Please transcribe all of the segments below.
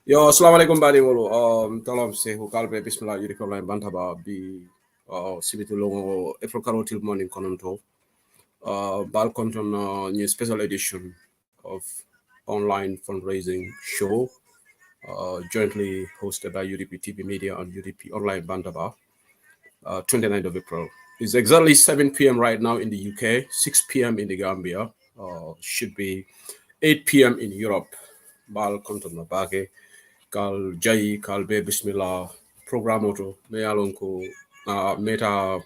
Yo, assalamualaikum badi wolo. Tolong se ko kalbe bismillah UDP online bantaba bi sibitu longo Electoral till morning kononto. Bal konton new special edition of online fundraising show jointly hosted by UDP TV Media and UDP Online Bantaba. 29th of April. It's exactly 7 p.m. right now in the UK, 6 p.m. in the Gambia, should be 8 p.m. in Europe. Bal konton na bake. Kal Jai, Kal Be Bismillah, program auto, me alonko, meta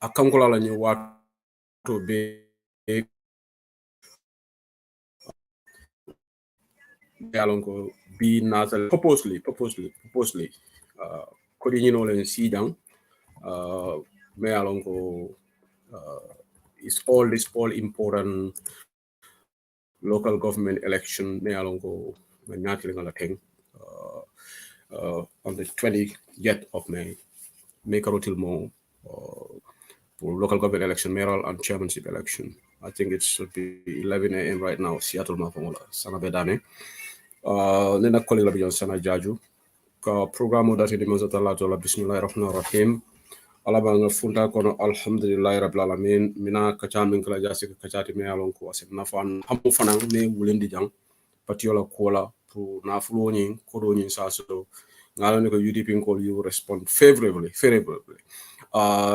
akankola la ñu wato be me alonko be nasal purposely, kodi you know len si jang me alongo it's all important local government election me alongo nyati ngala thing on the 20th of May karotil mo for local government election, mayoral and chairmanship election. I think it should be 11 a.m. right now. Seattle Mafamola, Sana Bedane. Nena colleague Labijan Sana Jaju. Ka programu dati di mazatala jola bismillahirrahmanirrahim. Alabanga funta kono alhamdulillahi rabbil alamin. Mina kachamin kala jasi kachati me alon ko asib nafan hamu fanang me wulendi jang. Patiola kola pour nafulo nyin kodo nyin saso. Ngalo ko UDP call you respond favorably.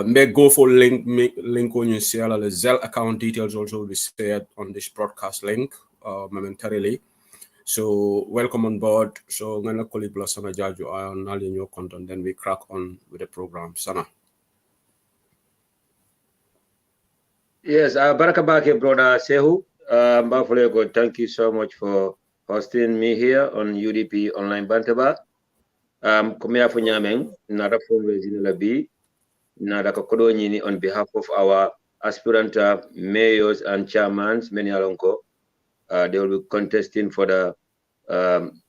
May go for link on your CL, the Zelle account details also will be shared on this broadcast link momentarily. So welcome on board. So ngana colleague Sana Jaju on your content, then we crack on with the program. Sana. Yes, Barakabake brother Sehu. Thank you so much for hosting me here on UDP Online Bantaba. Kumia Funyameng, nada fundraising labi. On behalf of our aspirant mayors and chairmans, many alonko, they will be contesting for the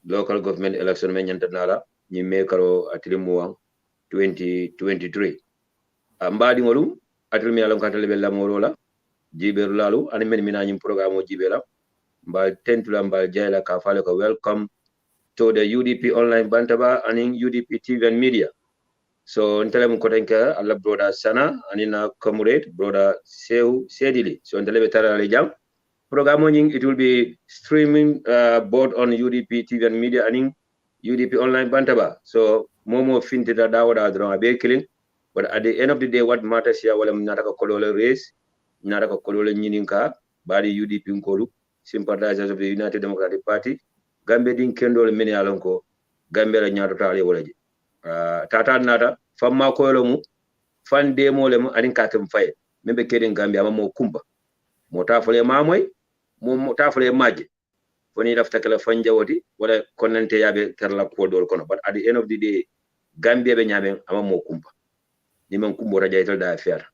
local government election menyantanala ni mekaro atilimuang 2023. Mbadi ngolum atilmi alonko atalibella morola jiberu lalu ani men minanyim programo jibela mbal tentula mbal jaila ka fale ko welcome to the UDP Online Bantaba and UDP TV and Media. So ntelem kotenka alla brother Sana anina comrade brother Sehu Sedili. So ntelem betara lejam. Program it will be streaming both on UDP TV and Media and UDP Online Bantaba. So momo finti da dawada drama be killing. But at the end of the day, what matters here wala nataka kolole race, nataka kolole nyininka, badi UDP nkolu, sympathizers of the United Democratic Party, Gambia din kendol meni alonko, Gambia la nyato tali walaji. Tata nata famma koylo mu fan demo le mu adin kakem fay membe kedin Gambia mo kumba mo tafale mamoy mo tafale majje foni lafta kala fanja woti wala konante yabe terla ko dol kono, but at the end of the day Gambia be nyame ama mo kumba ni man kumbo rajaital da affaire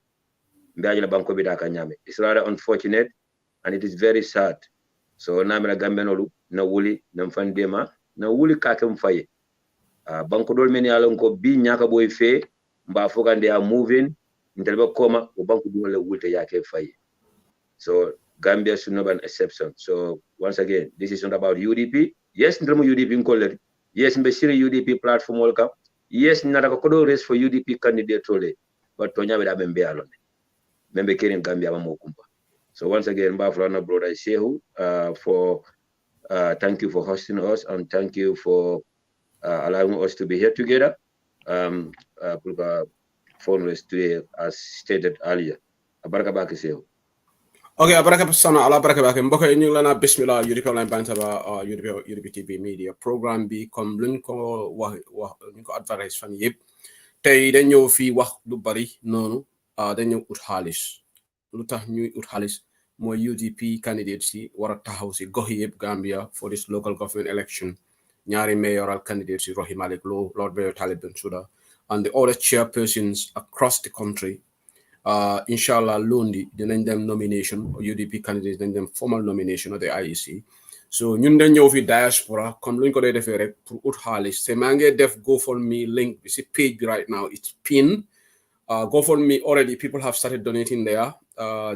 mbiaji la banko bi da ka nyame. It's rather unfortunate and it is very sad. So namira Gambia nolu na wuli na fan dema na wuli kakem fay banko dol men yalon ko bi nyaka boy fe mba fogande are moving intelbe koma o banko dol le wulte yake fay. So Gambia should not be an exception. So once again, this is not about UDP. Yes, ndremo UDP nkolle. Yes, mbe siri UDP platform wolka. Yes, nada ko do race for UDP candidate tole. But to nyabe da membe alon. Membe kenin Gambia ma mo kumpa. So once again, mba flana brother Shehu for thank you for hosting us and thank you for allowing us to be here together. Fundraise today, as stated earlier. Abaraka baki Sehu. Okay, abaraka sana ala baraka baki mboka ñu lana bismillah UDP Online Bantaba UDP TV Media program bi comme luñ ko wax ñu ko advertise fan yépp tay dañ ñëw fi wax lu bari nonu dañ ñëw ut xaalis lu tax ñuy ut xaalis mooy UDP candidates si wara taxaw si gox yépp Gambia for this local government election. Nyari mayoral candidates Rohey Malick Lowe, Lord Mayor Talib Bensouda, and the other chairpersons across the country. Inshallah, Lundi, the them nomination, or UDP candidates, then them formal nomination of the IEC. So, ñun dañ ñëw fi diaspora, comme luñ ko dee defee rek pour ut xaalis. Te maa ngi def GoFundMe link, this page right now, it's pinned. GoFundMe already, people have started donating there.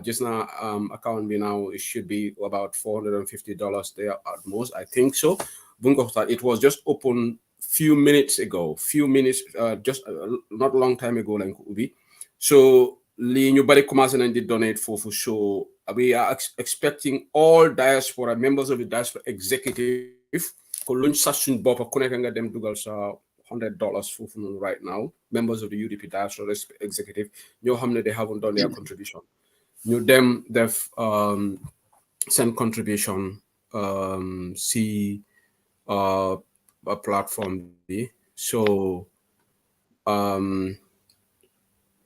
Just now, account me now, it should be about $450 there at most, I think so. It was just open few minutes ago, just not a long time ago, like Ubi. So, nobody commenced and donate for sure. We are expecting all diaspora members of the diaspora executive. $100 for right now. Members of the UDP Diaspora executive, they haven't done their contribution. They've sent contribution. See a platform. So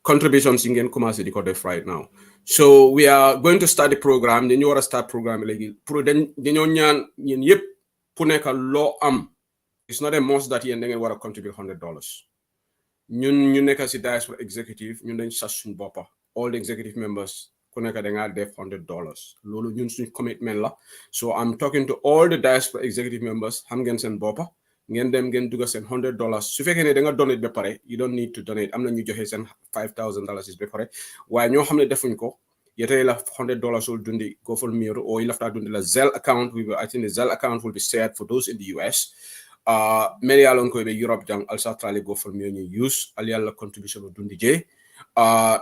contributions in Kumasi right now. So we are going to start the program. Then you want to start program. It's not a must that you want to contribute $100. ñun ñu nekk si diaspora executive ñun dañ sas suñ boppa all the executive members ku nekk da ngaa def $100 loolu ñun suñ commitment la so I'm talking to all the diaspora executive members xam ngeen seen boppa ngeen dem ngeen duga seen $100 su fekkee ne da nga donate ba pare you don't need to donate am na ñu joxe seen $5,000 ba pare waaye ñoo xam ne defuñ ko yete la $100 will dundi GoFundMe or you lafta dundi la Zelle account. I think the Zelle account will be set for those in the US. Many along ko be Europe jang also try GoFundMe you use aliala contribution of dundi je.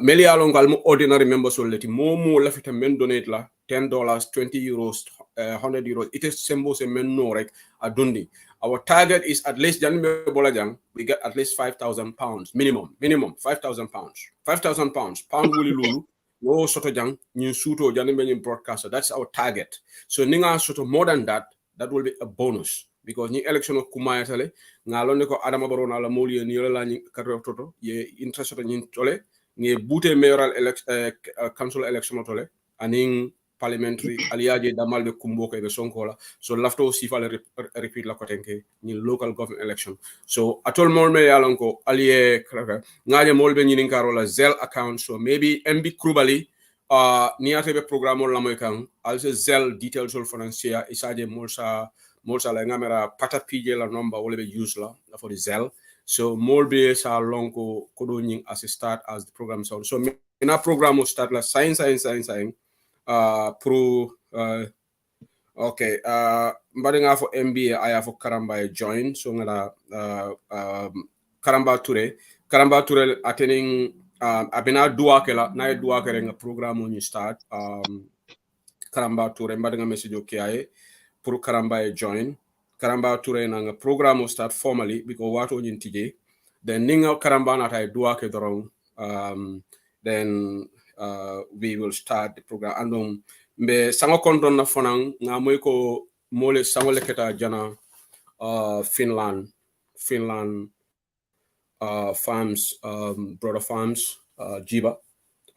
Many along almo ordinary members will let more lafita men donate la $10, €20, €100. It is symbols a men no right a dundi. Our target is at least we get at least £5,000 minimum £5,000. £5,000 pound wuli lulu. No soto jang new suto janim broadcaster. That's our target. So ninga soto more than that, that will be a bonus because ni election of kumaya tale ngalonde ko adama barona la moli ni la ni karro toto ye interest ni tole ni bute mayoral council election tole aning parliamentary aliaje damal be kumbo ko be sonkola so lafto sifale repeat la kotenke ni local government election so atol mol me yalonko aliye ngaje mol be nyinin karola Zelle account so maybe MB Krubali ni atebe programme la moy kan also Zelle details sol financier isaje molsa la ngamera pata pije la number wole be use la for the Zelle so more be sa lonko kodo nying as a start as the program so in a program will start la science okay mbadinga for MBA I have for Karamba join so ngala Karamba Toure attending abina dua kela na dua kere nga programme ñu start Karamba Toure mbadinga message okay pour Karamba join Karamba Toure na nga programme start formally because wato ñu tije then ninga Karamba na tay dua ke dorong then we will start the program andong mbe sango kondon na fonang nga moy ko mole sango leketa jana Finland farms brother farms jiba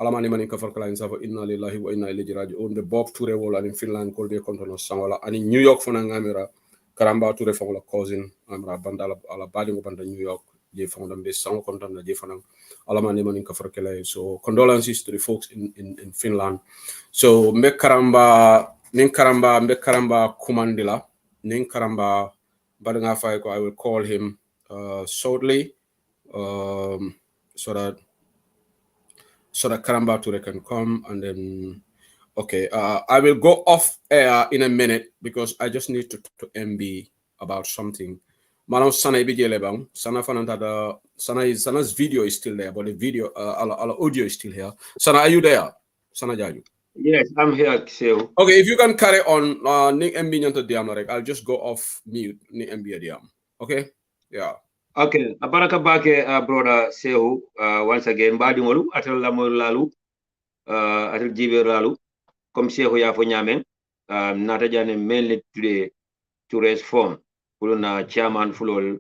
alamani mani ka farkala in savo inna lillahi wa inna ilaihi raji'un the Bob Toure wala in Finland ko de kontono sangola ani New York fonang ngamira Karamba Toure fongola cousin amra bandala ala badi ngo banda New York je fondam be sango konton na je fanang alamani mani ka farkala so condolences to the folks in Finland so mbe Karamba kumandila nin Karamba badanga fay ko I will call him shortly so that Karamba Toure can come and then okay I will go off air in a minute because I just need to talk to MB about something. Malam Sana ibijele bang Sana fananta da Sana's video is still there, but the video audio is still here. Sana, are you there? Sana Jaju. Yes, I'm here, Sehu. Okay, if you can carry on, Nick MB nyanta diam like I'll just go off mute Nick MB diam. Okay? Yeah. Okay, abaraka bake brother Sehu once again badi ngolu atel lamol lalu atel jibe lalu comme Sehu ya fo nyamen nata jane mainly today to raise fund na chairman fulol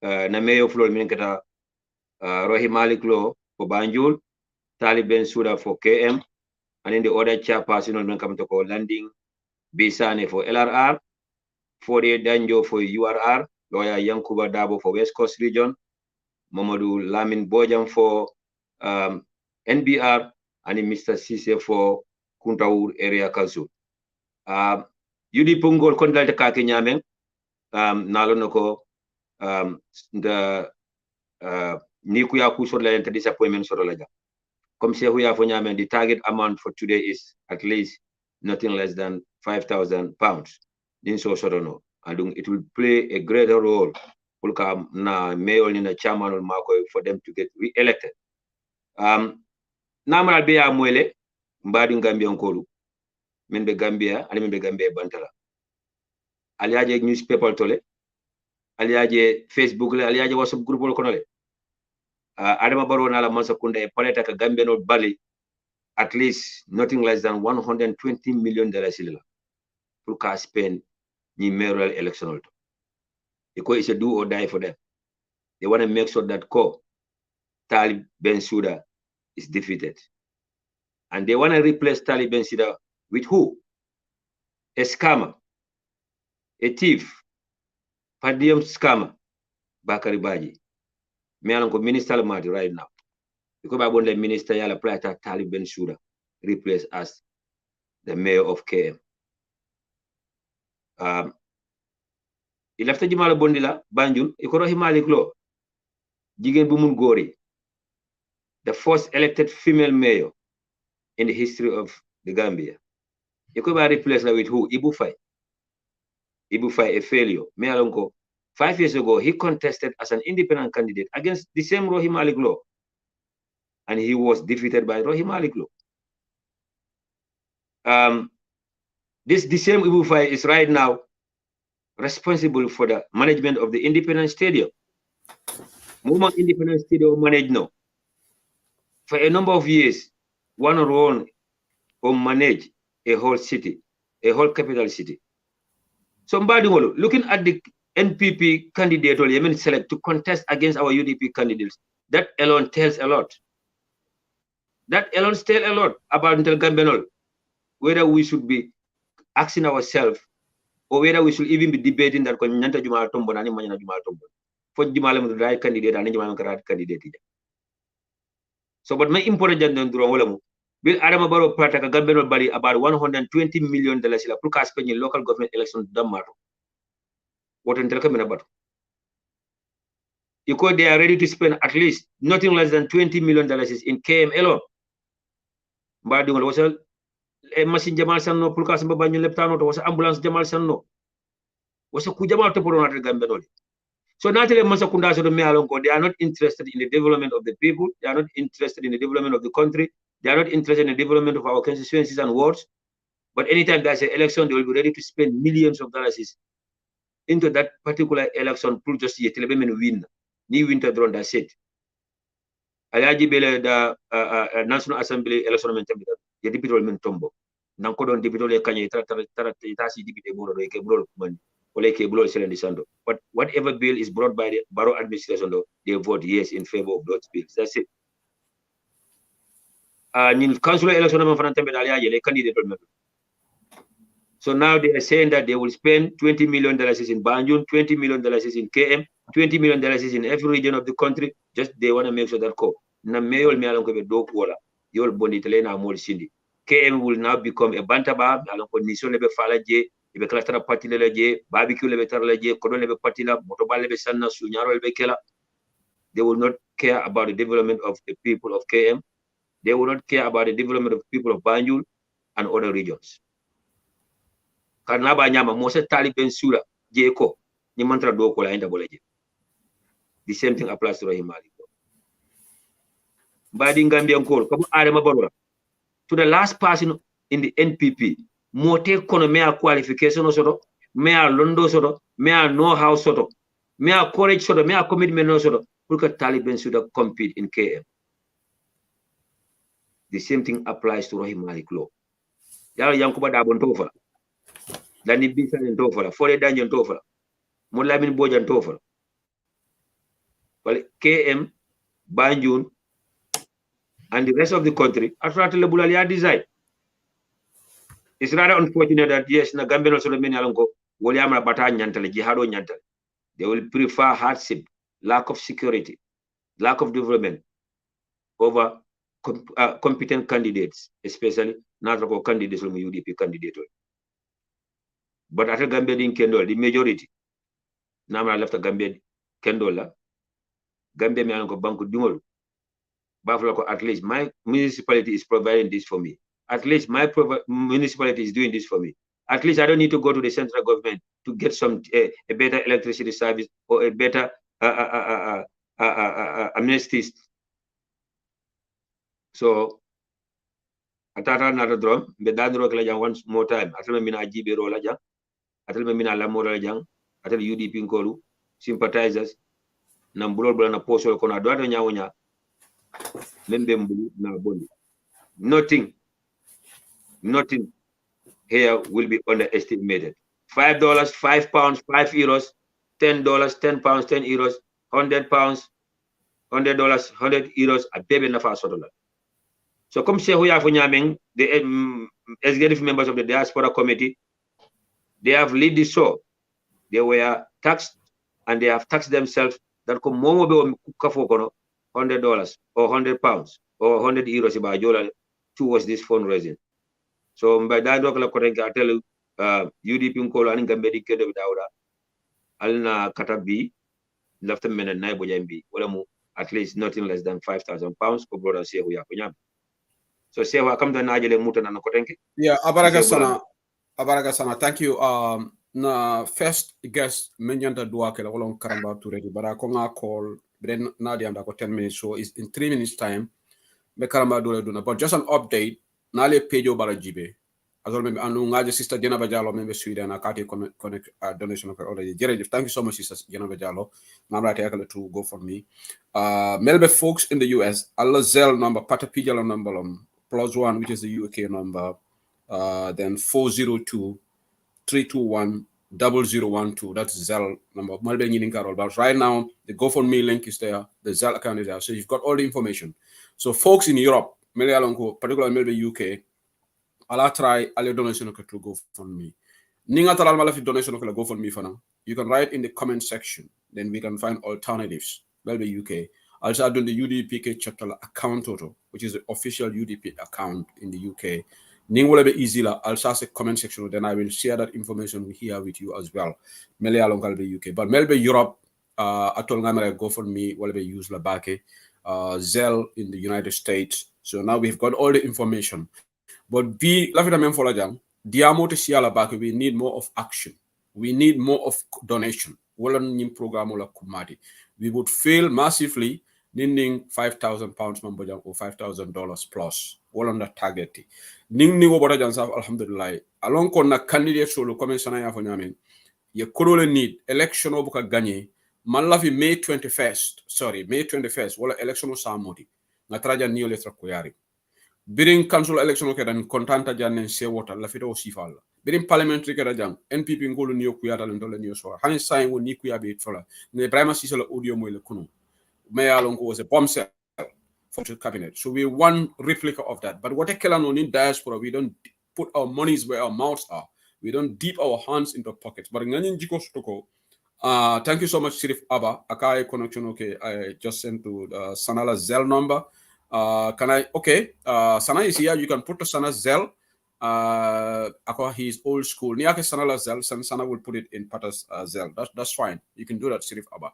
na mayor fulol min kata Rohi Malik Lo for Banjul, Talib Ben Suda for KM, and then the other chairperson will come to call Landing Bisane for LRR, 48 Danjo for URR, lawyer Yankuba Dabo for West Coast Region, Mamadou Lamin Bojang for NBR, and Mr. Sise for Kuntaur Area Council. Yudi Pungol Kondal Kaki Nyameng, Nalonoko, the Nikuya Kusola and disappointment Sorolaja. Come say the target amount for today is at least nothing less than £5,000. And it will play a greater role na mayor in the chairman of Marco for them to get re-elected. Namal be amwele mbadi Gambia nkolu membe Gambia ali membe Gambia bantala. Aliaje newspaper tole, aliaje Facebook le, aliaje WhatsApp group le konole. Adama Barrow na la Mansakunda e paleta ka Gambia no Bali at least nothing less than $120 million sila to ka spend ni mayoral electional. Because it's a do or die for them. They want to make sure that Talib Ben Suda is defeated. And they want to replace Talib Ben Suda with who? A scammer, a thief, Padium scammer, Bakari Baji. me alon ko minister mati right now. Because I want the minister yala plata Talib Bensouda replace as the mayor of KM. Il after Jimala Bondila, Banjul, Ikoro Himalik Law, Jigen Bumun Gori, the first elected female mayor in the history of the Gambia. Ikoba replaced with who? Ibu Faye. Ibu Faye, a failure. Me alonko. 5 years ago, he contested as an independent candidate against the same Rohim Malik Law. And he was defeated by Rohim Malik Law. The same Ibu Faye is right now responsible for the management of the Independent Stadium. Movement Independent Stadium managed now. For a number of years, one run or manage a whole city, a whole capital city. Somebody looking at the NPP candidate or Yemen select to contest against our UDP candidates, that alone tells a lot. That alone tells a lot about Intel Gambenol, whether we should be asking ourselves or whether we should even be debating that Nyanta Jumal Tombo and Manana Jumal Tombo. For Jumalam the right candidate and Jumalam right candidate. So, but my important than Durolamu, Bill Adamabaro Prataka Gambenol Bali about $120 million Puka spending local government election Damato. What in Telkamina because they are ready to spend at least nothing less than $20 million in KM alone. But there was a machine Jamal Sanno, Pulkas Babanyu Leptano, was an ambulance Jamal Sanno. Was a Kujamal Toporona Gambenoli. So naturally, Masakunda so they are not interested in the development of the people, they are not interested in the development of the country, they are not interested in the development of our constituencies and wards. But anytime there's an election, they will be ready to spend millions of dollars into that particular election to just yet win. Ni winter drone that's it. Alaji bele the National Assembly election mentembi ya deputy men tombo. Nanko don deputy le kanye itasi deputy boro do ke bro man ole ke bro selendisando. But whatever bill is brought by the Barrow administration though, they vote yes in favor of those bills. That's it. In council election man fanantembe alaji le candidate men. So now they are saying that they will spend $20 million in Banjul, $20 million in KM, $20 million in every region of the country. Just they want to make sure that na mayor me alonko be do kola yol bondi tele na mol sindi. KM will now become a bantaba alonko niso lebe fala je ibe kala tara parti le je barbecue lebe tar le je kodo lebe parti la motoba lebe sanna sunyaro lebe kela. They will not care about the development of the people of KM. They will not care about the development of the people of Banjul and other regions. Karnaba nyama Mose Talib Bensouda Jeko ni mantra do ko la inda boleje. The same thing applies to Rohim Malik. Badi Gambian call kabu Adama Barrow to the last person in the NPP mote kono mea qualification soto mea londo soto mea know-how soto mea courage soto mea commitment soto pour que Talib Bensouda compete in KM. The same thing applies to Rohim Malik law. Yalo Yankuba Dabon Tofala. Dani Bisan and Tofala, Fore Danjan Tofala, Mulamin Bojan Tofala. Well, KM, Banjul, and the rest of the country are trying to Lebulalia design. It's rather unfortunate that yes, na Gambian also many alongo, William Bata Nyantale, Jihado Nyantale. They will prefer hardship, lack of security, lack of development over competent candidates, especially not candidates from UDP candidate. But after Gambia in Kendall, the majority, now I left a Gambia Kendall, Gambia me anko banku dumol. Buffalo, at least my municipality is providing this for me. At least my municipality is doing this for me. At least I don't need to go to the central government to get some a better electricity service or a better amnesties. So atata another drum, be dadro kala jang once more time. Atala mina ajibe rola jang. Atala mina lamora jang. Atala UDP nkolu sympathizers. Nambulo bula na poso kono adwata nyawonya. Membe mbulu na bondi. Nothing here will be underestimated. $5, 5 pounds, 5 euros, $10, 10 pounds, 10 euros, 100 pounds, $100, 100 euros, a baby na fa sotola. So come say who you have the executive members of the diaspora committee, they have lead the show. They were taxed and they have taxed themselves that ko momo be kafo kono $100 or £100 or €100 ba jola towards this fundraising. So mba da do kala ko ten ka tell UDP ko ani gambe di kedo dawda alna katabi lafta menen nay bo jambi wala mu at least nothing less than £5,000 ko brother Sehu ya ko nyam. So Sehu kam da najele mutana ko tenke. Yeah, Abaraga Sana, thank you. Na first guest mentioned the Duake along Karamba to ready, but I can't call then Nadia and I got 10 minutes, so it's in 3 minutes time. Be Karamba do but just an update. Nale Pejo Barajibe. As well, anu ngaje sister Jenaba Jallo member Sweden akati connect donation already. Jerry, thank you so much, sister Jenaba Jallo. Namra take to go for me. Melbe folks in the US, Allah Zell number, Patapijala number +1, which is the UK number. Then 402-321-0012. That's Zelle number. But right now, the GoFundMe link is there. The Zelle account is there. So you've got all the information. So folks in Europe, particularly maybe UK, I'll try all donation to GoFundMe. Donation GoFundMe for now. You can write in the comment section. Then we can find alternatives. Maybe UK. Also, doing the UDP chapter account total, which is the official UDP account in the UK. Ning will be easy. I'll start a comment section, then I will share that information here with you as well. Mele along be UK, but maybe Europe. Atol ngamere GoFundMe will be used la bake. Zelle in the United States. So now we've got all the information. But be lafita men fola jang. Diamo te siala bake. We need more of action. We need more of donation. Wala nim program wala kumadi. We would fail massively. Needing £5,000 mambojang or $5,000 plus. All on the target. Ning ni wobota jansaf alhamdulillah. Along kona candidate solo comment sana ya fonyamen. Ye korole need election obuka gagné. Malafi May 21st. Wala election o samoti. Natraja niyo letra koyari. Biring council election o kedan kontanta janen se wota la fito o sifal. Biring parliamentary kedan jang NPP ngolo niyo kuyata ndole niyo so. Hani sai ngo ni kuyabe itfola. Ne Ibrahima Cissé la audio mo le kuno. Mayor was a bombshell for the cabinet. So we want replica of that. But what I can in diaspora, we don't put our monies where our mouths are. We don't dip our hands into pockets. But thank you so much, Sirif Abba. Akai connection, okay. I just sent to Sanala Zell number. Sana is here. You can put to Sana Zell. He's old school. Niake Sanala Zell. Sana will put it in Patas Zell. That's fine. You can do that, Sirif Abba.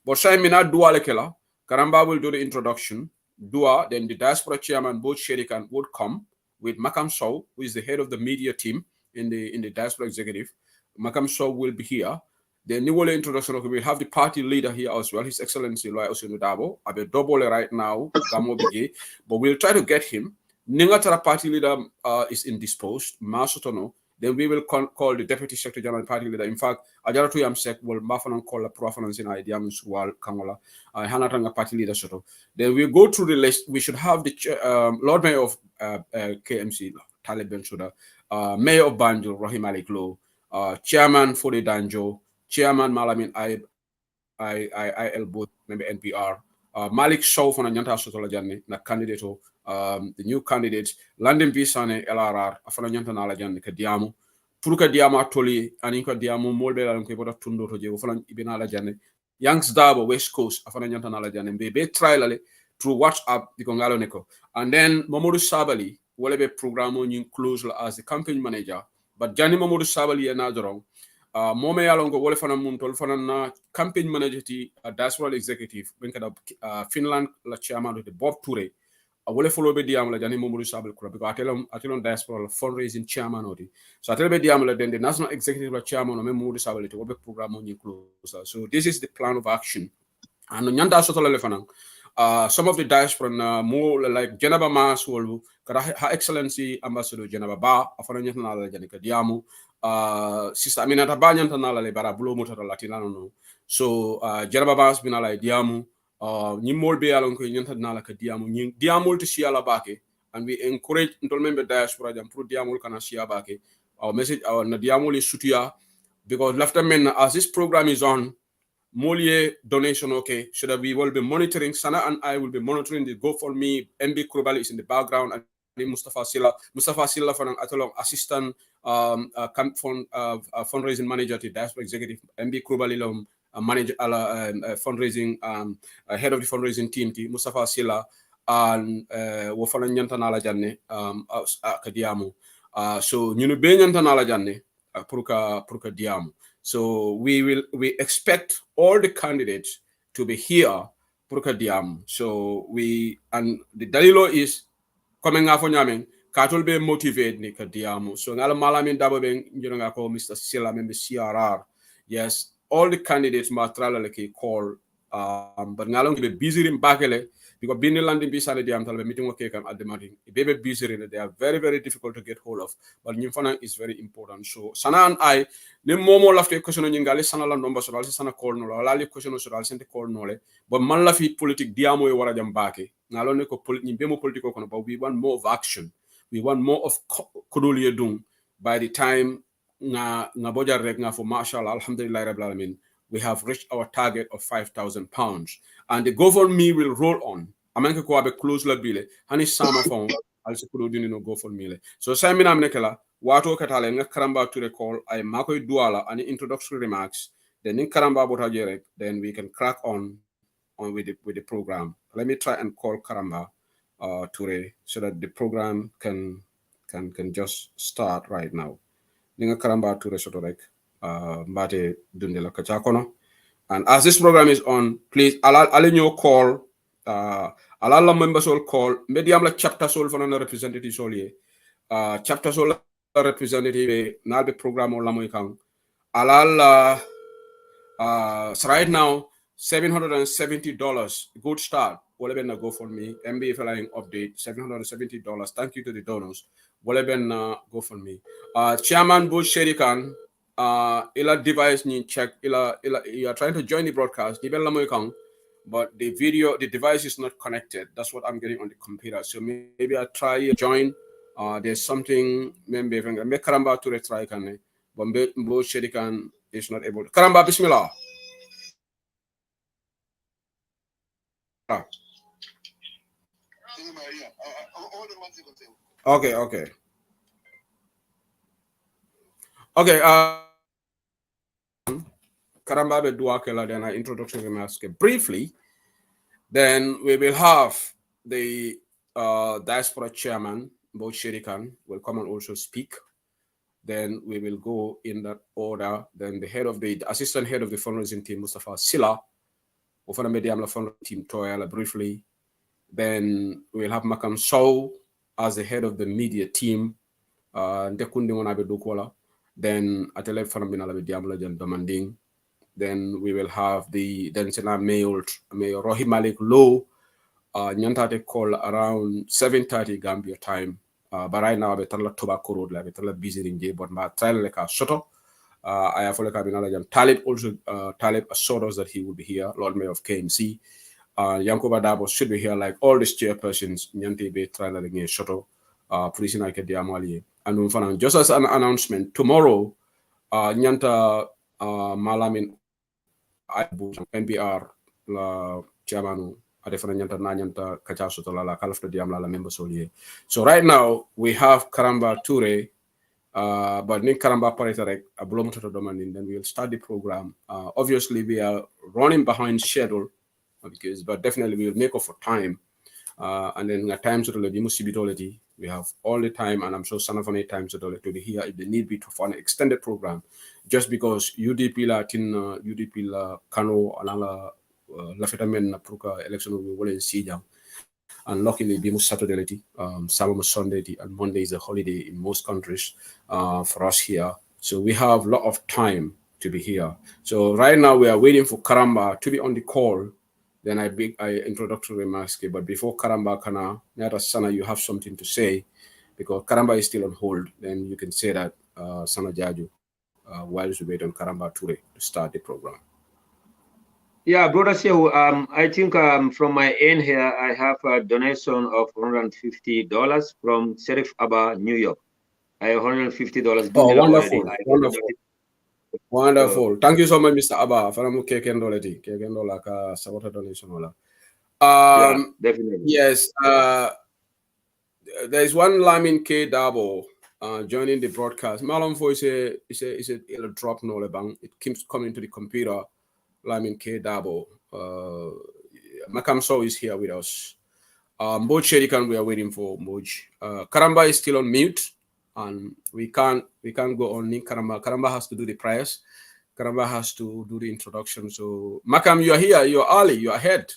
But Shai Mina Dua Lekela. Karamba will do the introduction. Dua, then the diaspora chairman, both Sherikan, would come with Makam Sow, who is the head of the media team in the diaspora executive. Makam Sow will be here. Then Niwole introduction, we'll have the party leader here as well, His Excellency Loy Osinudabo. I'll be double right now, Gamo Bige, but we'll try to get him. Ningatara party leader is indisposed, Masotono. Then we will call the Deputy Secretary General Party Leader. In fact, Ajaratu Yamsek will Mafanan call a profinance in Idiam Suwal Kangola, Hanatanga Party Leader Soto. Then we go through the list. We should have the Lord Mayor of KMC, Talib Ben Suda, Mayor of Banjul, Rahim Ali Glo, Chairman Fode Danjo, Chairman Malamin IL Booth, member NPR, Malik Shaw from Anyanta Sotola Janne, na candidate. The new candidates, London Bisane LRR, Afana Nyanta Nala Janne Kadiamu, Puruka Diama Toli, Aninka Diamu, Molbela and Kebota Tundo Toje, Ufana Ibinala Janne, Yanks Dabo, West Coast, Afana Nyanta Nala Janne, Bebe trial through WhatsApp, the Congalo Neko. And then Mamoru Sabali, Walebe Program on close as the campaign manager, but Jani Mamoru Sabali and Nadrong. Mome Alongo Wolfana Muntol Fana campaign manager, diaspora executive, Finland, la chairman of the Bob Toure. I will follow the Diamla Jani Momoru Sabal Kura because Atelon Diaspora fundraising chairman or the so I tell the Diamla then the national executive chairman of Momoru Sabal to work program on closer. So this is the plan of action. And Nyanda Sotola Lefanang. Some of the diaspora more like Geneva Mas Wolu, Her Excellency Ambassador Geneva Ba, Afanana Janica Diamu, Sister Aminata Banyantanala Lebara Bulo Mota Latinano. So Geneva Bas Binala Diamu. Nimol be along ko nyanta nala ka diamul to siala bake and we encourage to member diaspora jam pro diamul kana sia bake our message our na diamul is sutia because after men as this program is on Molie donation okay should we will be monitoring Sana and I will be monitoring the GoFundMe. MB Krubali is in the background and Mustafa Silla for an atolong assistant fundraising manager to diaspora executive MB Krubali manager, fundraising, head of the fundraising team, Mustafa Silla, and wofana nyantana la janne kadiamu. So ñu be nyantana la janne pour diamu. So we expect all the candidates to be here pour diamu. So and the dalilo is coming after nyamen katol be motivate ni kadiamu. So ngala malamin dabo be nga ko Mr. Silla member CRR. Yes, all the candidates matrala like call but ngalong be busy in bakele because being landing bisane diam talbe meeting okay kan at the meeting be busy in they are very very difficult to get hold of, but nyimfana is very important. So sana and I ne momo lafte question ngali sana la number so sana call no la li question so sente call no le but man la fi politique diamo e wara jam bake ngalon ne ko nyimbe mo politiko kono but we want more of action, we want more of kodoliye dung by the time nga bojar rek nga for mashallah alhamdulillah rabbil alamin we have reached our target of £5,000 and the GoFundMe will roll on. Amanke ko abe close la bile hani sama phone also kudo dini no GoFundMe. So Simon amnekela wato katale nga karamba to recall ay makoy duala any introductory remarks then in karamba bota jerek then we can crack on with the program. Let me try and call Karamba Ture so that the program can just start right now. Ninga Karamba Ture sotorek mbate dundela kachakono. And as this program is on, please allow call allow members all call medium like chapter soul for another representative solely chapter soul representative na the program or lamoikang allow so right now $770 good start whatever na go for me MBA flying update $770. Thank you to the donors whatever na go for me chairman Bush Sherikan ila device ni check ila you are trying to join the broadcast but the device is not connected. That's what I'm getting on the computer. So maybe I try join there's something maybe Karamba to retry can but Bo Sherikan is not able to. Karamba bismillah. Okay. Karamba be duakela then introduction remarks briefly. Then we will have the diaspora chairman, Bo Sherikan, will come and also speak. Then we will go in that order. Then the assistant head of the fundraising team, Mustafa Silla, Ofana Mediam la fundraising team Toyala briefly. Then we'll have Makam Sow as the head of the media team. Then Atele Fanabina Diamla Jan Damanding. Then we will have the Mayor Rohi Malik Low, Nyantate call around 7:30 Gambia time. But right now, I'm tobacco road, like busy in J, but my trial like a soto. I have Talib also, Talib assured us that he will be here, Lord Mayor of KMC. Yankuba Dabo should be here, like all these chairpersons, Nyante be trial again, soto, police in Diamali. And just as an announcement, tomorrow, Nyanta Malamin NPR la chairmanu adefana nyanta na nyanta kacha soto la kalafta diam la member solier. So right now we have Karamba Ture but Nick Karamba Paritarek a blomoto domain, then we'll start the program. Obviously we are running behind schedule but definitely we'll make up for time. And then at times we have all the time, and I'm sure some of them times to be here if they need be for an extended program, just because UDP Latin UDP la Kano alala la fetamen na pruka election we will see them. And luckily be Saturday, Saturday, Sunday, and Monday is a holiday in most countries for us here. So we have a lot of time to be here. So right now we are waiting for Karamba to be on the call. Then I introductory remarks, but before Karamba Kana, Nata Sana, you have something to say, because Karamba is still on hold. Then you can say that Sana Jaju, while we wait on Karamba Ture to start the program. Yeah, brother Sehu, I think from my end here, I have a donation of $150 from Sheriff Abba, New York. I have $150. Oh, wonderful, wonderful. Thank you so much, Mr. Abba. Yeah, definitely. Yes, there is one Lamin K Dabo joining the broadcast. Malum voice is a drop no bang. It keeps coming to the computer. Lamin K. Dabo. Makamso is here with us. Mboj Sherikan, we are waiting for Mboj. Karamba is still on mute, and we can't go on. Karamba has to do the prayers. Karamba has to do the introduction. So Makam, you are here. You are early. You are ahead.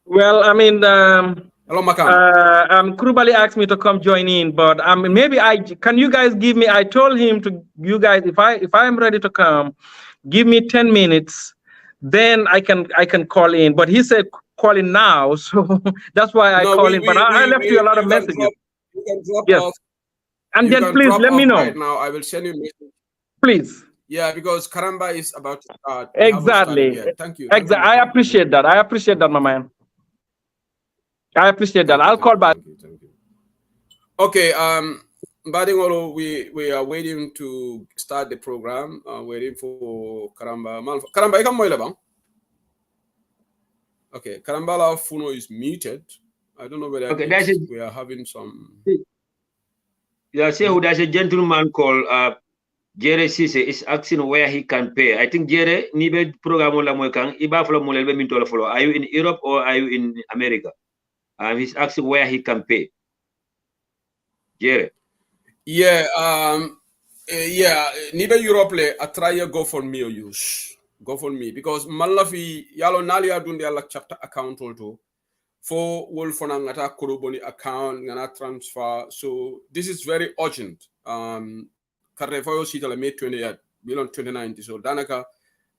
Well, I mean, hello, Makam. Krubali asked me to come join in, but maybe can you guys give me? I told him to you guys if I am ready to come, give me 10 minutes, then I can call in. But he said call in now, so that's why I call in. But I left you a lot of messages. You can drop yes. off. And then please let me know. Right now, I will send you a message. Please. Yeah, because Karamba is about to start. Exactly. Thank you. Exactly. I appreciate that. I appreciate that, my man. I appreciate that. I'll call back. Thank you. Okay. Badingolo, we are waiting to start the program. Waiting for Karamba. Karamba, you come bang? Okay, Karambala Funo is muted. I don't know whether we are having some. Yeah, so there's a gentleman called Jere Sise is asking where he can pay. I think Jere nibe program la moekang iba follow molelbe mintola follow. Are you in Europe or are you in America? He's asking where he can pay. Jere. Yeah, nibe Europe le atraya GoFundMe or use GoFundMe because malafi yalo nalia dundi ala chapter account also for wolfona ngata kuruboni account ngana transfer. So this is very urgent. Carrefour sita la May 20th, bilon 2090. So danaka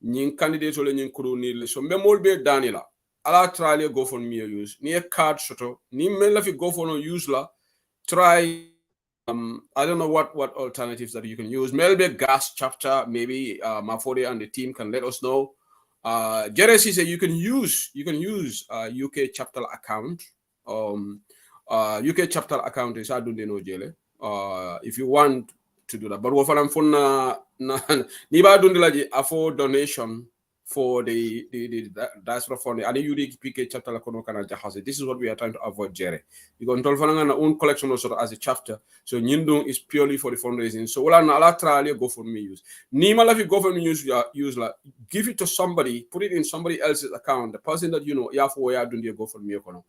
nying candidate ole nying kuru ni so memol be danila ala try le GoFundMe use ni a card soto ni mela fi GoFundMe use la try. I don't know what alternatives that you can use. Maybe gas chapter, maybe Mafode and the team can let us know. Jeresi said you can use UK chapter account. UK chapter account is if you want to do that. But what I'm for niba dundi afford donation for the diaspora fund and the UDP chapter la kono kana jahase. This is what we are trying to avoid, Jerry. You can tell our own collection also as a chapter. So Nyindung is purely for the fundraising. So wala na ala try GoFundMe use. Nima la fi GoFundMe use la give it to somebody, put it in somebody else's account. The person that you know, GoFundMe kono.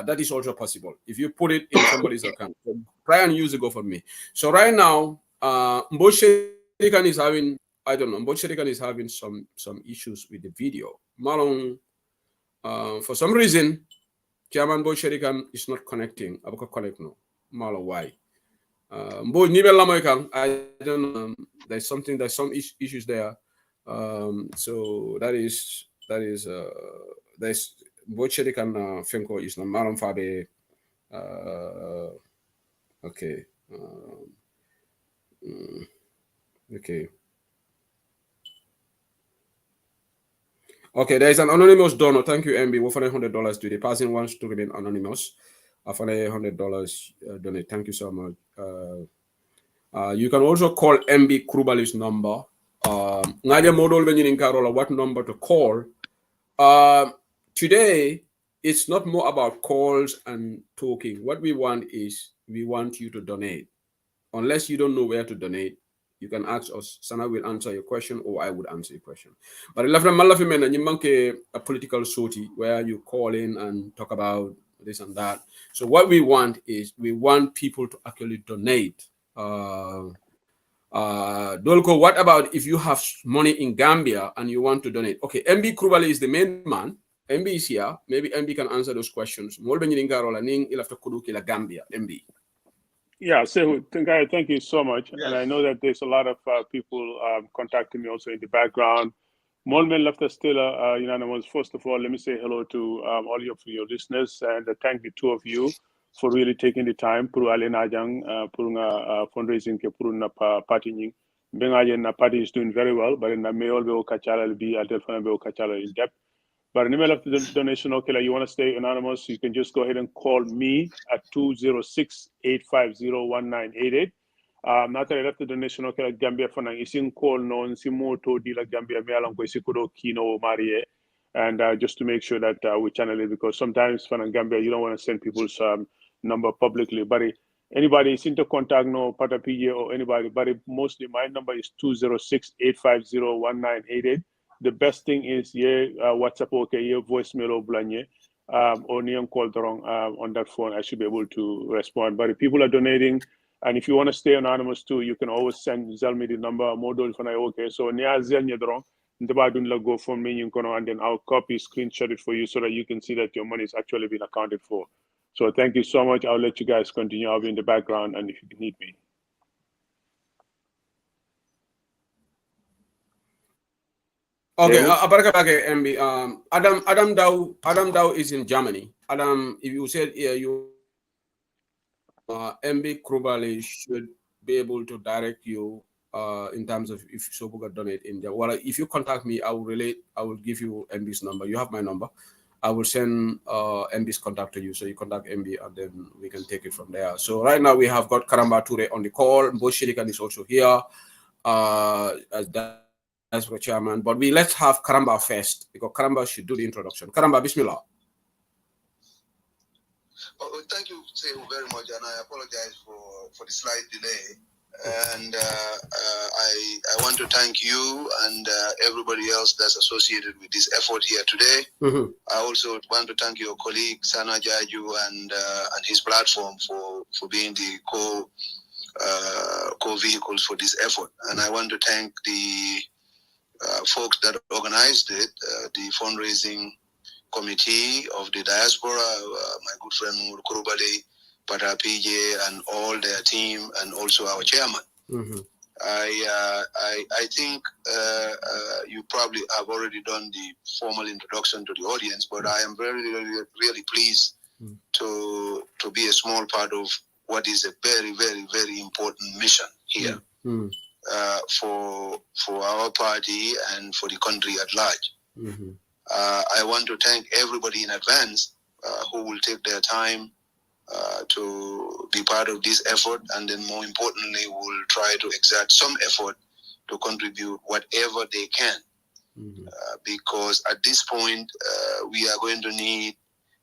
That is also possible. If you put it in somebody's account, so try and use the GoFundMe. So right now, Mboshe is having. I don't know. Mboshe is having some issues with the video. Malong, for some reason, Chairman Mboshe is not connecting. Abuka connect no. Malong why? Mbo nibel lamoykan. I don't know. There's some issues there. So there's Mboshe Fenko is not Malong Fabe. Okay. Okay. Okay, there is an anonymous donor. Thank you, MB. We're $100 to the person wants to remain anonymous. $100 donate. Thank you so much. You can also call MB Krubali's number. What number to call? Today, it's not more about calls and talking. What we want is we want you to donate. Unless you don't know where to donate, you can ask us. Sana will answer your question, or I would answer your question. But a political sortie where you call in and talk about this and that. So what we want is we want people to actually donate. Dolko, what about if you have money in Gambia and you want to donate? Okay, MB Krubali is the main man. MB is here. Maybe MB can answer those questions. Gambia, MB. Yeah, so thank you so much. Yes. And I know that there's a lot of people contacting me also in the background. Molmen left us still unanimous. First of all, let me say hello to all of your listeners and thank the two of you for really taking the time. Puru Alena Jang, Purunga fundraising, Puruna partying. Bengajan party is doing very well, but in the Mayor Beo Kachala will be at the Beo Kachala in depth. But in the middle of the donation, okay, like you want to stay anonymous, you can just go ahead and call me at 206-850-1988. Not that I left the donation, okay, like Gambia for now. It's in call no, it's in moto deal like Gambia, me along with Sikudo Kino Marie, and just to make sure that we channel it because sometimes for Gambia you don't want to send people's number publicly. But anybody is into contact no Pata PJ or anybody, but mostly my number is 206-850-1988. the best thing is WhatsApp okay, voicemail or blanye. Or neon call on that phone, I should be able to respond. But if people are donating, and if you want to stay anonymous too, you can always send me the number, model for okay. So near Zelnya drong, go for me, and then I'll copy, screenshot it for you so that you can see that your money is actually being accounted for. So thank you so much. I'll let you guys continue. I'll be in the background, and if you need me. Okay, MB. Adam Dow is in Germany. Adam, if you said you MB Krubali should be able to direct you in terms of if Sobuga donate in there. Well, if you contact me, I will give you MB's number. You have my number. I will send MB's contact to you, so you contact MB and then we can take it from there. So right now we have got Karamba Ture on the call. Boshirikan is also here as the chairman. But let's have Karamba first because Karamba should do the introduction. Karamba, Bismillah. Oh, thank you, Sehu, very much, and I apologize for the slight delay. And I want to thank you and everybody else that's associated with this effort here today. Mm-hmm. I also want to thank your colleague Sana Jaju and his platform for being the co-vehicles for this effort. And I want to thank the folks that organized it, the fundraising committee of the diaspora, my good friend Kurubale, Pata PJ, and all their team, and also our chairman. Mm-hmm. I think you probably have already done the formal introduction to the audience, but I am really pleased to be a small part of what is a very, very, very important mission here for our party and for the country at large. Mm-hmm. I want to thank everybody in advance who will take their time to be part of this effort, and then more importantly will try to exert some effort to contribute whatever they can, because at this point we are going to need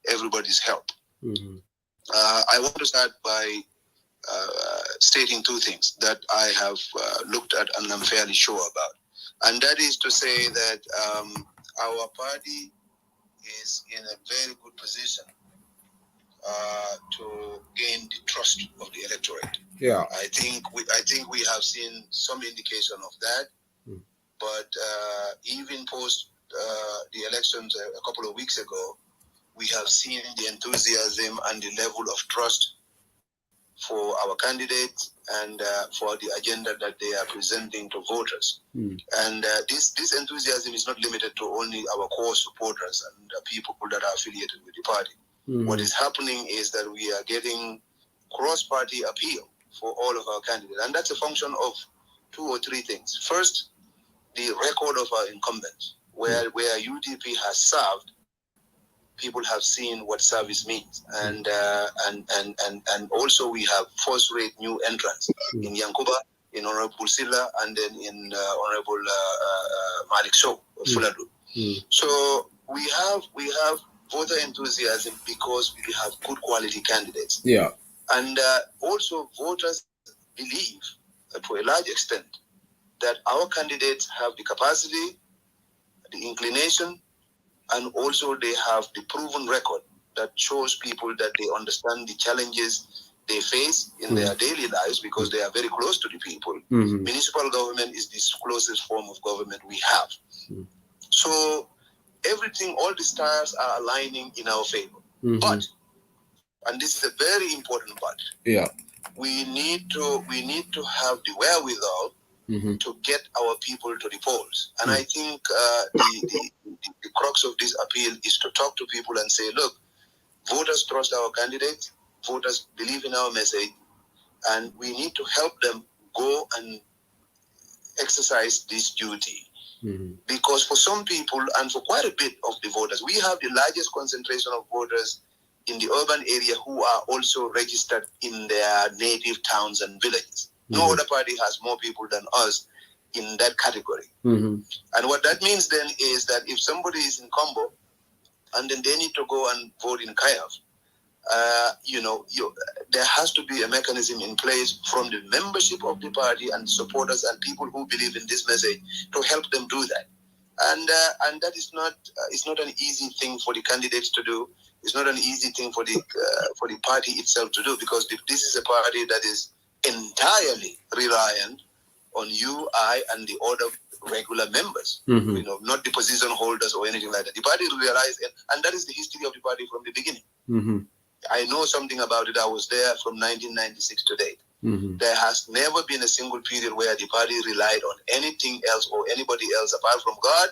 everybody's help. I want to start by stating two things that I have looked at and I'm fairly sure about, and that is to say that our party is in a very good position to gain the trust of the electorate. Yeah, I think we have seen some indication of that, but even post the elections a couple of weeks ago, we have seen the enthusiasm and the level of trust for our candidates and for the agenda that they are presenting to voters. And this enthusiasm is not limited to only our core supporters and people that are affiliated with the party. What is happening is that we are getting cross-party appeal for all of our candidates. And that's a function of two or three things. First, the record of our incumbents, where UDP has served, people have seen what service means. And also we have first-rate new entrants in Yankuba, in Honorable Silla, and then in Honorable Malik Sow of Fuladu. So we have voter enthusiasm because we have good quality candidates. Yeah. And also voters believe, to a large extent, that our candidates have the capacity, the inclination, and also they have the proven record that shows people that they understand the challenges they face in their daily lives because they are very close to the people. Municipal government is the closest form of government we have. So everything, all the stars are aligning in our favor. But, and this is a very important part, we need to have the wherewithal to get our people to the polls. And I think the crux of this appeal is to talk to people and say, look, voters trust our candidates, voters believe in our message, and we need to help them go and exercise this duty. Because for some people, and for quite a bit of the voters, we have the largest concentration of voters in the urban area who are also registered in their native towns and villages. No other party has more people than us in that category. And what that means then is that if somebody is in Combo and then they need to go and vote in Kayaf, there has to be a mechanism in place from the membership of the party and supporters and people who believe in this message to help them do that. and that is not it's not an easy thing for the candidates to do. It's not an easy thing for the party itself to do, because this is a party that is entirely reliant on you, I, and the other regular members. You know, not the position holders or anything like that. The party realized, and that is the history of the party from the beginning. I know something about it. I was there from 1996 to date. There has never been a single period where the party relied on anything else or anybody else apart from God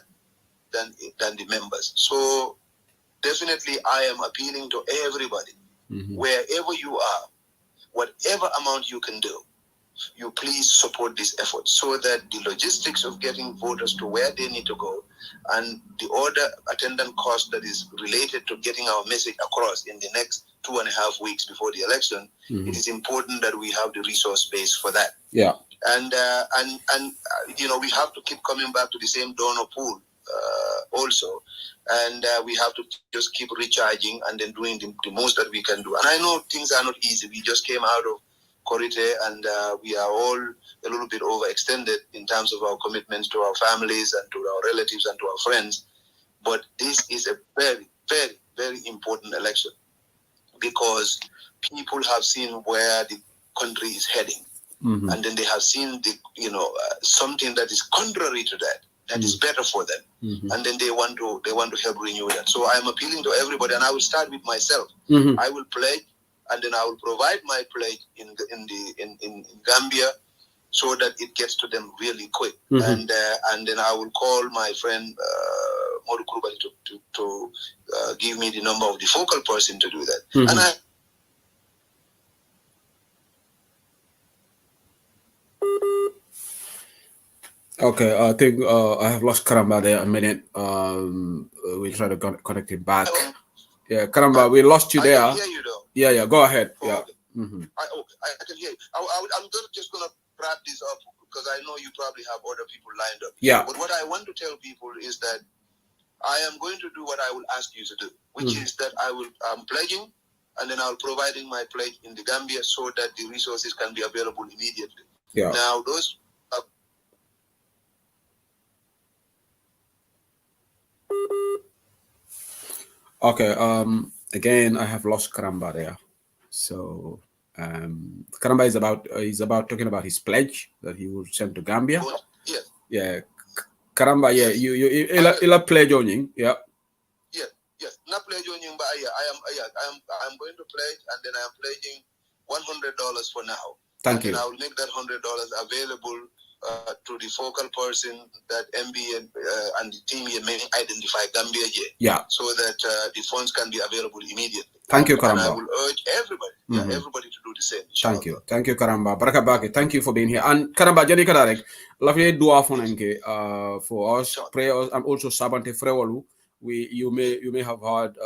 than the members. So definitely I am appealing to everybody, wherever you are, whatever amount you can do, you please support this effort so that the logistics of getting voters to where they need to go and the other attendant cost that is related to getting our message across in the next 2.5 weeks before the election, it is important that we have the resource base for that. Yeah. And you know, we have to keep coming back to the same donor pool also. And we have to just keep recharging and then doing the most that we can do. And I know things are not easy. We just came out of Korite, and we are all a little bit overextended in terms of our commitments to our families and to our relatives and to our friends. But this is a very, very, very important election, because people have seen where the country is heading, and then they have seen something that is contrary to that. That is better for them, and then they want to help renew that. So I am appealing to everybody, and I will start with myself. I will pledge, and then I will provide my pledge in Gambia, so that it gets to them really quick. And then I will call my friend Modu Kurubali to give me the number of the focal person to do that. And Okay, I think I have lost Karamba there a minute. We'll try to connect him back. Yeah, Karamba, we lost you there. I can hear you though. Yeah, go ahead. Oh, Yeah. okay. I can hear you. I'm just going to wrap this up, because I know you probably have other people lined up. Yeah. But what I want to tell people is that I am going to do what I will ask you to do, which is that I'm pledging, and then I'll providing my pledge in the Gambia so that the resources can be available immediately. Yeah. Now, those Okay. Again, I have lost Karamba there. So Karamba is about talking about his pledge that he will send to Gambia. Yes. Yeah. Karamba, yeah, you pledge on him. Yeah. Yes. Not pledge on you, but I am going to pledge, and then I am pledging $100 for now. Thank you. And I will make that $100 available to the focal person that MB and the team may identify Gambia here. Yeah. So that the funds can be available immediately. Thank you, Karamba. And I will urge everybody, everybody to do the same. Thank you. Thank you, Karamba. Baraka Baki. Thank you for being here. And Karamba, jadi kadarek, lafye dua fonenke for us, prayers, and also Sabante Frewalu. You may have heard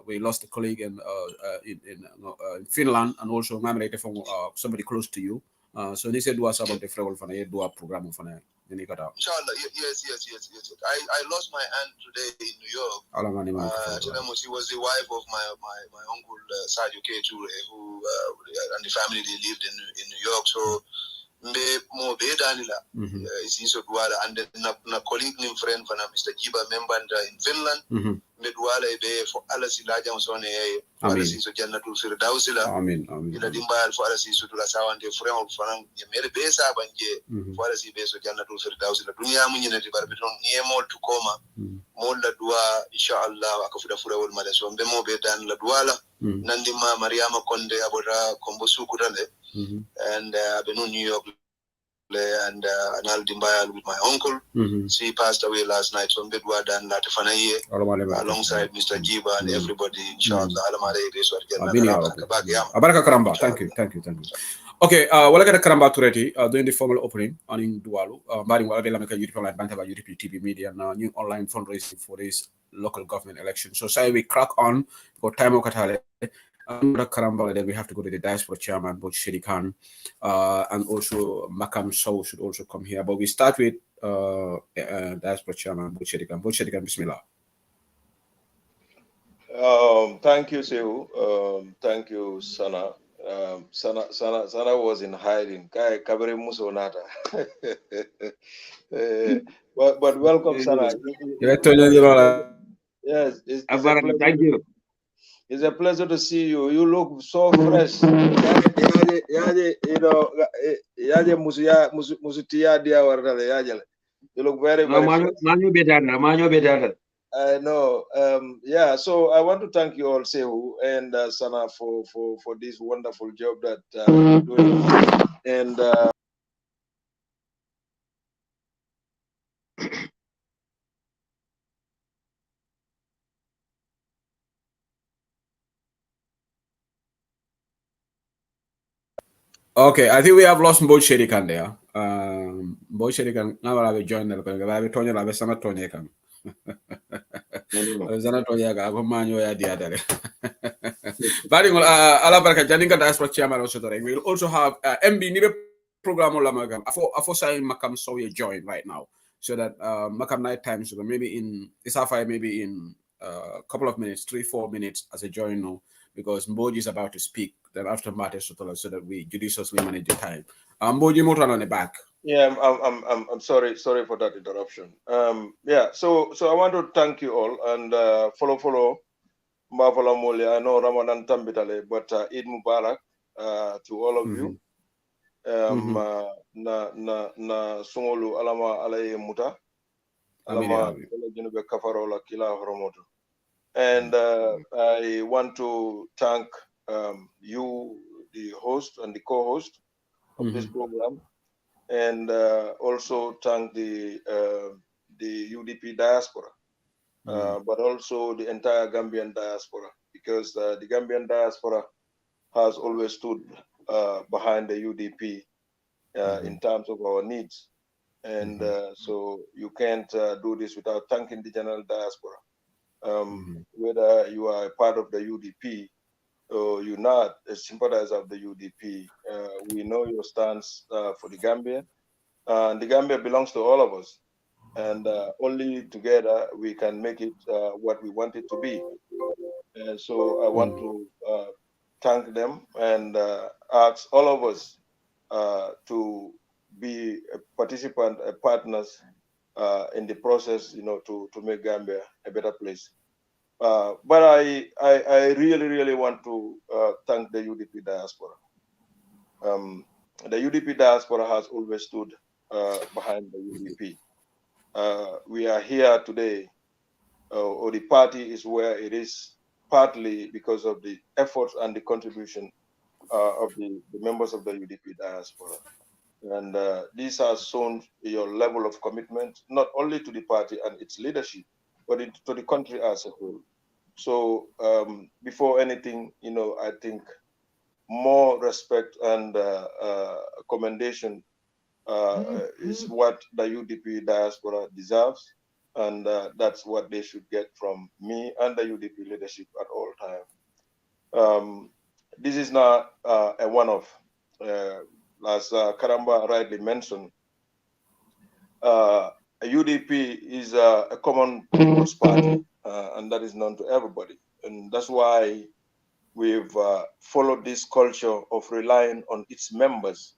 we lost a colleague in Finland, and also from somebody close to you. So they said dua Sabante Frewalu for dua program for Inshallah, yes. I lost my aunt today in New York. She was the wife of my uncle Sadio Keture, who and the family, they lived in New York. So more bedanila is so duala, and then na colleague nim friend for Mr. Jiba member in Finland. Medwala be for Alasi Laja Sone, Alasi so Jannatul Firdausila. Amen. Ila Dimbal for Alasi so to la Sawante friend of Frank, Yamere Besa Banje, for Alasi Beso Jannatul Firdausila. Dunia Munina Barbiton, Niemol to Coma, Mola Dua, Inshallah, Akafuda Fura will Madason, Bemo Bedan La Duala, Nandima, Mariama Konde, Abora, Kombosu Kurale, and Benu New York. And Anal Dimbayal with my uncle. She passed away last night. So Bedward and Latifanaye alongside Mr. Jiba and everybody. Inshallah. Abaraka Karamba. Thank you. Okay, wala kada Karamba Tureti doing the formal opening on in Dualu. Bari wala de la meka UDP online bantaba UDP TV media na new online fundraising for this local government election. So say we crack on for time okatale. Karamba, then we have to go to the diaspora chairman, Boch Shedi Khan, and also Makam Sow should also come here. But we start with diaspora chairman, Boch Shedi Khan. Boch Shedi Khan, Bismillah. Thank you, Sehu. Thank you, Sana. Sana was in hiding. Kai kabere musonata. But welcome, Sana. Yes, it's a pleasure. Thank you. It's a pleasure to see you. You look so fresh. You know, you look very, very fresh. I know. Yeah, so I want to thank you all, Sehu and Sana, for this wonderful job that you're doing. And Okay, I think we have lost Mboj Sherikan there. Mboj Sherikan, now I will join the Congo. I will turn you, I will send Tony Kam. Zana Tonya, I will man you at the other. But Alabarka, Janinka Diaspora Chairman also. We'll also have MB Nibe program Lamagam. Afo saying Makam Soye join right now. So that Makam night time, so maybe in Isafai, maybe in a couple of minutes, 3-4 minutes as a join now, because Mboji is about to speak. Then after Mate Sotola, so that we judiciously manage the time. Mboji Motan on the back. yeah, I'm sorry for that interruption. Yeah, so I want to thank you all and follow Mbavala Mole. I know Ramadan Tambitale, but Eid Mubarak to all of you. Na sungolu alama alaye muta alama junube kafarola kila horomoto. And I want to thank you, the host and the co-host of this program, and also thank the UDP Diaspora, but also the entire Gambian diaspora, because the Gambian diaspora has always stood behind the UDP in terms of our needs. And so you can't do this without thanking the general diaspora. Whether you are a part of the UDP or you're not a sympathizer of the UDP, we know your stance for the Gambia. And the Gambia belongs to all of us. And only together we can make it what we want it to be. And so I want to thank them and ask all of us to be a participant, partners in the process, to make Gambia a better place. But I really want to thank the UDP diaspora. The UDP diaspora has always stood behind the UDP. We are here today, or the party is where it is, partly because of the efforts and the contribution of the members of the UDP diaspora. And this has shown your level of commitment, not only to the party and its leadership, but to the country as a whole. So before anything, I think more respect and commendation is what the UDP diaspora deserves, and that's what they should get from me and the UDP leadership at all times. This is not a one-off. As Karamba rightly mentioned, UDP is a common people's party, and that is known to everybody. And that's why we've followed this culture of relying on its members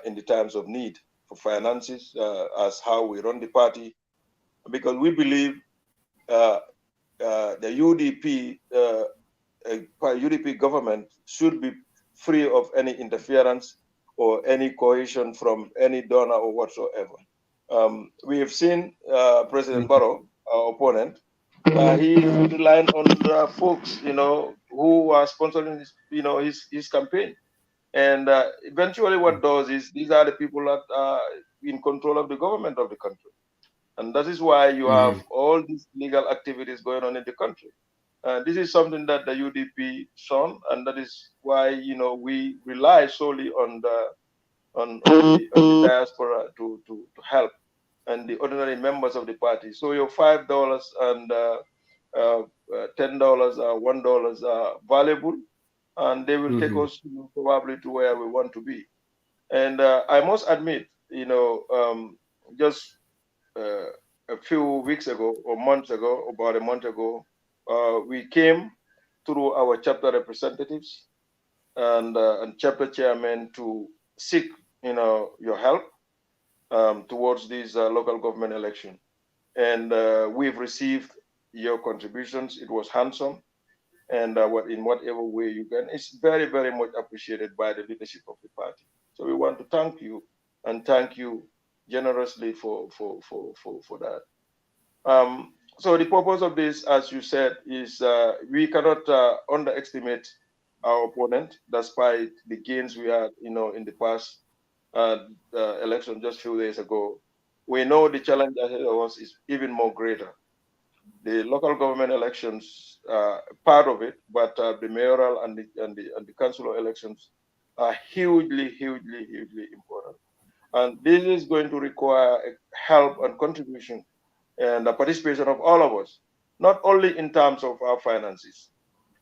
in the times of need for finances as how we run the party, because we believe the UDP government should be free of any interference or any coercion from any donor or whatsoever. We have seen President Barrow, our opponent, he relied on the folks, who are sponsoring his campaign. And eventually what does is these are the people that are in control of the government of the country. And that is why you have all these legal activities going on in the country. This is something that the UDP shown, and that is why we rely solely on the diaspora to help, and the ordinary members of the party. So your $5 and $10 or $1 are valuable, and they will take us probably to where we want to be. And I must admit, just a few weeks ago or months ago, about a month ago, we came through our chapter representatives and chapter chairmen to seek, your help towards these local government election. And we've received your contributions. It was handsome, and in whatever way you can, it's very, very much appreciated by the leadership of the party. So we want to thank you, and thank you generously for that. So the purpose of this, as you said, is we cannot underestimate our opponent, despite the gains we had, in the past election just a few days ago. We know the challenge ahead of us is even more greater. The local government elections are part of it, but the mayoral and the council elections are hugely important. And this is going to require help and contribution and the participation of all of us, not only in terms of our finances,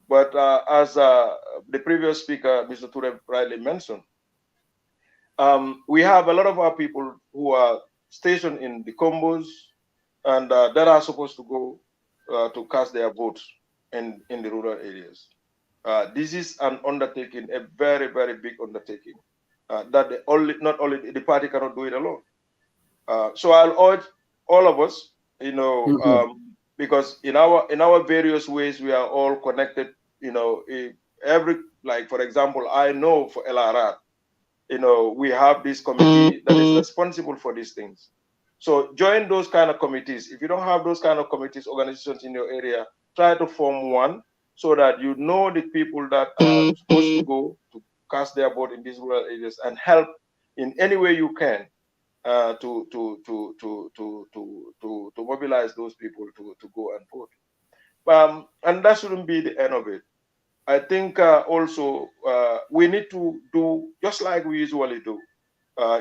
but as the previous speaker, Mr. Ture, rightly mentioned, we have a lot of our people who are stationed in the combos and that are supposed to go to cast their votes in the rural areas. This is an undertaking, a very, very big undertaking that not only the party cannot do it alone. So I'll urge all of us, because in our various ways we are all connected. Like for example, I know for LRR, we have this committee that is responsible for these things. So join those kind of committees. If you don't have those kind of committees, organizations in your area, try to form one so that you know the people that are supposed to go to cast their vote in these rural areas and help in any way you can to mobilize those people to go and vote. And that shouldn't be the end of it. I think also we need to do just like we usually do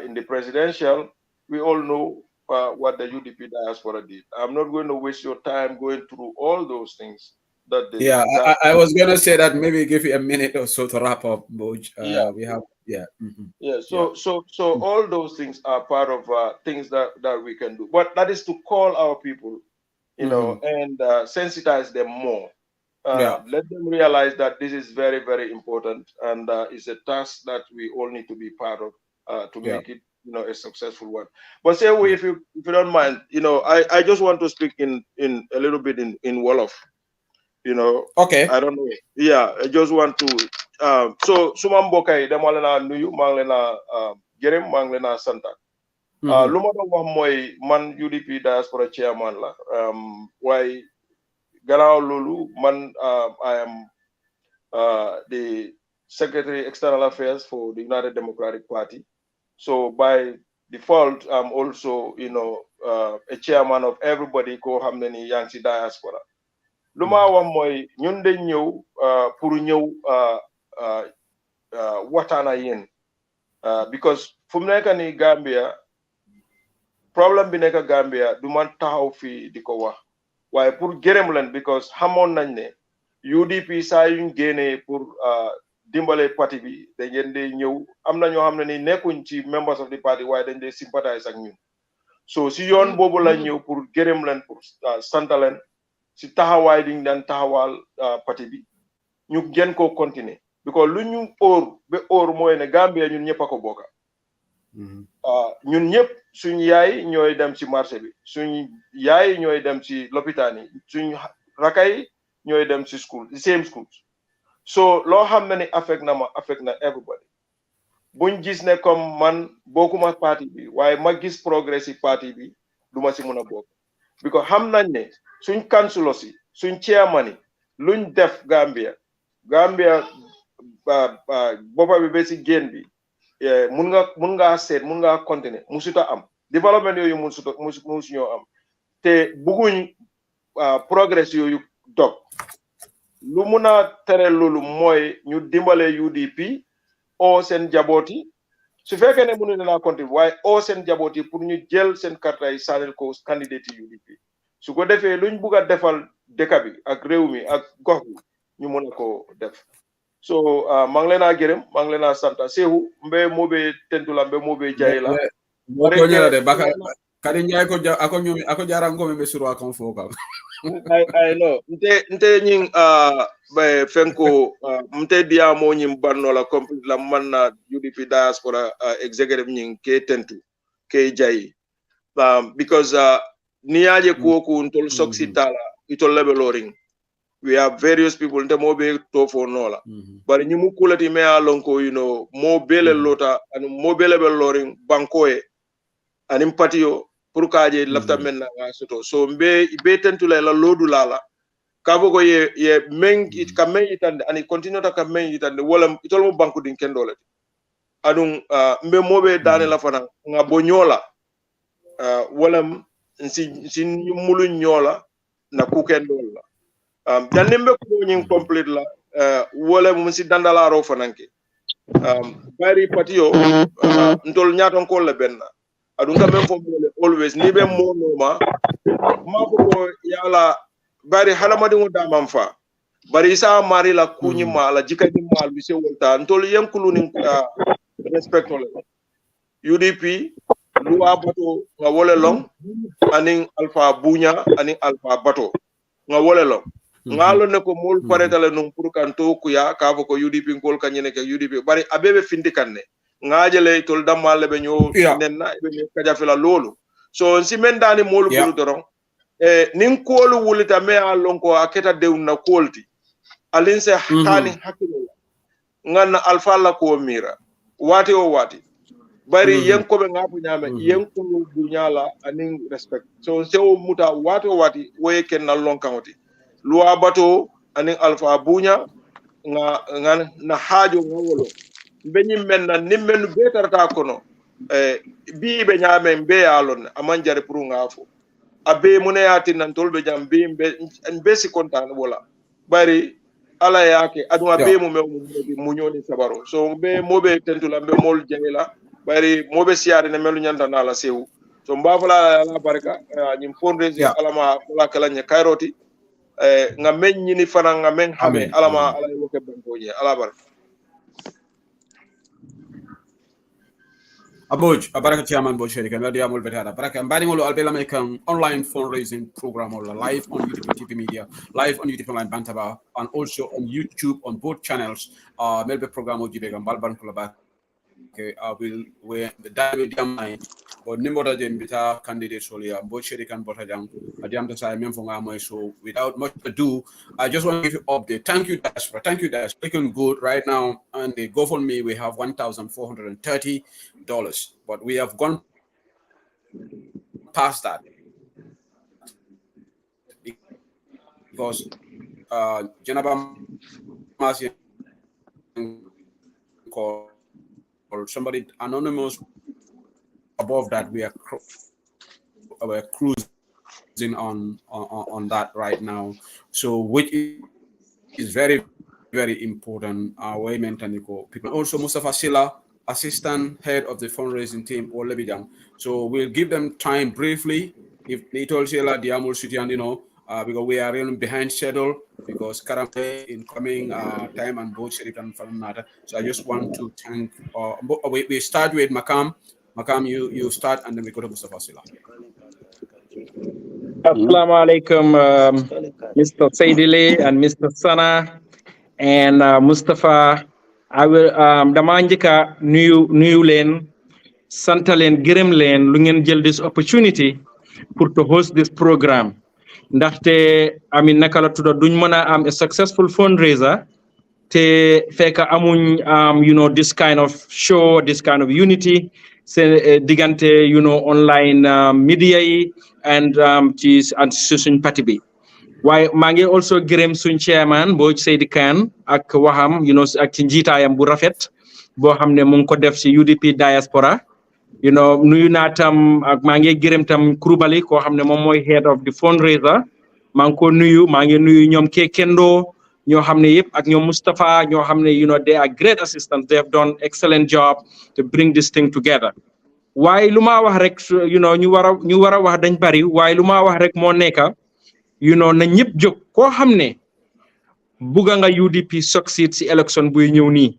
in the presidential. We all know what the UDP Diaspora did. I'm not going to waste your time going through all those things. I was going to say that maybe give you a minute or so to wrap up, Boj. We have, So all those things are part of things that we can do. But that is to call our people, and sensitize them more. Let them realize that this is very, very important, and it's a task that we all need to be part of to make it, a successful one. But say, if you don't mind, I just want to speak in a little bit in Wolof. Okay. I don't know. Yeah, I just want to. So suma mbokay dama lena nuyu mang lena gerem mang lena santa. Luma do wax moy man UDP Diaspora chairman la. Why gannaaw lolu man I am the Secretary External Affairs for the United Democratic Party. So by default, I'm also, a chairman of everybody ko xamne ni yang ci diaspora. Luma wax moy ñun dañ ñew pour ñew waxtana yeen because fu mu nekk ni Gambia problème bi nekk Gambia du man taxaw fi diko wax waaye pour gërëm leen because xamoon nañ ne UDP saa yuñ génnee pour dimbale parti bi da ngeen di ñëw am na ñoo xam ne ni nekkuñ ci members of the party waaye dañ dee sympathize ak ñun so si yoon boobu la ñëw pour gërëm leen pour sant leen si taxawaay diñ daan taxawaal parti bi ñu gën koo continuer because lu ñu óor mooy ne Gambia ñun ñëpp a ko bokka ñun ñëpp suñ yaay ñooy dem ci marché bi suñ yaay ñooy dem ci lopitaan yi suñ rakay ñooy dem ci school the same schools so loo xam ne ni affect na everybody buñ gis ne comme man bokkuma parti bi waaye ma gis progrès ci parti bi duma ci mën a bokk because xam nañ ne suñ councilor si suñ chairman yi luñ def Gambia boppa bi ba ci génn bi mun nga seet mun nga continuer musuta am développement yooyu musu ñoo am te bugguñ progrès yooyu dog lu mun a tere loolu mooy ñu dimbale UDP oo seen jabooti su fekkee ne mënu naa continuer waaye oo seen jabooti pour ñu jël seen carte yi sànnil ko candidate UDP su ko defee luñ bugg a defal dëkk bi ak réew mi ak gox bi ñu mun a ko def so maa ngi leen a gërëm maa ngi leen a sant Sehu mbe mobe tentula mbe mobe jayla kadi nyaay ko ako nyumi ako jaram ko me suru akon foka I know nte nying be fenko mte dia mo nyim banno la complete la manna UDP diaspora executive nying ke tentu ke jay because niaje ko ko ntol soksi tala itol leveloring we have various people nte mo be to for nola but nyimu kulati me alon ko you know mo bele lota and mo bele beloring bankoe anim patio pour kaje lafta men na soto so be tentula la lodu lala kabo ko ye men it kamen itande ani continue ta kamen itande wala itol mo banku din kendole adun mbe mobe dane la fana nga bonyola wala si mulu nyola na ku kendola janembe ko nyin complete la wala mo si dandala ro fananke bari patio ntol nyaton ko le benna adun ka men fo always ni be mo noma ma ko yala bari halamadi mo damam fa bari sa mari la kunyi ma la jikadi ma lu se wonta ntol yankulu ni respect le UDP luwa bato nga wole long aning alpha bunya aning alpha bato nga wole long ngalo ne ko mol paretale num pour kanto ku ya ka ko UDP ngol kanyene ke UDP bari abebe findi kanne ngajele tol damal be nyo nenna be kaja fela lolu so si men dani mol bulu doron nin kolu wulita me alon ko aketa dewna kolti alinse tani hakilo nganna alfa la ko mira wati o wati bari yenko be ngabu nyame yenko bunyala aning respect so sewo muta wati o wati woye ken na lon kawti luwa bato aning alfa bunya nga na hajo ngawolo benyi menna nimmen betarta kono bi be nyame be alon amanjare pour ngafo abe munayati nan tolbe jam be si kontan wala bari ala yake aduma be mu munyoni sabaro so be mobe tentula be mol jengela bari mobe siare ne melu nyanda na la sewu so mbafala la baraka nyim fundraising alama wala kala nya kairoti nga men nyini fana nga men habe alama ala yoke bankoje ala baraka Aboj, Baraka Chairman Bosheri, and Nadia Mulbetara, Baraka, and Banimolo Albela online fundraising program or live on UDP TV Media, live on UDP Online Bantaba, and also on YouTube on both channels. Melbe program Ojibega and Balban Kulaba. Okay, I will wear the David Yamai, but Nimboda Jembita candidates only Bosheri can Botajang, Adiam Tasai Memfonga. So without much ado, I just want to give you an update. Thank you, Diaspora. Thank you, Diaspora. Looking good right now. And the GoFundMe, we have $1,430. But we have gone past that because Janaba Masi called somebody anonymous above that. We are cruising on that right now. So which is very, very important. Way people also Mustafa Silla, assistant head of the fundraising team, or Lebidang. So we'll give them time briefly. If they told Sheila Diamul City and because we are really behind schedule because currently incoming time and both Sheriff and Fanata. So I just want to thank we start with Makam. Makam, you start and then we go to Mustafa Silla. Assalamu alaikum, Mr. Saidile and Mr. Sana and Mustafa. I will Damanjika new lane, Santa Lane, Girem Lane, Lungen Jel this opportunity to host this program. Ndaxte amin nakala tuda duñ mëna am a successful fundraiser te feka amuñ this kind of show, this kind of unity digante online media yi and ci suñ parti bi waaye maa ngi also gërëm suñ chairman Mbodj Seydi Kane ak waxam ak ci njiitaayam bu rafet boo xam ne mu ngi ko def ci UDP Diaspora nuyu naa tam ak maa ngi gërëm tam Krubali koo xam ne moom mooy head of the fundraiser maa ngi ko nuyu maa ngi nuyu ñoom Kekendo ñoo xam ne yëpp ak ñoom Mustafa ñoo xam ne they are great assistants. They have done excellent job to bring this thing together. waaye lu ma wax rek ñu war a wax dañ bari waaye lu ma wax rek moo nekk na ñëpp jóg koo xam ne bugga nga UDP succeed si élection buy ñëw nii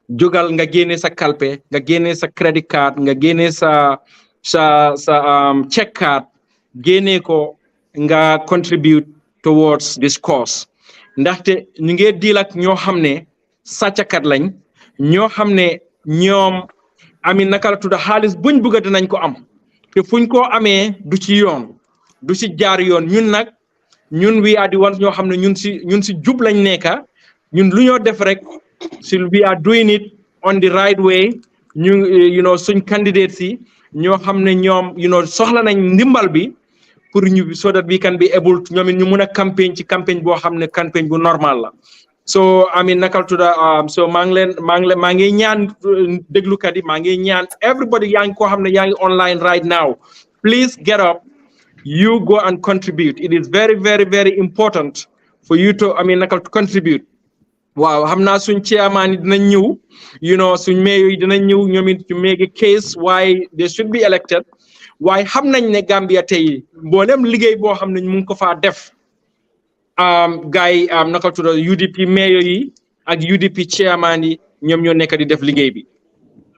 jógal nga génne sa kalpe nga génne sa credit card nga génne sa sa check card génnee ko nga contribute towards this cause ndaxte ñu ngi deal ak ñoo xam ne sàccakat lañ ñoo xam ne ñoom amin naka la tudda xaalis buñ bëgg dinañ ko am te fuñ ko amee du ci yoon du ci jaar yoon ñun we are the ones ñoo xam ne ñun si jub lañ nekka ñun lu ñoo def rek si we are doing it on the right way ñu suñ candidate si ñoo xam ne ñoom soxla nañ ndimbal bi pour ñu so that we can be able ñoom it ñu mun a campagne ci campagne boo xam ne campagne bu normal la so amin nakal tudda so maa ngi ñaan déglukat yi maa ngi ñaan everybody yaa ngi koo xam ne yaa ngi online right now please get up you go and contribute it is very very very important for you to nakal to contribute waaw xam naa suñ chairman yi dinañ ñëw suñ mayor yi dinañ ñëw ñoom it to make a case why they should be elected waaye xam nañ ne Gambia tey mboolem liggéey boo xam ne mu ngi ko faa def gars yi naka tudd UDP mayor yi ak UDP chairman yi ñoom ñoo nekk di def liggéey bi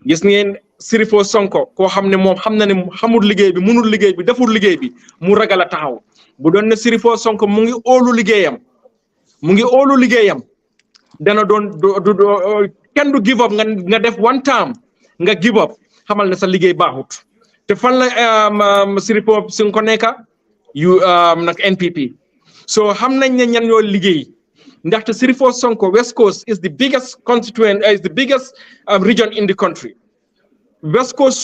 gis ngeen Sirifo Sonko koo xam ne moom xam na ne xamul liggéey bi mënul liggéey bi deful liggéey bi mu ragal a taxaw bu doon ne Sirifo Sonko mu ngi óolu liggéeyam dana doon kenn du give up nga def one time nga give up xamal ne sa liggéey baaxut te fan la Sirifo Sonko nekka nag NPP so xam nañ ne ñan ñoo liggéey ndaxte Sirifo Sonko West Coast is the biggest constituent is the biggest region in the country West Coast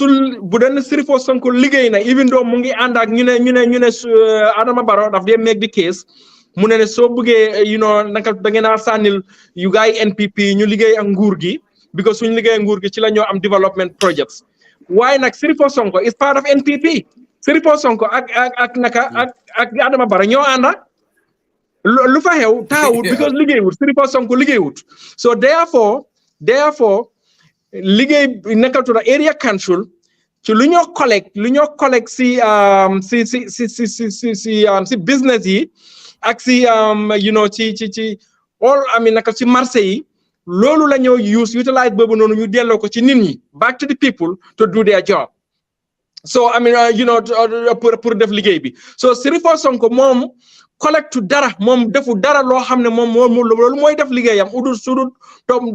bu doon Sirifo Sonko liggéey na even though mu ngi ànd ak ñu ne Adama Barrow daf dee make the case mu ne soo bëggee naka da ngeen a sànnil yu gaay NPP ñu liggéey ak nguur gi because suñu liggéey nguur gi ci la ñoo am development projects waaye nag Sirifo Sonko is part of NPP Sirifo Sonko ak Adama Barrow ñoo ànda lu fa xew taawut because liggéeyut Sirifo Sonko liggéeyut so therefore liggéey nekkal tuda area council ci lu ñoo collect si business yi ak si ci all naka ci marché yi loolu la ñoo utilize boobu noonu ñu delloo ko ci nit ñi back to the people to do their job so pour def liggéey bi so Sirifo Sonko moom collecte dara moom defu dara loo xam ne moom loolu mooy def liggéeyam udul sudul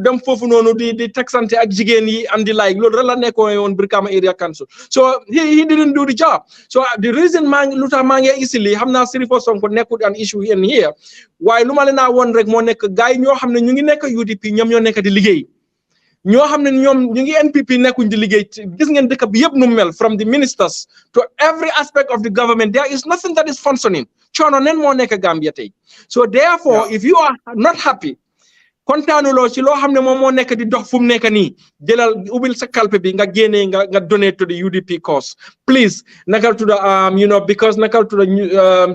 dem foofu noonu di texante ak jigéen yi andi loolu rek la nekkoon woon Brikama Area Council so he didn't do the job so the reason lu tax maa ngi isi lii xam naa Sirifo Sonko nekkul an issue in here waaye lu ma leen naa woon rek moo nekk gars yi ñoo xam ne ñu ngi nekk UDP ñoom ñoo nekk di liggéey ñoo xam ne ñoom ñu ngi NPP nekkuñ di liggéey gis ngeen dëkk bi yëpp nu mel from the ministers to every aspect of the government there is nothing that is functioning coono nen moo nekk Gambia tey so therefore if you are not happy kontaanuloo ci loo xam ne moom moo nekk di dox fu mu nekk nii jëlal ubbil sa kalpe bi nga génnee nga donate to the UDP cause please nakal tuda because nakal tuda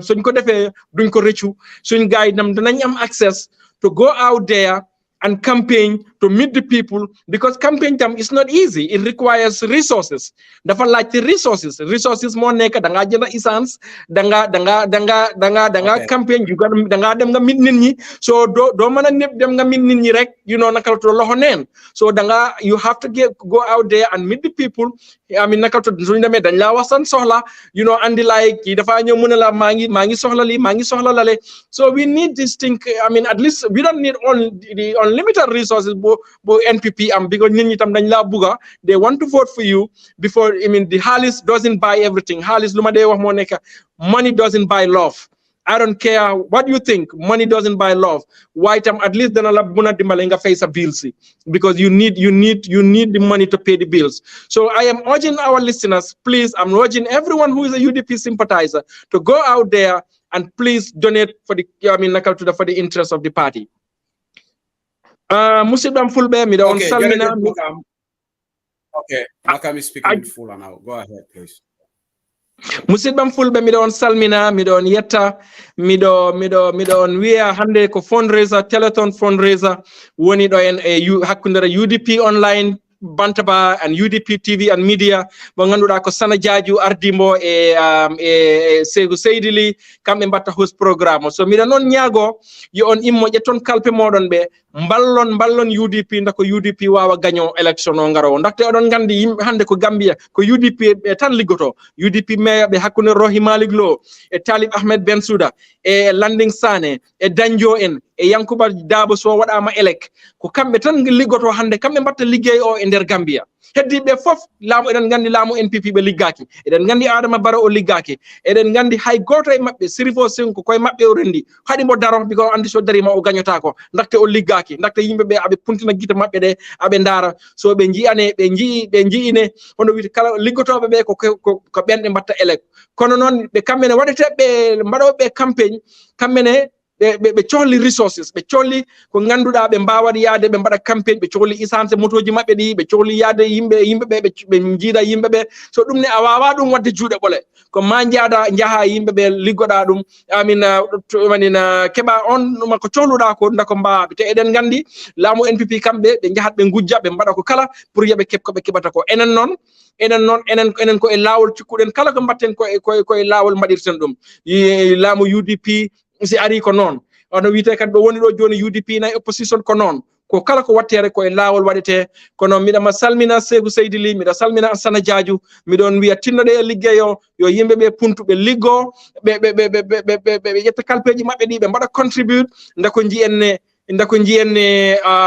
suñ ko defee duñ ko rëccu suñ gars yi nam danañ am access to go out there and campaign to meet the people because campaign tam is not easy it requires resources dafa laajte resources moo nekk da ngaa jënd essence da nga campaign da ngaa dem nga meet nit ñi so doo mën a ñëpp dem nga meet nit ñi rek nakal to loxo neen so you have to go out there and meet the people nakal to suñu demee dañ laa wax san soxla andi kii dafa ñëw mu ne la maa ngi soxla lii maa ngi soxla lale so we need this thing at least we don't need all the unlimited resources bo NPP because nit ñi tam dañ laa buga they want to vote for you before the xaalis doesn't buy everything xaalis lu ma dee wax moo nekk money doesn't buy love I don't care what you think money doesn't buy love waaye tam at least dana la mën a dimbale nga fay sa bills because you need the money to pay the bills so I am urging our listeners please I'm urging everyone who is a UDP sympathizer to go out there and please donate for the for the interest of the party Musidam Fulbe mi don salmina okay Makam is speaking in full now go ahead please Musidam Fulbe mi don salmina mi don yetta mi don wiya hande ko fundraiser telethon fundraiser woni do en hakkundere UDP online Bantaba and UDP TV and media mo ganduɗa ko Sana Diadiou ardimo e Seydou Seydili kamɓe mbatta host programme so miɗa noon ñaago yo on immo ƴetton kalpe moɗon ɓe mballon UDP ndako UDP wawa gagnon élection o garowo ndaxte oɗon gandi yimɓe hande ko Gambia ko UDP ɓe tan liggoto UDP mayor ɓe hakkude Rohi Malick Lo e Talib Ahmed Bensouda e Landing Sane e Danjo en e Yankuba Dabo so waɗama elek ko kamɓe tan liggoto hande kamɓe mbatta liggey o e nder Gambia heddiɓe fof laamu eɗen gandi laamu NPP ɓe liggaki eɗen gandi Adama Barrow o liggaki eɗen gandi hay goto e mabɓe Sirifo Senko koye mabɓe o rendi haɗi mo daro biko andi so darima o gagnata ko ndaxte o liggaki ndaxte yimɓeɓe aɓe puntina guite mabɓe ɗe aɓe daara so ɓe jiyane ɓe jiine hono wiite kala liggotoɓe ɓe ko ɓenɓe mbatta élect kono noon ɓe kamɓene waɗeteɓe mbaɗoɓe campagne kamɓene ɓe cohli resources ɓe cohli ko ganduɗa ɓe mbawat yaade ɓe mbaɗa campagne ɓe cohli essence motoji mabɓe ɗi ɓe cohli yaade yimɓeɓe ɓe jiida yimɓeɓe so ɗum ne a wawa ɗum wadde juuɗe ɓole ko ma jaaha yimɓeɓe liggoɗa ɗum manina keɓa on ɗuma ko cohluɗa ko dako mbawaɓe te eɗen gandi laamu NPP kamɓe ɓe jahat ɓe gujja ɓe mbaɗa ko kala pour yoɓe keɓ koɓe keɓata ko enen ko e lawol cikkuɗen kala ko mbatten koye lawol mbaɗirten ɗum laamu UDP si ari ko noon ono wiite kadi ɗo woni ɗo joni UDP nayi opposition ko noon ko kala ko wattere koye lawol waɗete kono miɗama salmina Seydou Seydili miɗa salmina Sana Diadiou miɗon wiya tinnoɗe e ligguey o yo yimɓeɓe puntu ɓe liggo ɓe ƴetta kalpeji mabɓe ɗi ɓe mbaɗa contribute ndako jiyenne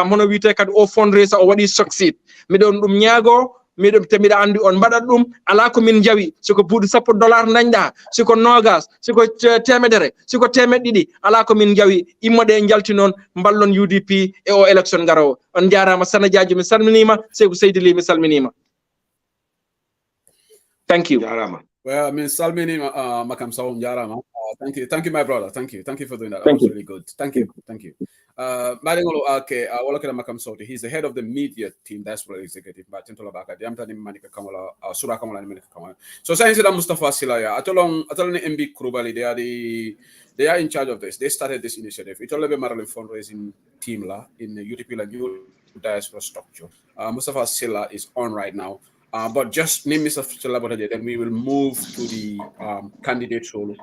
hono wiite kadi o fundraiser o waɗi succeed miɗon ɗum ñaago miɗa andi on mbaɗat ɗum ala ko min jawi siko buuɗi $10 dañɗa siko nogas siko temedere siko temeɗɗiɗi ala ko min jawi immoɗe jalti noon mballon UDP e o élection garowo on jarama Sana Diadiou mi salminima Seydou Seydili mi salminima thank you jarama. Well, I mean, salminima Makam Sawum jarama. Thank you my brother. Thank you for doing that. That was really good. Thank you. Maringolo ake walakela Makam Sawti. He's the head of the media team, Diaspora Executive. But Tintola Baka, Diamtani Manika Kamala, Sura Kamala Manika Kamala. So saying that Mustafa Silaya, Atolong MB Krubali, they are in charge of this. They started this initiative. It's all about Maryland fundraising team in the UDP la new diaspora structure. Mustafa Silla is on right now. But just name Mr. Chalabotaje, then we will move to the candidate role.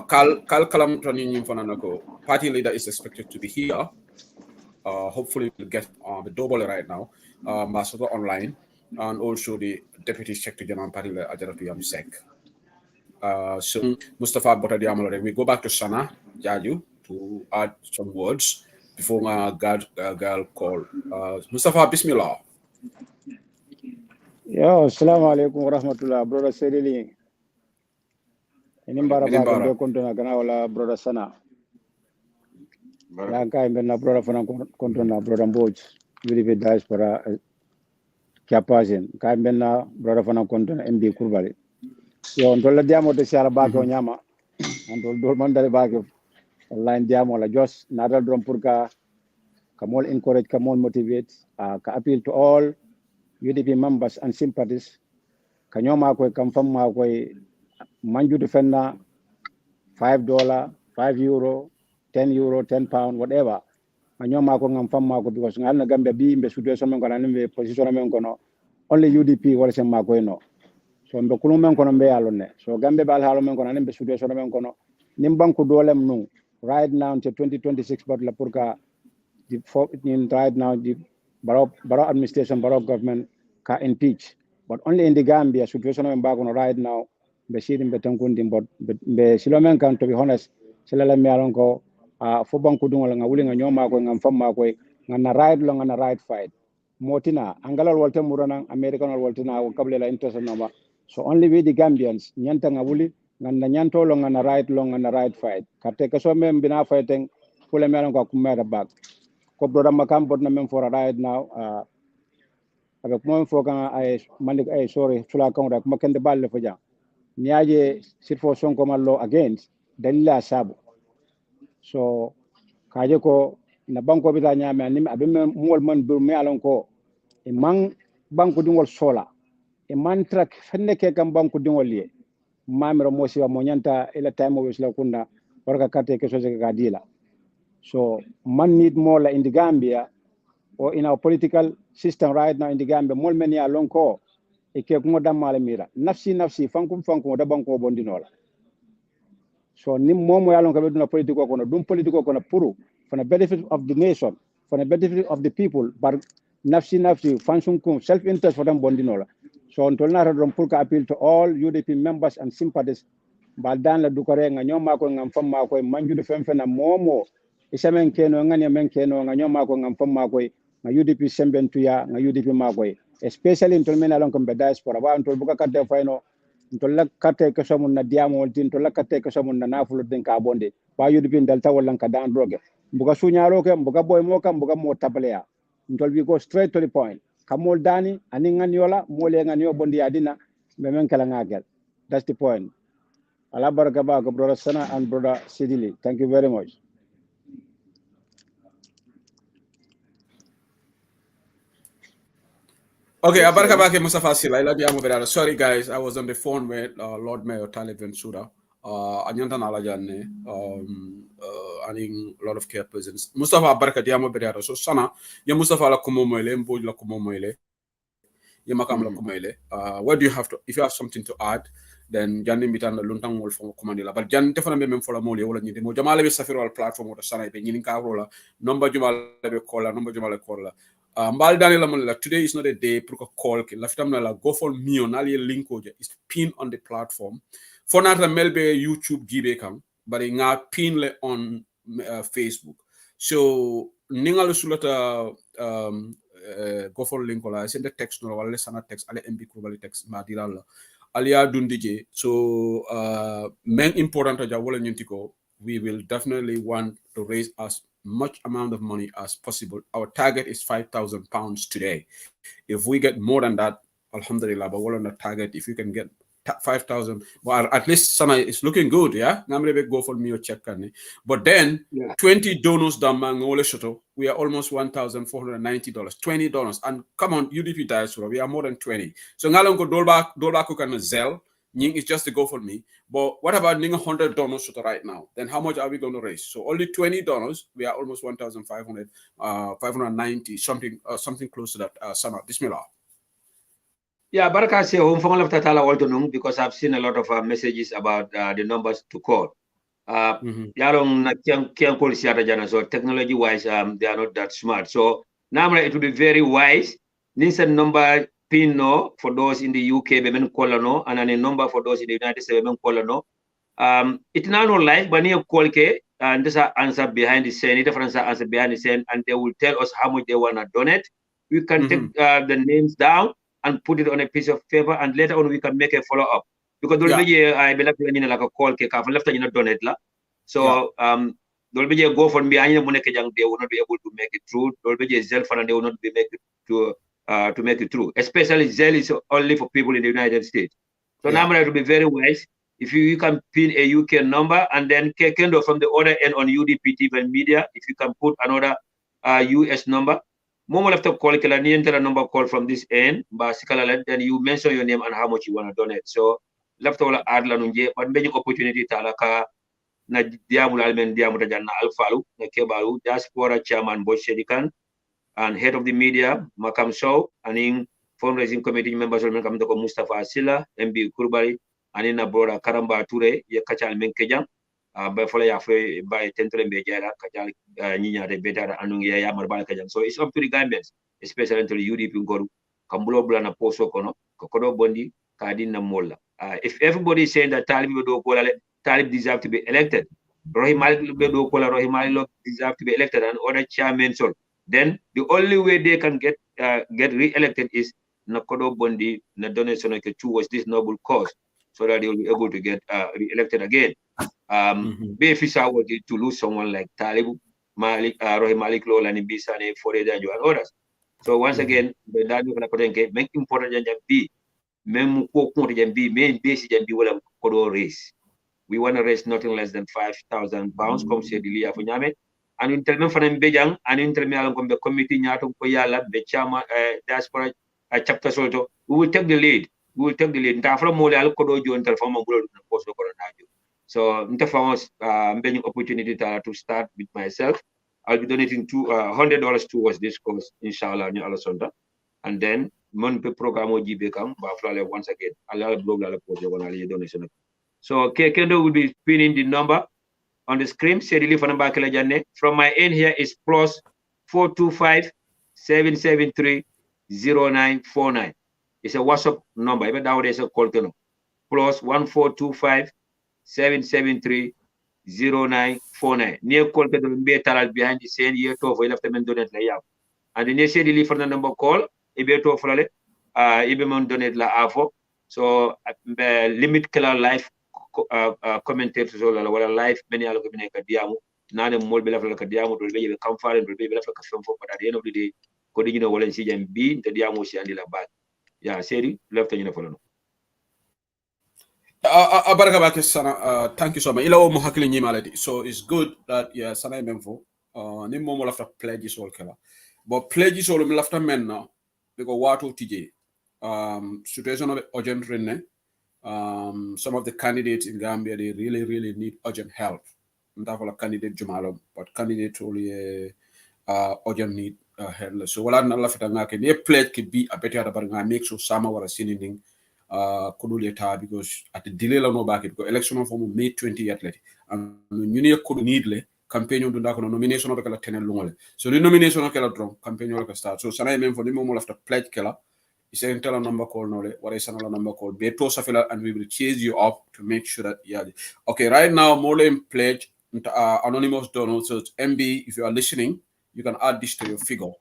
Kal Kalamtoni Fananako, party leader is expected to be here. Hopefully we'll get the double right now. Masoko online, and also the deputy secretary general party leader Ajaratu Yamsek. So Mustafa Botadiamole, we go back to Sana Diadiou to add some words before my girl call. Mustafa, Bismillah. Yo, assalamu alaikum wa rahmatullah, brother Seydili. Inimbara ba ko kontona gana wala brother Sana. Ya kay benna brother fana kontona brother Mboj, UDP Diaspora Kapasen. Kay benna brother fana kontona MB Kurbali. Yo, ndola diamo de siala ba ko nyama. Ndol dol man dare ba ko online diamo la just nadal drum pour ka mol encourage ka mol motivate ka appeal to all UDP members and sympathies kanyoma ko kam famma ko manjude fenna $5, €5, €10, £10, whatever kanyoma ko ngam famma ko because ngal na Gambia bi be situation men ko nan be position men ko no only UDP wala sem ma ko no so mbe kulum men ko no be yalone so Gambia bal halo men ko nan be situation men ko no nim banku dolem no right now to 2026 but la pourka right now the Barrow administration, Barrow government can impeach. But only in the Gambia, situation I'm back on right now, Beshirin Betankundi, but Silomen can, to be honest, Silala Miaronko, Fobon Kudung, and willing a Yoma going and from Markway, and a ride long and a ride fight. Motina, Angala Walter Murana, American Waltina, Kabila interest number. So only with the Gambians, Nyantangawuli, and the Nyanto long and a ride fight. Kateka so men been fighting, Pula Miaronko Kumera back. Ko brother Makam but na for a ride now avec moi fo kan ay mandik ay sorry sula kan rek makende balle fo jang niaje situation ko mallo against dalila sabu so kaje ko na banko bi ta nyame ni abe mol man dur me alon ko e man banko dingol sola e man trak fenne ke kam banko dingol ye mamiro mosi wa mo nyanta ila time o wisla kunda warka kate ke soje ga dila. So man need more like in the Gambia or in our political system right now in the Gambia mol men ya lonko e ke ko damale mira nafsi fankum da banko bondinola so nim momo ya lon ko beduna politiko kono dum politiko kono pour for the benefit of the nation, for the benefit of the people, but nafsi function self interest for them bondinola. So on tolna radon pour appeal to all UDP members and sympathists baldan la dukore nga nyoma ko ngam famma ko manjude femfena momo isamen keno ngani men keno nga nyoma ko ngam famma ko nga UDP sembentuya nga UDP makoy especially in tolmena lon ko be diaspora ba on tol buka kadde fayno tolla katte ko somun na diamo woltin tolla katte ko somun na nafulo den ka bonde ba UDP dalta wallan ka dan droge buka suñaro ke buka boy mo kam buka mo tableya ntol bi go straight to the point kamol dani ani ngan yola mole ngan yo bondi adina be men kala ngagel. That's the point. Allah baraka ba ko brother Sana and brother Sidili. Thank you very much. Okay, Abaraka Bake Mustafa Sila. Sorry guys, I was on the phone with Lord Mayor Talib Ventura. Anyanta Nalajane, and a lot of care persons. Mustafa Abaraka Diamo Berara. So Sana, ya Mustafa la Kumomoele, Mboj la Kumomoele, Yamakam la Kumoele. What do you have to, if you have something to add, then Janni Mitan the Luntang will from Commandilla. But Jan definitely member for a mole or any more Jamala Safiro platform or the Sana, Yininka roller, number Jumala caller, number Jumala caller. Today is not a day to call. Go for me on Ali link is pinned on the platform. For not a Melbe YouTube gibe kam, but in a pin on Facebook. So ningal sulata go for link or I send the text no wale sana text ale MB kubali text madirala alia dundije. So men important to jawole nyintiko. We will definitely want to raise as much amount of money as possible. Our target is £5,000 today. If we get more than that, alhamdulillah, but we're on the target. If you can get 5,000, well, at least Sana is looking good, yeah? Go for me or check. But then 20 donors we are almost $1,490. $20. And come on, UDP Diaspora, we are more than 20. So Ngalongo Dolba Kukan Zell. It's just to go for me. But what about $100 right now? Then how much are we going to raise? So only $20. We are almost 1,500, 590, something close to that. Sama, Bismillah. Yeah, Baraka say home from Tatala because I've seen a lot of messages about the numbers to call. So technology wise, they are not that smart. So now it would be very wise. This number pin no for those in the UK, women call no, and a number for those in the United States, women call no. It's now not live, but near call and this answer behind the scene, different answer behind the scene, and they will tell us how much they want to donate. We can take the names down and put it on a piece of paper, and later on we can make a follow up. Because I believe like a call left and donate la. So there will be a go for me, they will not be able to make it through. There will be a Zell and they will not be make it to make it through. Especially Zell is only for people in the United States. So now it will be very wise if you can pin a UK number and then Kekendo from the other end on UDP TV and media, if you can put another US number. Momo left up call a number call from this end, then you mention your name and how much you want to donate. So left all add lanunje, but many opportunity talaka na diamul almen diamuta janna alfalu na kebalu diaspora chairman Boy Shedikan and head of the media Makam Sow and in fundraising committee members will come to Mustafa Asila, MB Kurbari, and in a brother Karamba Ture, Yakachal Menkejang, by follow by Tentre Bejara, Kajal Nina de Bedara Anuya Marbalakajang. So it's up to the Gambians, especially to the UDP Goru, Kambulo Blana Poso Kono, Kokodo Bondi, Kadina Mola. If everybody is saying that Talib deserve to be elected, Rohimali deserve to be elected, and other chairmen so. Then the only way they can get re-elected is Nakodo Bondi na donation towards this noble cause, so that they will be able to get re-elected again. Befisa to lose someone like Talib, Malik, Rohi Malik Lola, and Bisane, Foreda, and others. So once again, the Dadu Nakodenke make important than be, Mem be main basic and be well Kodo race. We want to raise nothing less than £5,000, come say the Lia Funyame. And in terms of Bejang, and in terms of the committee, Nyato Koyala, the chairman, diaspora chapter Soto, we will take the lead. We will take the lead. Tafra Mola Kodo Joan Telfama Guru Post Coronadio. So Interfamos many opportunity to start with myself. I'll be donating $100 towards this course, inshallah, New Alasonda. and then mon pe programme o jibe kam ba flale once again ala blog la ko jogon ala donation. So Kendo will be pinning the number on the screen. From my end here is plus 425-773-0949. It's a WhatsApp number. Even nowadays a call to plus 1425-773-0949. Near call to the behind the scene year to avoid after men donate la yap. And the next day for the number call, ibe to follow ibe mon donate la avo. So limit killer life commentators wala live many alo ko ka diamu nane mol be la ka diamu do be kam faare do be la ka fam fo but at the end of the day ko digino wala si jam bi te diamu si andi la baat ya seri left ñu follow baraka bake sana thank you so much ila wo mo hakili nyimalati so it's good that yeah sana memfo ni momo lafta pledges all kala but pledges all mi lafta menna because wato tije situation of urgent renne some of the candidates in Gambia, they really need urgent help. Not a candidate Jumalo, but candidate only urgent need help. So what I'm not laughing at, a pledge could be a better about make sure some of our sending because at the delay no back because election from May 20th and you could need campaign on the nomination of the tenant long. So the nomination of the campaign will start. So Sana for the moment after pledge killer. Is a number call nole what is another number called beto safila and we will chase you up to make sure that yeah okay right now more than pledge anonymous donors so it's MB if you are listening you can add this to your figure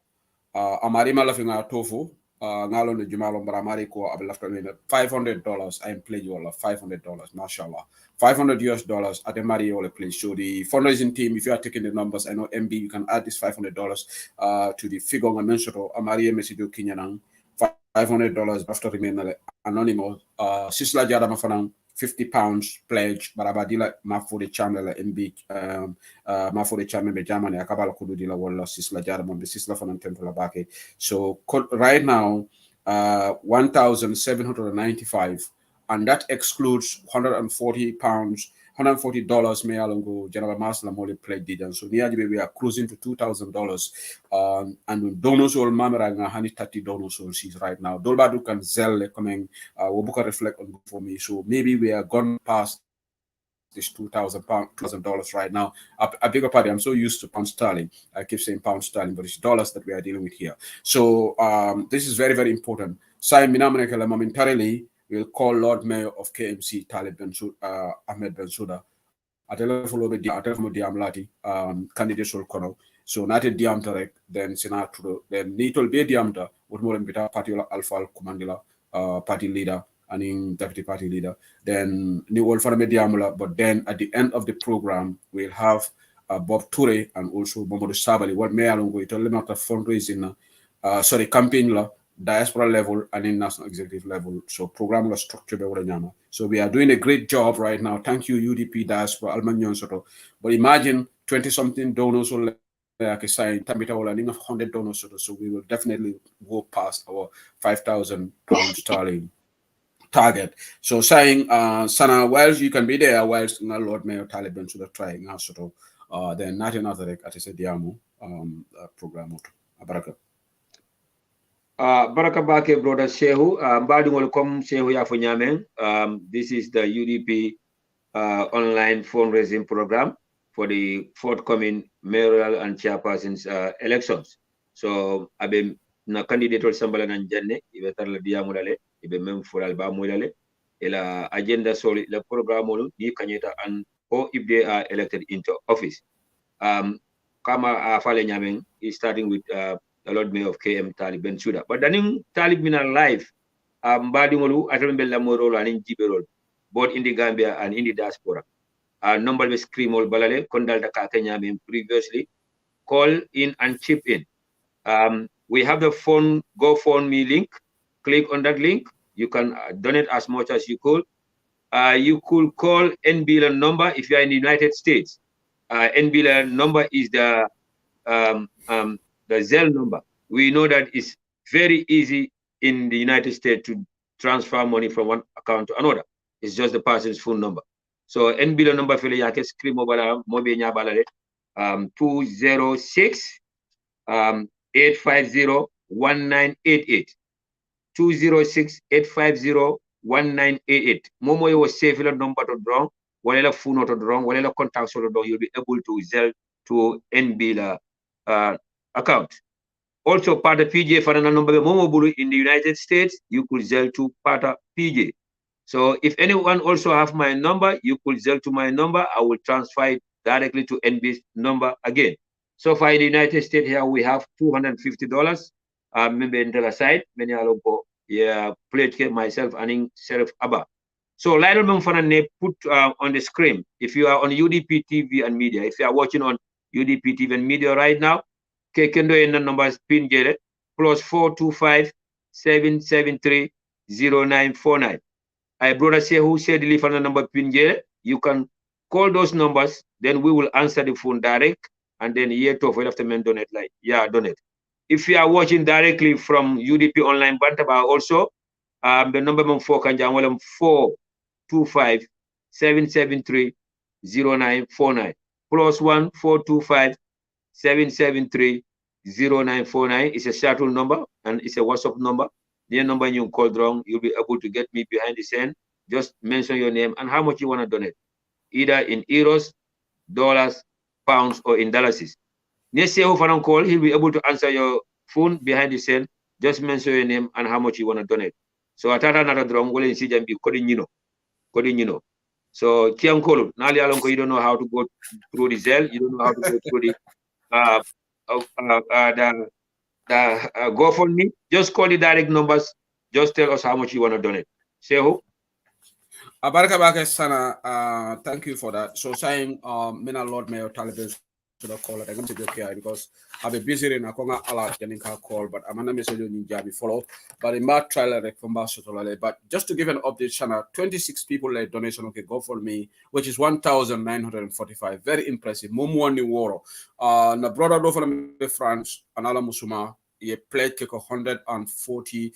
amari malafinga tofu ngalo ne jumalo baramari ko ablafta $500 I am pledge you all $500 mashallah $500 at the Mario pledge so the fundraising team if you are taking the numbers I know MB you can add this $500 to the figure I mentioned amari message kinyanang $500 after remain anonymous. Sisla Jada Mafanang, £50 pledge, Barabadila Mafuri Channel MB Mafuri Channel Germany, Akabala Kududila Walla, Sisla Jada Mambi, Sisla Fanan Temple Labake. So right now, 1,795, and that excludes £140 may alongo General Masla Mole pledge did so near we are cruising to $2,000 and donors all mameranga hani 30 donors all sees right now dolbadu can zelle coming wobuka reflect on for me so maybe we are gone past this $2,000 right now. A bigger party. I'm so used to pound sterling. I keep saying pound sterling, but it's dollars that we are dealing with here. So this is very, very important. Momentarily, we'll call Lord Mayor of KMC, Ahmed Bensouda. Candidate Sol Kono. So not a diamtarek, then Senator, then Nitol be diamta, with more than party Alpha Commandila, party leader. And in deputy party leader, then New World Farmer Diamula. But then at the end of the program, we'll have Bob Toure and also Momodu Sabali. What may along with a limit of fundraising, campaign law, diaspora level, and in national executive level. So program law structure. So we are doing a great job right now. Thank you, UDP Diaspora, Almanyon Soto. But imagine 20-something donors or like I say, 100 donors. So we will definitely go past our £5,000 sterling target. So saying Sana, whilst you can be there, whilst Lord Mayor Taliban should have tried sort of then not another at a diamo program Baraka. Baraka Bake brother Shehu, Mbadi welcome Shehu Yafunyamen. This is the UDP online fundraising program for the forthcoming mayoral and chairpersons elections. So I've been na candidate or sambala na janne ibe tarla diamu dale ibe mem fural ba mulale ila agenda soli la programme ni kanyeta and or if they are elected into office kama fale nyamen is starting with the Lord Mayor of KM Talib Bensouda but daning Talib mina live mbadi ngolu atambe la moro la nin jiberol both in the Gambia and in the diaspora number be scream all balale kondal da ka nyamen previously call in and chip in. We have the GoFundMe link. Click on that link. You can donate as much as you could. You could call NBLA number if you are in the United States. NBLA number is the Zelle number. We know that it's very easy in the United States to transfer money from one account to another. It's just the person's phone number. So NBLA number for the screen mobile 206 850 1988. 206-850-1988. Momo you was save your number to drong, whatever phone to drong, whatever contact so you'll be able to sell to NB account. Also, part of PJ for another number Momo Bulu in the United States, you could sell to part of PJ. So if anyone also have my number, you could sell to my number. I will transfer it directly to NB's number again. So for the United States here, we have $250. Maybe until aside, many are go, yeah, pledge myself and Sheriff Abba. So Lionel Mumfana put on the screen. If you are on UDP TV and media, if you are watching on UDP TV and media right now, Kendo in the numbers pin +425 773 0949. I brother say who said the phone number pin you can call those numbers, then we will answer the phone direct, and then here to avoid after men donate like donate. If you are watching directly from UDP online Bantaba also, the number 425 773 0949 +1 425 773 0949 is a shuttle number and it's a WhatsApp number. The number you call wrong, you'll be able to get me behind the scene. Just mention your name and how much you want to donate, either in euros, dollars, pounds, or in dollars. Next year, if I don't call, he'll be able to answer your phone behind the scene. Just mention your name and how much you want to donate. So at another drum, will see them be coding you know. So Kian Kolo, Nali Alonko, you don't know how to go through the Zelle, you don't know how to go through the GoFundMe. Just call the direct numbers. Just tell us how much you want to donate. Say who? Abaraka Sana, thank you for that. So saying Mina Lord Mayor Taliban to the call, I'm going to be okay because I'll be busy in a Konga alert getting her call, but I'm gonna message you Jabi follow. But in my trial but just to give an update, Shana, 26 people like donation okay go for me, which is 1,945. Very impressive. Mumwani Woro. Na brother do for France, Anala Musuma, he played 120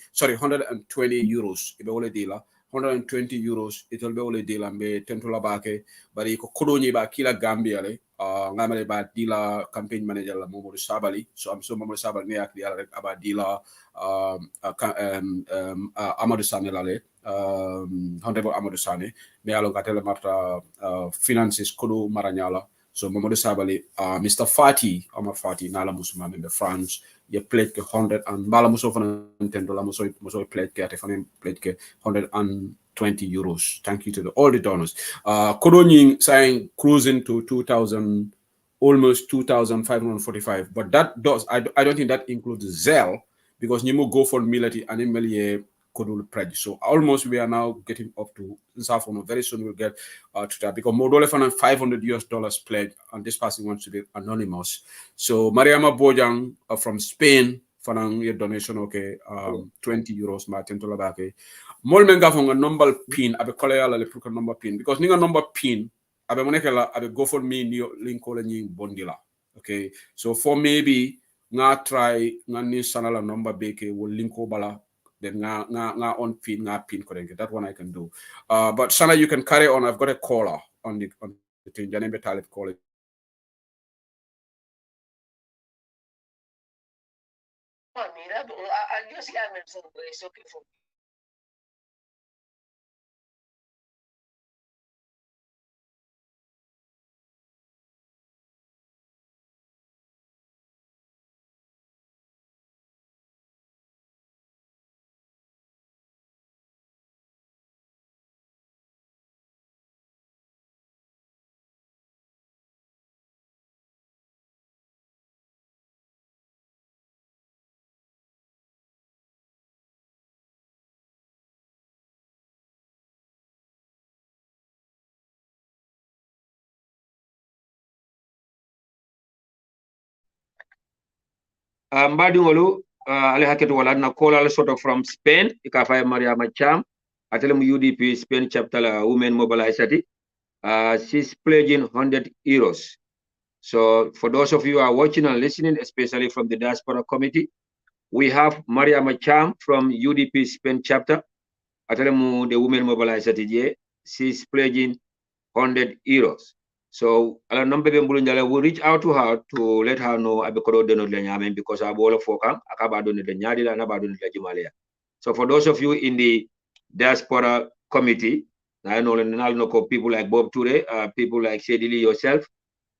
euros. Ibe ole dealer. 120 euros itol be wole dila mbe tentola bake bari ko kodoni ba kila Gambia le ngamale ba dila campaign manager la Momo Sabali so am so Momo Sabali ne ak yalla rek aba dila Amadou Sane la le honorable Amadou Sane me alo gatele marta finances kodo maranyala so Momo Sabali Mr. Fati Omar Fati nala musuma membe France ye played ke 100 and bala muso fana $10 muso played ke ate fana played ke 120 euros. Thank you to all the donors. Kodonying saying cruising to 2,000, almost 2,545. But that does I don't think that includes Zelle because Nimo go for military and Emilie Kodul pledge. So almost we are now getting up to very soon we'll get to that because Modole Fana $500 pledge and this person wants to be anonymous. So Mariama Bojang from Spain Fanang your donation okay 20 euros Martin Tolabake. Molmenga from a number pin abe koleala le pruka number pin because ninga number pin abe monekela abe go for me ni link nying bondila. Okay. So for maybe nga try nga ni sanala number beke will link bala then nga on pin connect. That one I can do. But Sana, you can carry on. I've got a caller on the thing. Janembe Talib calling. I just got it's okay for me. Mbadingolu ale haketo wala na call ale sort of from Spain ikafa Maria Macham atelem UDP Spain chapter la women mobilization she's pledging 100 euros. So for those of you who are watching and listening, especially from the diaspora committee, we have Maria Macham from UDP Spain chapter atelem the women mobilization she's pledging 100 euros. So ala number be mbulunjala will reach out to her to let her know abikodo donate le nyamen because abola foka akaba donate le nyadi la na ba donate le jimalea. So for those of you in the diaspora committee, I know people like Bob Ture, people like Shedili yourself,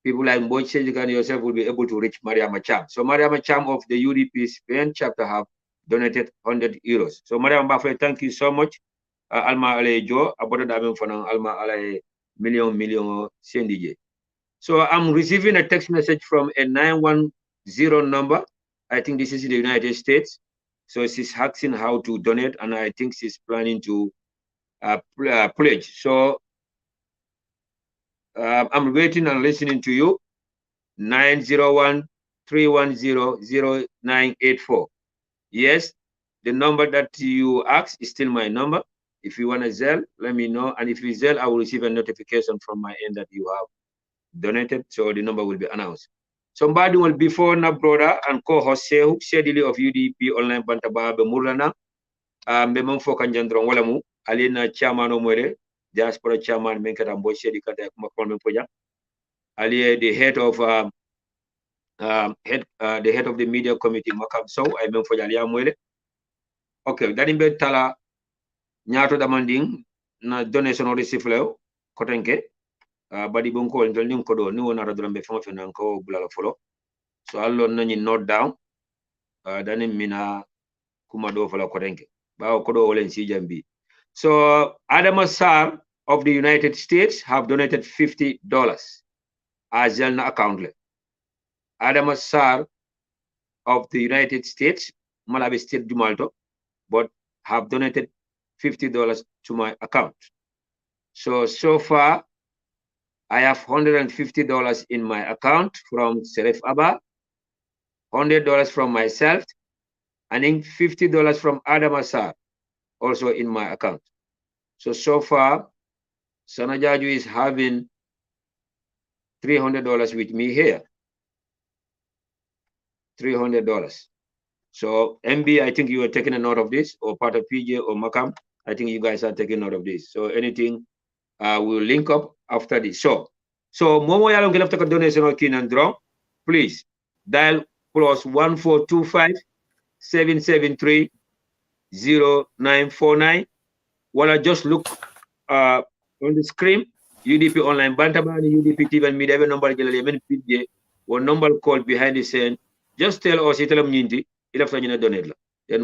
people like Mboy Shejikan yourself will be able to reach Maria Macham. So Maria Macham of the UDP Spain chapter have donated 100 euros. So Maria Mbafe, thank you so much. Alma Ale Jo, about Alma Ale million Sendije. So I'm receiving a text message from a 910 number. I think this is in the United States. So she's asking how to donate, and I think she's planning to pledge. So I'm waiting and listening to you. 901-310-0984. Yes, the number that you asked is still my number. If you want to Zelle, let me know. And if you Zelle, I will receive a notification from my end that you have donated. So the number will be announced. Somebody will before na brother and co-host Shedili of UDP online bantaba be murlana. Be man fokan jandron wala mu. Alina chairman omwere, diaspora chairman menkata mbo shedi kata kumakon mempoja. Ali the head of the head of the media committee makam so I mean for Jalia Mwele. Okay, that in bed tala nyato damanding na donation or receive leo kotenke badi bonko ndol nim kodo ni wona radrambe fama fena ko bulala follow. So allo nani note down dani mina kuma do follow kotenke ba kodo wolen si jambi. So Adam Assar of the United States have donated $50 as an account. Adam Assar of the United States, Malawi State Dumalto, but have donated $50 to my account. So far, I have $150 in my account from Serif Abba, $100 from myself, and then $50 from Adam Assar, also in my account. So far, Sanajaju is having $300 with me here. $300. So MB, I think you are taking a note of this, or part of PJ or Makam. I think you guys are taking note of this. So anything, we'll link up after this. So Momo Yalong can have to donation or kin and draw. Please dial +1425 773 0949. While I just look on the screen, UDP online Bantaban, UDP TV and media number PJ, one number called behind the scene. Just tell us then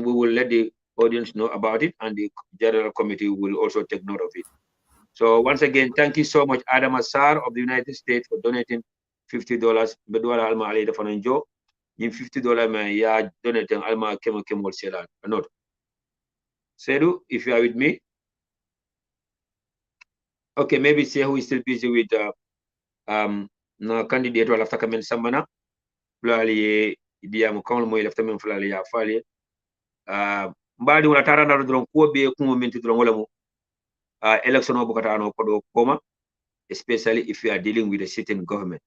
we will let the audience know about it, and the general committee will also take note of it. So once again, thank you so much, Adam Assar of the United States, for donating $50. Bedwala Alma Ali the Fananjo, $50 man ya donating Alma Kemo Kemol Selan. Note. Sedu, if you are with me. Okay, maybe Sehu is still busy with na candidate wala after kamen sambana. Plali dia mo kawlo moy lefta men fulale ya fali mbadi wala tarana dron ko be ko momenti dron wala mo election o bukata no kodo koma, especially if you are dealing with a sitting government.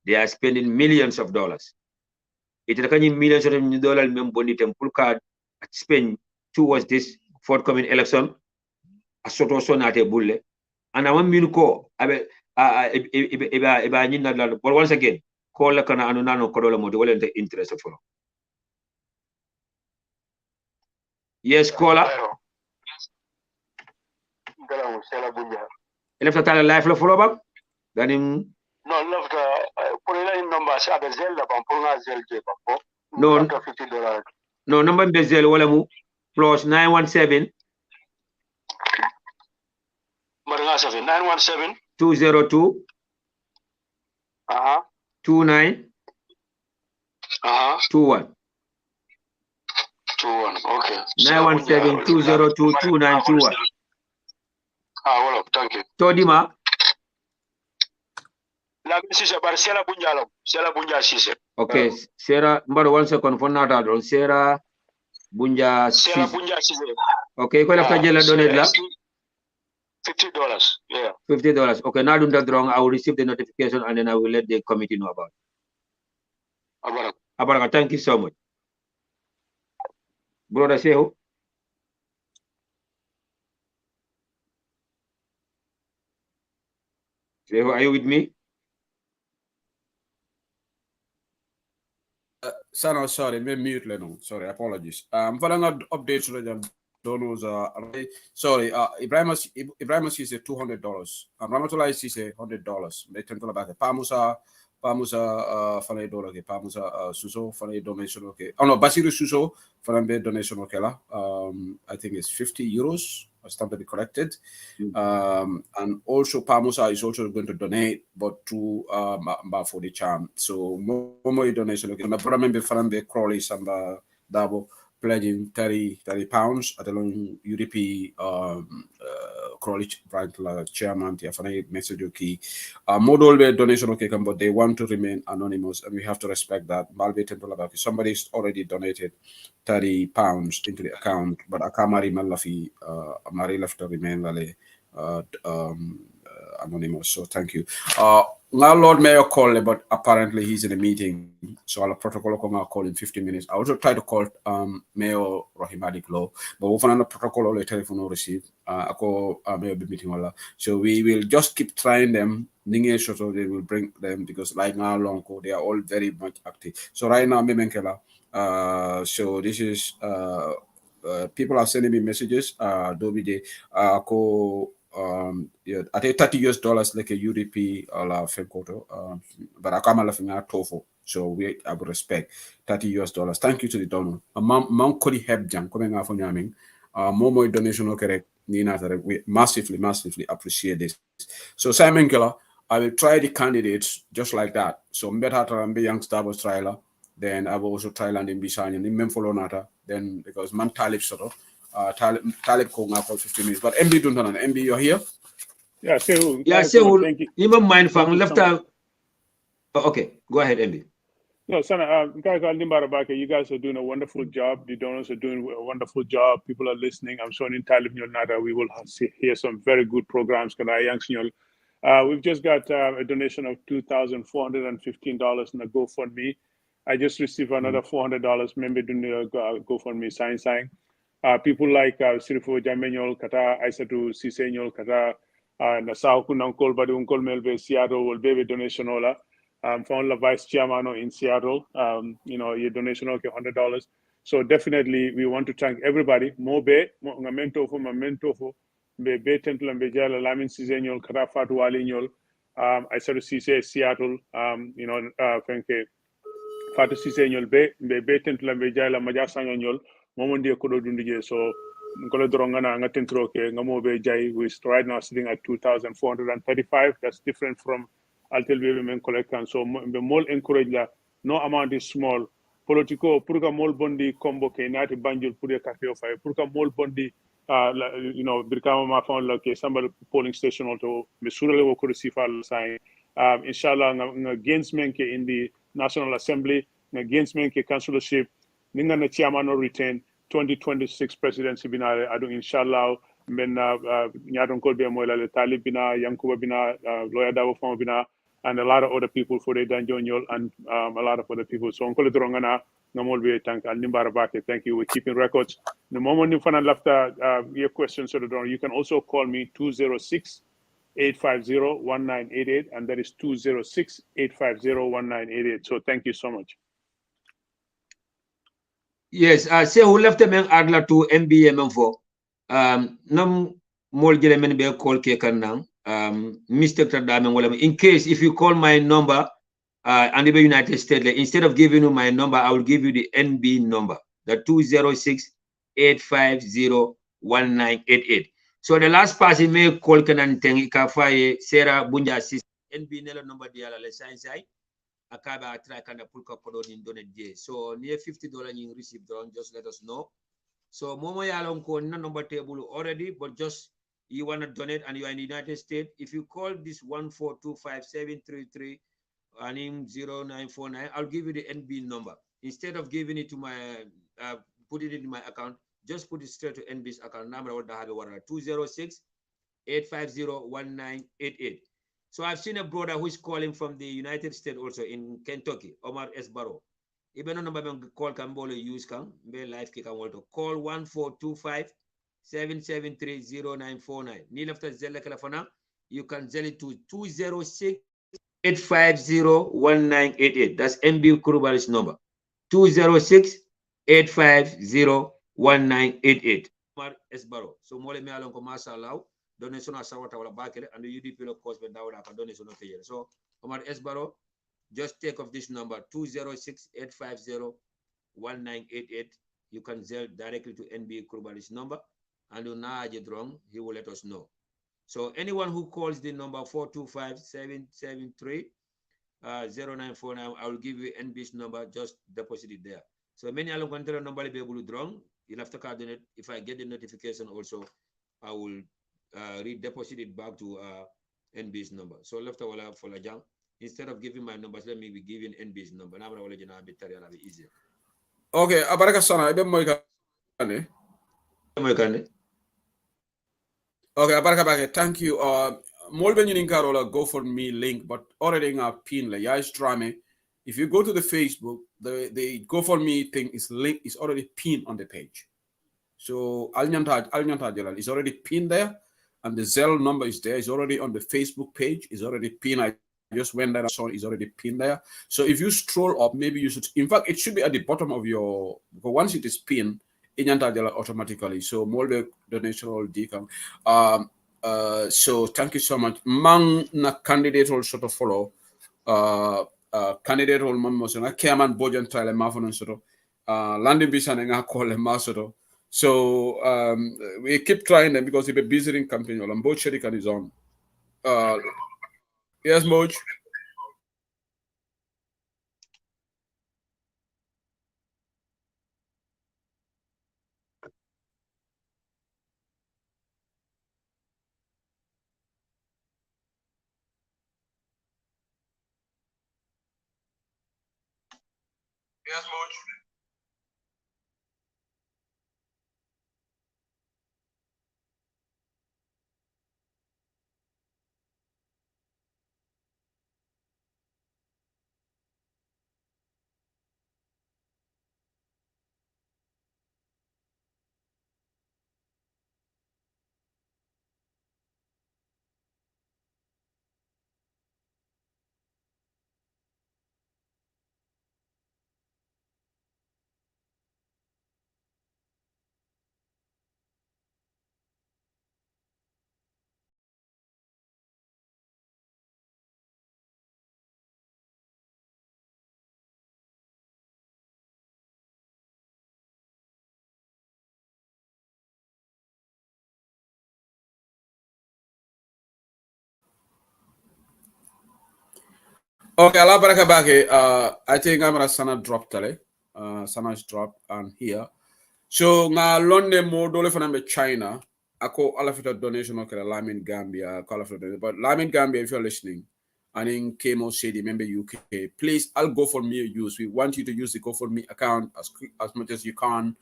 They are spending millions of dollars. It is millions of dollars mem boni temple card spend towards this forthcoming election asoto sonate bulle and I want me ko abe eba nyina dal. But once again, call la kana anu nano kodola modi wala inte interest follow. Yes, caller. Elefta tala life la follow back. Danim no left pour la number sa be zel la ban pour nga zel je ba no $50. No number be zel wala mu plus 917 Maranga 917 202 29 21 okay 917 202 2921. Well, thank you. Todima La sise bar sela bunja sise. Okay, Sarah, mbaro 1 second for nata don Sarah bunja sise. Okay, ko lafta jela donate la $50. Yeah. $50. Okay, now do that wrong. I will receive the notification and then I will let the committee know about it. Abaraka, thank you so much. Brother Shehu. Sehu, are you with me? Sana, sorry, me mute Leno. Sorry, apologies. Following up updates to the donors sorry, Ibrahim is $200. Ramatullah is $100. They tend to back Pamusa Fanay Dollar, Pamusa Suso, Fanay donation. Okay. Oh no, Basiru Suso, Fanambe donation. Okay. I think it's 50 euros. Stamp to be corrected. And also Pamusa is also going to donate, but to for the charm. So more donation. Okay. My brother member Fanambe Crawley Samba Dabo pledging 30 pounds at the long UDP Crawley branch chairman Tiafane message okay. Model donation okay, but they want to remain anonymous and we have to respect that. Malve Temple somebody's already donated 30 pounds into the account, but Akamari Malafi Mari left to remain anonymous. So thank you. Now Lord Mayor called, but apparently he's in a meeting. So I'll protocol call in 15 minutes. I also try to call Mayor Rohimadi Law, but we'll find a protocol or telephone receive. I call Mayor meeting. So we will just keep trying them. So they will bring them because right now Lonko, they are all very much active. So right now, so this is people are sending me messages. Dobide, yeah, I think $30 like a UDP or Femkoto, but I come laughing at TOEFL. So I would respect $30. Thank you to the donor. Mount Cody Hebjam coming out from Yamming. More donation okay. We massively appreciate this. So Simon Keller, I will try the candidates just like that. So better be young Star Wars trailer. Then I will also try landing Bishan and Mempholo Nata. Then because man Talib sort of. Talib Konga for 15 minutes. But MB Duntanan, MB, you're here? Yeah, Sehu. Yeah, Sehu, thank you. even mind from left out. Okay, go ahead, MB. No, Sana, you guys are doing a wonderful job. The donors are doing a wonderful job. People are listening. I'm sure in Talib Nata, we will hear some very good programs. We've just got a donation of $2,415 in a GoFundMe. I just received another $400. Maybe doing a GoFundMe sign. People like Sirifo Jamenyol, Kata, Aisatu Sisenyol, Kata, Nasau Kunankol, Badi Unkol Melbe, Seattle, will be a donation. Found the vice chairman in Seattle, your donation okay $100. So definitely we want to thank everybody. Mobe, mentor for my mentor for be tentul and bejala lamin sizenyol karafatu walinyol. I started to see Seattle, thank you. Fatu sizenyol be tentul and bejala majasanyol. Momondi kodo dundije so ngolo dorongana ngatentro ke ngamo be jai who is right now sitting at 2,435. That's different from Altel men collect and so the more encourage la no amount is small. Politico purga mol bondi combo ke nati banjul pure cafe of fire purga mol bondi birkama ma found like somebody polling station also misurale wo could see file sign inshallah against men ke in the National Assembly against men ke councilorship ninga na chairman or retain 2026 presidency bina adu inshallah men nyadon kolbe moyla le talib bina yankuba bina lawyer dawo fon bina and a lot of other people for the Danjonyol and a lot of other people. So Uncle Drongana, Namolbe, thank Nimbarabake, thank you. We're keeping records. The moment you find left your questions, you can also call me 206-850-1988, and that is 206-850-1988. So thank you so much. Yes, say who left them agla to MBM for nam mol jele men be call ke kanang Mr. Tadame, in case if you call my number and the United States, instead of giving you my number, I will give you the NB number, the 206-850-1988. So the last person may call Kanan Tengika Faye, Sarah Bunja Sis, NB Nella number diala le science Akaba track and Pulka Kodon in donate day. So near $50 you receive down, just let us know. So Momo Yalon ko na number table already, but just you want to donate and you are in the United States, if you call this 1425733 and in 0949, I'll give you the NB number. Instead of giving it to my, put it in my account, just put it straight to NB's account number, 206-850-1988. So I've seen a brother who is calling from the United States also in Kentucky, Omar S. Barrow. Even a number call can use can be live kick and to call 1425-773-0949. Nil after Zella Calafana, you can sell it to 206-850-1988. That's MB Kurubali's number. 206-850-1988. Omar Esbaro. So mole me alon ko mashallah donation asawata wala bakere and the UDP lo cost ben dawda ka donation no tejere. So Omar Esbaro, just take off this number 206-850-1988. You can sell directly to NB Kurubali's number, and you know wrong, he will let us know. So anyone who calls the number 425-773-0949, I will give you NB's number, just deposit it there. So many along control number be able to draw. You'll have to coordinate. If I get the notification also, I will redeposit it back to NB's number. So left wala for la jang. Instead of giving my numbers, let me be giving NB's number. Now I'm going to be easier. Okay, abaraka sana ibe moika ne. Moika. Okay, abaraka bake. Thank you. Molben Yuninkarola GoFundMe link, but already in our pin la yais drama. If you go to the Facebook, the GoFundMe thing is linked, is already pinned on the page. So Alnyanta Jalal is already pinned there, and the Zelle number is there. It's already on the Facebook page. It's already pinned. I just went there and saw it's already pinned there. So if you stroll up, maybe you should. In fact, it should be at the bottom of your. Because once it is pinned, Inyanta Jalal automatically. So Molbe donation all decam. So thank you so much. Mang na candidate also to follow. Candidate all mamosona Chairman Bojan Tile Mafonon Soto. Landing Bishan and I call him Masoto. So we keep trying them because we've been visiting campaign. Moj Sherikan is on. Yes, Moj. Yes, Moj. Okay, Allah baraka bake. I think I'm gonna Sana drop tale. Sana's drop and here. So nga London mo dole fana China. Ako alafita donation okay Lamin Gambia. But Lamin Gambia, if you're listening, and in KMC member UK, please I'll GoFundMe use. We want you to use the GoFundMe account as much as you can.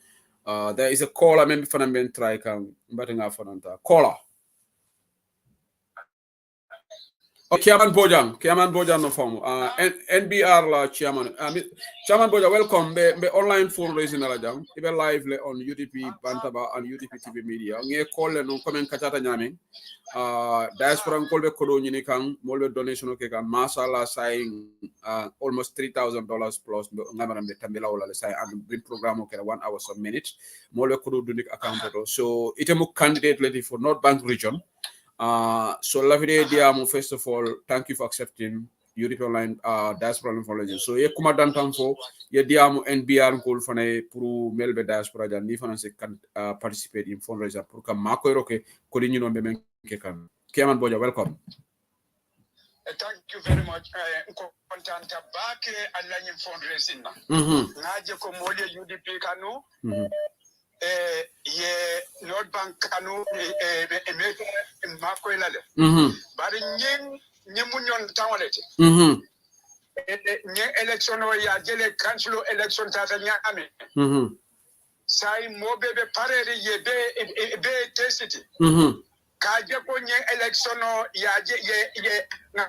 There is a caller, maybe for them try can caller. Chairman Bojang no form. NBR la chairman. Chairman Bojang, welcome. Be online fundraising la jam. Be live on UDP Bantaba and UDP TV Media. Nge call no comment kachata nyaming. Diaspora call be kodo nyini kang molbe donation ke kan masala saying almost $3,000 plus ngamaram de tambela wala say and bring program okay 1 hour some minutes. Molbe kodo dunik account to. So itemu candidate lady for North Bank region. So Lavide Diamo, first of all, thank you for accepting UDP Online Diaspora Information. So ye kuma dantan fo ye Diamo NBR call fane pour melbe diaspora jan ni fana se can participate in fundraiser pour ka mako roke ko ni no be men ke kan. Kiaman Boja, welcome. Thank you very much. Content back online fundraising na. Ngaje ko mole UDP kanu. Ye North Bank kanu mako ilale. Bari nyemunyon tawalete. Nye election ya jele council election tata nyame. Sai mobebe parere ye be tesiti. Kaje ko nye election ya ye na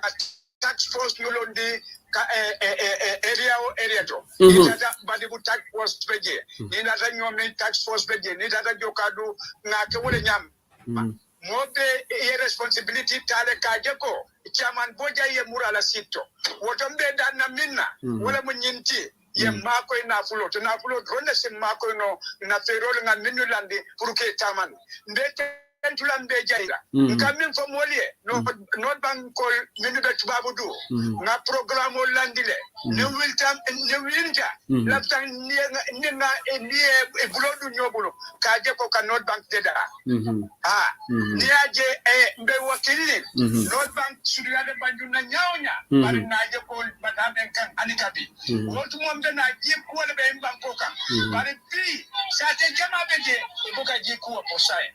tax force nolondi ka area to ni tata badibu tax force beje ni tata nyomi tax force beje ni tata jokadu na ke wole nyam mobe e responsibility tale kaje ko chairman boja ye murala sito wotombe dana minna wala munyinti ye mako ina fulo to na fulo drone sim mako no na ferol nga minu landi pour que taman ndete tulam be jaira ngamin fo molie no bank ko minu be tubabu du na programme o landile ne wiltam ne winta laftan ni na e bulodu nyobulo kaje ko ka not bank deda ni aje mbe wakili not bank sudade bandu na nyawnya bari naje ko badaben kan anikabi wotu mo mbe na ji ko wala be banko kan bari bi sa te jama beje e boka ji ko ko sai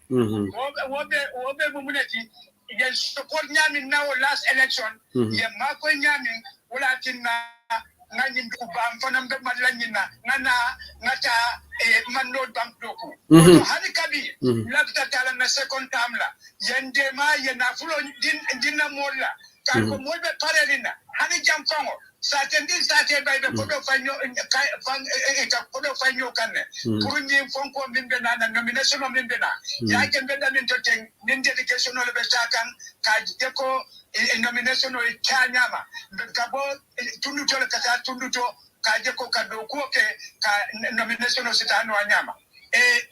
wobe mumunati yen support nyami now last election ye mako nyami wala tinna ngani ndu bam fanam be malanyina ngata manno bank doku to hani kabi labta tala na second term la yende ma yena fulo dinna molla kan ko molbe parerina hani jamfango sate bay be kodo fanyo kodo fanyo kanne pour ni fonko mimbe na nomination mimbe na ya kembe da min toten nin dedication le be takan ka deko nomination o kanyama kabo tundu to le kata tundu to ka deko ka do ko ke ka nomination o sitano anyama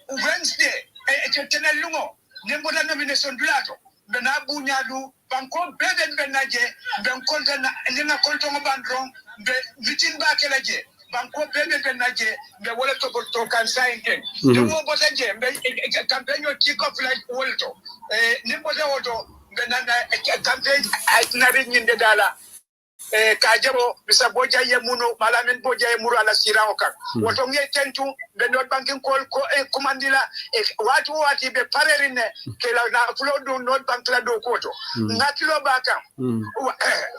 Wednesday tetena lungo nembo la nomination dulato bena bunyadu banko beden benaje ben konta na lina konto ngobandron be vitin ba kelaje banko beden benaje be wala to kan sainken demo botaje be campaign o kick off like wolto nimbo de woto benana campaign aitinari nyinde dala kajabo bisa boja ye muno malamin boja ye muru ala sira okan woto nge tentu be not banking call ko commandila wati be parerine ke la na flow not bank la do koto ngatilo baka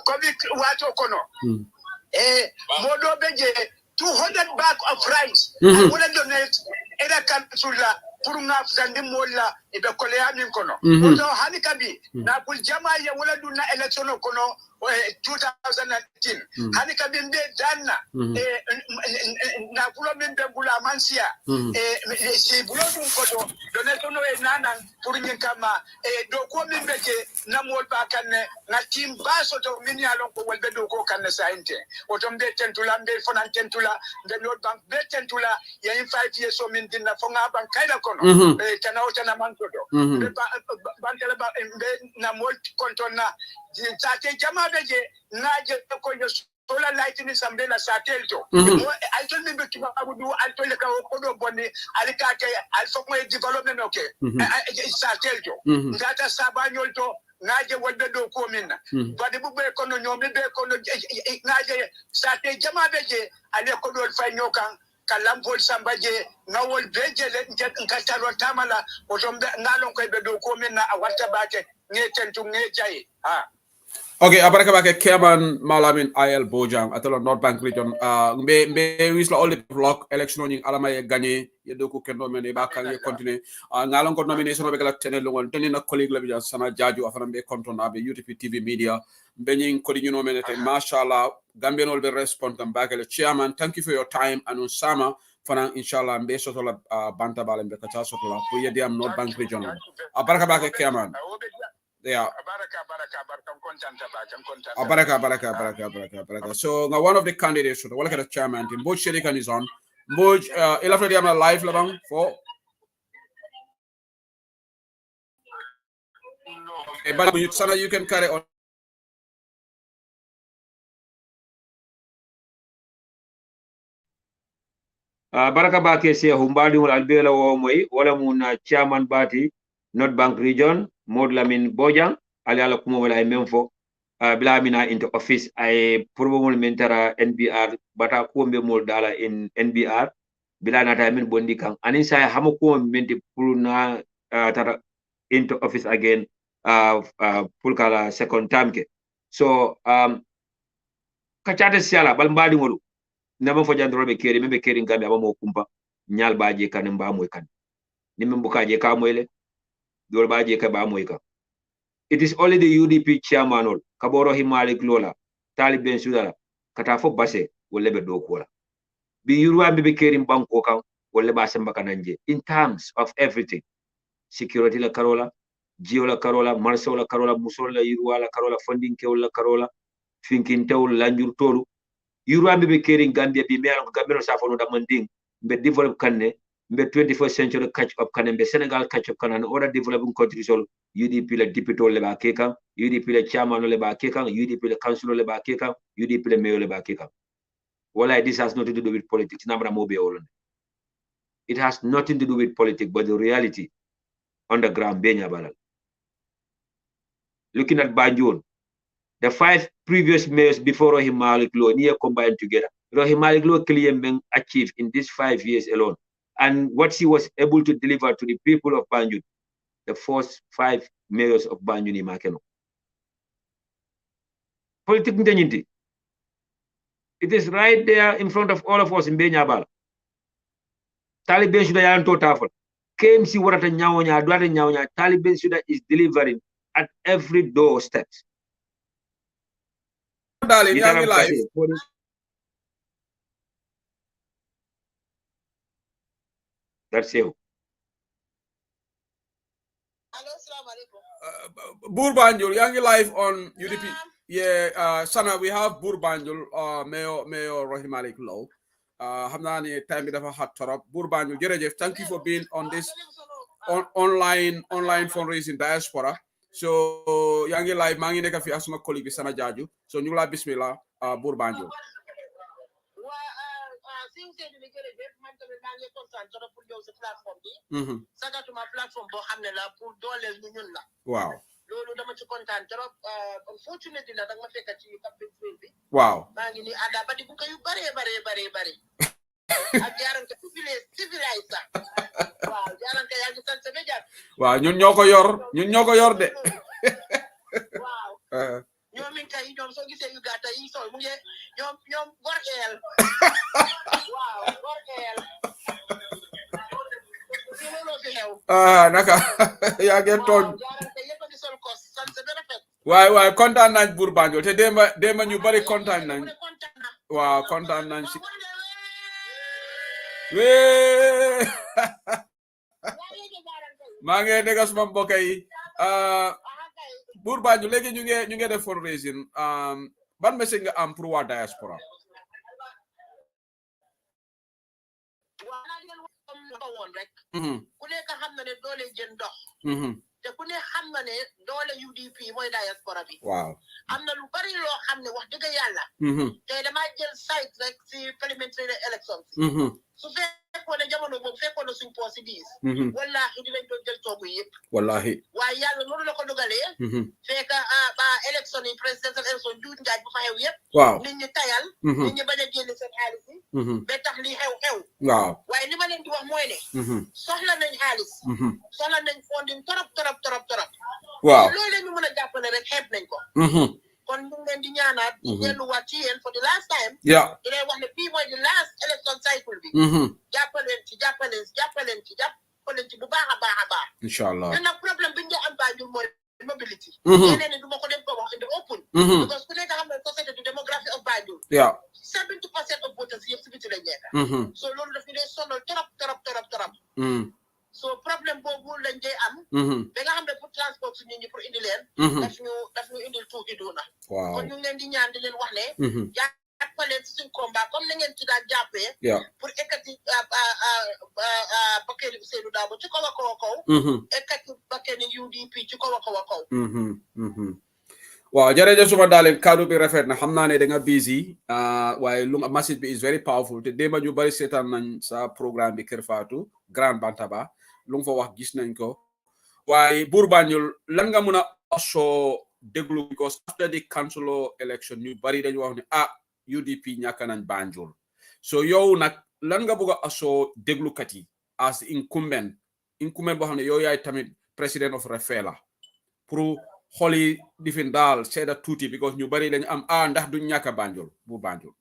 ko bi wato kono modo beje 200 bag of rice wala donate era kansula pour nga fandi molla e be kole amin kono woto hani kabi na kul jama ye wala dunna election kono 2019 hani kabi mbe danna na kulo mbe bula mansia si bulo dun koto donation e nana pour nyin kama do ko mbe ke na mol ba kanne na tim baso to min ya lon ko walbe do ko kanne sainte woto mbe tentula mbe fonan tentula mbe not bank be tentula ya in 5 years so min dinna fo nga bank kayda kono tana mantodo be bantele ba mbe na mol kontona sate jama beje naje ko yo sola lightning sambela satelto alto mi be tuba abudu alto le ka ko do bonni alika ke alfo mo development okay satelto ngata sabanyolto naje wonde do ko minna bade bu be kono nyomi be kono naje sate jama beje ale ko do fay nyokan kalampol sambaje nawol beje le nkataro tamala otombe ngalon ko be do ko minna a warta bake ngeten ngejay Okay, abaraka bake Chairman Malamin IL Bojang atelo North Bank region mbe wisla all the block election ni alama ye gagné ye do ko kendo men e bakal ye continue ngalon ko nomination be kala tenel ngon tenina colleague la bijan sana jaju afana be kontona be UDP TV media be nyin ko di men te mashallah gambian be respond tam bakal chairman thank you for your time and sama fana inshallah mbe sotola banta bale be kata sotola pour yedi am North Bank region abaraka bake Chairman. Yeah. Baraka. So now one of the candidates, so what the chairman team, Boj Sherikan is on. Boj, ilafredi am live labang for. But Sana, you can carry on. Baraka bake se humbadi wal albela wo moy wala mun chairman bati North Bank region Mod Lamin Bojang ali ala kuma wala ay memfo bila mina into office ay probable mentara NBR bata ko be mol dala in NBR bila nata min bondi kan anin say hamo ko menti pulna tara into office again pulkala second term ke so kachate siala bal mbadi ngolu nama fo jandro be keri membe keri ngambe abamo kumpa nyal baaje kan mba moy kan nimbe bukaje ka moyle dol baaje ka ba moy kan. It is only the UDP chairman ol kaboro himalik lola talib ben sudala kata fo base wolle be do kola bi yurwa be kerim banko kan wolle ba samba kananje in terms of everything security la karola Jiola Karola, Marsola Karola, Musola, Yuruala Karola, Funding Keola Karola, Finkin Teol, Lanjur Tolu. Yuruambi be carrying Gambia be mayor of Gambia Safono da Manding, be develop Kane, be 21st century catch up Kane, be Senegal catch up Kane, and other developing countries all UDP le deputy leba kekang, UDP le chairman leba kekang, UDP le councilor leba kekang, UDP le mayor leba kekang. Well, this has nothing to do with politics. It has nothing to do with politics, but the reality on the ground, Benya Balal. Looking at Banjul, the 5 previous mayors before Rohim Malik Law near combined together. Rohim Malik Law clearly achieved in these 5 years alone. And what she was able to deliver to the people of Banjul, the first 5 mayors of Banjul in Makeno. Politics, it is right there in front of all of us in Benya Balal. Taliban should have to tafel. KMC warata nyawonya, dwata nyawonya, Taliban should is delivering at every doorstep. Darling, you're live. That's you. Burbanjul, you're live on UDP. Yeah, Sana, we have Burbanjul, Mayor Rohim Malik Law. Hamnani time dafa hot torop Burbanjul jerejef, thank you for being on this online fundraising diaspora. So yangi live mangi neka fi asuma colleague Sana Jaju, so ñu la bismillah Burbanjul. Wow. Loolu dama ci kontaan trop unfortunately la dama fekk ci campagne bi waaw maa ngi ni ada ba di bu ko yu bare ak jaarante civilisé waaw jaarante yaa ngi sant be jaar waaw ñun ñoko yor de waaw ñoom min kay ñoom soo gisee yu gàtta yi sol mu ngi ñoom goreel waaw goreel naka yaa ngi tooñ waay kontaan nañ Burbanjul te démba ñu bari kontaan nañ waaw kontaan nañ si maa ngi dégg suma mbokk yi Burbanjul léegi ñu ngi def fundraising ban message nga am pour waa diaspora ku nekk xam na ne doole jën ndox te ku ne xam na ne doole UDP mooy diaspora bi waaw am na lu bari loo xam ne wax dëgg yàlla te damaa jël site rek si parliamentary elections su fekkoon ne jamono boobu fekkoon na suñ poos si diis wallaahi dinañ doon jël toogu yëpp wallaahi waaye yàlla noonu la ko dogalee fekk ba élection yi presidential election juut njaaj bu fa xew yëpp waaw nit ñi tayal nit ñi bañ a génn seen xaalis yi ba tax li xew waaw waaye li ma leen di wax mooy ne soxla nañ xaalis soxla nañ funding torop waaw loolu la ñu mën a jàppale rek xeeb nañ ko kon ñu ngi leen di ñaanaat di delluwaat ci yéen for the last time di leen wax ne bii mooy the last election cycle bi jàppaleen ci bu baax a baax inshallah ñun nag problème bi ñu am Banjul mooy mobility yeneen ni du ma ko dem ko wax in the open because ku nekk xam ne société du démographie of Banjul 70% of voters yëpp si biti lañ nekk so loolu daf ñu dee sonal trop so problème boobu lañ dee am ba nga xam ne pour transport su nit ñi pour indi leen daf ñu indil tuuti duuna kon ñu ngi leen di ñaan di leen wax ne jàppaleen si suñ combat comme na ngeen ci daan jàppee pour ekkati bakkeeni Ousseynou Dabo ci kaw a kaw ekkati bakkeeni UDP ci kaw a kaw waaw jërëjëf suma daalen kaddu bi rafet na xam naa ne da nga busy waaye lu message bi is very powerful te démba ñu bari seetaan nañ sa programme bi Kër Fatou Grand Bantaba lu nga fa wax gis nañ ko waaye Burbanjul lan nga mën a soo déglu because after the council election ñu bari dañu wax ne UDP ñàkk nañ Banjul so yow nag lan nga bëgg a soo déglukat yi as incumbent boo xam ne yow yaay tamit president of Refela pour xoli difin daal seeda tuuti because ñu bari dañu am ndax duñ ñàkk Banjul bu Banjul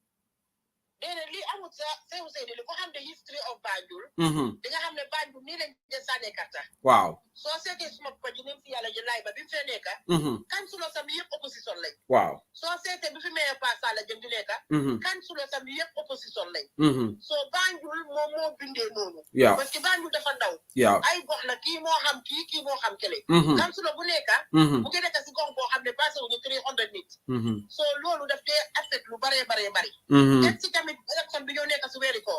déedéet lii amul sa Seydou li ko xam ne history of Banjul di nga xam ne Banjul nii lañ de sànne karta waaw So seete suma ko jinin fi yalla je lay ba bi fe neka councilor sam yep opposition lay wow so seete bi fi mayor pa sala jëm di neka councilor sam yep opposition lay so Banjul mo bindé nonu parce que Banjul dafa ndaw ay gox la ki mo xam ki mo xam kele councilor bu neka bu ngi nekk ci gox bo xamne passé wu 300 nit so lolu daf té affect lu bare tek ci tamit élection bi ñoo nekk ci wéri ko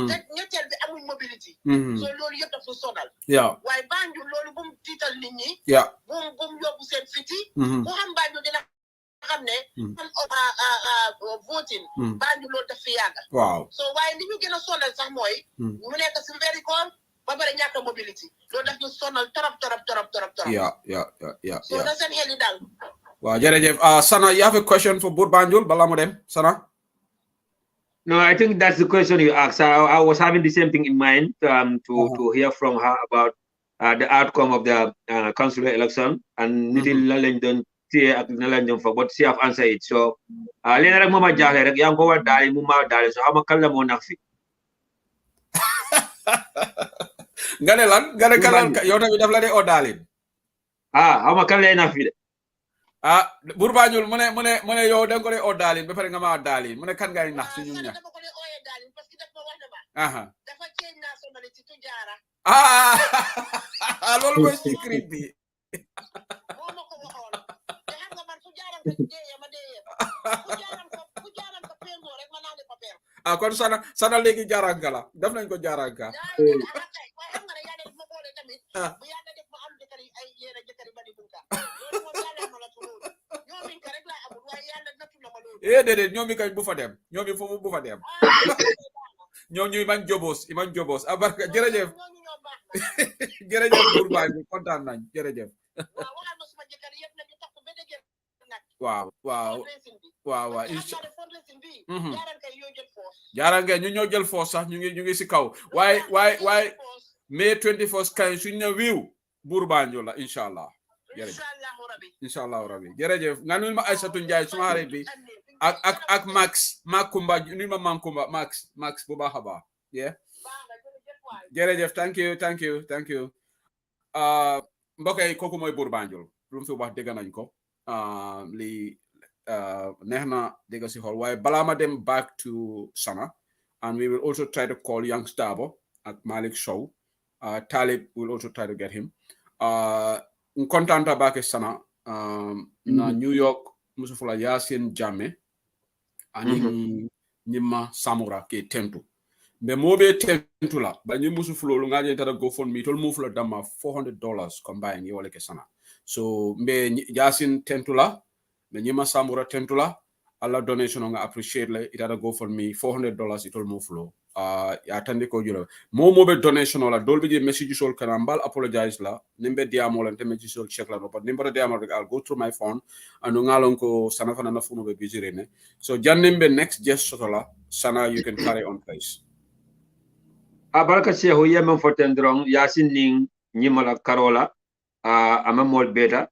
tek ñettel bi amuñ mobility so lolu yëpp dafa sonal way Banjul lolu bu mu tiital nit ñi bu mu yóbbu seen fiti ku xam Banjul dina xam ne voting Banjul loolu daf fi yàgg so waaye li ñu gën a sonal sax mooy mu nekk si very koom ba pare ñàkk mobility loolu daf ñu sonal torop so na seen xel yi daal waaw jërëjëf Sana you have a question for Buur Banjul bala mu dem Sana. No, I think that's the question you asked. I was having the same thing in mind to hear from her about the outcome of the council election and niti la lañ doon téye ak na lañ doon fa but she have answered it so léegi rek mooma jaaxle rek yaa ngi ko war daali mu ma daali so xam nga kan la moo nax fi nga ne lan nga ne kan yow tamit daf la de o daalin xam nga kan lay nax fi de Buur Banjul mu ne yow da nga ko de o daalin ba pare nga ma daalin mu ne kan ngay nax si ñun ñaar dafa change nationality to Jara loolu mooy secret bi moo ma ko waxoon te xam nga man fu jaaram ko dee ma dee fu jaaram ko pengo rek ma naa de ko pen kon sana léegi jaaranga la def nañ ko jaaranga waaye xam nga ne yàlla def ma boole tamit bu yàlla def ma am jëkkëri ay yéena jëkkëri bari bunka loolu moom yàlla ma la tuloolu ñoomin ka rek laa amul waaye yàlla nattu na ma loolu déedéet ñoomi kay bu fa dem ñoomi foofu bu fa dem ñoo ñu Iman Jobos abarka jërëjëf jërëjëf Buur Banjul kontaan nañ jërëjëf waaw jaaral nga ñu ñoo jël force sax ñu ngi si kaw waaye May 21st kañ suñ ne wiiw Buur Banjul la inshallah rabbi jërëjëf nga nul ma Aïssatou Ndiaye suma xarit bi ak Makumba nul ma Mankumba Max bu baax a baax jërëjëf thank you mbokk yi kooku mooy Buur Banjul lu mu fi wax dégg nañ ko li neex na dégg si xool waaye balaa ma dem back to Sana and we will also try to call Young Stabo ak Malik Sow Talib will also try to get him kontanta baake Sana na New York musufula Yasin Jammeh ani nyima Samura ke tentu be mobe tentu la ba nyi musufulo lu ngaje tara GoFundMe tol mufula dama $400 combine yole ke Sana so mbe Yasin tentu la be nyima Samura tentu la alla donation nga appreciate le itara GoFundMe $400 itol mufulo ya tande ko juro mobe donation la dolbe je message sol kana mbal apologize la nimbe diamo la message sol check la no but nimbe diamo rek I'll go through my phone anu ngalon ko Sana fana na funo be busy rene so jannembe next just sotola Sana you can carry on please baraka Shehu yemen foten drong Yasin ning nyimala Karola amamol beta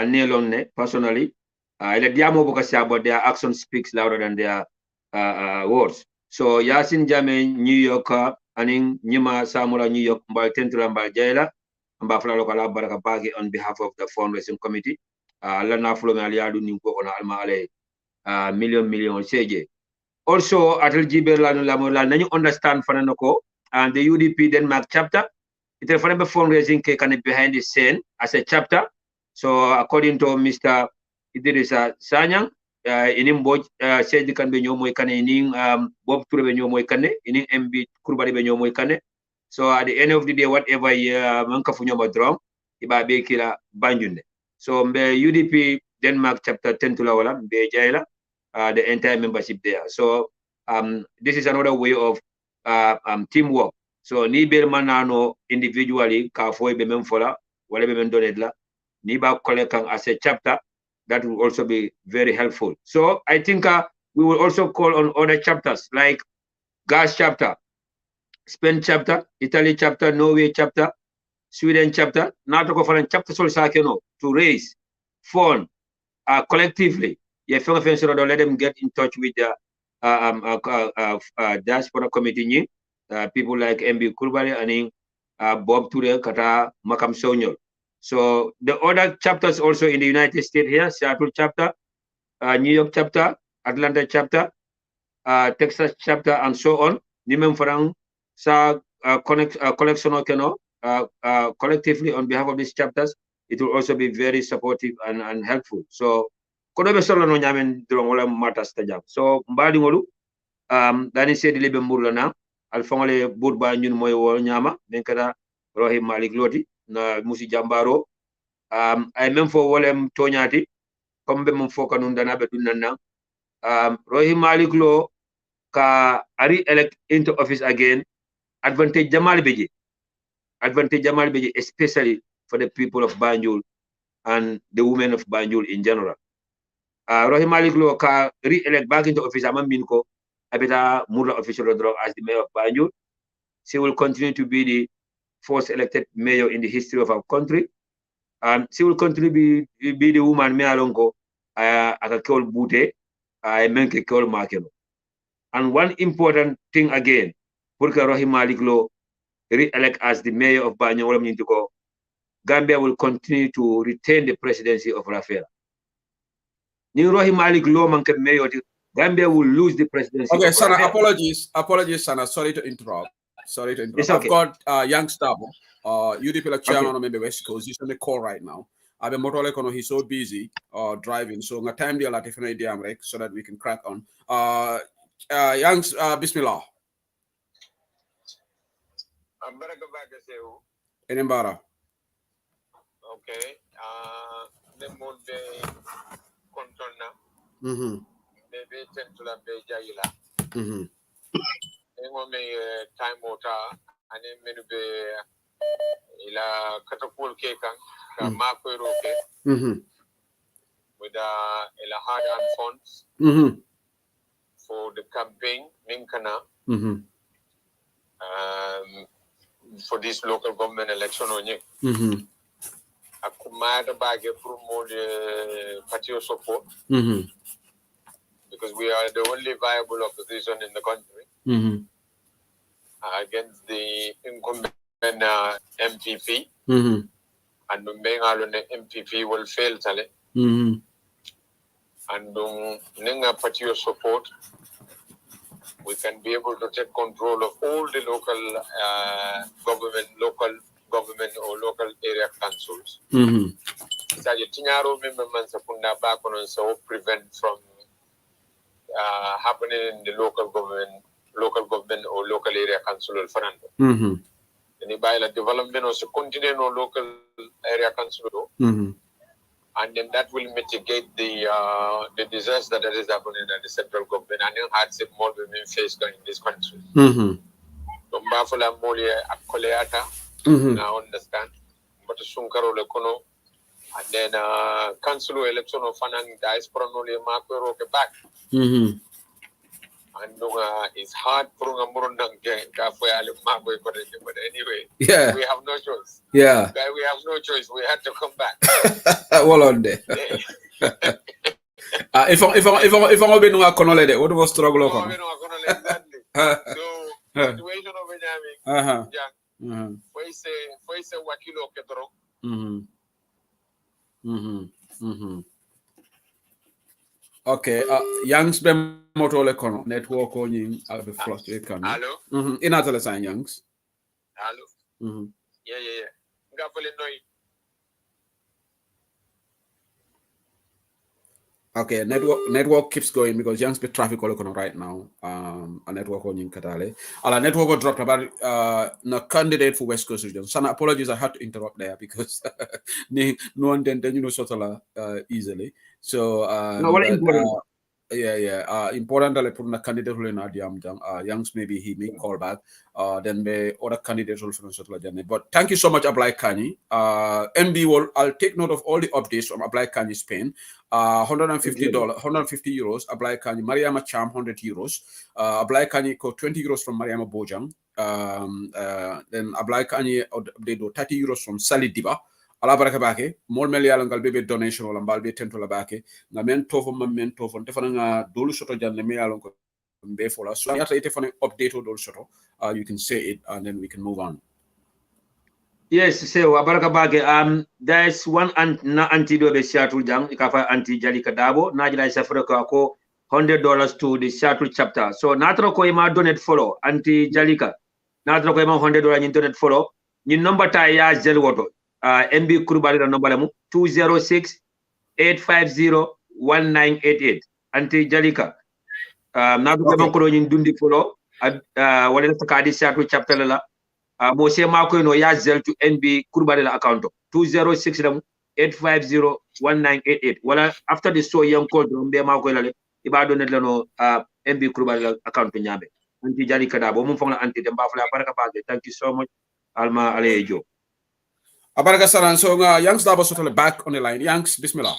nelon ne personally ele diamo buka sabo their action speaks louder than their words so Yasin Jammeh New York aning nyima Samura New York mbal tentura mbal jaila mba fala lokala baraka bagi on behalf of the fundraising committee la na fulo ngal yadu ning ko na alma ale million seje also atel jibe la nañu understand fananako and the UDP Denmark chapter it is for fundraising can behind the scene as a chapter so according to Mr. Idrissa Sanyang inim boj seedi kan be ñomoy kane inin Bob Touré be ñomoy kane inin MB Kurbali be ñomoy kane so at the end of the day whatever manka fu ñoma drum iba be kila banjunde so mbe UDP Denmark chapter 10 to la wala be jayla the entire membership there so this is another way of teamwork so ni bel manano individually ka foy be men fola wala be men donate la ni ba collect as a chapter that will also be very helpful. So I think we will also call on other chapters like Gas chapter, Spain chapter, Italy chapter, Norway chapter, Sweden chapter, NATO conference chapter to raise fund collectively. Let them get in touch with the diaspora committee, people like MB Kurbali and Bob Touré, Kata Makam Sonyol. So the other chapters also in the United States here, Seattle chapter, New York chapter, Atlanta chapter, Texas chapter, and so on. Nimem Farang sa collection collectively on behalf of these chapters, it will also be very supportive and helpful. So kono be solo no nyamen dron wala matas tajab. So mbadi ngolu dani sedi libe murlo na alfangole burba ñun moy wo ñama ben kada rohi malik loti na musi jambaro ay même fo wolem toñati comme be mum fokanun dana be dunnan rohi malik lo ka ari elect into office again advantage jamal beji especially for the people of Banjul and the women of Banjul in general. Rohi Malik Lo ka re-elect back into office amambin ko abita murla official as the mayor of Banjul. She will continue to be the first elected mayor in the history of our country. She will continue to be the woman mayor longo aka kol bute menke kol makelo. And one important thing again, Purka Rohi Malik Lo re-elect as the mayor of Banjul, Gambia will continue to retain the presidency of Rafaela. Rohi Malik Lo manke mayor, Gambia will lose the presidency. Okay, Sana, apologies, Sana. Sorry to interrupt. It's okay. I've got young staff, UDP chairman of maybe West Coast. He's on the call right now. I've been motole kono, he's so busy driving. So nga time dia la tifene diam rek so that we can crack on. Young Bismillah. Enembara. Okay. The monde kontona. Maybe tentula be jaila. Engo me time water and menu be ila katapul kekan ka mako roke. With ila hard earned funds for the campaign Ninkana. For this local government election onye. Akumada bag promote party support because we are the only viable opposition in the country against the incumbent MPP, and the MPP will fail tale. And nenga party support, we can be able to take control of all the local government or local area councils. So you tinyaro members so prevent from happening in the local government or local area council or farando. And by the development also continue no local area council, and then that will mitigate the disaster that is happening at the central government and hardship more women face in this country. Bafula Molia Akoleata. I understand. But Sunkaro Lekono and then council election of Fanang Diaspora only Marco Roke back. And it's hard for Murundang but anyway, we have no choice. We have no choice. We had to come back. Well on there. If I'm being a colonel, what was struggle? So situation of Benjamin. Foi se wakilo ketro. Okay, Youngs bem motole kono network onying albe fluctuate kan. Hello. Inatale san Youngs. Hello. Yeah. Ngapole noy. Okay, network keeps going because Young's be traffic all right now. A network on in Katale. Our network dropped about no candidate for West Coast region. Sana apologies, I had to interrupt there because no one then sort of easily. So important that I put in a candidate who in Young's maybe he may call back. Then the other candidates will from sort of. But thank you so much, Ablai Kani. MB I'll take note of all the updates from Ablai Kani Spain. $150, 150 euros. Ablai Kani, Mariama Cham, 100 euros. Ablai Kani ko 20 euros from Mariama Bojang. Then Ablai Kani they do 30 euros from Sali Diba. Ala baraka bake mol mel yalla ngal bebe donation wala mbal be tento la bake nga men tofo men tofo defana nga dolu soto janne me yalla ko be fola so yata ite fane update o dolu soto you can say it and then we can move on. Yes, so Abaraka Bage, there's one antidote the Seattle Jam, Ikafa anti Jalika Dabo, Najla Safraka ko $100 to the Seattle chapter. So Natro Koima donate follow, anti Jalika. Natro Koima $100 in donate follow. Ni number ta ya zel woto. MB Kurubali number 206-850-1988. Anti Jalika. Natro Koima Kuro in dundi follow. Wale Takadi Seattle chapter la. Mose Mako no ya zel to NB Kurbadela account 206-850-1988. Wala after the show young called Mbe Mako lale iba donate lano NB Kurbadela account nyabe. Anti Jali Kadabo mum fong la anti demba fala baraka page. Thank you so much. Alma Alejo. Abaraka Saran, so Yanks Dabo Sotole back on the line. Yanks, Bismillah.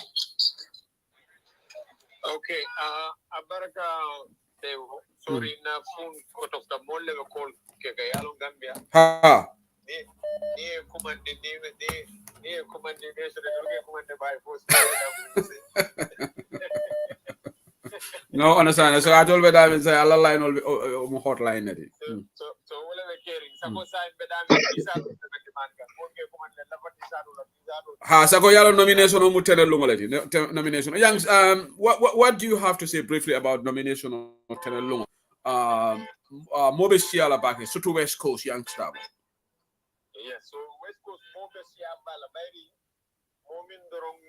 Okay, Abaraka Devo. Sorry, na phone out of the mall level call Kegayalo Gambia. Ha. Near commanded by force. No, understand. So I told you that say Allah line will be hotline. So whatever caring. Suppose I'm Ha, so yalo nomination on Mutele Lungoleti. Nomination. Youngs, what do you have to say briefly about nomination of Mutele Lungo? Mobile Siala back to West Coast youngster. Yes, so West Coast Mobile Siala baby. Moment the wrong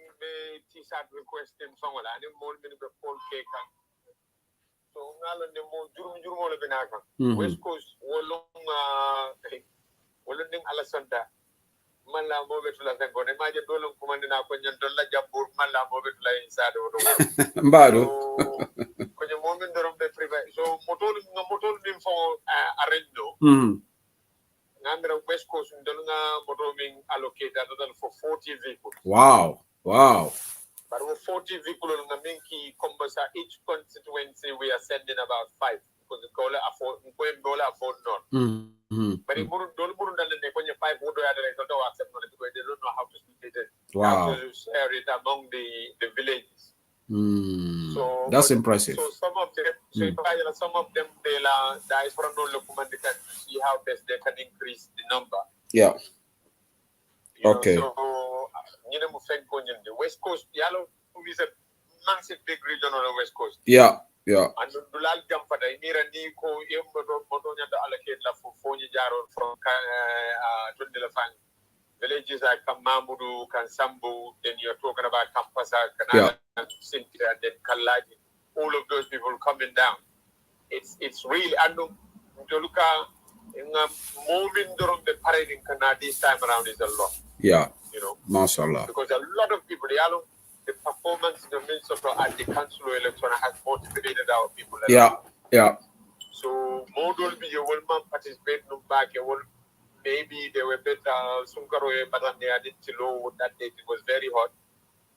T-shirt request in Songola and moment the Paul cake. So Nalan the more Jurmo Benaka. West Coast Wolong Alasanta. Mala mobile to la Zango. Imagine Dolum commanding up when you don't like Jabur Mala mobile to lie inside of the Mbado. When you moment the wrong private. So Motol for Arendo. Number of West Coast in Dolunga Motoming allocated for 40 vehicles. Wow. But with 40 vehicles on the Minky Combasa, each constituency we are sending about 5 because the dollar afford not. But if you don't when you 5 would they don't accept money because they don't know how to split it. Wow. How to share it among the villages. So that's impressive. So some of them, they'll diaspora no document to see how best they can increase the number. Yeah. Okay. So the West Coast, Yalo is a massive big region on the West Coast. Yeah. And Dulal Jampada, Mirandiko, Motonya allocate for Foni Jaro from Tundilafang. Villages like Kamamudu, Kansambu, then you're talking about Kampasa, Kanada, Sintra, and then Kalaji. All of those people coming down. It's really, and Joluka, moving during the parade in Canada this time around is a lot. Yeah. You know, Mashallah. because a lot of people, the performance in the Minnesota at the council election has motivated our people. Yeah. So, more will be a woman participate no back, maybe they were better, Sunkaroe, but they didn't know that day it was very hot.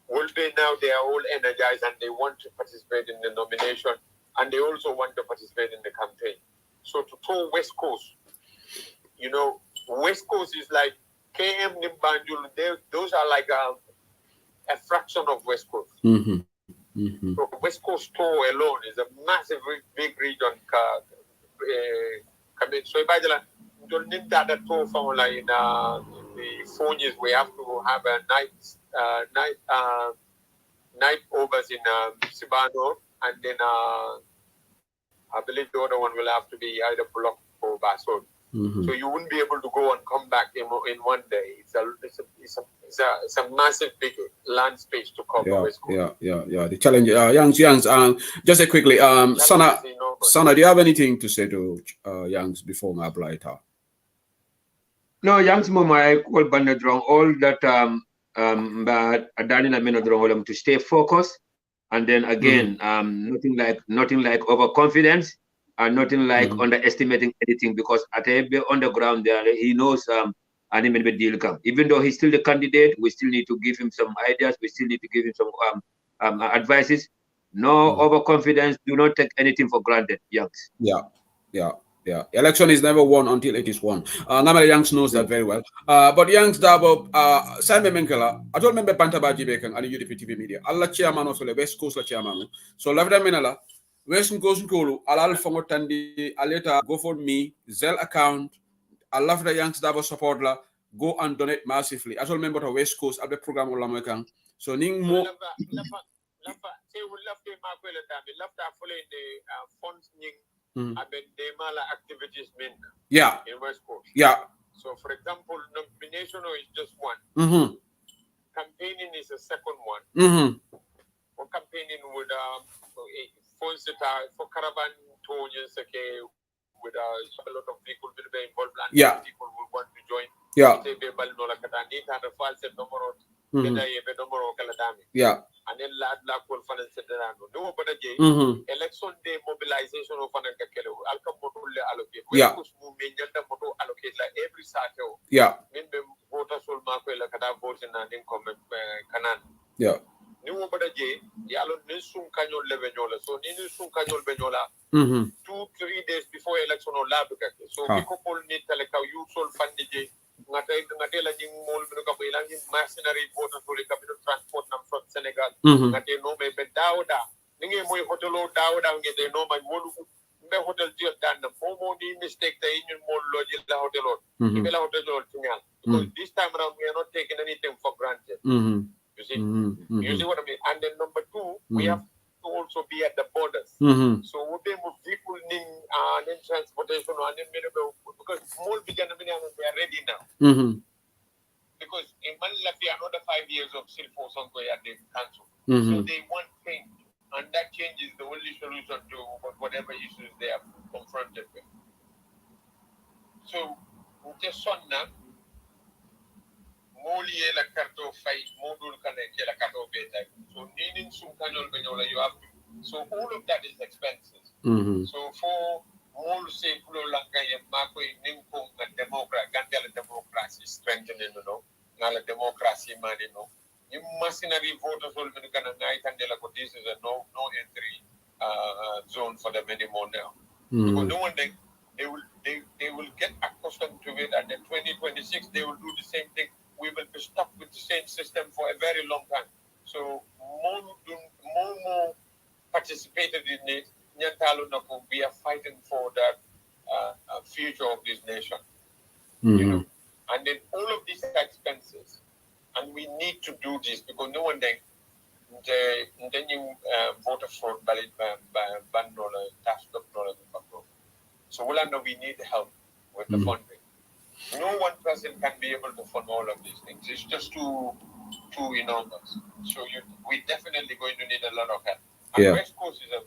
Will they now they are all energized and they want to participate in the nomination and they also want to participate in the campaign. So to tour West Coast, West Coast is like KM Nimbanjul, those are like a fraction of West Coast. So West Coast tour alone is a massive, big region. So don't need that tour from like in the 4 years we have to have a night overs in Sibano, and then I believe the other one will have to be either Block or Basel. So you wouldn't be able to go and come back in one day. It's a massive big land space to cover. Yeah. The challenge, Youngs. Just quickly, Sana, do you have anything to say to Youngs before I apply it? No, Youngs Mama, I call Bandadrong all that but Adalina Menodrong to stay focused, and then again, nothing like overconfidence. And nothing like underestimating anything, because at on the ground there, he knows even though he's still the candidate, we still need to give him some ideas, we still need to give him some advices. No overconfidence, do not take anything for granted, Youngs. Yeah. Election is never won until it is won. Namara Youngs knows that very well. But Youngs Dabo, Simon Menkela, I don't remember Bantabaji Bacon and UDP TV Media. Allah chairman of the West Coast chairman. So Lavda Menala. West Coast Kolu, Alal Fongotandi, Aleta, go for me, Zelle account, I love the Youngs Dabo support la, go and donate massively. As all member of West Coast, at the program of Lamokan. So, ning more. Yeah. In West Coast. Yeah. So, for example, nomination is just one. Campaigning is a second one. For campaigning with funds that are for caravan tours, okay, with a lot of people will be involved and people will want to join. Yeah. Yeah. And then la conference no but election day mobilization of an allocate. Yeah. Allocate like every Saturday. Yeah. Voters will mark vote in an income canan. Yeah. New but yalo nisum canyon levenyola. So nisum canyon benyola 2-3 days before election or lab. So people need teleka usual funding. Ngatela jing mol bino kapilang mercenary voters will come transport them from Senegal. Ngate no me dauda. Ninge moy hotelo dauda ngete no my wolu be hotel deal dan the fomo di mistake the union mol lodge la hotel. Ibela hotel tinyal. Because this time around we are not taking anything for granted. You see? You see what I mean? And then number two, we have to also be at the borders. So we move people in transportation because more began they are ready now. Because in Manila, we are another 5 years of still for some way at the council. So they want change. And that change is the only solution to whatever issues they are confronted with. So just son now. La carto fight modul connect la carto beta. So needing some canal benyola you have to. So all of that is expenses. So for all say pulo lanka ye mako nimpo na democracy strengthening na democracy man you mercenary voters will be gonna night and this is a no entry zone for them anymore now. Because no one they will get accustomed to it, and in 2026 they will do the same thing. We will be stuck with the same system for a very long time. So more participated in it. We are fighting for that future of this nation. You know, and then all of these are expenses, and we need to do this because no one then you voter fraud ballot ban tax dollar. So we need help with the funding. No one person can be able to fund all of these things. It's just too enormous. So we're definitely going to need a lot of help. And West Coast is a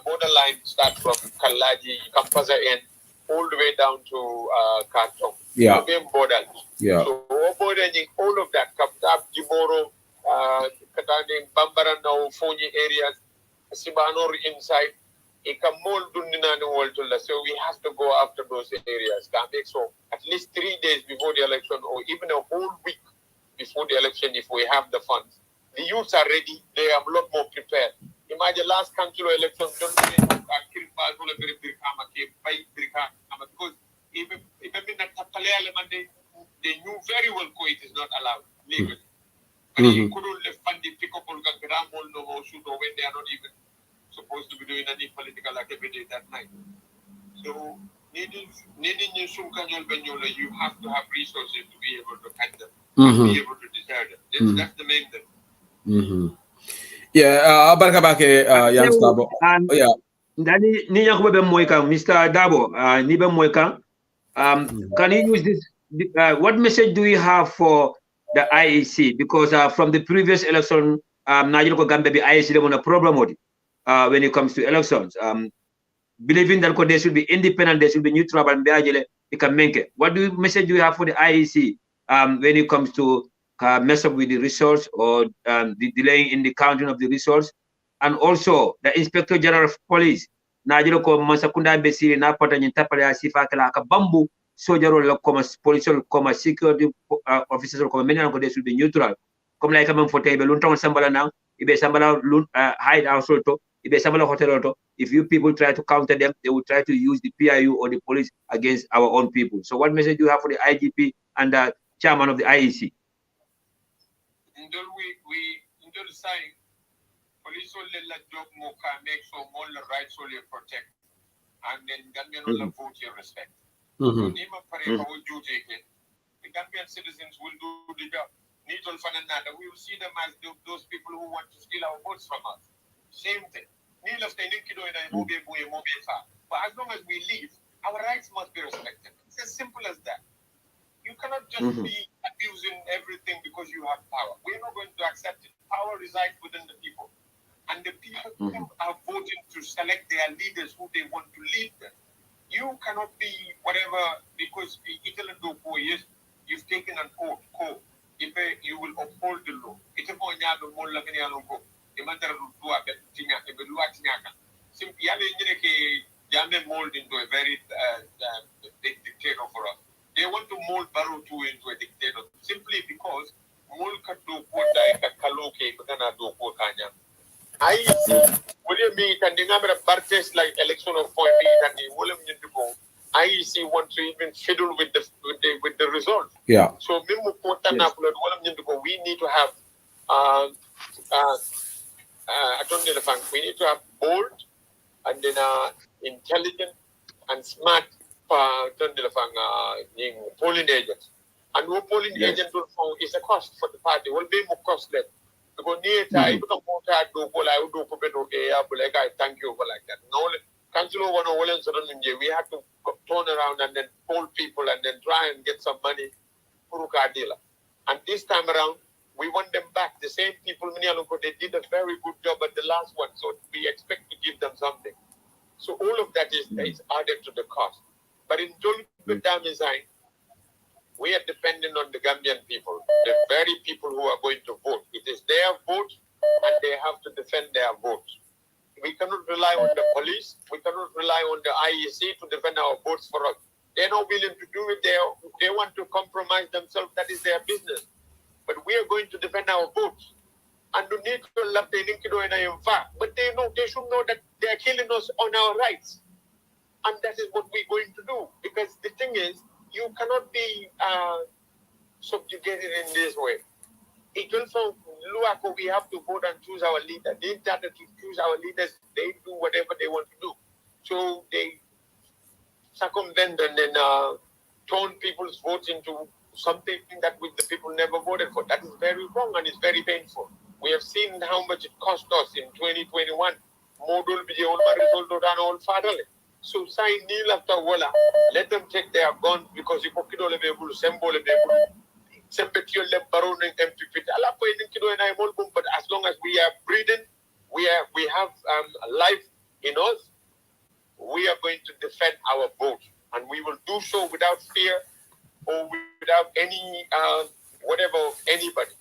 borderline start from Kalaji, Kampaza end, all the way down to Khartoum. Yeah. Yeah. So all of that, Kaptab, Jiboro, Katani, Bambarana, Fonyi areas, Sibanor inside. So we have to go after those areas. So at least 3 days before the election, or even a whole week before the election, if we have the funds, the youths are ready. They are a lot more prepared. Imagine last council election, because even they knew very well it is not allowed legally. But you couldn't fund the pick up when they are not even supposed to be doing any political activity that night. So needing some Kanyol Benyola, you have to have resources to be able to catch them and be able to decide them. That's the main thing. Yeah, Barkabake, Jan Stabo. Yeah. Mr. Dabo, can you use this? What message do you have for the IEC? Because from the previous election, Nigeria Gambia IEC have a problem with it. When it comes to elections, believing that they should be independent, they should be neutral, and they can make it. What message do you have for the IEC when it comes to mess up with the results or the delay in the counting of the results? And also the Inspector General of Police, Najiro ko Masakunda Besiri na pata nyintapale asifa kala akabambu soldier la koma police koma security officers koma many they should be neutral. Comme like am for table lunta sambala now, ibe sambala hide house also. If you people try to counter them, they will try to use the PIU or the police against our own people. So what message do you have for the IGP and the chairman of the IEC? Until we sign, police will let job more make so all the rights will protect. And then Gambian will vote your respect. So Nima Pare duty the Gambian citizens will do the job. We will see them as those people who want to steal our votes from us. Same thing. But as long as we leave, our rights must be respected. It's as simple as that. You cannot just be abusing everything because you have power. We're not going to accept it. Power resides within the people. And the people are voting to select their leaders who they want to lead them. You cannot be whatever, because you've taken an oath. If you will uphold the law. Simply mold into a very dictator for us. They want to mold Barrow too into a dictator simply because I will you meet and the number of parties like election of point and the William go. IEC want to even fiddle with the result. Yeah. So we need to have we need to have bold and then intelligent and smart polling agents. And no polling agent is a cost for the party. Will be more costly. Because thank you for like that. Now, Councilor we have to turn around and then poll people and then try and get some money for Ukadila. And this time around, we want them back. The same people, they did a very good job at the last one, so we expect to give them something. So all of that is added to the cost. But in Jolly design, we are dependent on the Gambian people, the very people who are going to vote. It is their vote, and they have to defend their votes. We cannot rely on the police. We cannot rely on the IEC to defend our votes for us. They're not willing to do it. They want to compromise themselves. That is their business. But we are going to defend our votes. And we need to love the but they should know that they are killing us on our rights. And that is what we're going to do. Because the thing is, you cannot be subjugated in this way. It also, we have to vote and choose our leader. They started to choose our leaders. They do whatever they want to do. So they circumvent and then turn people's votes into something that the people never voted for. That is very wrong and it's very painful. We have seen how much it cost us in 2021. So sign Neil after Walla, let them take their guns because you could only be able to assemble a but as long as we are breathing, we have life in us, we are going to defend our vote. And we will do so without fear or without any whatever of anybody.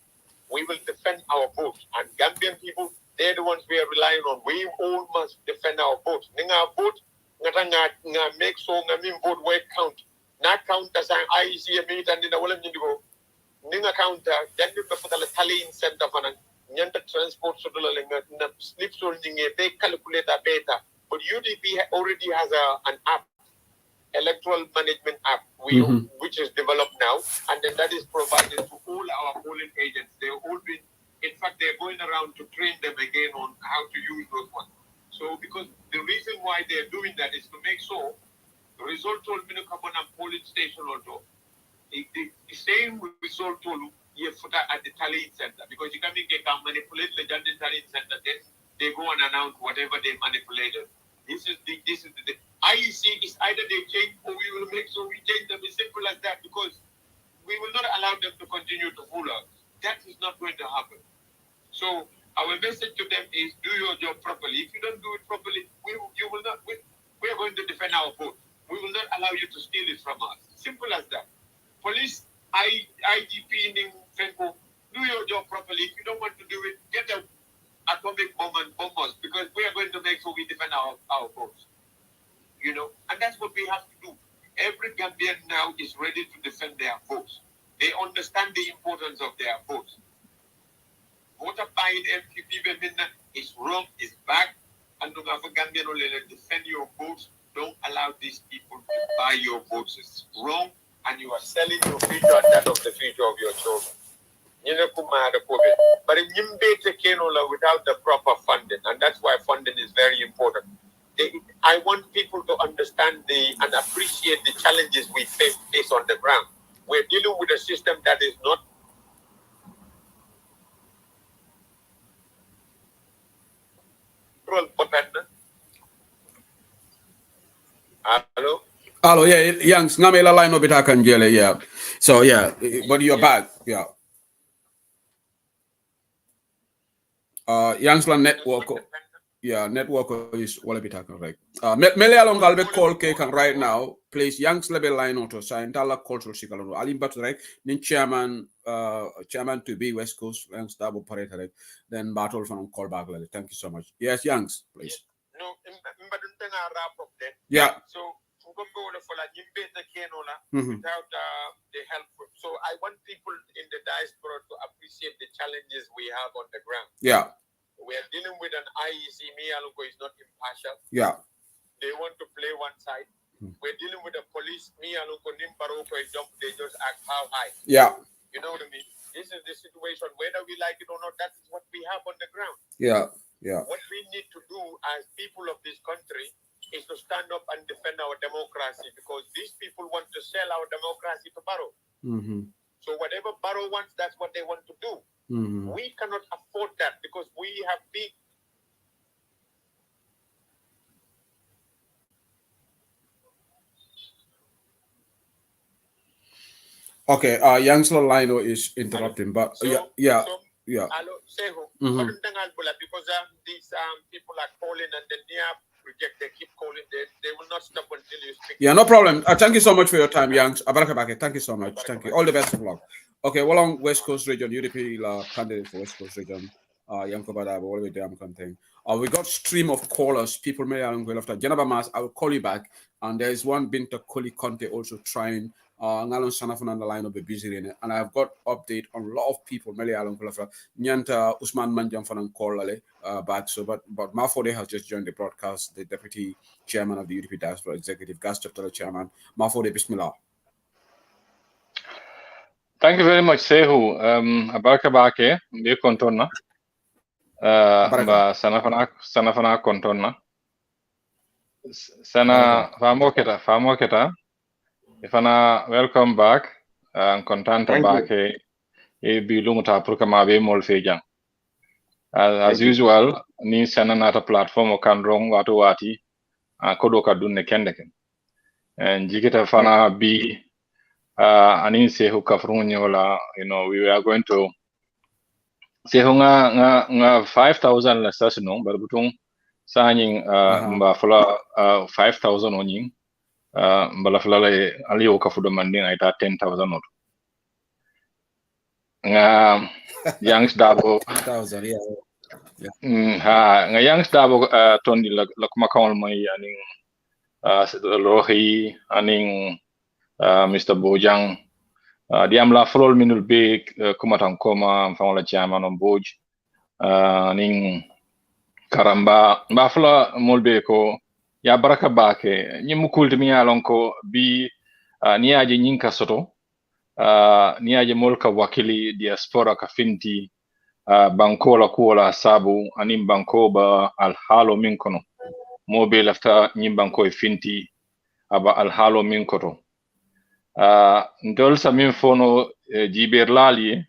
We will defend our vote. And Gambian people, they're the ones we are relying on. We all must defend our vote. Ninga vote, nga make so nga min vote work count. Not count as an IEC meet and in the William Indigo. Ninga counter, then you put the Italian center for Nyanta transport so the slips or they calculate a beta. But UDP already has an app, Electoral Management app, which is developed now, and then that is provided to all our polling agents. They've all been, in fact, they're going around to train them again on how to use those ones. So, because the reason why they're doing that is to make sure the result told me to come on a polling station also. The same result told you at the tallying center, because you can manipulate the tallying center, then they go and announce whatever they manipulated. This is the IEC is either they change or we will make sure we change them. As simple as that, because we will not allow them to continue to fool us. That is not going to happen. So our message to them is do your job properly. If you don't do it properly, we are going to defend our vote. We will not allow you to steal it from us. Simple as that. Police, IGP in Fenko, do your job properly. If you don't want to do it, get an atomic bomb and bomb us, because we are going to make sure we defend our votes. You know, and that's what we have to do. Every Gambian now is ready to defend their votes. They understand the importance of their votes. Voter buying MPP is wrong, is bad, and don't have a Gambian defend your votes. Don't allow these people to buy your votes. It's wrong, and you are selling your future and that of the future of your children. But without the proper funding, and that's why funding is very important. I want people to understand and appreciate the challenges we face on the ground. we're dealing with a system that is not Hello, yeah, Yanks, Namela line of Bitakanjele, yeah. So, yeah, but you're back, yeah. Yanksland network, yeah, network is wala Bitakan, right? Mele along galbe call cake right now, please, Yanks level line auto, sign Tala cultural sikalo, Alim Batrek, then chairman to be West Coast, Yanks double parade, then battle from call back. Thank you so much. Yes, Yanks, please. No, yeah. So, without the help. So I want people in the diaspora to appreciate the challenges we have on the ground. Yeah. We are dealing with an IEC, Mialungo is not impartial. Yeah. They want to play one side. We're dealing with the police, Mialungo, Nimbaroko, they just act how high. Yeah. You know what I mean? This is the situation, whether we like it or not, that is what we have on the ground. Yeah. Yeah. What we need to do as people of this country is to stand up and defend our democracy, because these people want to sell our democracy to Barrow. So whatever Barrow wants, that's what they want to do. We cannot afford that, because we have big. Okay, Youngster Lino is interrupting, but Hello? yeah. Hello, Sehu. Because these people are calling and then they reject, they keep calling, they will not stop until you speak. Yeah, no problem. Thank you so much for your time, Yanks. Abarakabake, thank you so much. Thank you. All the best of luck. Okay, well, on West Coast region, UDP candidate for West Coast region, Yanko Badabo, all the damn content. We got stream of callers. People may have go after Janaba Mas. I will call you back. And there is one Binta Koli Conte also trying. Ngalon Sanafon on the line of the busy in it. And I've got update on a lot of people. Mele Alon Kulafra. Nyanta Usman Manjam Fanan call back. So, but Mafode has just joined the broadcast, the deputy chairman of the UDP Diaspora Executive, Gas Chapter Chairman. Mafode, Bismillah. Thank you very much, Sehu. Abaraka Bake, be contona. Sanafana contona. Sana Famoketa. Ifana, welcome back. Contanta back. Be lumuta purkama be molfejan. As usual, ni sana nata platform o kan rong wati kodo kadunne kendeken. And jikita fana be anin Sehu kafrunyola, we are going to Sehu nga 5,000 la sasino barbutung signing mba fula 5,000 onyin mbala fula la aliyo kafudo manding aita 10,000 not nga youngs dabo 10,000 yeah nga youngs dabo tondi la kuma kawal mai aning rohi aning Mr. Bojang diam la flol minul be kumatan koma mfamala chairman on Boj ning karamba mbafla molbe ko ya baraka bake nyimu kultimi yalon ko bi niaje nyinka soto niaje molka wakili diaspora ka finti banko la kuola sabu anim banko ba al halo min kono mobe lafta nyim banko e finti aba al halo min koto ndol samin fono jiber lali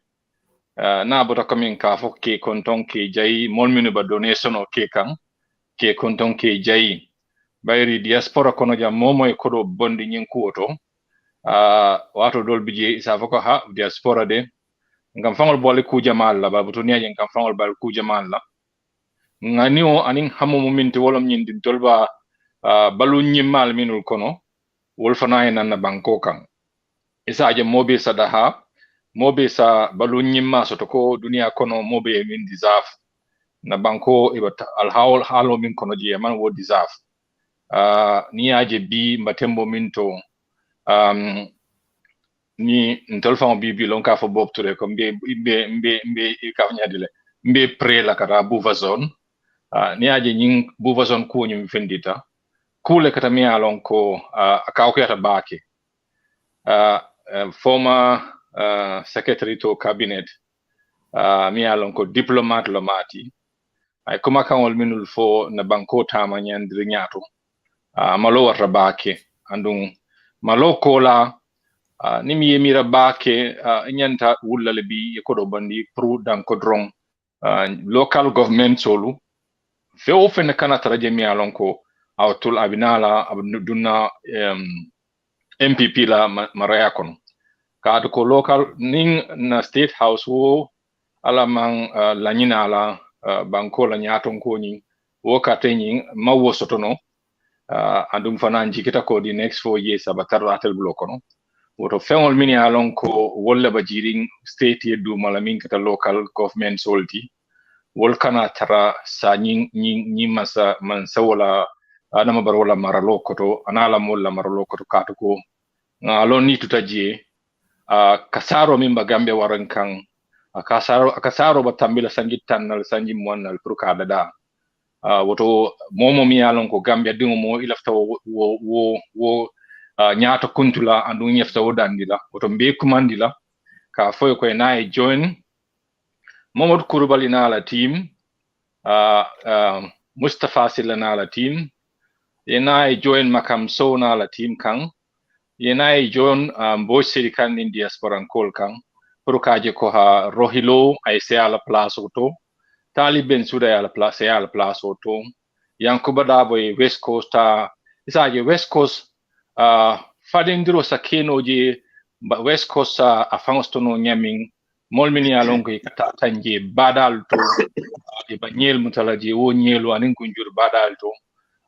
na bota kamin ka fo ke konton ke jayi molminu ba donation o ke kan ke konton ke jayi bayri diaspora kono jam momo e kodo bondi nyin kuoto wato dol bije isa foko ha diaspora de ngam fangol bole ku jamal la babuto niaje ngam fangol bal ku jamal la ngani o anin hamo minti wolom nyin din tolba balu nyimal minul kono wol fana nan na banko kan isa je mobe sadaha mobe sa balu nyimma soto ko dunia kono mobe min deserve na banko ibata al halo min kono je man wo deserve ni aje bi matembo min to ni ntolfa bi lon ka fo bob ture ko mbe ka nyadile mbe pre la kata buva zone ni aje nyin buva zone ko nyum fendita kule kata mi alon ko akawko yata baki former secretary to cabinet mi alon ko diplomat lomati ay kuma kanol minul fo na banko tama nyandri nyato malo warta bake andung malo kola Nimi yemira bake nyanta wulale bi yakodo bandi pru dan kodrong local government solu fe ofen kana taraje mi alonko awtul abinala abdunna MPP la maraya kono ka ko local ning na state house wo ala man lanyina ala banko la nyaton ko ni wo katenyi mawo sotono andum fanan jikita ko di next 4 years abatar atel blokono woto feŋol min ye lon ko wolle ba jiring state ye du mala min kata local government solti wol kana tara sa ñin masa man sawola adama bar wala maralo koto anala molla maralo koto kato ko alon ni tuta je kasaro min ba gambe waran kan kasaro ba tambila sanji tannal sanji monnal pour ka dada woto momo mi yalon ko gambe dingo mo ilafta wo nyaato kuntula andu nyefta wodandila woto mbe kumandila ka foy ko na join momod kurubali na la team Mustafa Silla na la team yena join makam so na la team kan yena join bo siri kan in diaspora kol kan pour kaje ko ha rohilo ay se ala place auto taliben suda ala place auto yankuba dabo west coast isaje west coast fadindiro sa kenoje west coast a fangostono nyamin molmini alongo ikata tanje badal to e banyel mutalaje wo nyelu anin kunjur badal to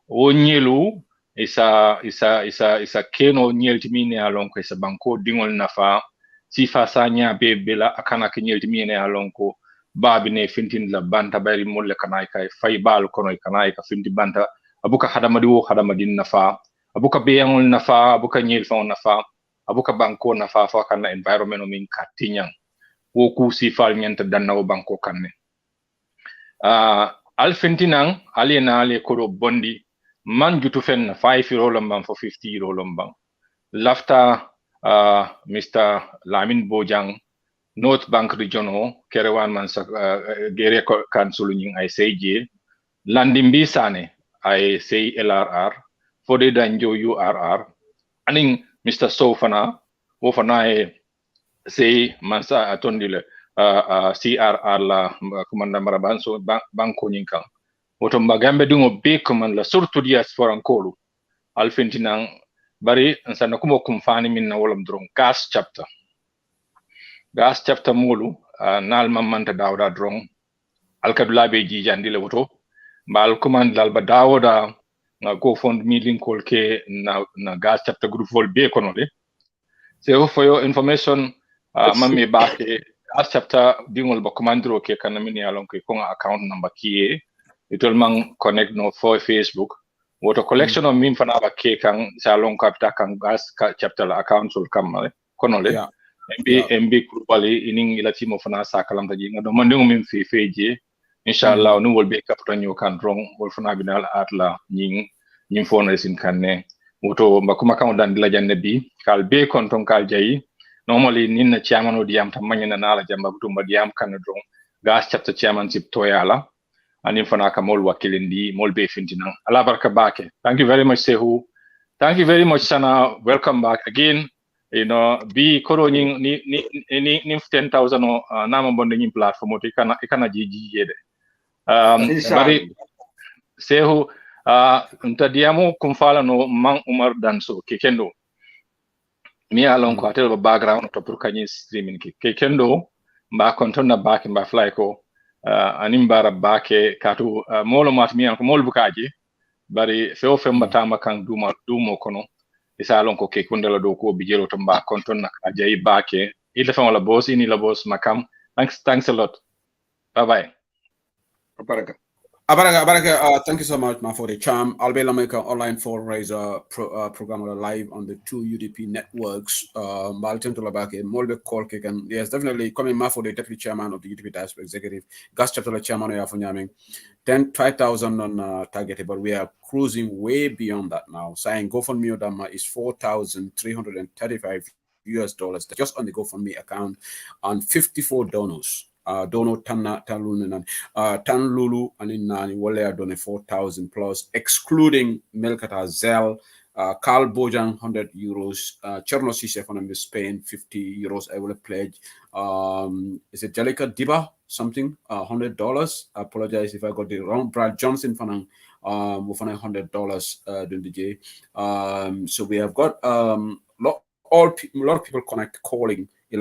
wo nyelu isa keno nyeltimine alongo isa banko dingol nafa sifa sanya bela akana ke nyeltimine alongo babi ne fintin la banta bari molle kanay kay fay bal kono kanay ka finti banta abuka hadamadi wo hadamadin nafa abuka beyangol nafa abuka nyel fa nafa abuka banko nafa fa kana environment min katinyang wo ku sifal nyanta dannawo banko kanne alfintinang aliena ale kodo bondi man jutu fen 5 euro lambang for 50 euro lambang lafta Mr. Lamin Bojang North Bank Regional Kerewan man gere council nying ay seje landimbi sane ay say LRR fode danjo URR aning Mr. Sofana wofana say mansa atondile CRR la komanda maraban so banko nyinkan woto magambe dungo be command la surtout diaspora nkolu alfintinang bari nsana kumo kumfani min na wolam dron gas chapter mulu nal mamanta dawda dron alkadula be jijandile woto bal command dal ba dawda na go fund meeting kol ke na gas chapter group vol be kono de so for your information mamme baake gas chapter dingol ba commandro ke kanamini alon ke ko account number kiye itol man connect no for Facebook woto collection of min fana ba ke kan salon kapita kan gas chapter account sul kamale kono le mb kurubali ining ilatimo fana sakalam taji ngado mandingo min fi feje inshallah no wol be kapita nyo kan rong wol fana binal atla nying fundraising kanne woto makuma kan dan dila janne bi kal be kon ton kal jayi normally ninna chairman o diam tam manyana nala jamba butumba diam kan rong gas chapter chairmanship toyala anin fana ka mol wakilindi mol be fintinan ala barka bake. Thank you very much Sehu. Thank you very much Sana. Welcome back again. You know bi koro ni 10,000 nama bonde ni platform to ikana jiji yede bari Sehu ntadiamo kumfala no man Umar Danso kekendo mi alon ko atel background to pour kanyi streaming kekendo mba kontona back mba fly ko anim bara bake katu molo matmi an ko mol bukaji bari feo femba tama kan dumo kono isalon ko ke kundela do ko bijelo to mba konton nak ajay bake ila fa wala boss ini la boss makam thanks a lot bye Abaraka, thank you so much, man, for the charm. I'll be make an online fundraiser program live on the 2 UDP networks. Malton to Labake, Molbe Kolkegan. Yes, definitely coming ma for the deputy chairman of the UDP Diaspora executive, Gas Chapter chairman of Yafunyaming. 5,000 on target, but we are cruising way beyond that now. Saying GoFundMe Odama is $4,335 just on the GoFundMe account, and 54 donors. Dono Tanlulu and in Nani Wale donate 4,000 plus, excluding Melkata Zell Carl Bojang, €100. Cherno Sise from Spain, €50. I will pledge. Is it Jalika Diba? Something, $100. I apologize if I got it wrong. Brad Johnson from $100 during the day. So we have got a lot of people connect calling. We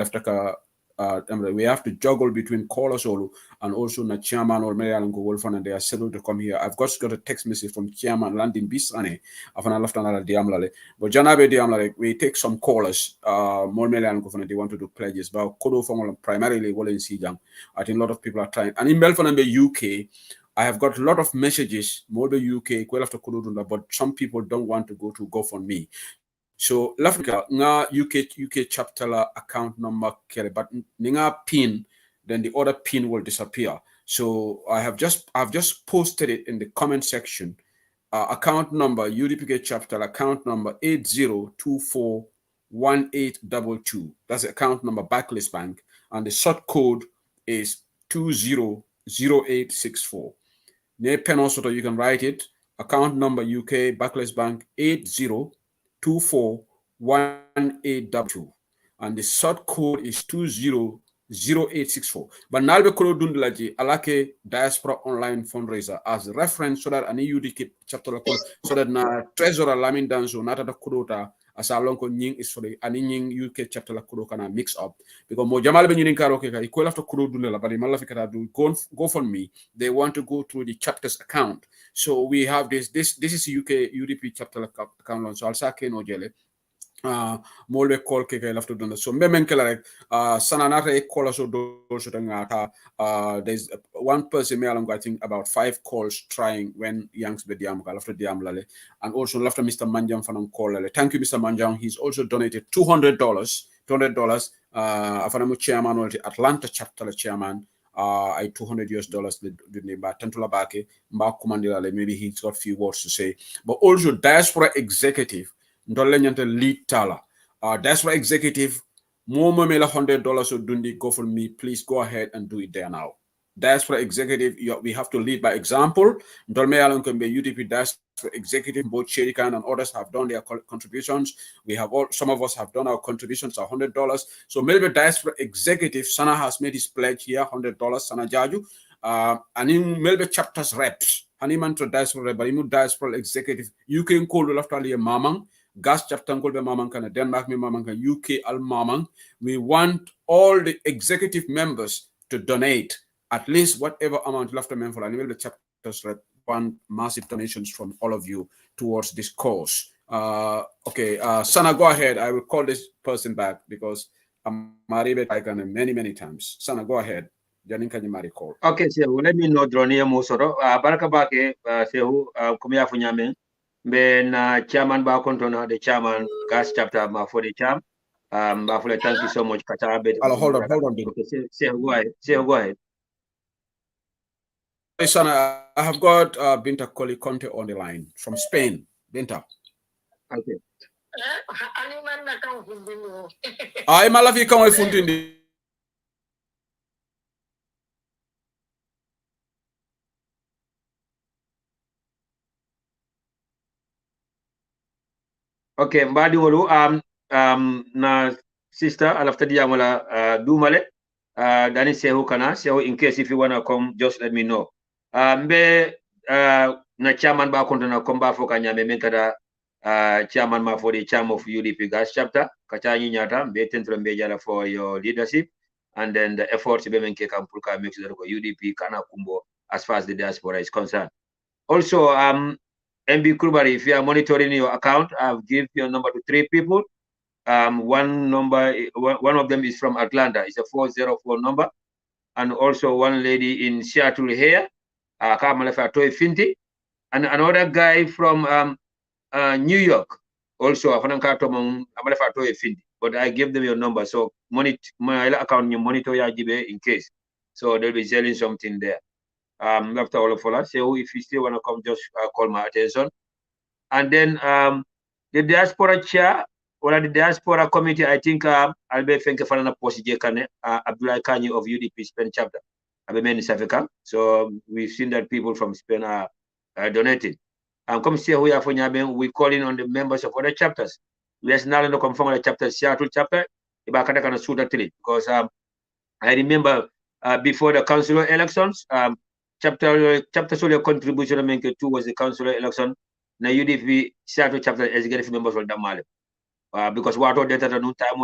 have to juggle between callers and also the chairman or Mayor and Wolfan, and they are scheduled to come here. I've got a text message from Chairman Landing Bisane. I've left another diamlale. But Janabe diamlale, we take some callers. More Mayor and Governor, they want to do pledges, but Kodo from primarily in Sijang. I think a lot of people are trying. And in Belfast and the UK, I have got a lot of messages, more the UK, but some people don't want to go to GoFundMe. So Lafrika nga UK chapter account number kere, but ninga pin, then the other pin will disappear. So I've just posted it in the comment section. Account number UDP chapter account number 80241822. That's the account number Barclays Bank, and the sort code is 200864. Ne pen also you can write it. Account number UK Barclays Bank 80241822, and the sort code is 200864. But now we could do alake diaspora online fundraiser as reference so that an UDP chapter so that na treasurer lamin danzo nata da kudota as a long nying is for the aning UK chapter la kudo kana mix up because mo jamal be nyinin karo ke ka equal after kudo dun la bari mala fikata do go for me. They want to go through the chapter's account. So we have this is UK UDP chapter account, so I'll say no jele molbe call ke lafto dun. So memen kala rek sananata e call so do so ngata there's one person me along I think about 5 calls trying when youngs be diam ka lafto diam lale, and also lafto Mr. Manjang fanam call lale. Thank you Mr. Manjang. He's also donated $200 afanamu chairman of the Atlanta chapter chairman I $200 ba tantula bake mba kumandila le, maybe he's got few words to say. But also diaspora executive lead tala. Diaspora executive, more mela $100 or dundi go for me. Please go ahead and do it there now. Diaspora executive, we have to lead by example. UDP diaspora executive, both Sherikan and others have done their contributions. We have some of us have done our contributions $100. So maybe diaspora executive, Sana has made his pledge here, $100. Sana Jaju, and in maybe chapters reps. Haniman to diaspora, but diaspora executive, you can call after a mamang. Gas chapter be mamang kana Denmark me mamang UK al mamang. We want all the executive members to donate at least whatever amount left for and the chapters want massive donations from all of you towards this cause. Okay, Sana, go ahead. I will call this person back because I'm married many times. Sana, go ahead. Call. Okay, so let me know Dronia Musoro. Baraka Bake, Sehu, Kumia Funyame. Ben chairman ba kontona the chairman gas chapter for the cham. Thank you so much. Hold on. Okay, say go ahead. Hey, Sana, I have got Binta Koli Conte on the line from Spain. Binta. Okay. I'm Malafi Kawai Fundindi. Okay, mbadi wolu na sister alafta diamola dumale dani sehu kana sehu in case if you wanna come just let me know. Mbe na chairman ba konto na komba foka nyame menkada chairman ma for the chairman of UDP gas chapter kachanyi nyata mbe tentro mbe jala for your leadership and then the efforts be menke kampulka make sure that UDP kana kumbo as far as the diaspora is concerned. Also MB Krubari, if you are monitoring your account, I've given your number to 3 people. One of them is from Atlanta. It's a 404 number. And also one lady in Seattle here, Kamalafa Finti. And another guy from New York, also Amalafa Finti. But I gave them your number. So my account, you monitor your GB in case. So they'll be selling something there. After all of us, so if you still want to come, just call my attention. And then the diaspora chair or the diaspora committee, I think I'll be thinking for another post Abdullah Kanye of UDP Spain chapter. I'll be in Africa. So we've seen that people from Spain are donating. Come see who are for we calling on the members of other chapters. We are now come from the chapter, Seattle chapter, because I remember before the council elections, chapter solo contribution make it was the council election. Now UDP Seattle chapter executive members from Damale. Because what data no time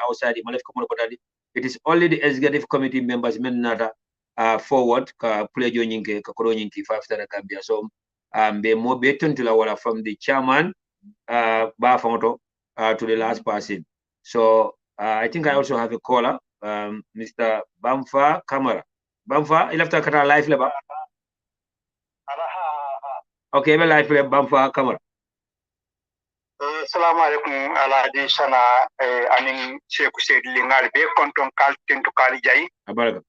outside, it is only the executive committee members men forward play joining 5 Gambia. So be more better to from the chairman to the last person. So I think I also have a caller, Mr. Bamfa Kamara. Bamfa, you left a live level. Okay, well, live Bamfa Kamara. Assalamu alaikum alaji sana aning Sheikh Said lingal be konton kal tentu kali jay abaraka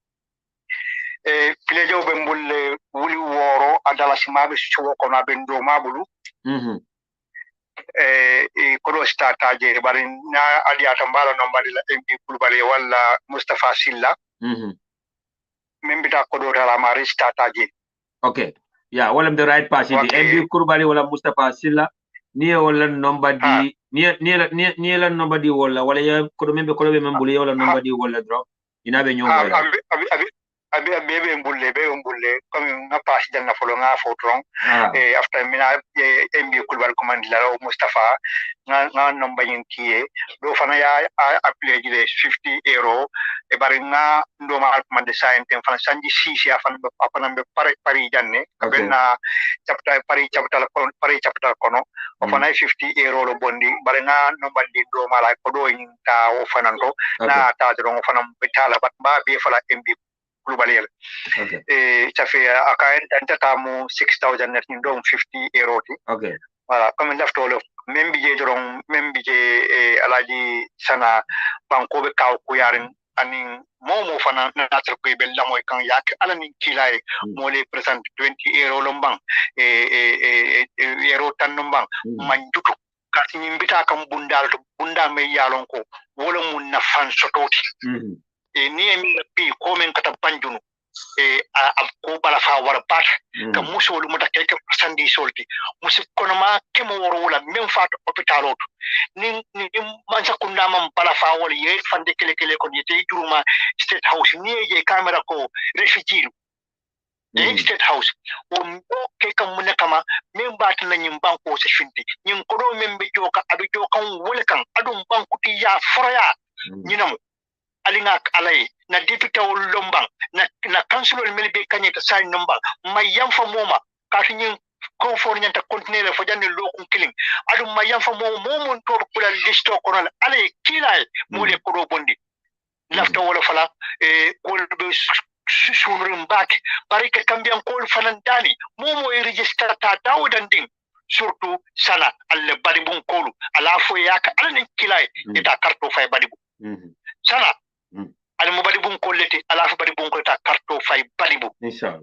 filejo be mbulle wuli woro adala simabe suwo ko na bendo mabulu kodo stata je bari na adi atambala no mbadila MP kulbale wala Mustafa Silla membita kodo tala mari stata je. Okay, yeah, well, I'm the right person. The MP kulbale wala Mustafa Silla niye wala nobody niye la nobody wala ya kodo membe membuli wala nobody wala drop inabe nyonga abi bebe mbulle comme nga pass janna folo nga fotron after mina MB kulbal commandila Mustafa nga nomba yinkiye do fana ya apply jile 50 euro e bari nga ndo ma commande sainte fana sanji sisi afana apana be pari janne benna chapter pari chapter kono o fana 50 euro lo bondi bari nga nomba di do mala ko do yinta o fana ndo na ta do fana betala bat ba be fala MB global ça fait akaen tantatamu 6000 net ndom 50 euro ti voilà comme laftolo même bije alaji sana banko be kaw ko yarin anin momo fana natra ko be lamoy kan yak alanin kilay mo le present 20 euro lombang euro tan lombang manjuto kasi mbita kam bunda me yalon ko wala mun na fan sototi ni emi pi komen kata panjunu ko bala fa wara pat ka musolu muta keke sandi solti musi kono ma kemo woro wala même fa hôpital oto ni mansa kunda mam bala fa wala ye fande kele ko yete juruma state house ni je camera ko refugee state house o ke kam mun kama même bat na nyim banko se finti nyim ko do membe joka abi joka wala kan adum banku ti ya foroya nyinam alinga alay na député o lombang na councilor melbe kanyeta say nombang mayam fa moma kati nyin confort nyanta continuer fo janne lokun killing adu mayam fa momon to kula listo ko non alay kilay mo le ko do bondi lafta wala fala ko be sunrum bak barika kambian ko fanan dani momo e register ta dawdan ding surtout sana alle bari bun kolu ala fo yaka alani kilay eta karto fay bari bu sana al mo bari bun kolleti ala fa bari bun ko ta karto fay bari bu inshallah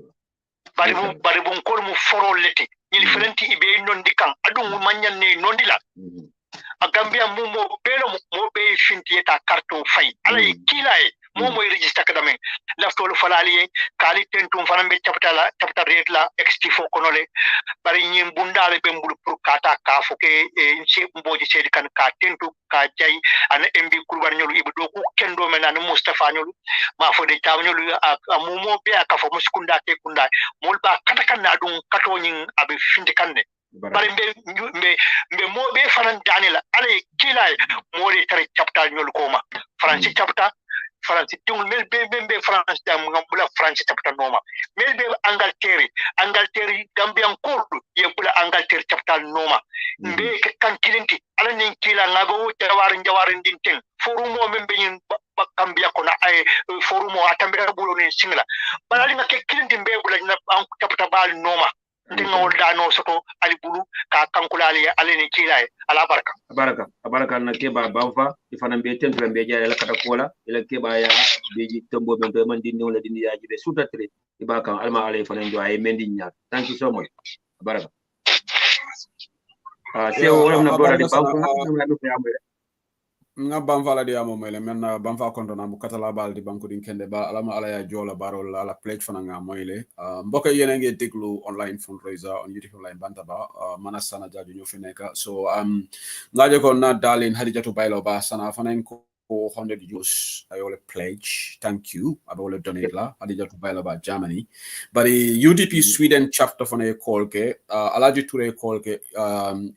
bari bun ko mu foro leti ni frenti ibe non dikan adum manyan ne non dila a gambia mo belo mo be finti eta karto fay ala kilay momo register kadamen laftolu falali kali tentum fanambe chapter rate la XT4 konole bari nyim bundale be mbulu pour kata ka foke ci mboji sedi kan ka tentu ka jay an MB kurban nyolu ibdo ko kendo menan Mustafa nyolu ma fo de taw nyolu momo be aka fo muskunda te kunda mol ba kata kan na dum kato nyin abe finde kanne bari mbe mo be fanan danila ale kilay mo re tare chapter nyolu koma franci chapter France tung mel be France dam ngambula France chapter noma mel be Angleterre Gambian kordu ye bula Angleterre chapter noma be kan kilinti ala nin kila ngabo jawar din ten forumo membe nyin Gambia ko na ay forumo atambira bulo ni singla balali ngake kilinti be bula na chapter bal noma ndingo dano soto ali bulu ka kankulali ale ni kila ala baraka na keba bamfa ifana be tentu be jare la kata kola ila keba ya beji tombo be man dindi wala dindi ya jibe suta tre ibaka alma ale fana ndo ay mendi nya. Thank you so much baraka se wala na brother di bamfa na do ambe nga banfala di amo mele menna banfa konto na mu katala bal di banku din kende ba alama ala ya jola barol ala pledge fana nga moyle mbokk yene nge deglu online fundraiser on UDP online bantaba mana sana jaju ñu fi nekk so ngaje ko na dalin hadijatu baylo ba sana fana ko 100 euros I will pledge thank you abole donate la hadijatu baylo ba Germany bari UDP Sweden chapter fana e call ke alaji toure call ke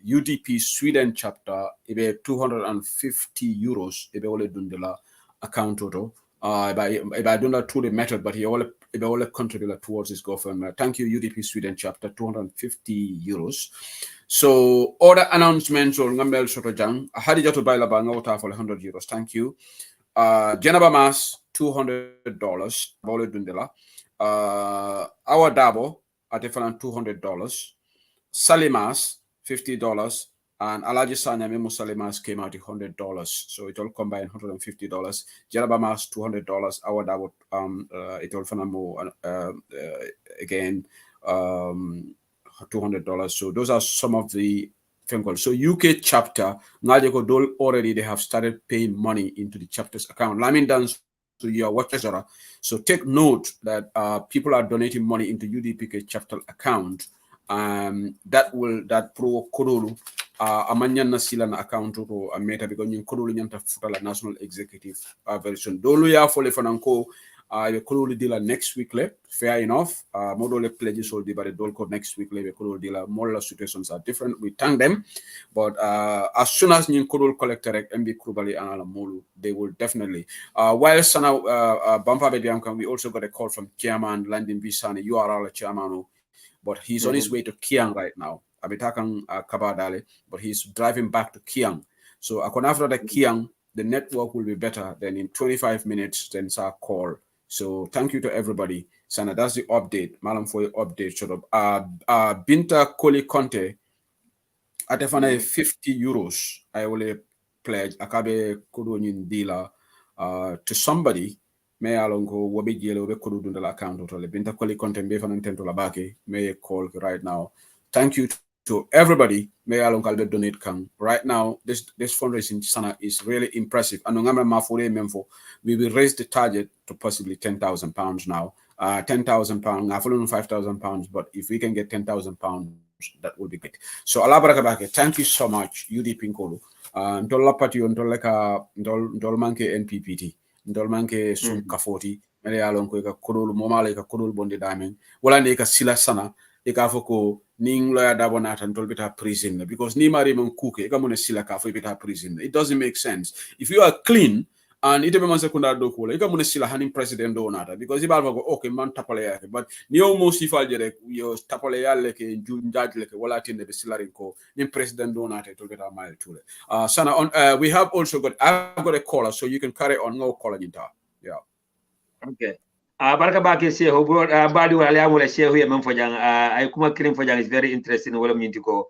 UDP Sweden chapter ibe 250 euros ibe wole dundela account auto ibe dunda to the method but he wole contribute towards his government. Thank you UDP Sweden chapter 250 euros. So other announcements or ngambel soto jang hadija to baila ba ngota for 100 euros. Thank you. Jenaba Mas $200 wole dundela. Our Dabo at different $200. Salimas $50. And Alaji Sanya Memo Salimas came out $100. So it all combined $150. Jerabamas $200. Our Dabo it all fanamo again $200. So those are some of the phone calls. So UK chapter Ngajeko Dol already they have started paying money into the chapter's account. Lamin dance to your watchers. So take note that people are donating money into UDPK chapter account. That pro Kodolu amanyana sila na account to meta because you Kodolu nyanta futala national executive very soon. Dolu ya fole fananko Kodolu dealer next week le fair enough. Modole pledges will be by the Dolco next week le Kodolu dealer more situations are different. We thank them, but as soon as you Kodolu collector MB Krubali and Alamolu, they will definitely. While Sana Bampa Bediamkan, we also got a call from Chairman Landing Visani URL chairman. But he's on his way to Kiang right now. Abitakan Kabadale, but he's driving back to Kiang. So after the Kiang, the network will be better than in 25 minutes. Then it's our call. So thank you to everybody. Sana, that's the update. Malam for your update. Sort of. Binta Koli Conte. Atefana 50 euros. I will pledge. Akabe Kudunin dealer to somebody. May alongo wobi jele wobi kodu dundala account totally. Binta Koli content be fanan tento labake. May call right now. Thank you to everybody. May alongo albe donate kan. Right now, this fundraising sana is really impressive. Anongame mafure memfo. We will raise the target to possibly £10,000 now. £10,000, ngafulun £5,000, but if we can get £10,000, that would be great. So alabarakabake, thank you so much, UDP Nkolu. Ndola pati ndoleka ndol manke NPPT. Ndol manke sum kafoti mele yalon ko ka kodol momale ka kodol bonde damen wala ne ka sila sana e ka foko ning lawyer dabonata ndol beta prison because ni mari mon kuke ka mona sila ka fo beta prison. It doesn't make sense. If you are clean and ite be man sekunda do ko e ka mona sila hanin president do nata because ibal ko okay man tapale yake but ni o mo sifal jere yo tapale yalle ke njajle ke wala tinde be silarin ko ni president do nata to beta mile tule sana on we have also got I've got a caller so you can carry on no caller inta. Yeah. Okay. Baraka baki Shehu bro badi wala amule Shehu ya memfojang ay kuma kirim fojang is very interesting wala mintiko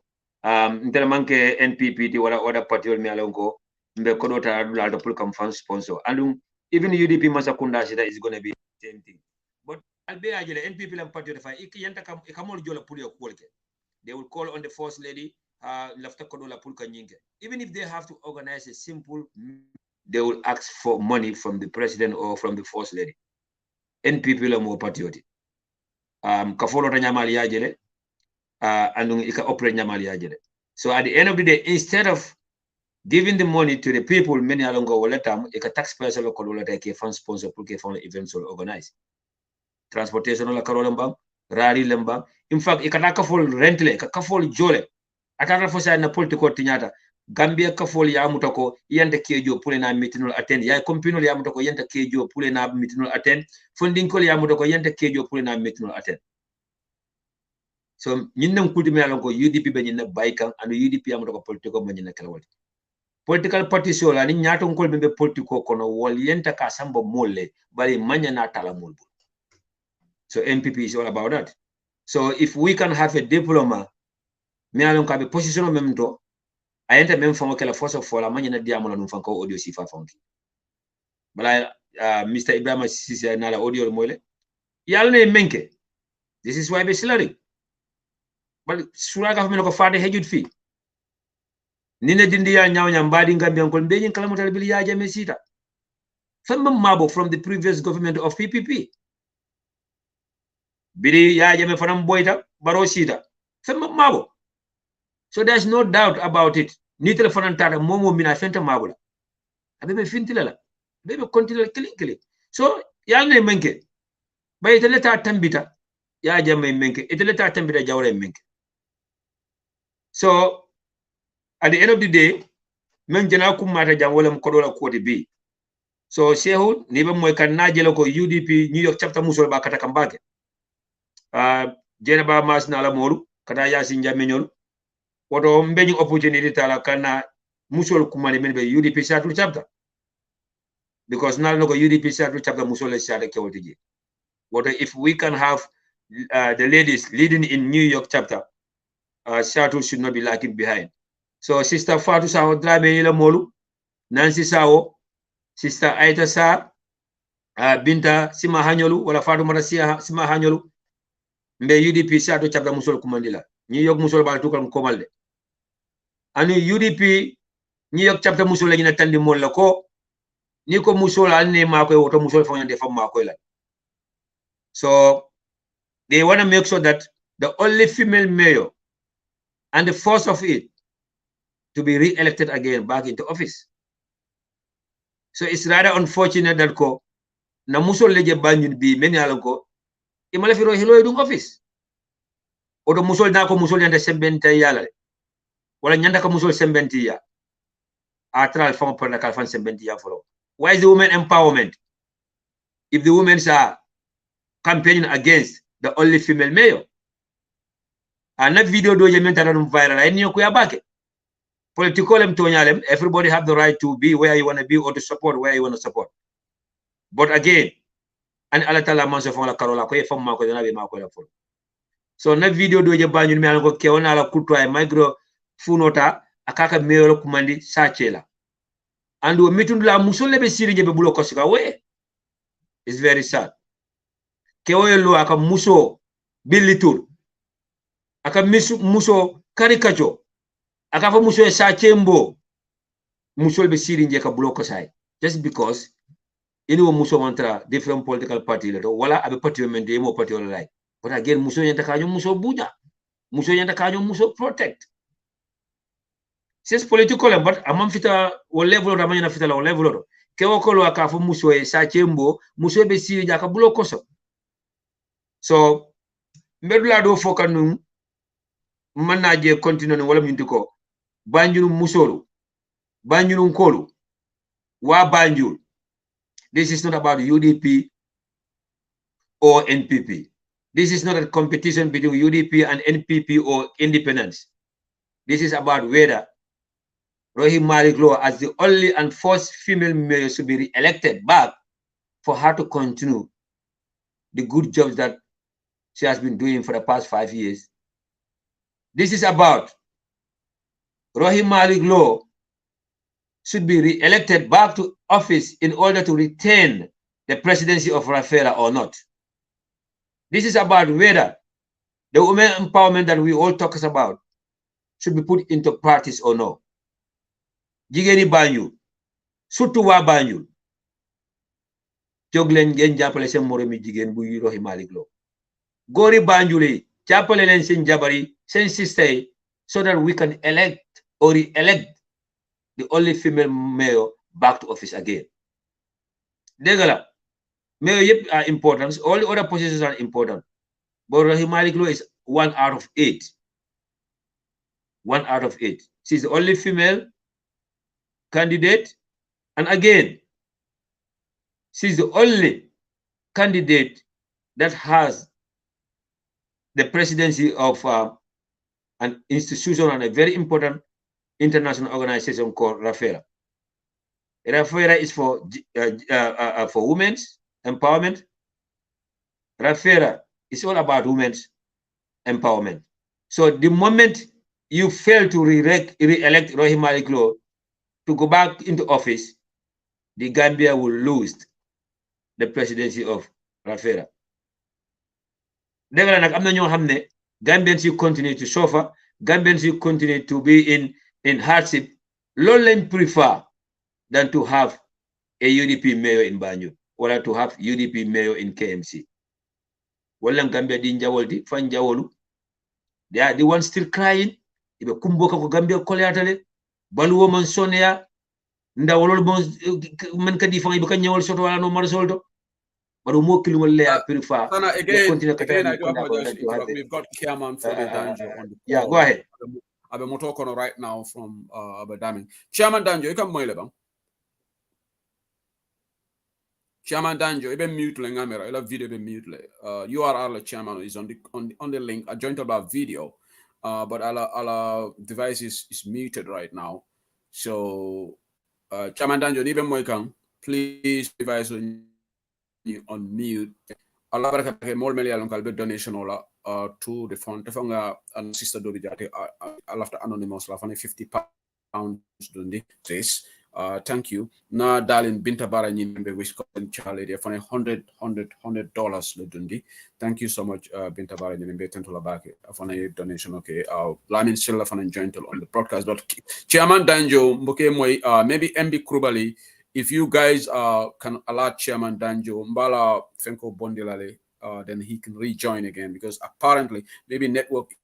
intel manke NPPT wala other party wala mi alongo mbe kodota adula to pull come fan sponsor and even UDP masakunda shida is going to be the same thing but albe ajele NPP lam party fa yanta kam kamol jola pull your kolke they will call on the first lady lafta kodola pull kanyinge even if they have to organize a simple they will ask for money from the president or from the first lady. NPP la more patriotic. Kafolo ta nyamali yajele and ika operate nyamali yajele. So at the end of the day, instead of giving the money to the people, many alongo waletam ika taxpayers local waleta ke fan sponsor pour ke fan events will organize. Transportation la karolamba, rally lamba. In fact, ika kafol rentle, kafol jole. Akaka fosa na political tinyata. Gambia kafol ya mutako yanda kejo pule na mitinul attend ya kompino ya mutako yanda kejo pule na mitinul attend funding ko ya mutako yanda kejo pule na mitinul attend so nyinna kulti me alon ko UDP be nyinna baykan and UDP ya mutako politiko mo nyinna kala wadi political party so la ni nyato ngol be politiko kono wol yenta ka sambo molle bari manya na tala mulbu so MPP is all about that so if we can have a diploma me alon ka be position memto ayente même famo kala force of la manya na diamola num fanko audio sifa fonki bala Mr. Ibrahim Sisi na la audio moyle yalla ne menke this is why be slurring but sura ka fami ko faade hejud fi Nina dindi ya nyaw nyam badi Gambian kon be nyin kala motal bil ya jame sita. Femma mabo from the previous government of PPP. Bidi ya jame fanam boyta baro sita. Femma mabo. So there's no doubt about it. Ni telephone tata momo mina fenta mabula. Abebe fintila la. Abebe continue kili. So yalne menke. Bay teleta tambita ya jame menke. Teleta tambita jawre menke. So at the end of the day, men jana kumata jam wala mkodola koti bi. So Shehu niba moy kan najelo ko UDP New York chapter musol ba kata kambake. Jena ba mas na la moru kata yasin jamenyol. Woto mbeñu opportunity tala kana musol kumani men be UDP chapter chapter. Because now no UDP chapter musol le shade kewoltiji. Woto if we can have the ladies leading in New York chapter, Shatu should not be lacking behind. So Sister Fatu Sawo Drame ila molu, Nancy Sawo, Sister Aita Sa, Binta Sima Hanyolu, wala Fatu Marasia Sima Hanyolu, mbe UDP Shatu chapter musol kumandila. New York musol ba tukal komalde. Ani UDP New York chapter musol la ñina tandi mol la ko ni ko musol alne ma koy woto musol fa ñande fam ma koy la. So they want to make sure that the only female mayor and the first of it to be re-elected again back into office. So it's rather unfortunate that ko na musol leje banjun bi meni ala ko imala firo hilo edung office. Odo musol na ko musol ñande sembenta yala wala ñanda ka musol sembenti ya atral fam pour la kalfan sembenti ya follow. Why is the women empowerment if the women are campaigning against the only female mayor? And that video do you mention viral and you back political everybody have the right to be where you want to be or to support where you want to support. But again, and alatala manso fon la karola ko e fam mako na be mako la follow. So na video do je bañu mi ko ke wona la kultoy micro funota akaka mayor kumandi sachela. And we meet la musole be siri je be bulo kosika we. It's very sad. Kewoye lo aka muso bilitur aka muso karikacho aka fa muso sa chembo muso be siri nje ka block sai just because any muso mantra different political party le wala abe party men de mo party wala like but again muso nyanta kanyo muso buja muso nyanta kanyo muso protect c'est political but amam fita o level do amanya fita la o level do kewo ko lo aka fa muso sa chembo muso be siri ja ka block so. So, medula do fokanum manaje continue wala mintiko banjuru musoro banjuru nkolu wa banjul. This is not about UDP or NPP. This is not a competition between UDP and NPP or independence. This is about whether Rohim Malik Law as the only and first female mayor should be re-elected back for her to continue the good jobs that she has been doing for the past 5 years. This is about Rohim Malik Law should be re-elected back to office in order to retain the presidency of Rafela or not. This is about whether the women empowerment that we all talk about should be put into practice or no. Jigeni Banyu, surtout wa Banyu, joglen gen jappale sen moromi jigen bu Rohim Malik Law. Gori Banjuli, Chapel and Sin Jabari, Sin Sister, so that we can elect or re-elect the only female mayor back to office again. Degala, mayor are important, all the other positions are important. But Rohim Malik Law is 1 out of 8. 1 out of 8. She's the only female candidate. And again, she's the only candidate that has the presidency of an institution and a very important international organization called Rafela. Rafela is for women's empowerment. Rafela is all about women's empowerment. So the moment you fail to re-elect Rohim Malik Law to go back into office, the Gambia will lose the presidency of Rafela. Gambians will continue to suffer. Gambians will continue to be in in hardship, Lolen prefer than to have a UDP mayor in Banjul or to have UDP mayor in KMC. Walang Gambia di njawolti fan jawolu. They are the ones still crying. Ibe kumboka ko Gambia koleatale. Balu woman sonia. Nda wolol bon man kadi fan ibe kan nyawol soto wala no marsoldo. But mo kilumol le prefer. Again, I do apologize to interrupt. We've got Chairman for the Danjo on the call. Yeah, go ahead. Abe motokono right now from Abadami. Chairman Danjo, you can moile bang. Chairman Danjo, you be mute le ngamera, you video be mute le. URL le chairman is on the link. I joined about video, but our device is muted right now. So, Chairman Danjo, you be moikang, please device on mute. Allah baraka mol meli alon kalbe donation ola to the fund tefonga an sister do bijate after anonymous la fane £50 dundi this thank you na dalin binta bara nyimbe Wisconsin Charlie de fane $100 le dundi. Thank you so much binta bara nyimbe tentola bake fane donation okay lamin silla fane jointel on the broadcast. But Chairman Danjo mboke moy maybe MB Krubali, if you guys can allow Chairman Danjo Mbala Fenko Bondilale, then he can rejoin again, because apparently maybe network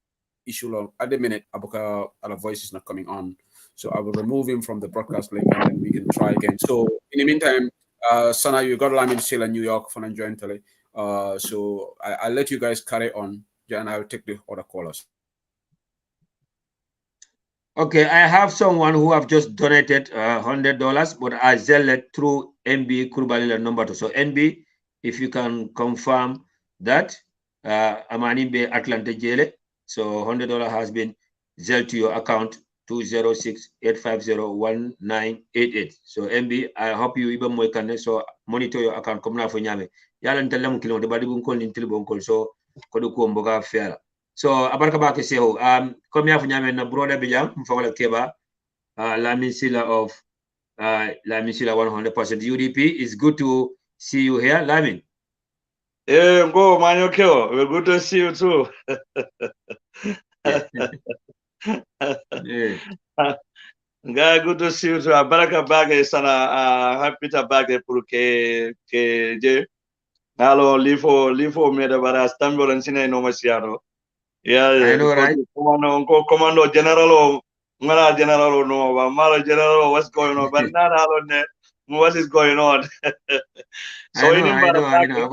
issue at the minute Abuka our voice is not coming on. So I will remove him from the broadcast link and then we can try again. So in the meantime, Sana, you got Lamin Silla New York for join tele. So I'll let you guys carry on, and I'll take the other callers. Okay, I have someone who have just donated $100, but I sell it through NB Kurbalila number 2. So NB, if you can confirm that Amanimbe Atlanta Jele, so $100 has been zelled to your account 206-850-1988. So NB, I hope you even more can so monitor your account. Come now for Nyame. Yalan telam kilo de badi bun call in tilbon call so kodu ko mboga fiala. So abarka ba ke seho comme ya funyame na broda bijam mfawala keba Lamin Silla of Lamin Silla 100% UDP. It's good to see you here, Lamin. Yeah, go Manyo Kyo. We're good to see you too. Yeah. Guy, good to see you too. Baraka bage sana happy to bage pour ke je. Halo lifo me da bara stambo ran sine no masiano. Yeah, I know, right? Commando General Mala General no, Mala General, what's going on? But not all on there. What is going on? So I know.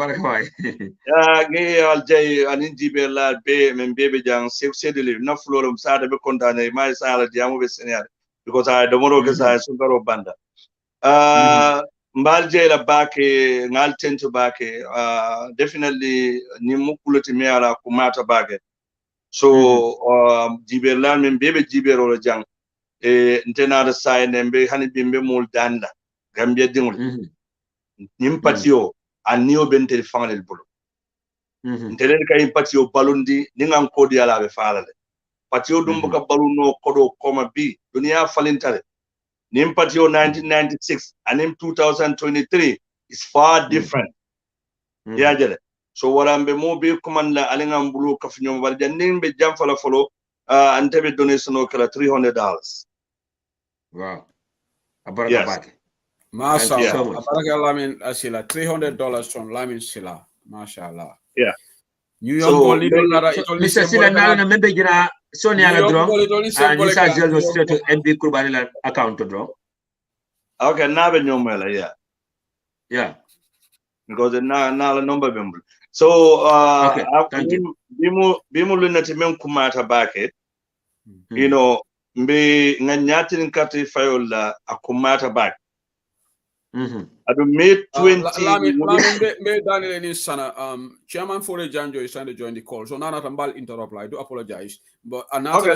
Yeah, gay I'll jay an injibe la be men baby jang sedili no florum sada be kontane my sala jamu be senior because I don't know because I sugaro banda. Mbal jay la bake ngal tentu bake definitely ni mukulati me ala kumata bake. So jiberlan men bebe jibero jang ntena da sai nembe hani bimbe mul danda Gambia dingul nimpatio anio bente fangal bulu ntelen kay patio balundi ningan kodi ala be falale patio dumbu ka baluno kodo koma bi dunia falintare nimpatio 1996 and 2023 is far different yeah jere. So warambe mo be commanda alingam bulu kafnyom wal janning be jam fala follow antebe donation o kala $300. Wow. Abaraka Yes. bake. Mashallah. Abaraka Lamin Silla, $300 from Lamin Silla. Mashallah. Yeah. New York Mr. Silla now na membe jina Sonia la draw and this has just straight to NB Kurbanila account to draw. Okay, now be nyomela yeah. Because na la number bemble. So okay, thank you. Bimu lunati men kumata bake. You know, mbe nganyati nkati fayola akumata bake. Adu May 20. May Daniel and Sana, Chairman for Janjo is trying to join the call. So Nana Tambal interrupt. I do apologize. But another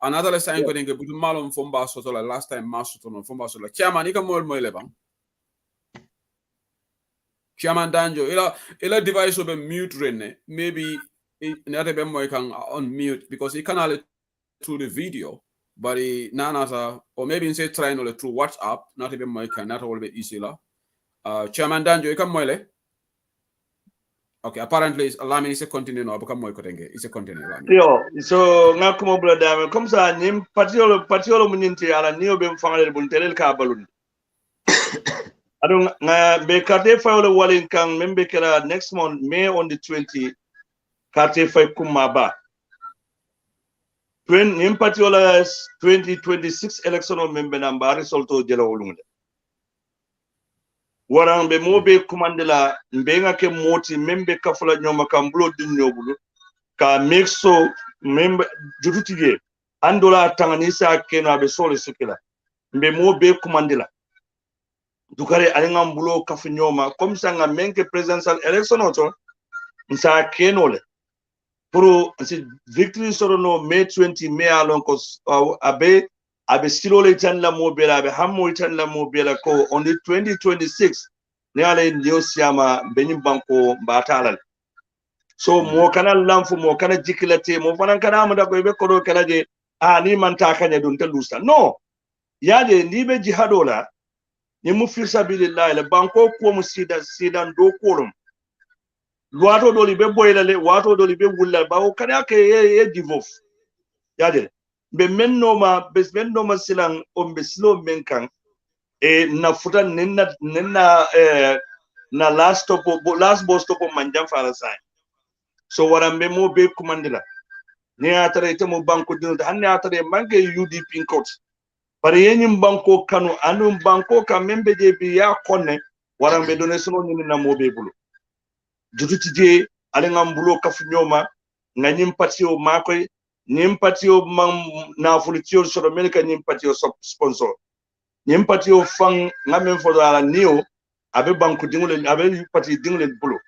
another sign going to be Malum from Basotola last time Masotono from Basotola. Chairman, you can more lebang. Chairman Danjo, ila device will be mute rene. Maybe not a more can unmute because he can't through the video. But or maybe say trying to through WhatsApp, not even more can not all be easy. Chairman Danjo, you can moile. Okay, apparently Lamin is a continue no become more kotenge. It's a continue Lamin. Yo, so nga kuma brother comme ça nim patiolo muninti ala niyo be fangale bun telel ka balun. Adon nga be carte fayolo walin kan membe kala next month May on the 20 carte fay kumaba. When nim patiola 2026 electional member number result o jela wolunde. Waran be mobe kumandela mbenga ke moti membe kafula nyoma kambulo dinyobulu ka make so membe jututige andola tanganisa kena be sole sikila mbe mobe kumandela dukare alingam bulo kafu nyoma comme ça nga menke presidential election oto nsa kenole pour si victory sorono May 20 May alon ko abe silole tan la mobela abe hammo tan la mobela ko on the 2026 ne ale ndio siama benim banko batalal so mo kana lamfu mo kana jikilate mo fanan kana amada ko be kodo kala je ni man ta kanya dun ta lusa no yaje ni be jihadola ni mu fi sabilillah le banko ko mu sidan do kolum wato doli be boylale wato doli be wullal bawo kana ke ye divof yaje be menno ma silan on be silo men kan na futan ninna na last boss to manjam fara sai so warambe mo be kumandila ni atare ite mo banko dino hanne atare manke UDP court bare yenyim banko kanu anu banko ka membe je bi ya konne warambe donation ni na mo be bulu jututi je alengam bulo kafu nyoma nganyim patio makoy nim patio mam na fulitio so america nim patio sponsor nim patio fang ngamen fo dala nio abe banko dingule abe pati dingule bulu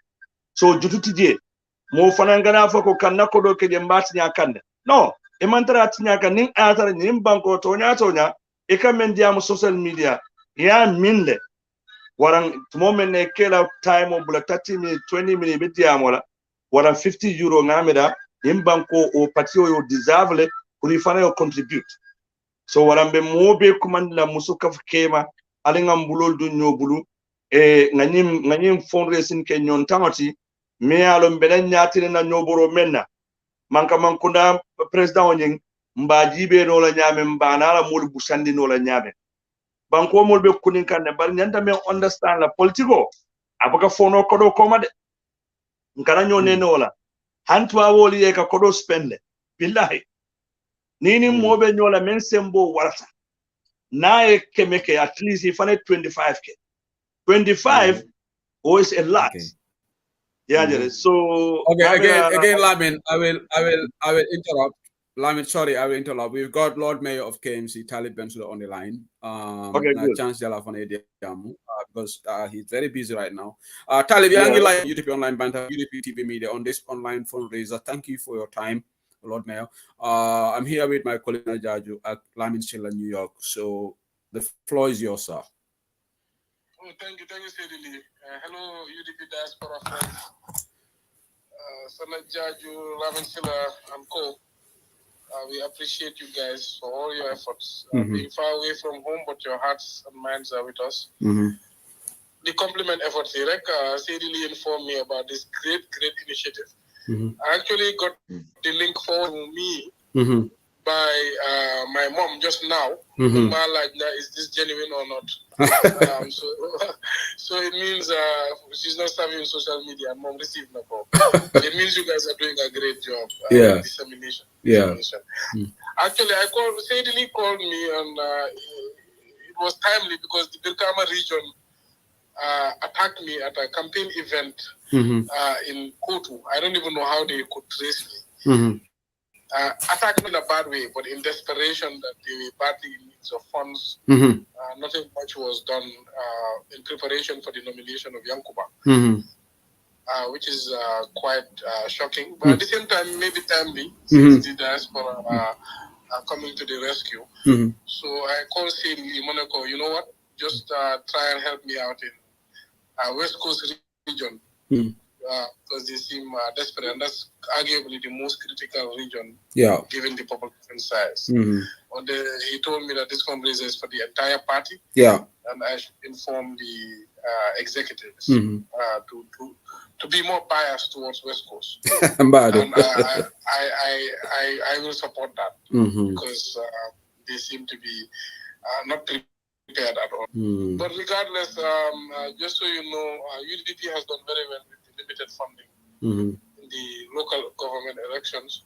so jututi je mo fanangana fako kanna ko do ke de mbatinya kande no e mantara tinya kan nin atara nin banko tonya e kamen diamu social media ya minle waran moment ne kela time of 30 minutes 20 minutes be diamu la waran 50 euro ngameda nin banko o patio yo deserve pour ifana yo contribute so waran be mobe kumandla musuka kema alingam bulol du nyobulu nganyim fundraising ke nyon tamati me alon belen nyatine na nyoboro menna manka mankunda president onyin mbaji be no la nyame mbana la mul busandi no la nyame banko mol be kunin kan bar nyanda me understand la politico abaka fono kodo komade ngana nyone no la hantwa woli e ka kodo spende billahi nini mobe nyola men sembo warata na e kemeke at least if 25k 25 is a lot. Yeah, so again, Lamin, I will interrupt. Lamin, sorry, I will interrupt. We've got Lord Mayor of KMC, Talib Bensula, on the line. Okay, good. Chance because he's very busy right now. Talib, Yangi Live, UDP Online Banter, UDP TV Media on this online fundraiser. Thank you for your time, Lord Mayor. I'm here with my colleague Jaju at Lamin Shilla, New York. So the floor is yours, sir. Oh, thank you, Sedili. Hello, UDP Diaspora friends. Sana Jaju, Lamin Shilla, and co. We appreciate you guys for all your efforts. Being far away from home, but your hearts and minds are with us. The compliment effort here, Sedili informed me about this great initiative. I actually got the link for me by my mom just now. Is this genuine or not? So it means she's not serving in social media and mom received no call. It means you guys are doing a great job. Dissemination. Actually, Sadili called me and it was timely because the Birkama region attacked me at a campaign event in Kotu. I don't even know how they could trace me. Attacked me in a bad way, but in desperation that they were badly in needs of funds. Nothing much was done in preparation for the nomination of Yankuba, which is quite shocking. But at the same time, maybe timely, since the diaspora are coming to the rescue. So I called Sadie Monaco, you know what? Just try and help me out in West Coast region. Because they seem desperate, and that's arguably the most critical region, given the population size. He told me that this fundraiser is for the entire party, and I should inform the executives to to be more biased towards West Coast. And I will support that because they seem to be not prepared at all. But regardless, just so you know, UDP has done very well with the limited funding in the local government elections.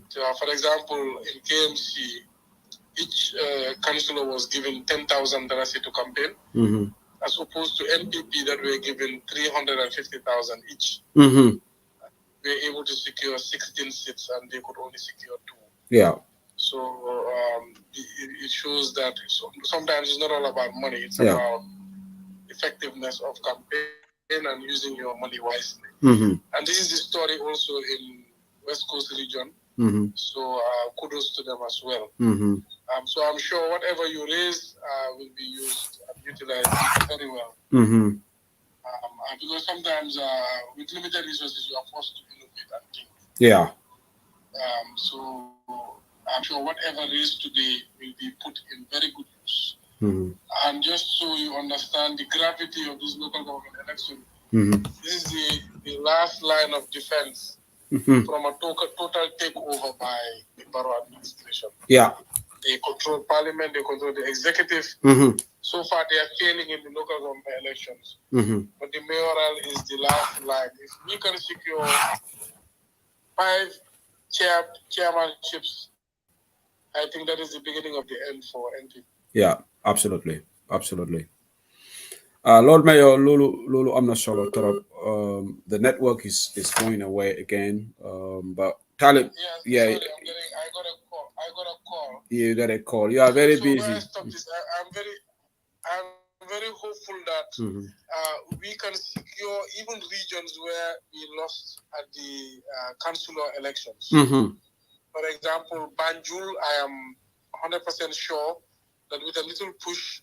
So, for example, in KMC, each councillor was given $10,000 to campaign, as opposed to NPP that were given $350,000 each. We were able to secure 16 seats, and they could only secure 2. Yeah. So it shows that sometimes it's not all about money; it's about effectiveness of campaign and using your money wisely. And this is the story also in West Coast region. So kudos to them as well. So I'm sure whatever you raise will be used and utilized very well. Because sometimes with limited resources, you are forced to innovate and think. Yeah. So I'm sure whatever raised today will be put in very good use. And just so you understand the gravity of this local government election, this is the last line of defense from a total takeover by the Barrow administration. Yeah. They control parliament, they control the executive. So far, they are failing in the local government elections. But the mayoral is the last line. If we can secure 5 chairmanships, I think that is the beginning of the end for NPP. Yeah, absolutely. Absolutely. Lord Mayor, Lulu, I'm not sure. The network is going away again. But Talib, yeah. Sorry, I got a call. You got a call. You are very busy. When I stop this, I'm very hopeful that we can secure even regions where we lost at the councillor elections. For example, Banjul, I am 100% sure that with a little push,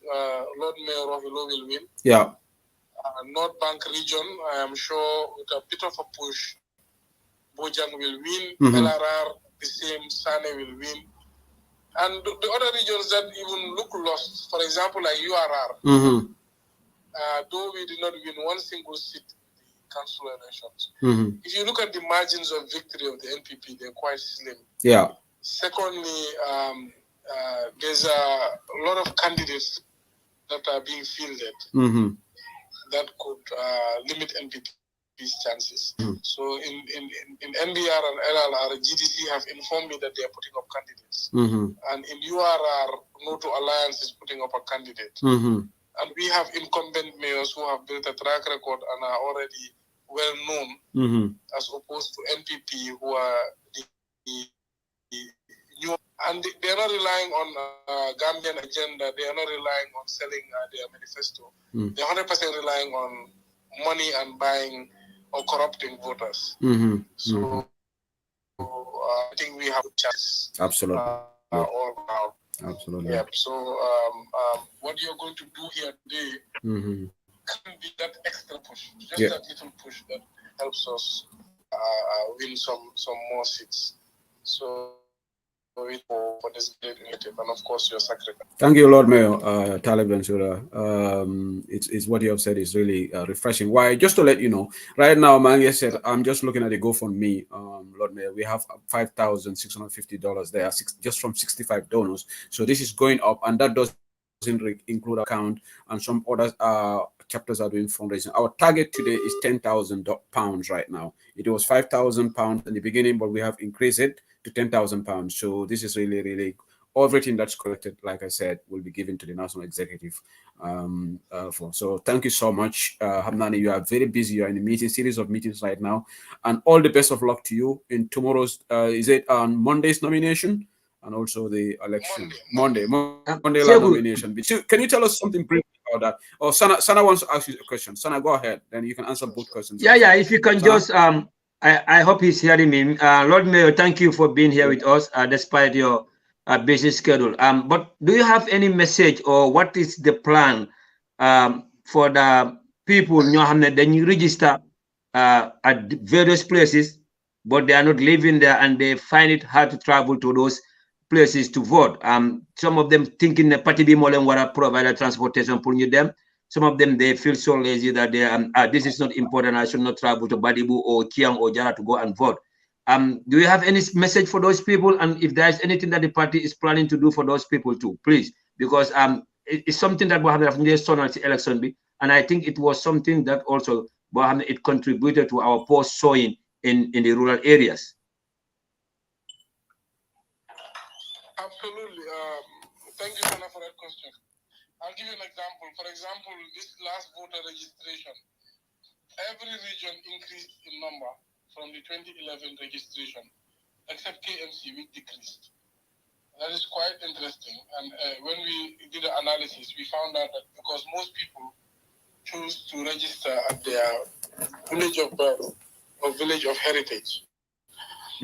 Lord Mayor Rohilo will win. Yeah. North Bank region, I am sure with a bit of a push, Bojang will win. LRR, the same, Sane will win. And the other regions that even look lost, for example, like URR, though we did not win one single seat in the council elections. If you look at the margins of victory of the NPP, they're quite slim. Yeah. Secondly, there's a lot of candidates that are being fielded that could limit NPP's chances. So in NBR and LLR, GDC have informed me that they are putting up candidates. And in URR, Noto Alliance is putting up a candidate. And we have incumbent mayors who have built a track record and are already well known, as opposed to NPP, who are the new. And they are not relying on Gambian agenda. They are not relying on selling their manifesto. They are 100% relying on money and buying or corrupting voters. So I think we have a chance. Absolutely. All around. Absolutely. Yeah. So what you're going to do here today can be that extra push, just that little push that helps us win some more seats. So for this great initiative, and of course your sacrifice. Thank you, Lord Mayor Talib Bensouda. It's what you have said is really refreshing. Why? Just to let you know, right now, Mange said, I'm just looking at the GoFundMe, Lord Mayor. We have $5,650 there, just from 65 donors. So this is going up, and that doesn't include account, and some other chapters are doing fundraising. Our target today is £10,000 right now. It was £5,000 in the beginning, but we have increased it to £10,000. So this is really, really everything that's collected, like I said, will be given to the National Executive. So thank you so much, Hamnani. You are very busy. You are in a series of meetings right now, and all the best of luck to you in tomorrow's. Is it on Monday's nomination and also the election? Monday nomination. Can you tell us something briefly about that? Or Sana wants to ask you a question. Sana, go ahead. Then you can answer both questions. Yeah. If you can Sana? just I hope he's hearing me. Lord Mayor, thank you for being here with us despite your busy schedule. But do you have any message or what is the plan for the people then you register at various places, but they are not living there and they find it hard to travel to those places to vote? Some of them thinking the party be more than what I provide transportation pulling them. Some of them, they feel so lazy that they this is not important. I should not travel to Badibu or Kiang or Jara to go and vote. Do you have any message for those people? And if there's anything that the party is planning to do for those people too, please, because it's something that we have election, and I think it was something that also it contributed to our poor sowing in the rural areas. Absolutely. Thank you, Sana, for that question. I'll give you an example. For example, this last voter registration, every region increased in number from the 2011 registration, except KMC, which decreased. That is quite interesting. And when we did the analysis, we found out that because most people choose to register at their village of birth or village of heritage.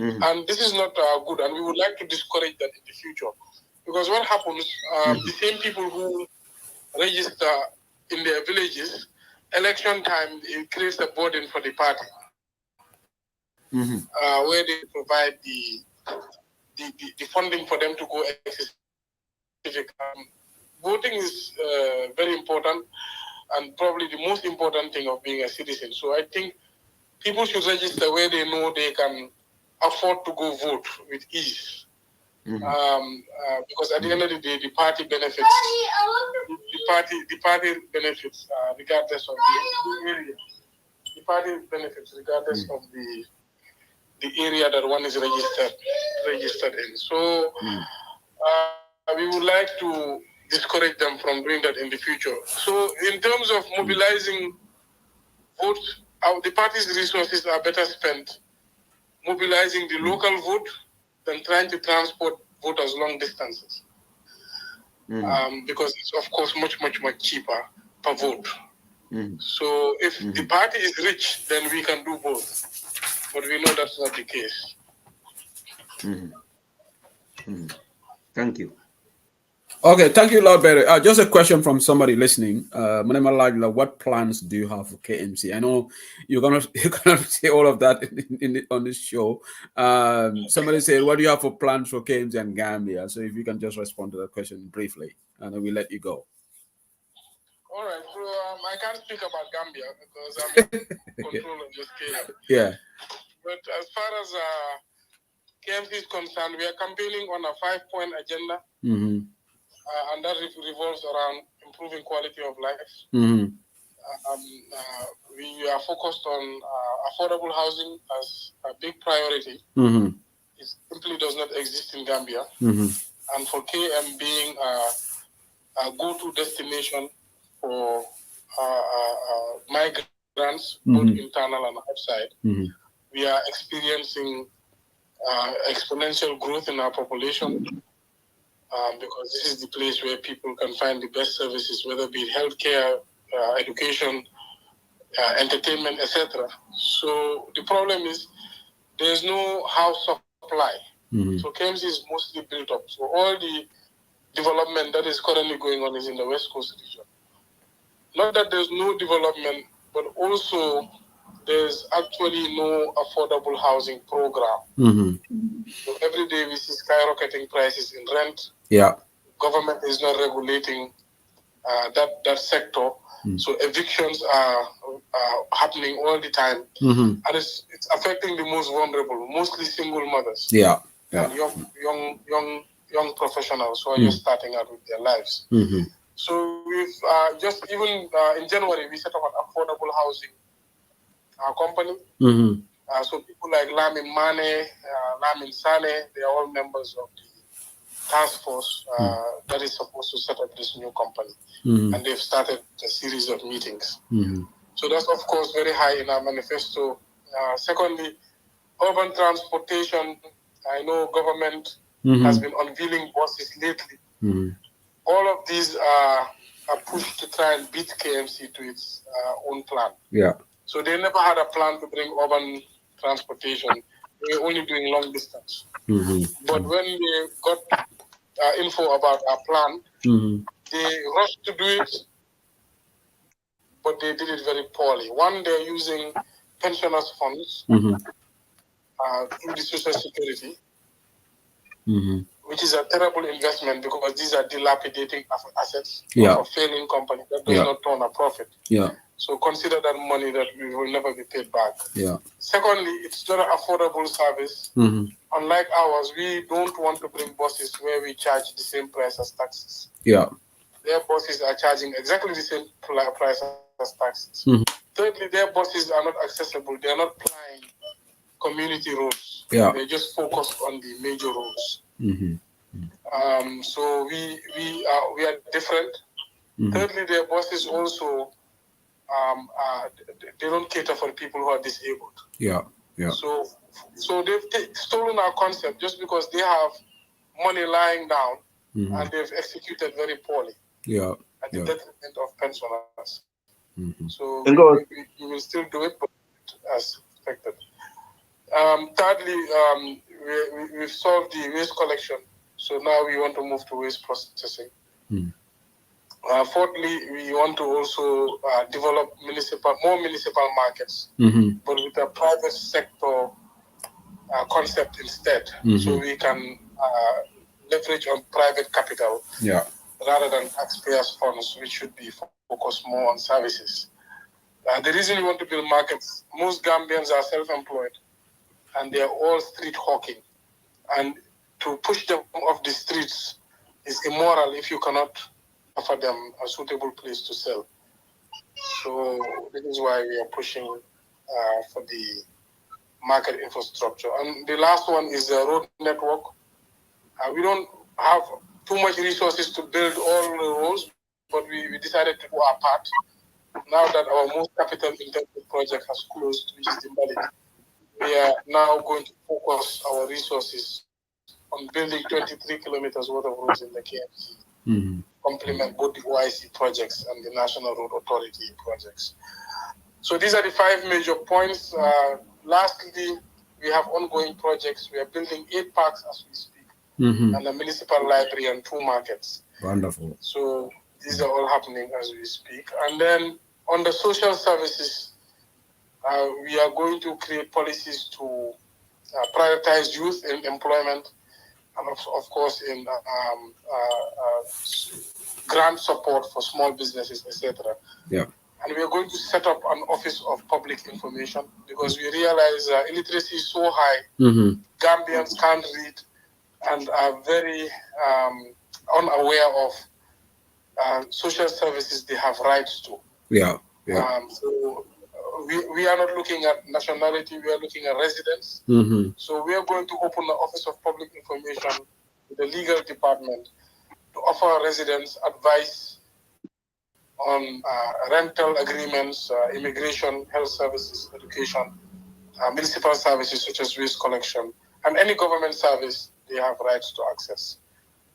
And this is not good, and we would like to discourage that in the future. Because what happens, the same people who register in their villages, election time, it creates a burden for the party, where they provide the funding for them to go specific. Voting is very important, and probably the most important thing of being a citizen. So I think people should register where they know they can afford to go vote with ease. Because at the end of the day, the party benefits. The party benefits regardless of the area. The party benefits regardless of the area that one is registered in. So we would like to discourage them from doing that in the future. So in terms of mobilizing votes, the party's resources are better spent mobilizing the local vote than trying to transport voters long distances. Because it's, of course, much cheaper per vote. So if the party is rich, then we can do both. But we know that's not the case. Thank you. Okay, thank you, Lord Berry. Just a question from somebody listening. What plans do you have for KMC? I know you're gonna say all of that on this show. Somebody said, "What do you have for plans for KMC and Gambia?" So if you can just respond to that question briefly, and then we'll let you go. All right, so I can't speak about Gambia because I'm in control of this case. Yeah. But as far as KMC is concerned, we are campaigning on a 5-point agenda. And that revolves around improving quality of life. We are focused on affordable housing as a big priority. It simply does not exist in Gambia. And for KM being a go-to destination for migrants, both internal and outside, we are experiencing exponential growth in our population. Because this is the place where people can find the best services, whether it be healthcare, education, entertainment, etc. So the problem is there's no house supply. So KMC is mostly built up. So all the development that is currently going on is in the West Coast region. Not that there's no development, but also there's actually no affordable housing program. So every day we see skyrocketing prices in rent. Yeah. Government is not regulating that sector. So evictions are happening all the time. And it's affecting the most vulnerable, mostly single mothers. Yeah. And young professionals who are just starting out with their lives. So we've just even in January we set up an affordable housing company. So people like Lamin Mane, Lamin Sane, they are all members of the task force that is supposed to set up this new company. And they've started a series of meetings. So that's, of course, very high in our manifesto. Secondly, urban transportation. I know government has been unveiling buses lately. All of these are pushed to try and beat KMC to its own plan. Yeah. So they never had a plan to bring urban transportation. They were only doing long distance. But when they got info about our plan, they rushed to do it, but they did it very poorly. One, they're using pensioners' funds through the Social Security, which is a terrible investment because these are dilapidating assets Yeah. of a failing company that does not turn a profit. Yeah. So consider that money that we will never be paid back. Yeah. Secondly, it's not an affordable service. Unlike ours, we don't want to bring buses where we charge the same price as taxis. Yeah. Their buses are charging exactly the same price as taxis. Thirdly, their buses are not accessible. They are not plying community roads. Yeah. They just focus on the major roads. So we are different. Thirdly, their buses also they don't cater for people who are disabled. Yeah. Yeah. So they've stolen our concept just because they have money lying down and they've executed very poorly. Yeah. At the detriment of pensioners. So we will still do it, but as expected. Thirdly, we've solved the waste collection, so now we want to move to waste processing. Fourthly, we want to also develop more municipal markets, but with a private sector concept instead, so we can leverage on private capital rather than taxpayers' funds, which should be focused more on services. The reason we want to build markets, most Gambians are self-employed, and they are all street hawking. And to push them off the streets is immoral if you cannot offer them a suitable place to sell. So this is why we are pushing for the market infrastructure. And the last one is the road network. We don't have too much resources to build all the roads, but we decided to do our part. Now that our most capital-intensive project has closed, which is the Mali, we are now going to focus our resources on building 23 kilometers worth of roads in the KMC, complement both the OIC projects and the National Road Authority projects. So these are the 5 major points. Lastly, we have ongoing projects. We are building 8 parks as we speak, and a municipal library and 2 markets. Wonderful. So these are all happening as we speak. And then on the social services, we are going to create policies to prioritize youth in employment, and of course in grant support for small businesses, etc. Yeah. And we are going to set up an office of public information because we realize illiteracy is so high. Gambians can't read and are very unaware of social services they have rights to. Yeah. Yeah. So we are not looking at nationality, we are looking at residents. So we are going to open the Office of Public Information with the legal department to offer residents advice on rental agreements, immigration, health services, education, municipal services such as waste collection, and any government service they have rights to access.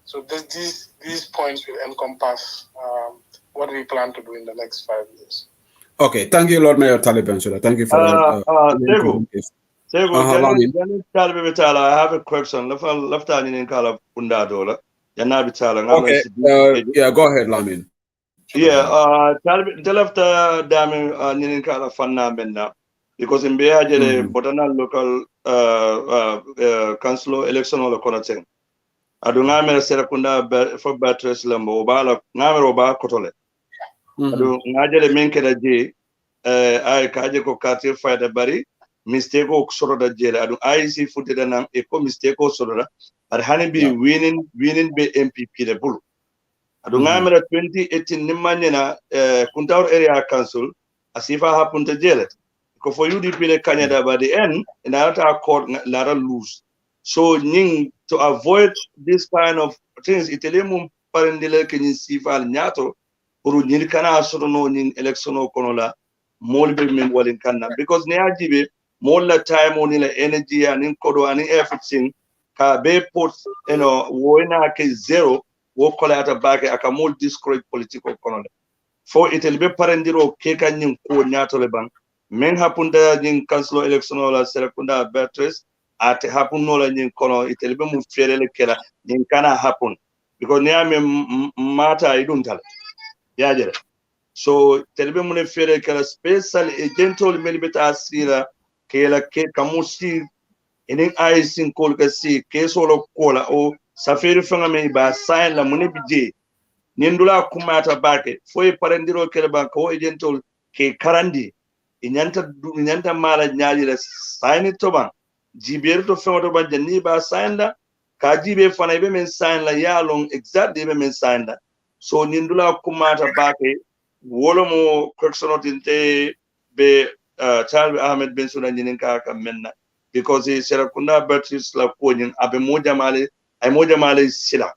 So these points will encompass what we plan to do in the next 5 years. Okay, thank you, Lord Mayor Taliban. Thank you for that. I have a question. Okay, yeah, go ahead, Lamin. Yeah, Talafta Dami Nininkala Fanna Benna, because in Beajele, Botana local council election or Conating. Aduname Serakunda for Batteries Lambo, Bala, Namaroba Kotole. Adu Najele Menkeda J, I Kajako Kati fight a bari, mistake Soroda Jela. Adu I see footed and eco mistake Soroda, but Honeybee winning be MPP the bull. Adungamera 2018 Nimanyana Kuntaur Area Council, as if I happen to jail it. Because for UDP Canada by the end, in another court, Lara lose. So, to avoid this kind of things, Italian Parendele can see Val Nyato, or Nirkana Sorono in electional Conola, Molbe Memwell in Canada. Because Neajibe, more time on energy and in Kodo and everything, Kabe puts, Woina zero. Wo kola ata bake aka mol discourage political economy fo itel be parendiro keka nyin ko nyato le ban men hapunda nyin council election la serakunda Beatrice ate happen no la nyin kono itel be mu ferele kela nyin kana happen because niame mata iduntal yajere so telbe mu ne fere kala special agentol melbeta asira kela ke kamusi enen aisin kol kasi ke solo kola o safari fanga me ba sign la mune bije nindula kumata bake foi parendiro kele banka o agentol ke karandi inyanta mala nyaali la sign to ban jiber to fanga to ban janni ba sign la ka jibe fana be men sign la yalong exactly be men sign la so nindula kumata bake wolo mo correctionotinte be Charles Ahmed Ben Sudan jinin ka menna because he Serakunda Baptist la konin abe moja male sila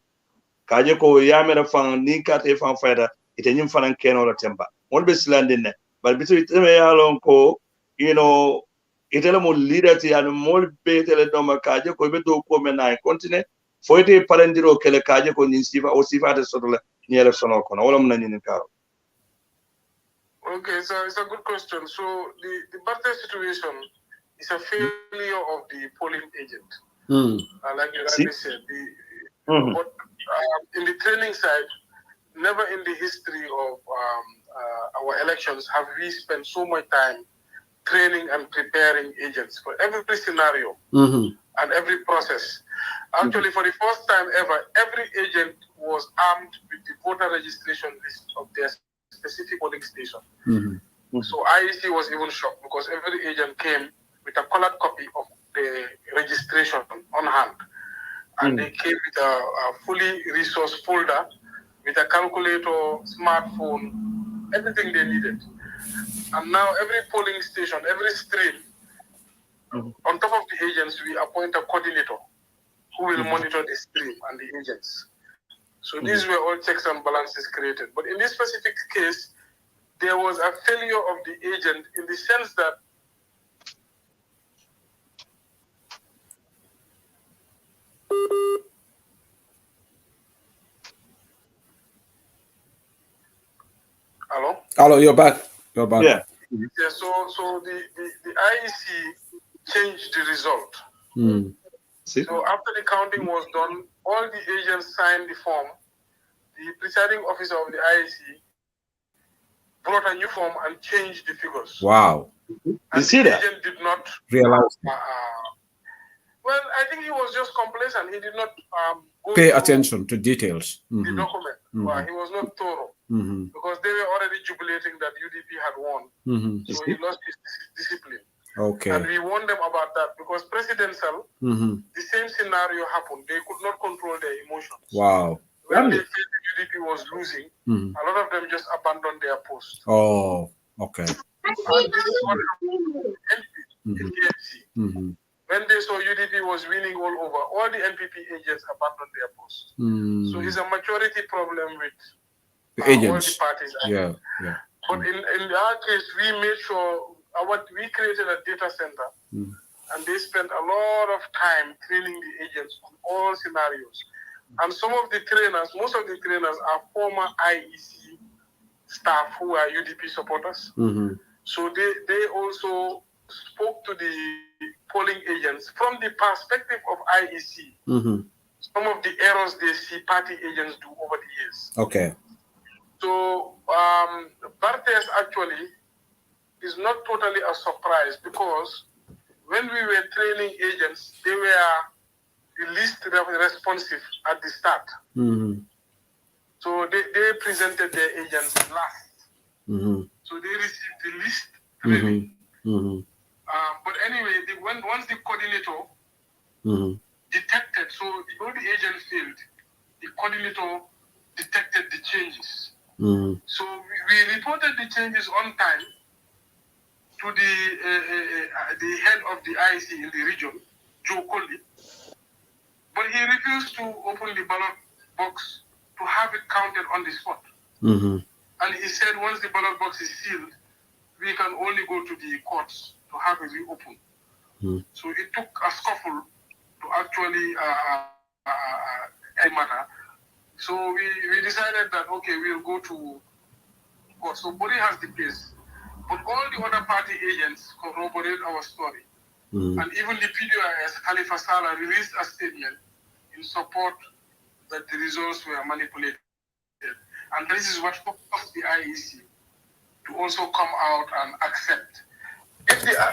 kaje ko yamera fan ni ka te fan fayda ite nyim fanan keno la temba won be silande ne bal bitu iteme yalon ko itele mo leader ti an mol be tele do ma kaje ko be do ko mena continue foyte parendiro kele kaje ko ni sifa o sifa de sotola ni election ko wala mun ni karo. Okay, so it's a good question. So the birthday situation is a failure of the polling agent. Like you rightly said, but in the training side, never in the history of our elections have we spent so much time training and preparing agents for every scenario and every process. Actually, for the first time ever, every agent was armed with the voter registration list of their specific polling station. So IEC was even shocked because every agent came with a colored copy of the registration on hand. And they came with a fully resourced folder with a calculator, smartphone, everything they needed. And now every polling station, every stream, on top of the agents, we appoint a coordinator who will monitor the stream and the agents. So these were all checks and balances created. But in this specific case, there was a failure of the agent in the sense that Hello, you're back. You're back. Yeah. Yeah, so the IEC changed the result. So after the counting was done, all the agents signed the form. The presiding officer of the IEC brought a new form and changed the figures. Wow. And the agent did not realize. Well, I think he was just complacent. He did not pay attention to details. The document. Well, he was not thorough because they were already jubilating that UDP had won. So he lost his discipline. Okay. And we warned them about that because presidential, the same scenario happened. They could not control their emotions. Wow. When they felt the UDP was losing, a lot of them just abandoned their post. Oh, okay. And this is what happened in KMC. When they saw UDP was winning all over, all the NPP agents abandoned their post. So it's a maturity problem with the agents. All the parties. Yeah. But in our case, we made sure we created a data center, and they spent a lot of time training the agents on all scenarios. And some of the trainers, most of the trainers are former IEC staff who are UDP supporters. So they also spoke to the polling agents from the perspective of IEC. Some of the errors they see party agents do over the years. Okay. So Bartes actually is not totally a surprise because when we were training agents, they were the least responsive at the start. So they presented their agents last. So they received the least training. But anyway, once the coordinator detected, so all the agents failed, the coordinator detected the changes. So we reported the changes on time to the head of the IEC in the region, Joe Colley, but he refused to open the ballot box to have it counted on the spot. And he said once the ballot box is sealed, we can only go to the courts to have it reopened. So it took a scuffle to actually matter. So we decided that, okay, we'll go to court. So Bori has the case. But all the other party agents corroborate our story. And even the PDIS, Khalifa Saleh, released a statement in support that the results were manipulated. And this is what forced the IEC to also come out and accept.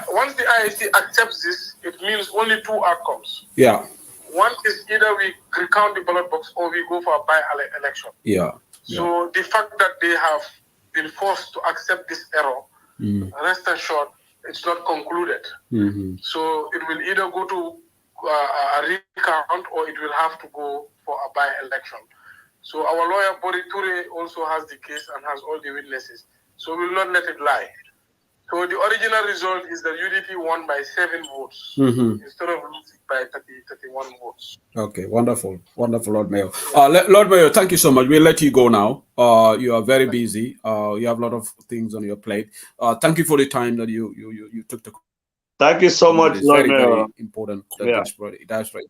Once the IEC accepts this, it means only two outcomes. Yeah. One is either we recount the ballot box or we go for a by-election. Yeah. So the fact that they have been forced to accept this error, rest assured, it's not concluded. So it will either go to a recount or it will have to go for a by-election. So our lawyer, Bori Ture, also has the case and has all the witnesses. So we will not let it lie. So the original result is that UDP won by 7 votes instead of losing by 31 votes. Okay, wonderful, wonderful, Lord Mayor. Lord Mayor, thank you so much. We'll let you go now. You are very busy. You have a lot of things on your plate. Thank you for the time that you took to. Thank you so much, It's Lord very, Mayor. very important. That's right.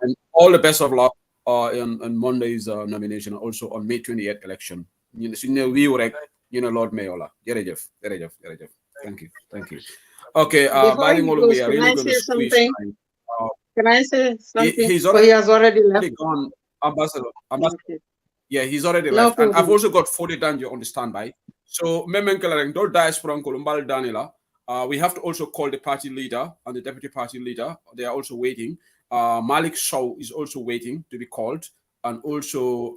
And all the best of luck on Monday's nomination, also on May 28th election. Lord Mayor. Thank you. Okay, Before he goes, can I say something? Can I say something? He's He has already left. Gone, Ambassador. Okay. Yeah, he's already No left. problem. And I've also got 40 Danjo on the standby. So, we have to also call the party leader and the deputy party leader. They are also waiting. Malik Shaw is also waiting to be called. And also,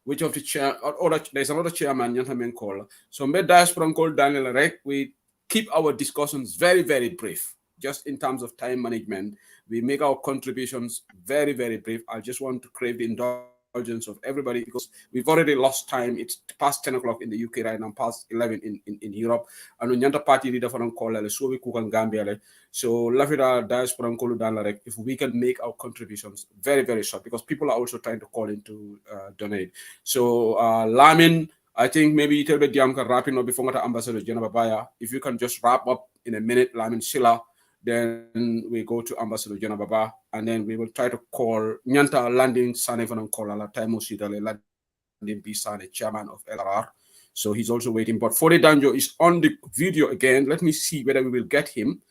which of the chair, or there's another chairman, gentleman call. So, diaspora call Daniel Rek. We keep our discussions very, very brief, just in terms of time management. We make our contributions very, very brief. I just want to crave the indulgence of everybody because we've already lost time. It's past 10 o'clock in the UK right now, past 11 in Europe. And when you're party leader for call, so we cook and Gambia. So, Lafida diaspora call Danlarek, if we can make our contributions very, very short because people are also trying to call in to donate. So, Lamin, I think maybe tell the Diam can wrap up before Ambassador Janababaya. If you can just wrap up in a minute, Lamin Silla. Then we go to Ambassador Janababa, and then we will try to call Nyanta Landing Sanevan Kolala Taimo Sidale Landing Bisane, chairman of LRR. So he's also waiting. But Fode Danjo is on the video again. Let me see whether we will get him.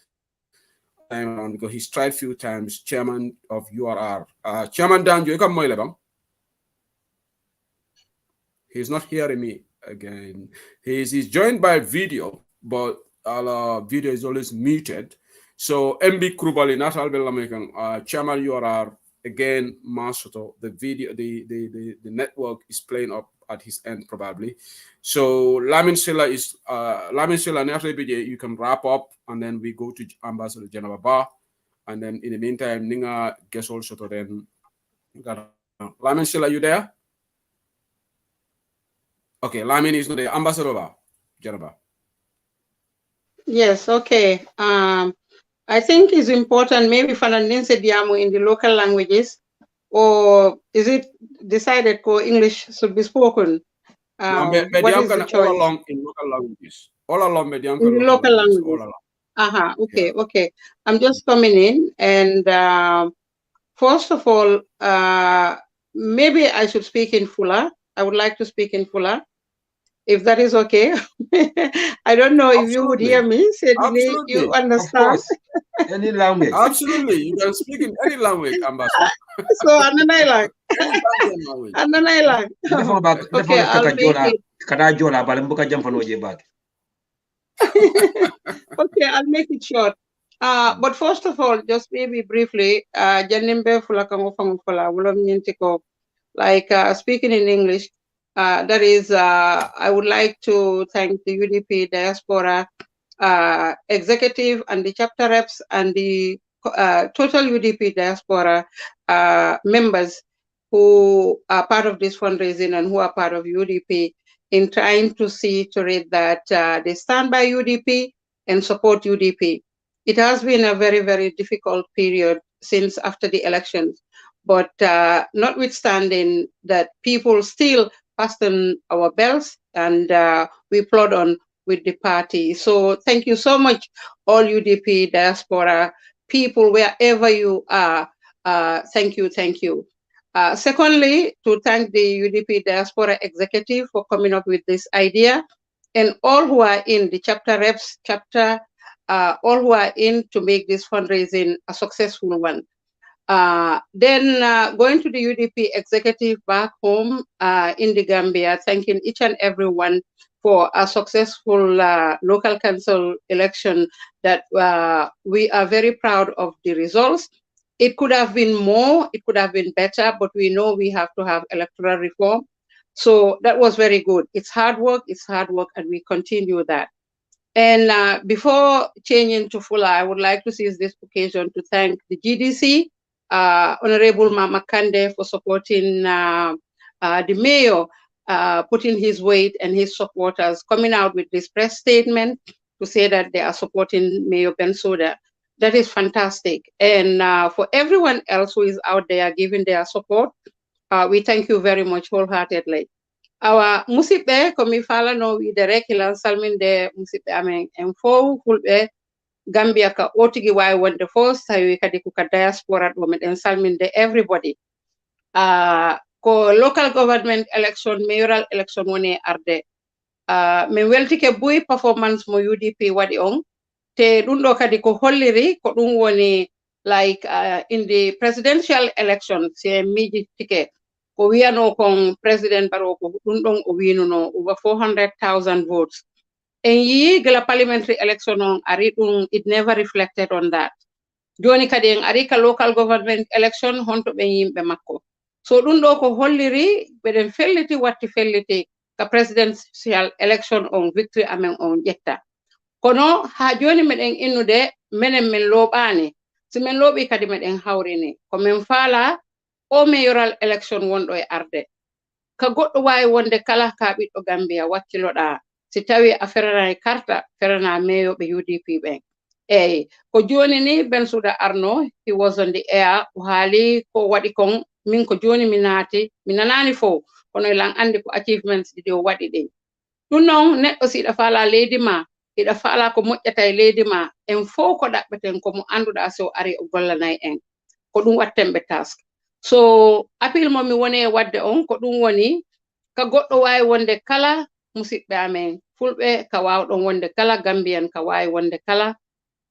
Because he's tried a few times, chairman of URR. Chairman Danjo, you come moile. He's not hearing me again. He's joined by video, but our video is always muted. So MB Krubali, Natal Bellamekan, Chairman URR, again, Masoto, the video, the network is playing up at his end probably. So Lamin Silla is you can wrap up and then we go to Ambassador Janababa. And then in the meantime, Ninga guess also to then Lamin Silla, you there? Okay, Lamin is not there. Ambassador Janababa. Yes, okay. I think it's important maybe Fernandinse Diamo in the local languages, or is it decided English should be spoken? What is the choice? All along in local languages. All along in the local languages. Okay, yeah. Okay. I'm just coming in, and first of all, maybe I should speak in Fula. I would like to speak in Fula, if that is okay. I don't know if you would hear me. Absolutely. You understand? Any language. Absolutely. You can speak in any language, Ambassador. So, Ananailang. Okay, I'll make it. Okay, I'll make it short. But first of all, just maybe briefly, like speaking in English, that is, I would like to thank the UDP Diaspora executive and the chapter reps and the total UDP Diaspora members who are part of this fundraising and who are part of UDP in trying to see to it that they stand by UDP and support UDP. It has been a very, very difficult period since after the elections, but notwithstanding that, people still fasten our belts and we plod on with the party. So thank you so much, all UDP Diaspora people, wherever you are. Thank you. Secondly, to thank the UDP Diaspora executive for coming up with this idea, and all who are in the chapter reps, all who are in to make this fundraising a successful one. Then going to the UDP executive back home in the Gambia, thanking each and everyone for a successful local council election that we are very proud of the results. It could have been more, it could have been better, but we know we have to have electoral reform. So that was very good. It's hard work, and we continue that. And before changing to Fuller, I would like to seize this occasion to thank the GDC, Honorable Mama Kande, for supporting the mayor, putting his weight and his supporters, coming out with this press statement to say that they are supporting Mayor Bensouda. That is fantastic. And for everyone else who is out there giving their support, we thank you very much wholeheartedly. Awa musidɓe komi falano wiide kilan salminde musidɓe amen en fof fulɓe Gambia ka o tigi wawi wonde fof tawi kadi ko ka diaspora ɗo meɗen salminde everybody. Ko local government election, mayoral election woni arde. Min weltike buy performance mo UDP waɗi on, te ɗum ɗo kadi ko holliri ko ɗum woni like in the presidential election se miji tike ko wiyano kon president Barrow ko ɗum ɗon o winuno over 400,000 votes. En yi gala parliamentary election on ari ɗum, it never reflected on that. Joni kadi en ari ka local government election honto ɓen yimɓe makko. So ɗum ɗo ko holliri ɓeɗen felliti watti felliti ka presidential election on victory amen on ƴetta. Kono ha joni meɗen innude menen min looɓani. Si min looɓi kadi meɗen hawrini ko min faala o mayoral election wonɗo e arde. Ka goɗɗo wawi wonde kala ka ɓiɗɗo Gambia wakkiloɗa si tawi a ferana karta ferana mayoɓe UDP ɓen. Eyi ko joni ni Bensouda Arno, he was on the air, o haali ko waɗi kon min ko joni mi naati mi nanani fo kono lan andi ko achievements ɗiɗi o waɗi ɗin. Ɗum noon neɗɗo si iɗa faala leydi ma, iɗa faala ko moƴƴata e leydi ma, en fof ko ɗaɓɓeten ko mo anduɗa so ari o gollanay en ko ɗum wattenɓe task. So appeal mo mi woni e wadde on ko ɗum woni ka goɗɗo wawi wonde kala musidɓe amen fulɓe ka wawɗon wonde kala Gambian ka wawi wonde kala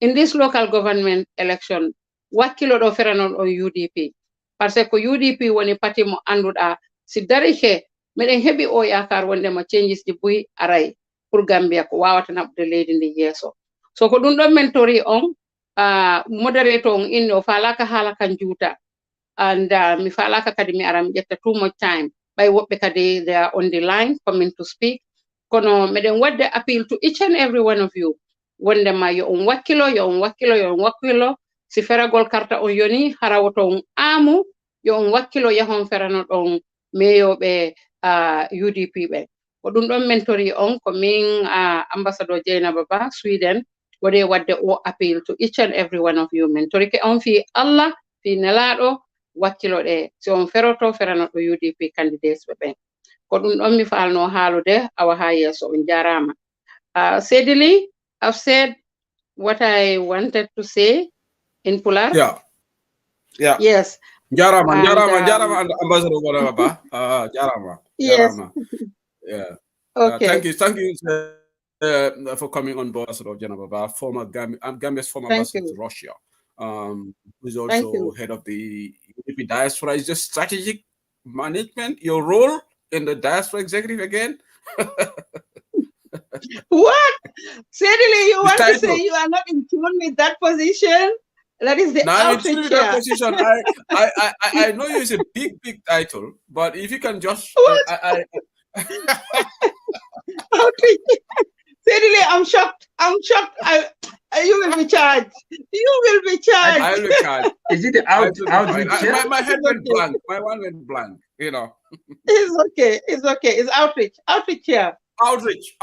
in this local government election wakkilo ɗo feranon on UDP par ce que ko UDP woni parti mo anduɗa si darike meɗen heɓi o yakar wonde mo changes ɗi buy aray pour Gambia ko wawata naɓude leydi ndi yeeso. So ko ɗum ɗon mentori on moderator on inni o falaka haala kan juuta. And mi falaka kadi mi aram ƴetta too much time. Ɓay woɓɓe kadi they are on the line coming to speak. Kono meɗen wadde appeal to each and every one of you. Wonde ma yo on wakkilo, yo on wakkilo, yo on wakkilo. Si feragol karta on yoni harawoto on amu, yo on wakkilo yahon ferano ɗon meyoɓe UDP ɓe. Ko ɗum ɗon mentori on ko min ambassador Jainaba Ba, Sweden, waɗe wadde o appeal to each and every one of you. Mentori ke on fi Allah, fi nelaɗo, wakkilo ɗe si on feroto ferano ɗo UDP candidates ɓe ɓen. Ko ɗum ɗon mi falno haalude awa ha yeeso on jarama. Sedili, I've said what I wanted to say in Pular. Yeah. Yes. Jarama, Ambassador Ba. Jarama. Yes. Yeah. Okay. Thank you for coming on board, Ambassador Janaba, former Gambia's former ambassador to Russia. Who's also head of the UDP Diaspora. Is just strategic management your role in the diaspora executive again? What? Certainly, you want to say you are not in tune with that position? That is the outreach that position. I know it's a big title, but if you can just outreach. Certainly, I'm shocked. You will be charged. You will be charged. I will charge. Is it the outreach? My head went blank. My one went blank. You know. It's okay. It's okay. It's outreach. Outreach here. Outreach.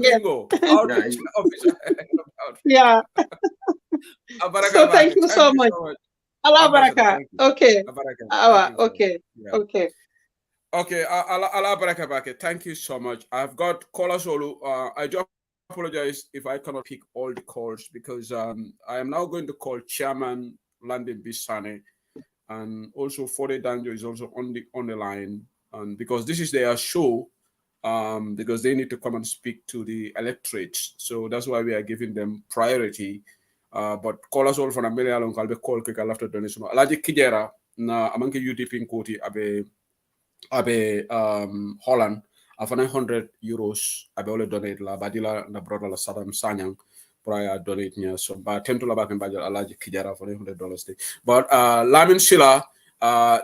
Bingo. Outreach. Yeah. So thank you so much. Allah baraka. Okay. Okay. Okay. Okay, Allah baraka bake. Thank you so much. I've got callers all. I just apologize if I cannot pick all the calls because I am now going to call Chairman Landon Bisane, and also Fode Danjo is also on the line, and because this is their show, because they need to come and speak to the electorates, so that's why we are giving them priority. But callers all from Amelia Long Kalbe call Kika after donation. Alaji Kijera na amanke UDP Nkoti abe Holland after €900 abe ole donate la badila na brother la Saddam Sanyang prior donate near so but $10 back and budget alaji kijara for $100 but Lamin Sila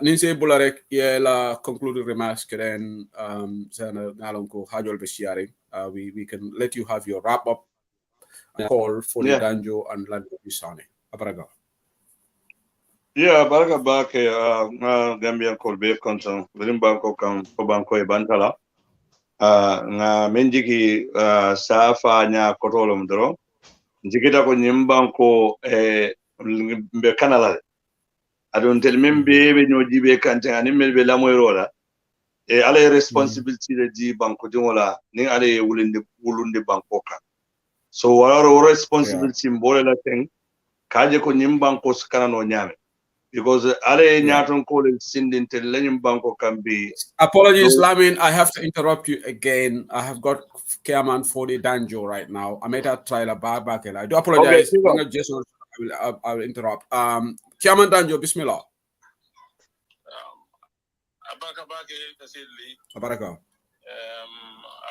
ninse bularek la concluding remarks then sana nalonko hajol be sharing we can let you have your wrap up call for the Danjo and Lando Bisane Abaraga. Yeah, baraka bake Gambian call be konton bilim banko kam ko banko e bantala nga menjiki safa nya kotolom dro jikita ko nyimbanko be kanala adon tel membe be no jibe kante ani melbe la moyrola e ala responsibility de di banko dingola ni ala wulunde banko ka so waro responsibility mbole la ten kaje ko nyimbanko skana no nyame because ale nyaton ko le sindin tel lenyum banko can be apologies Lamin, I have to interrupt you again. I have got Chairman for the Danjo right now. I made that trial back and I do apologize. Okay, I will interrupt. Chairman Danjo, Bismillah. Abaraka bake tasidli. Abaraka.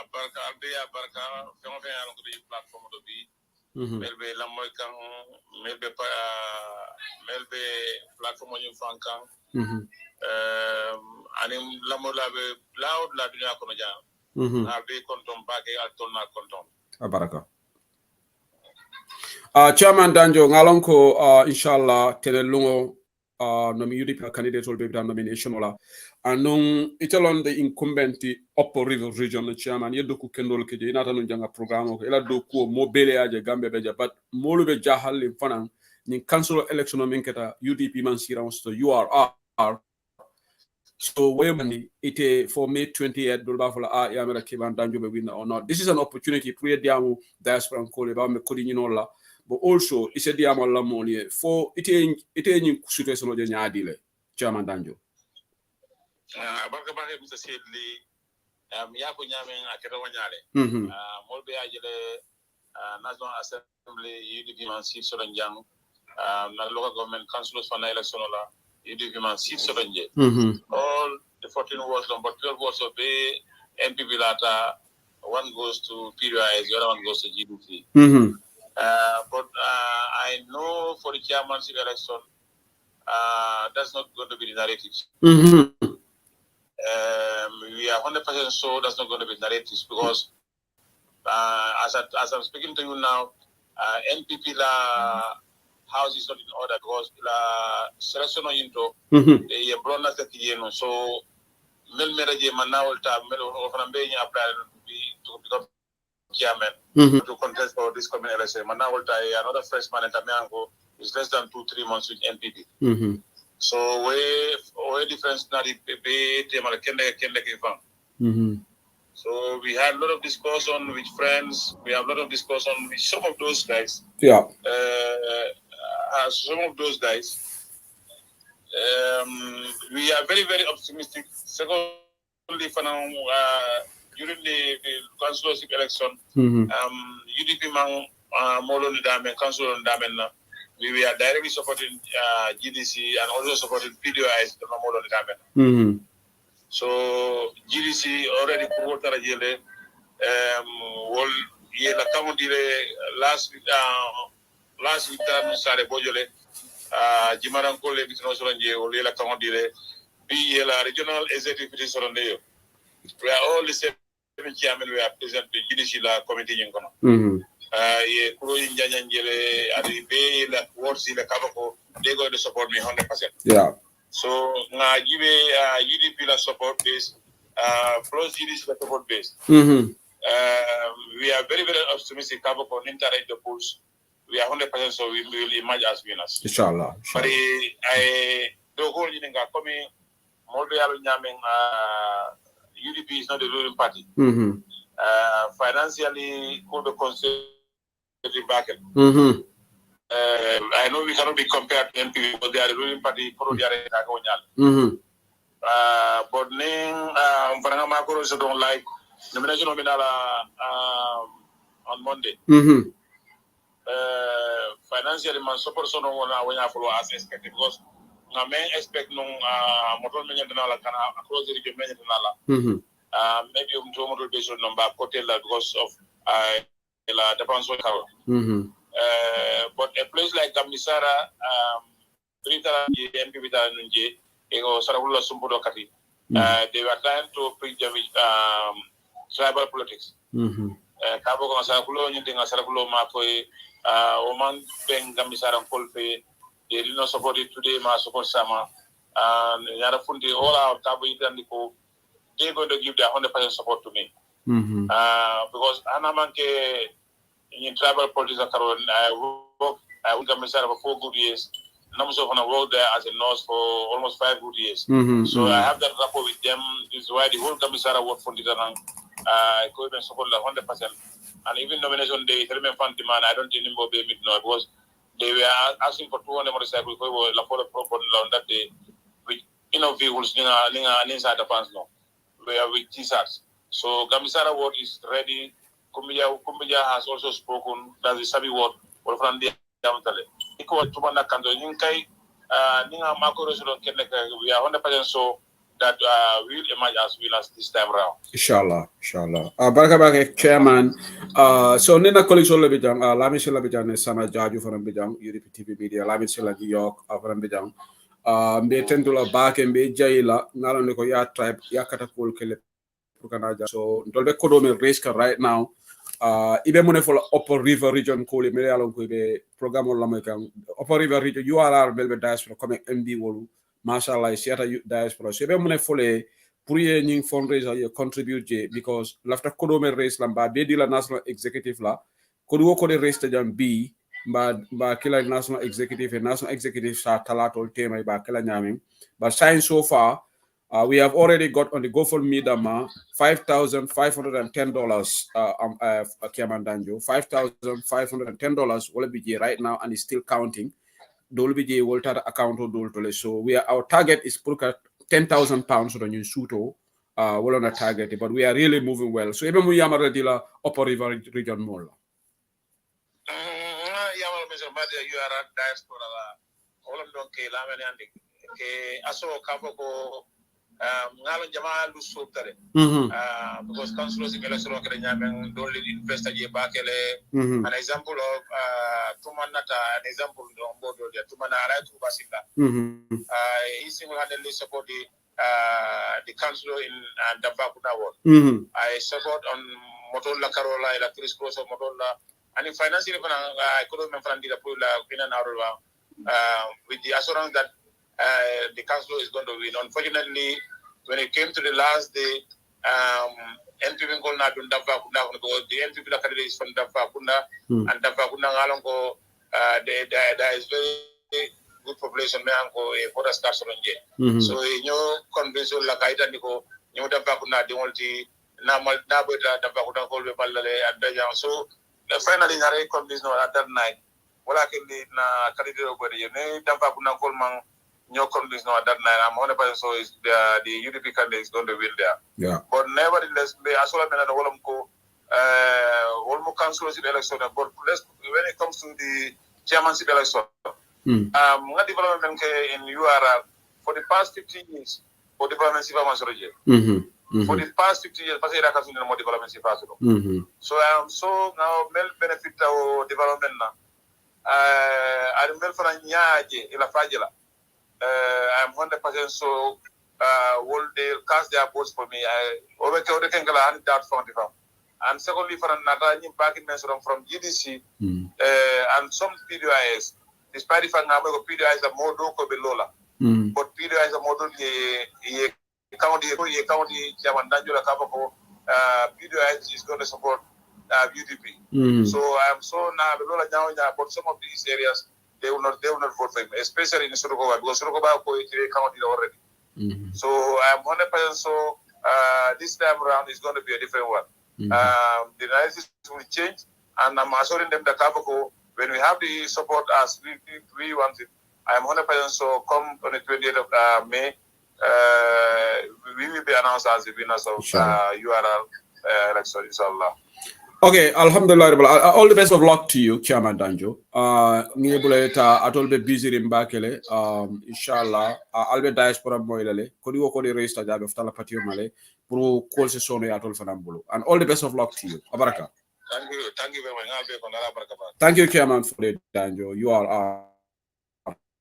Abaraka albe abaraka fengo fengo alongo di platform do bi. Melbe lamoy kan melbe platform ñu frankan. Ani lamoy labe laud la dunya kono jang. Albe kontom bake al tonna kontom. Abaraka. Chairman Danjo ngalonko inshallah tenelungo nomi UDP candidate will be nomination wala anon italon the incumbent upper river region chairman yeddo ku kendol ke ina tanu janga programme ko ela do ko mobile aje gambe beja but molu be jahal fanan ni council election min keta UDP man siran so URR so when it for May 28 dolba fola yamera kiban Danjo be win or not. This is an opportunity to diamu diaspora ko le ba me ko ni la but also it's a diamal la moni for it any situation de nyaadile Chairman Danjo. Barka bake Mr. Sedley ya ko nyamen akere wanyale molbe ajele National Assembly UDP man seat so danjang na local government councilors for election la UDP man seat so danje all the 14 wards but 12 wards of the MPP lata one goes to PRIS the other one goes to GDP but I know for the chairmanship election, that's not going to be the narrative. We are 100% sure that's not going to be the narrative because as I'm speaking to you now, NPP la house is not in order because la selection on into the broadness that so mel meraje manawalta mel oframbe ni apply to become chairman to contest for this coming election. Manawalta another freshman in Tamiango is less than 2-3 months with NPP. So we difference na di be tema kende kifang. So we had a lot of discussion with friends. We have a lot of discussion with some of those guys. Yeah. Some of those guys. We are very, very optimistic. Secondly, for now, during the councilorship election, UDP man Molo Ndame, Councilor Ndame, we were directly supporting GDC and also supporting PDIs to Molo Ndame. So GDC already promoted a la common last week Sare Bojole, Jimaran Kole Bitnosanje, or la common be la regional executive surrounding. We are all the same chairman. We are present to GDC la committee in Kono. Ye Kuro in Janjele, Aribe, la wards in the Kabako, they're going to support me 100%. Yeah. So na give UDP la support base, plus GDC la support base. We are very, very optimistic. Kabako interact the polls. We are 100%, so we will emerge as winners. Inshallah. But I don't hold in coming. UDP is not the ruling party. Financially, could be considered back. I know we cannot be compared to NPP, but they are the ruling party. But Ning don't like nomination of on Monday. Financially, man, support so no one follow as expected because na main expect no motor men na kana across the region men na maybe motor based number hotel because of la depends on cover But a place like Gamisara, they were trying to preach tribal politics. Kabo ko Sarakulo, you think Sarakulo Makoi, Oman Ben Gamisara Kolfe, they did not support it today, ma support Sama, and Yarafundi, all our Kabo Itandiko, they're going to give their 100% support to me. Because Anamanke in tribal politics, I worked with Gamisara for 4 good years. I'm also going to work there as a nurse for almost 5 good years. So I have that rapport with them. This is why the whole Gamisara work for Ditarang. I could even support 100%. And even nomination day, Telemen Fund demand, I don't think anymore because they were asking for 200 motorcycles for the property on that day with vehicles inside the funds now. We are with T-shirts. So Gamisara word is ready. Kumbija has also spoken. That's the Sabi word. We are 100% so that we will emerge as winners this time around. Inshallah. Baraka Chairman. So Nina colleagues all Labijang, Lami Silabijang, Sana Jaju from Bijang, UDP TV Media, Lami Silla New York, from Bijang. They tend to back and be Jaila, Naraniko Ya tribe, Yakatapul Kele Pukanaja. So Dolbe Kodome race right now. Ibe mune for Upper River region kuli mele alon ko be programme la mekan Upper River region URR belbe diaspora comme MD wolu mashallah siata diaspora so ibe mune fole pour ye ñing fundraiser ye contribute because lafta kodome race lamba be di la national executive la ko do ko de race jam B ba kila national executive sa talatol tema ba kila nyaming but sign so far we have already got on the GoFundMe dama $5,510 Kiamandanjo $5,510 will be right now and is still counting. Dolby will take account of so our target is put 10,000 pounds on your suito well on a target, but we are really moving well. So even we are dealer Upper River region more. You are a diaspora. All of them ngalo jama lu sotare because councilors in Electoral Kenyameng don't invest a bakele an example of Tumanata, an example of Bodo, Tumana Ratu Basila. He single-handedly support the councilor in Dabakuna ward. I support on Motola Carola, Electric Cross of Motola, and in financing, I couldn't remember the Pula in an hour with the assurance that the council is going to win. Unfortunately, when it came to the last day, NPP called not to the NPP candidates from Dafakunda and Dafakunda Alongo, there is very good population, for the stars on so you know, convince you like I don't know, you Dafakunda, the only Nabota, Dafakunda, and so finally, I convinced at that night. What I can do na candidate over the Dafakunda Coleman. No condition at that night. I'm 100% so is the UDP candidate is going to win there. Yeah. But nevertheless, as well as almost councillors in election. But when it comes to the chairmanship election, development in URL for the past 15 years, for development for the past 50 years, more development so I'm so now benefit of development now. I'm for a I'm 100% so will they cast their votes for me. I always that and secondly for another back in from GDC and some PDIS. Despite the fact that PDIS is a more local below, but PDIS is a model county chairman Danjula Kabako PDIS is going to support UDP. So I'm so now but some of these areas they will not vote for him, especially in Surukoba, because Surukoba county already. So I'm 100% so this time around is going to be a different one. The analysis will change, and I'm assuring them that Kabako, when we have the support as we want it, I'm 100% so come on the 28th of May, we will be announced as the winners of URL election, inshallah. Okay, alhamdulillah. All the best of luck to you, Chairman Danjo. Atol be busy in Bakele. Inshallah, I'll be diaspora moilele. Kodi wo kodi race tajabe ftala patio male. Pro call se sono atol fanambulo. And all the best of luck to you. Abaraka. Thank you very much. Thank you, Chairman, for the Danjo. You are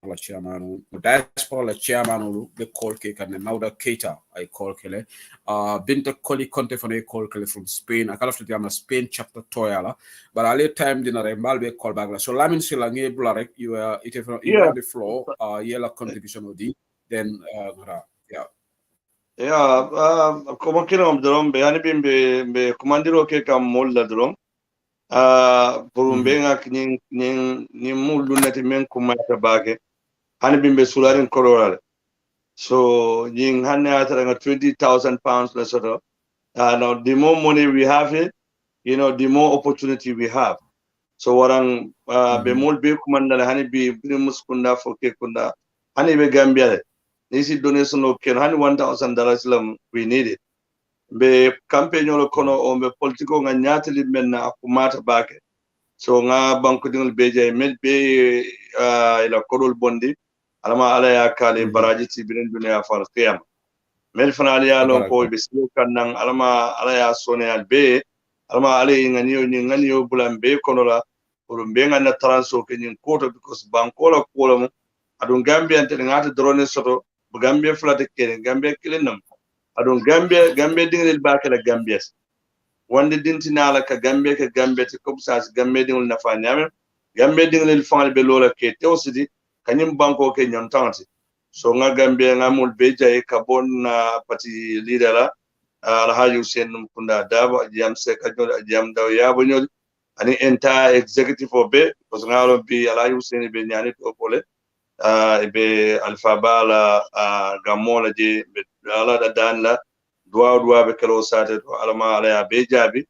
la chairman, diaspora la chairman, the call cake and now the cater I call Kele. Binta Koli Conte from a call Kele from Spain. I can't have to Spain chapter Toyala, but I late time dinner and Malbe call back. So Lamin Silange Blarek, you are on the floor, yellow contribution of the then yeah. Yeah, como kino drum be hani be komandiro ke kam molla drum burumbe ngak ni mulu nati men kumata bage hani be sularin kororale so ning hani atara 20,000 pounds la soto now the more money we have it, you know, the more opportunity we have. So warang be mol be kumanda hani be muskunda foke kunda hani be Gambia nisi donation of ken hani $1,000 lam we need it. Be campaign yolo kono o be politiko nga nyatili men na akumata bake. So nga banko dingol beje med be ila kodol bondi alama ala ya kale baraji tibirin dunia fal qiyam. Mel fana ali ya lon ko be silo kanang alama ala ya sonya be alama ali ngani bulan be kono la be ngana transo ke nyin koto because banko la kola adun Gambia ante ngata drone soto Gambia flata kene Gambia kilenam adun Gambia dingel bakala Gambia wande dintinala ka Gambia te kopsas Gambia dingel nafa nyame Gambia dingel fangal be lola ke tewsidi kanyim banko ke nyam tanti so nga Gambia ngamul beja e kabon na parti leader la alhaji Hussein Kunda Daba jam se kajol jam daw yabo nyol ani entire executive obe because ngalo bi alhaji Hussein be nyani to pole be alfa bala gamola je be ala da dan la duwa be kelo sate to alama ala ya be jabi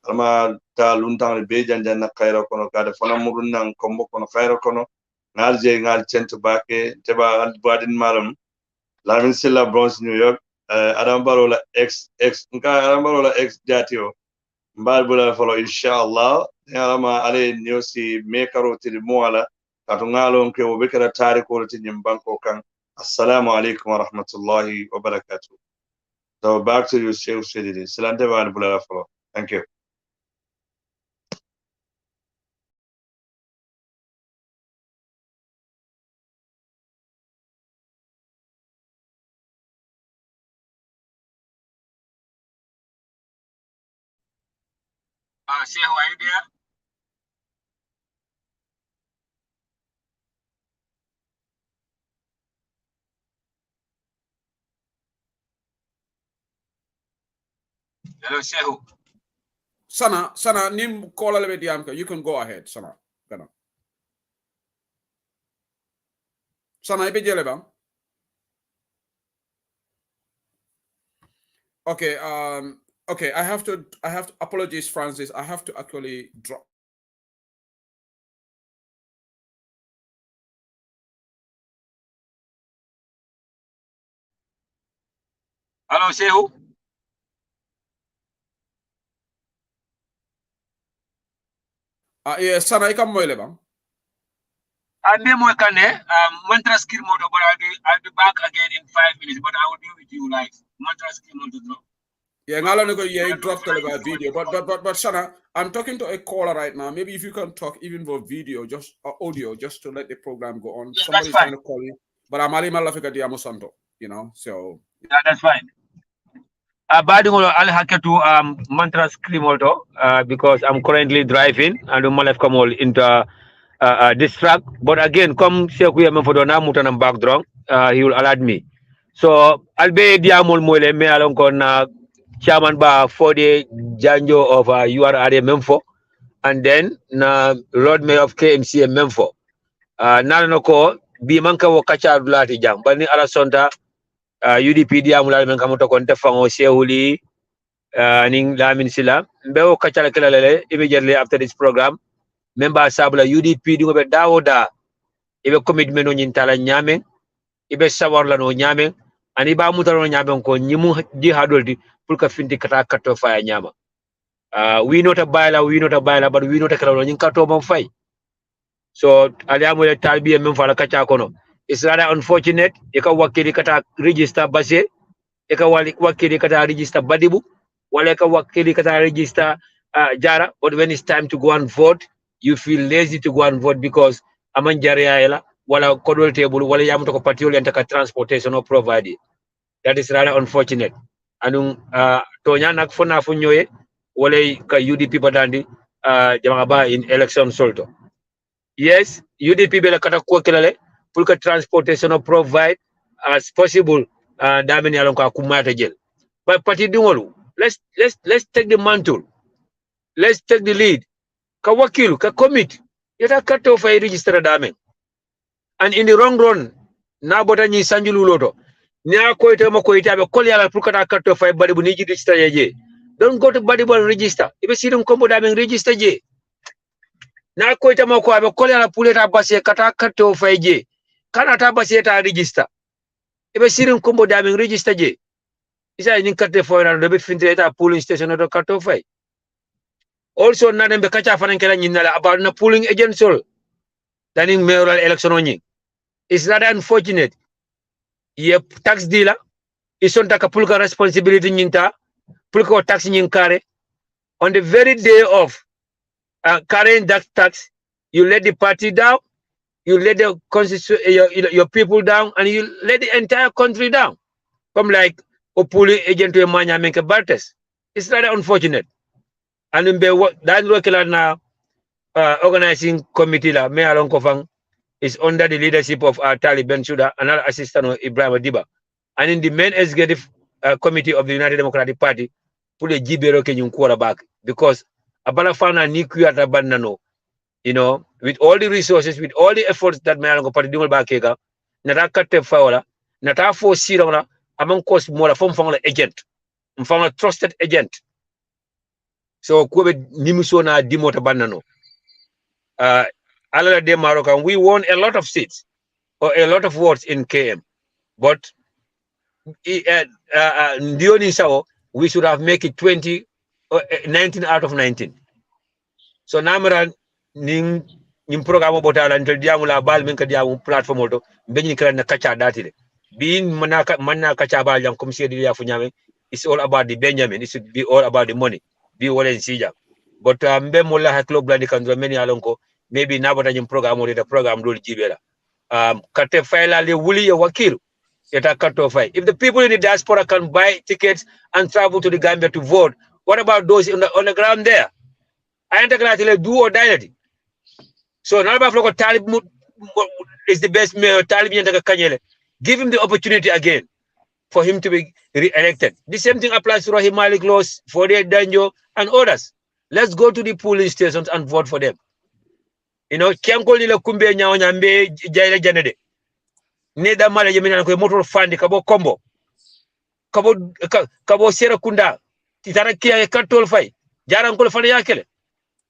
alama ta luntang be janjan na khaira kono kada fana murun nan kombo kono khaira kono ngal je ngal cento bake teba al badin malam lamin silla bronze New York adam barola x adam barola x jatio mbal bula folo inshallah alama ale nyosi mekaro til moala katungalo nke obekara tariko tin banko kan assalamu alaikum wa rahmatullahi wa barakatuh. So back to you, Sheikh Shedidi. Silante van bula folo. Thank you. Sheikh, are you there? Hello, Sheikh. Sana, nim call a little bit. You can go ahead, Sana. Sana, ibe jeleba. Okay, okay, I have to apologize, Francis. I have to actually drop. Hello, Sheikh. Yes, Sana, I come moile I'm more mantra skill mode, but I'll be back again in 5 minutes. But I will be with you live. Mantra skill mode, bro. Yeah, I dropped the video, but Sana, I'm talking to a caller right now. Maybe if you can talk even for video, just audio, just to let the program go on. Yeah, somebody's trying to call you, but I'm Ali Malafika Diamo Santo, you know. So yeah, that's fine. Badingolo I'll hack to mantra skill mode because I'm currently driving and we might come all into distract. But again, come see we am for the mutanam background. He will allow me. So I'll be diamol mole me along on chairman ba for the Janjo of URRA Memfo, and then na Lord Mayor of KMC Memfo. Nanoko bi manka wo kacha dulati jam bani ala sonta UDP diamula men kamoto kon tefango shehuli ning lamin sila mbewo kacha la kelale immediately after this program member sabula UDP dingo be dawoda ibe commitment no nyintala nyame ibe sawarla no nyame ani ba mutalo nyame ko nyimu ji hadoldi pour ka finti kata kato faya nyama we not a baila but we not a kala nyin kato bon fay so aliamu le talbiye men fala kacha kono it's rather unfortunate e ka wakili kata register base e ka wakili kata register badibu wala ka wakili kata register Jara, but when it's time to go and vote, you feel lazy to go and vote because aman jariya wala kodol table wala yamuto ko patiol entaka transportation or provided. That is rather unfortunate. Anung tonya nak fona funyoye wala ka UDP badandi jamaba in election solto. Yes, UDP bela kata ko kelale pour que transportation or provide as possible dameni alon ka kumata jel. But parti dingolu, let's take the mantle. Let's take the lead. Ka wakil, ka commit. Yata kato fa register damen. And in the wrong run, na bota ni sanjulu loto. Ni ako ite mo ko ite abe kol yala pour kata kato fa badi bu ni register je. Don't go to body ball register. Ibe sidum kombo damen register je. Na ko ite mo ko abe kol yala pour eta basi kata kato fa je. Kana ta basi eta register. Ibe sidum kombo damen register je. Isa ni kate fo na do be fintre eta polling station do kato fa. Also, nadem be kacha fanan kala nyinala about na polling agent sol tani mayoral election onyi. It's rather unfortunate. Ye tax dealer ison taka pulka responsibility nyinta pulka tax nyinkare on the very day of carrying that tax, you let the party down, you let the your people down, and you let the entire country down. Come like a polling agent to manya menke bartes. It's rather unfortunate. And in that local now organizing committee la me along kofang is under the leadership of Taliban Suda, another assistant of Ibrahim Adiba. And in the main executive committee of the United Democratic Party, put a Jibero Kenyun quarterback because Abalafana Niku at Abanano, you know, with all the resources, with all the efforts that Mayalango Party Dumal Bakega, Narakate Fowler, Natafo Sirona, among course more from agent, from a trusted agent. So Kobe Nimusona Dimota Banano. Alala de Moroccan, we won a lot of seats or a lot of votes in KM, but we should have make it 20 or 19 out of 19. So Namara ning program botala until diamula bal minka diamu platform auto benyi kala na kacha datile. Being manaka kacha bal jam komisi dia funyame, it's all about the Benjamin. It should be all about the money. Be all in sija. But mbe mola haklo blandi kandra many alonko maybe nabota nyim program or the program do jibela. Kate faila le wuli wakil. If the people in the diaspora can buy tickets and travel to the Gambia to vote, what about those on the ground there? I ain't going to do or die. So now Talib is the best mayor. Talib give him the opportunity again for him to be re-elected. The same thing applies to Rahim Malik Laws, Fode Danjo, and others. Let's go to the polling stations and vote for them. You know, Kianko Lila Kumbe Nyambe Jaila Janede. Neda mala jemina ko motor fandi kabo combo kabo sera kunda titara kiya katol fay jaran ko fani yakele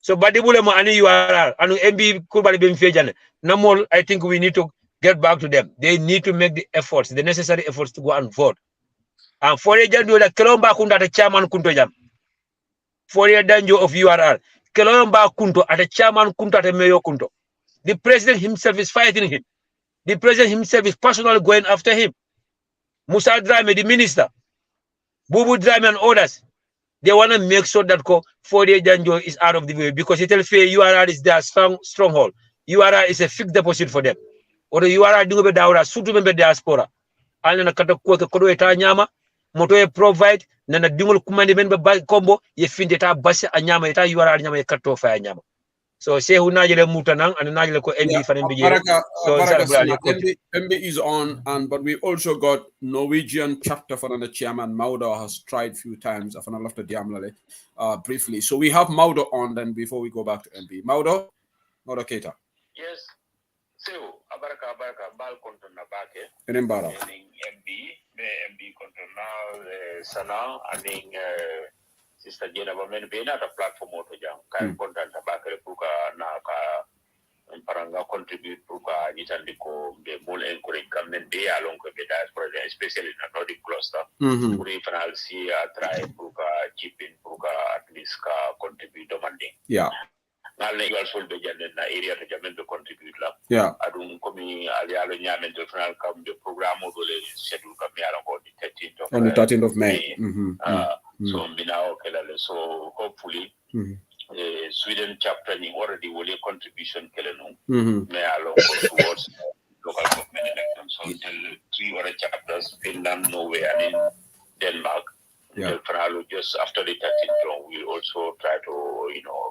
so badibule mo ani URR anu MB kubali bem fejane namol. I think we need to get back to them. They need to make the efforts, the necessary efforts to go and vote. And for the janjo la kelomba kunda the chairman kunto jam for the danjo of URR kelomba kunto at the chairman kunto at the mayor kunto. The president himself is fighting him. The president himself is personally going after him. Musa Drame, the minister, Bubu Drame and others, they want to make sure that 4-day Janjo is out of the way because it will fail URR is their stronghold. URR is a fixed deposit for them. Or the URR do be daura, sutu member diaspora. Alna kata kuwa kodo eta nyama, moto e provide, nana dingol kumandi member by combo, ye finde eta basi anyama, eta URR nyama ye kato fa anyama. So say who najele mutanang and najele ko MB fanembi. So MB is on, but we also got Norwegian chapter for the chairman. Maudo has tried a few times. I left the Diamlale briefly. So we have Maudo on then before we go back to MB. Maudo Keita. Yes. So abaraka bal kontona bake. Enembara. MB kontona sana aning Sister Jena Bamen be not a platform auto jam. Kan content abakere puka na ka paranga contribute puka nitandiko be mole encourage government be along with the diaspora, especially in the Nordic cluster. We can see try puka keeping puka at least contribute demanding. Yeah. Now legal full be na area to jamen to contribute la. Yeah. Adun komi alialo nyamen to final come the program will schedule come around the 13th of on the 13th of May. So so hopefully Sweden chapter ni already will contribution kelenu me along towards local government elections. So until 3 other chapters, Finland, Norway, and in Denmark. Just after the 13th round, we'll also try to,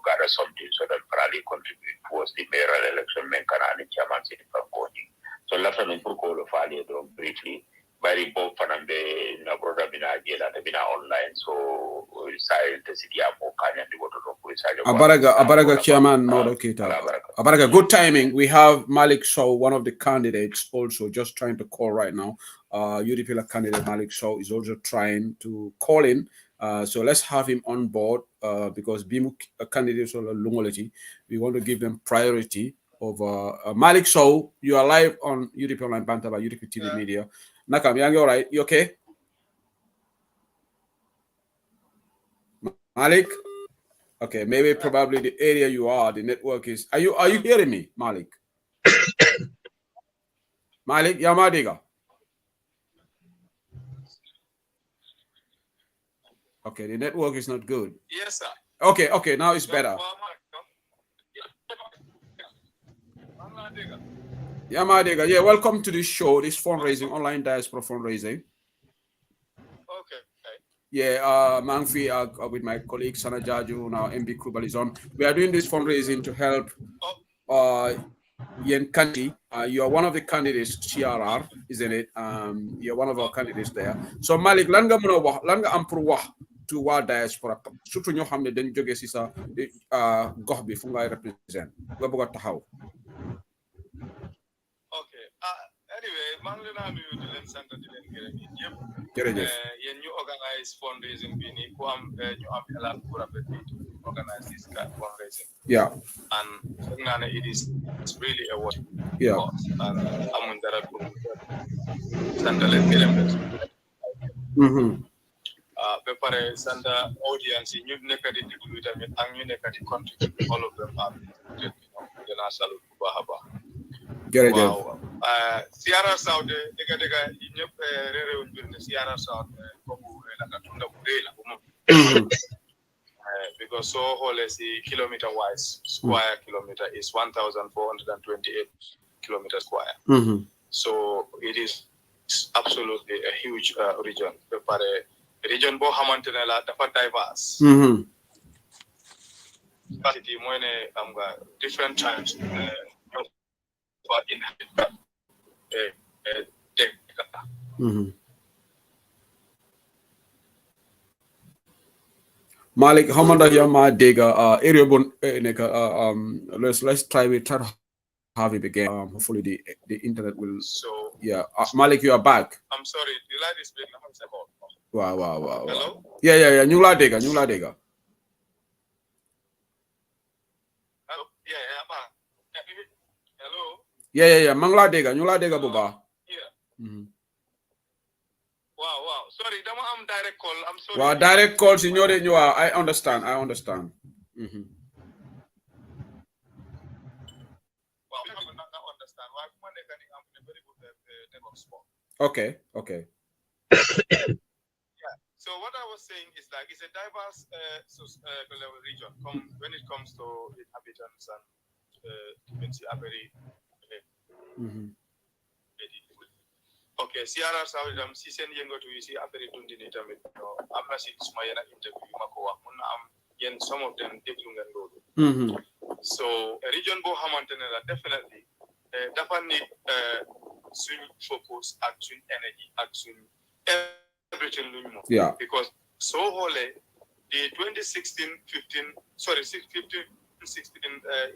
gather something so that Parali contribute towards the mayoral election, Menkanani chairmanship from Kony. So last time we briefly. By the Bob Fanambe, na brother Bina Gela, Bina online, so side the city of Mokanya, the water of Abaraga chairman, Modo Kita. Abaraga, good timing. We have Malik Sow, one of the candidates, also just trying to call right now. UDP candidate Malik Sow is also trying to call in. So let's have him on board because BIMU candidates are Lungoleti. We want to give them priority over Malik Sow. You are live on UDP Online Banter by UDP TV Media. Nakam, you all right? You okay? Malik? Okay, maybe probably the area you are, the network is. Are you hearing me, Malik? Malik, Yamadiga. Okay, the network is not good. Yes, sir. Okay, now it's better. Yamadiga, yeah, welcome to this show, this fundraising, online diaspora fundraising. Okay. Yeah, Manfi with my colleague Sana Jaju, now MB Krubal is on. We are doing this fundraising to help Yen Kanti. You are one of the candidates, CRR, isn't it? You're one of our candidates there. So Malik, langa ampru to wa diaspora. Surtout ñoo xamne dañ joggé ci sa gox bi fu ngay represent. Nga bëgg taxaw. Okay. Anyway, man la nuyu di len sant di len gërëm yépp. Jërëjëf. Yeen ñu organize fundraising bi ni ku am ñu am elan pour organize this kind of fundraising. Yeah. And it is really a work. Yeah. And amun dara pour sant len gërëm. Be pare sanda audience ñu nekk di déglu tamit ak ñu nekk di contribute, all of them are dina salut bu baax a baax. Jërëjëf. Waaw CRR South dëgg ñëpp réew mbir ne CRR South comme la tunda bu rëy la bu moom. Because so xoolee si kilometer wise square kilometer is 1,428 kilometers square. So it is absolutely a huge region. Be pare region boo xamante ne la dafa diverse. Capacity mooy ne am nga different times in Malik, how much you ma dega area bon let's try to have it again. Hopefully the internet will. So yeah, Malik, you are back. I'm sorry, the light is being Wow. Hello? Yeah. Ñu la dega. Hello? Hello? Yeah. Mang la dega. Ñu la dega bu baax. Yeah. Wow. Sorry, dama am direct call. I'm sorry. Wow, direct call, signore. I understand. Wow, I'm not understand. Why I'm in a very good network spot. Okay. Yeah. So what I was saying is like it's a diverse region. When it comes to inhabitants and community are very okay, CRR Saudam si sen yengatu yi si affaire dundini tamit amna si suma yena interview mako wax mun am yen some of them deglu ngeen lolu. So a region bo xamantene la definitely dafa need swing focus ak swing energy ak swing everything lu mo. Yeah. Because so whole the 2016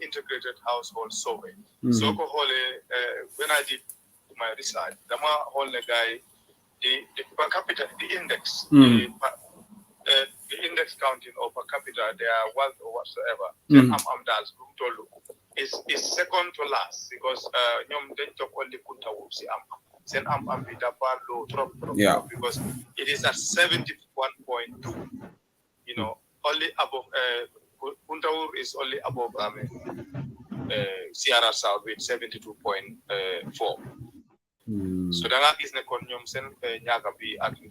integrated household survey. So ko whole when I did my research, the whole guy, the per capita, the index, the index counting of per capita, their wealth or whatsoever, is second to last because only because it is at 71.2. Only above Puntaur is only above CRR South with 72.4. So that is the conjunction sen ñaga bi ak ñu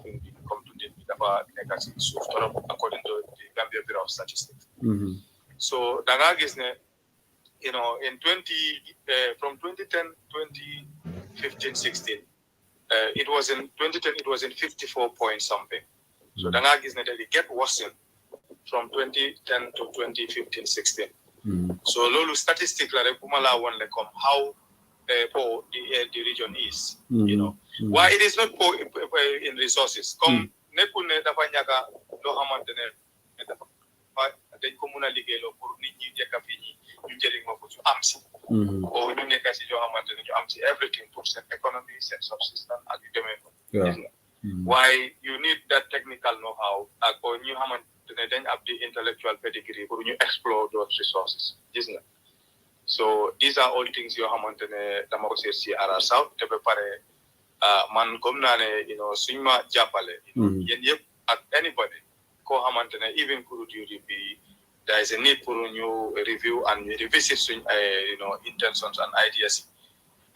come to the dafa nekk ci suuf torop according to the Gambia Bureau of Statistics. So danga gis ne, you know, in from 2010, 2015, 16, it was in 2010, it was in 54 point something. So danga gis ne that it get worsened from 2010 to 2015, 16. So lolu statistic la rekumala one like how poor the region is, you know. Why it is not poor in resources. Come nekune dafa ñaka lo xamantene dafa dañ ko mëna liggéelo pour nit ñi jëkka fi ñi ñu jëriñ ma ko ci am si o ñu nekk ci yo xamantene ñu am si everything pour cette economy cette subsistence ak yu demee why you need that technical know-how ak ko ñu xamantene dañ ab di intellectual pedigree pour ñu explore those resources gis nga. So these are all things yo xamantene dama ko seet si ara South te ba pare man comme naa ne, you know, suñ ma jàppale yéen yëpp ak anybody ko xamantene even pour UDP there is a need for new review and revisit suñ you know, intentions and ideas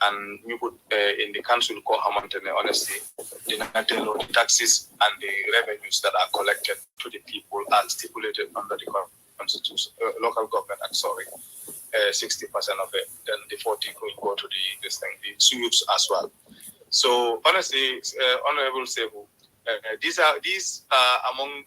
and you put in the council ko xamantene honestly dina delloo the taxes and the revenues that are collected to the people as stipulated under the constitution, local government act, 60% of it, then the 40 could go to the SWIFs as well. So honestly, Honorable Sehu, these are among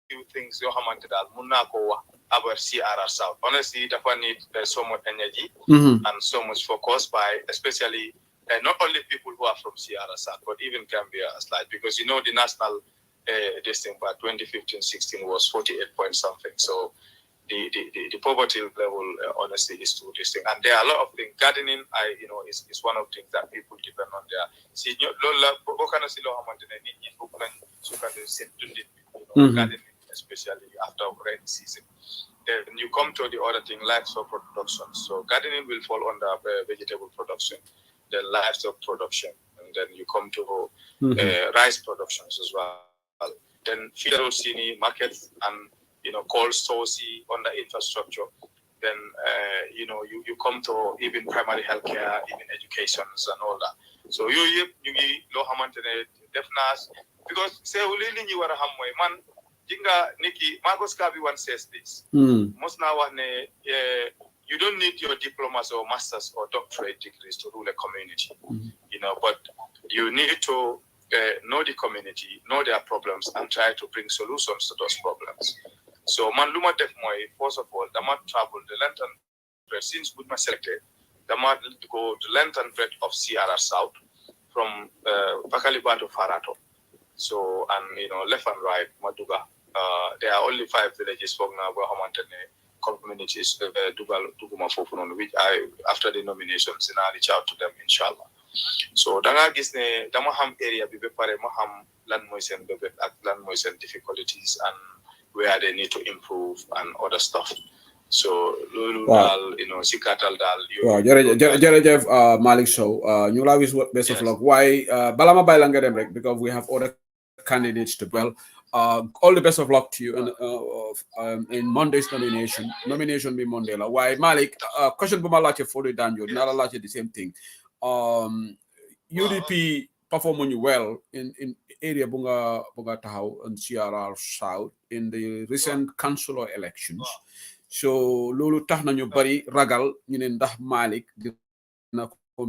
few things you have Munako our CRR South. Honestly, that one need so much energy and so much focus by especially not only people who are from CRR South, but even Gambia as like, because you know the national this thing by 2015-16 was 48 point something. So the poverty level honestly is too distinct, and there are a lot of things. Gardening, is one of the things that people depend on there. See, gardening, especially after rainy season. Then you come to the other thing, livestock production. So gardening will fall under vegetable production, then livestock production, and then you come to rice productions as well. Then federal senior markets and cold stores under infrastructure. Then you come to even primary healthcare, even educations and all that. So you low hamantene deafness because say ulili you are a man jinga Nikki Marcos Kabi one says this. Most now you don't need your diplomas or masters or doctorate degrees to rule a community, but you need to know the community, know their problems, and try to bring solutions to those problems. So man luma def moy first of all dama travel the length and breadth since we selected dama go the length and breadth of CRR South from Bakaliba to Farato. So and left and right Maduga. There are only 5 villages for now communities Duguma Fofunon, which I after the nominations and I reach out to them inshallah. So danga gisne dama ham area bi pare ma ham land moisen bebe ak land moisen difficulties and where they need to improve and other stuff. So dal sikatal dal Jerejef Malik Sow ñu la wish best of luck. Why balama bay la nga dem rek because we have other candidates to all the best of luck to you and in Monday's nomination be Monday la. Why Malik question bu ma laajte for the Danjo na la laajte the same thing. UDP performing well in area bunga tahaw and CRR South in the recent councillor elections. So lolu tax nañu bari ragal ñu ne ndax Malik dina ko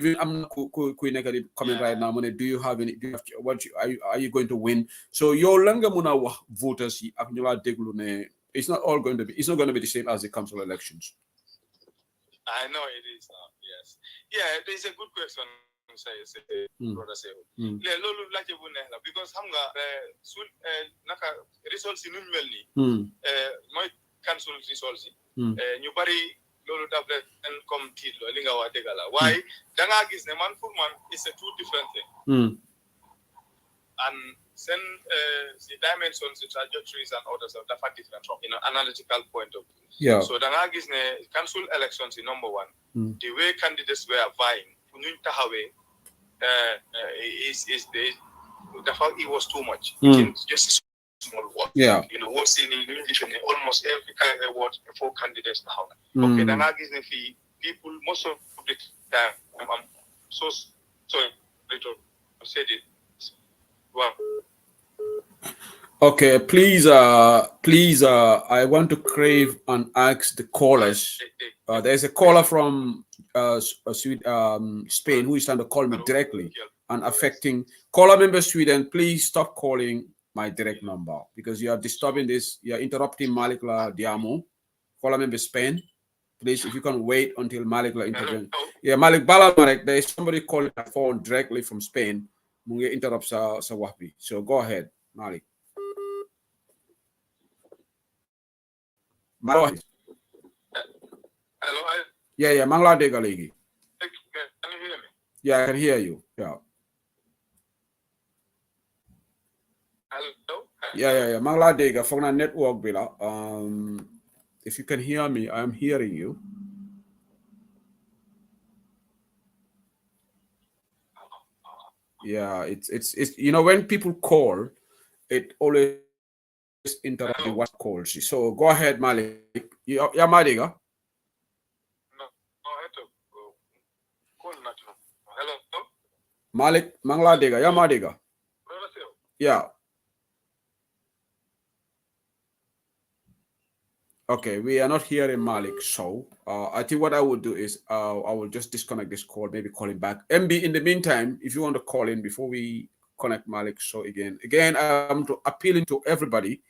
even I'm not comment right now. Do you have are you going to win? So your langa muna voters it's not going to be the same as the council elections. I know it is now, yes. Yeah, it's a good question, brother Sehu. Lolu laje bu neex la because xam nga naka results yi ñu melni moy council results yi ñu bari lolu daf leen comme titre li nga wax dëgg la waaye da nga gis ne man pour man it's a two different thing and then the dimensions, the trajectories and others are different from analytical point of view. So da nga gis ne council elections is number one. The way candidates were vying ñuñ taxawé is the fact it was too much. It's just a small word. What's in almost every kind of word before candidates now. Okay, then I guess if people most of the time I'm so sorry to say it. Wow. Okay, please, I want to crave and ask the callers. There's a caller from Spain who is trying to call me directly and affecting caller member Sweden. Please stop calling my direct number because you are disturbing this. You are interrupting Malikla Diamo, caller member Spain. Please, if you can wait until Malikla intervenes. Yeah, Malik Balamarek, there is somebody calling my phone directly from Spain. Mungi interrupt sa wahbi. So go ahead, Malik. Hello. Yeah, Mangla Dega Ligi. Can you hear me? Yeah, I can hear you. Yeah. Hello? Yeah. Mangla Dega from a network bila. If you can hear me, I am hearing you. Yeah, it's you know, when people call, it always interrupts what calls. So go ahead, Malik. Yeah, Madiga. Hello? Malik Mangla Dega. Yeah, Madiga. Yeah. Okay, we are not hearing Malik, so I think what I would do is I will just disconnect this call, maybe call him back. MB, in the meantime, if you want to call in before we connect Malik, so again, I'm appealing to everybody.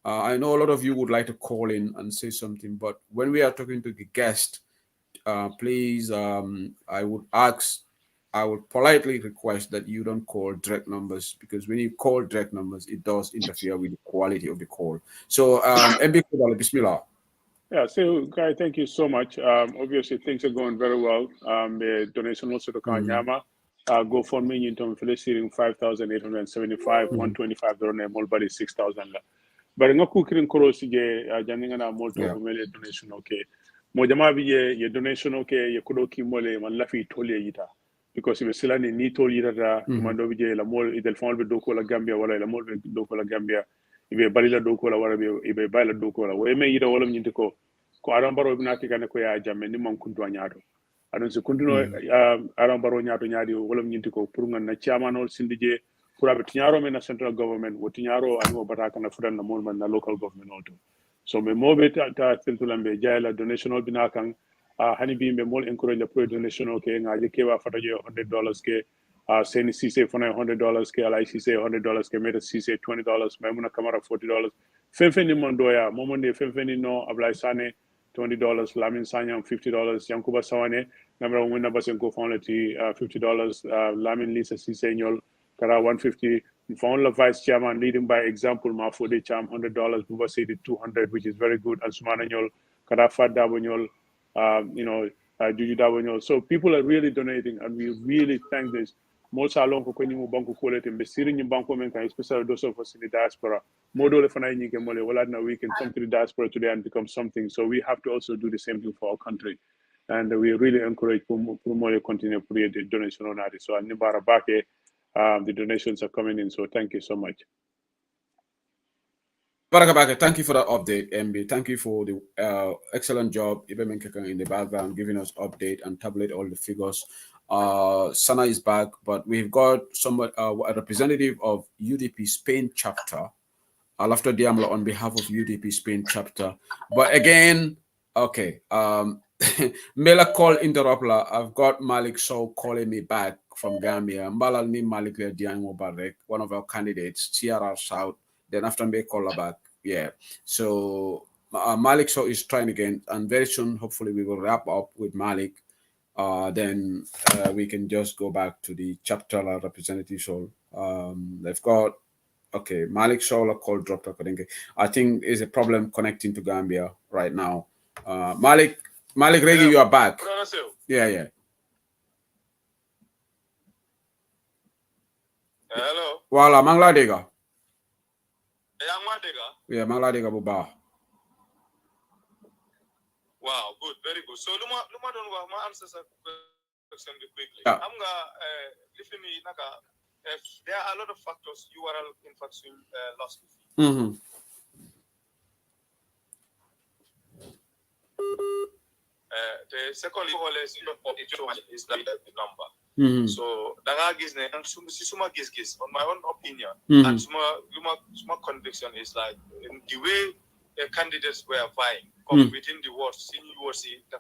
I know a lot of you would like to call in and say something, but when we are talking to the guest, please, I would politely request that you don't call direct numbers, because when you call direct numbers, it does interfere with the quality of the call. So, MB Kubala, Bismillah. Yeah, so Guy, thank you so much. Obviously, things are going very well. The donation also to Kanyama. GoFundMe in terms of felicitating 5,875, 125 donate more body 6,000. But nga kukirin korosi je janinga na molto ko mele donation okay. Mo jama bi ye donation okay ye kudo ki mole man lafi tole yita. Because if silani ni tol yita mando bi je la mol idel fon be doko la Gambia wala la mol be doko la Gambia ibe bali la doko la wala ibe bali la doko la we me yita wala nyinte ko aran baro bi nati kan ko ya jamme ni man kuntu nyaato adon se kuntuno aran baro nyaato nyaadi wala nyinte ko pour nga na chairman sindije pour abe tinyaro men na central government wo tinyaro animo bataka na fudan na mol man na local government auto so me mobe ta tentulambe jayla donation bina kan hani bi me mol encourage the pro donation okay ngaje ke wa fata jo $100 ke seni cisse fona $100 ke ala cisse $100 ke meta cisse $20 maymuna kamara $40 fenfeni mondoya momonde fenfeni no ablay sane $20 lamin sanyam $50 yankuba sawane namra wona basen ko fonleti $50 lamin lisa cisse nyol kara $150 found the vice chairman leading by example ma for the cham $100 buba say the $200 which is very good and sumananyol kara fadda bonyol Juju Dabonyol. So people are really donating, and we really thank this. Most along for any banku quality, and besiring in banku men can especially those of us in the diaspora. Model if I we can come to the diaspora today and become something. So we have to also do the same thing for our country, and we really encourage Pumole continue to create the donation on that. So Nibara Bake, the donations are coming in. So thank you so much. Barakabaka, thank you for that update, MB. Thank you for the excellent job, Ibrahim Kekang, in the background, giving us update and tabulate all the figures. Sana is back, but we've got somebody, a representative of UDP Spain chapter, Alafta Diamla on behalf of UDP Spain chapter. But again, okay, Mela call interrupla. I've got Malik Sow calling me back from Gambia. Mbalal ni Malik Diango Barek, one of our candidates, TRR South. Then after me call her back. Yeah. So Malik Sow is trying again, and very soon, hopefully, we will wrap up with Malik. Then we can just go back to the chapter representative. So they've got, okay, Malik Sow call dropped. I think is a problem connecting to Gambia right now. Malik Regi, you are back. Yeah. Hello. Wala Mangladega. Yeah, Mangladega Buba. Wow, good, very good. So Luma don't want my answers question quickly. Yeah. I'm gonna there are a lot of factors URL infection loss. The second is the number. So danga gis ne and suma gis on my own opinion and suma conviction is like the way candidates were vying within the words in UOC they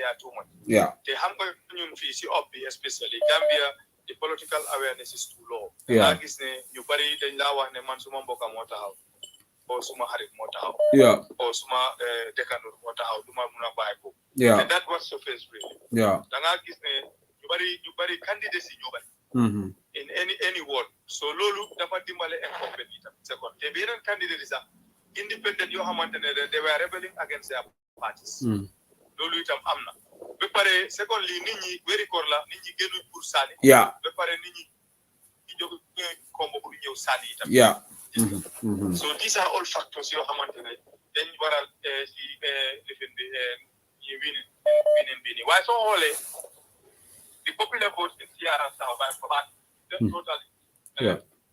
are too much. Yeah. They have ñun fi ci especially Gambia, the political awareness is too low. Yeah. Danga gis ne ñu bari dañ la wax ne man suma mbokk mo taxaw or suma xarit mo taxaw. Yeah. Or suma dekanur mo taxaw duma mëna bay ko. Yeah. And that was surface really. Yeah. Danga gis ne ñu bari candidacy ñu bari. In any word. So lolu dafa dimbale incumbent itam second. Te benen candidate sax independent yo xamantene they were rebelling against their parties. Lolu itam amna. Be pare secondly nit ñi wéri koor la nit ñi gënu pour sali. Yeah. Be pare nit ñi jogu kombo pour ñew sali itam. Yeah. So these are all factors yo xamantene dañ waral ci lifin bi ñi winin bini. Why so hole the popular vote in Sierra South by party totally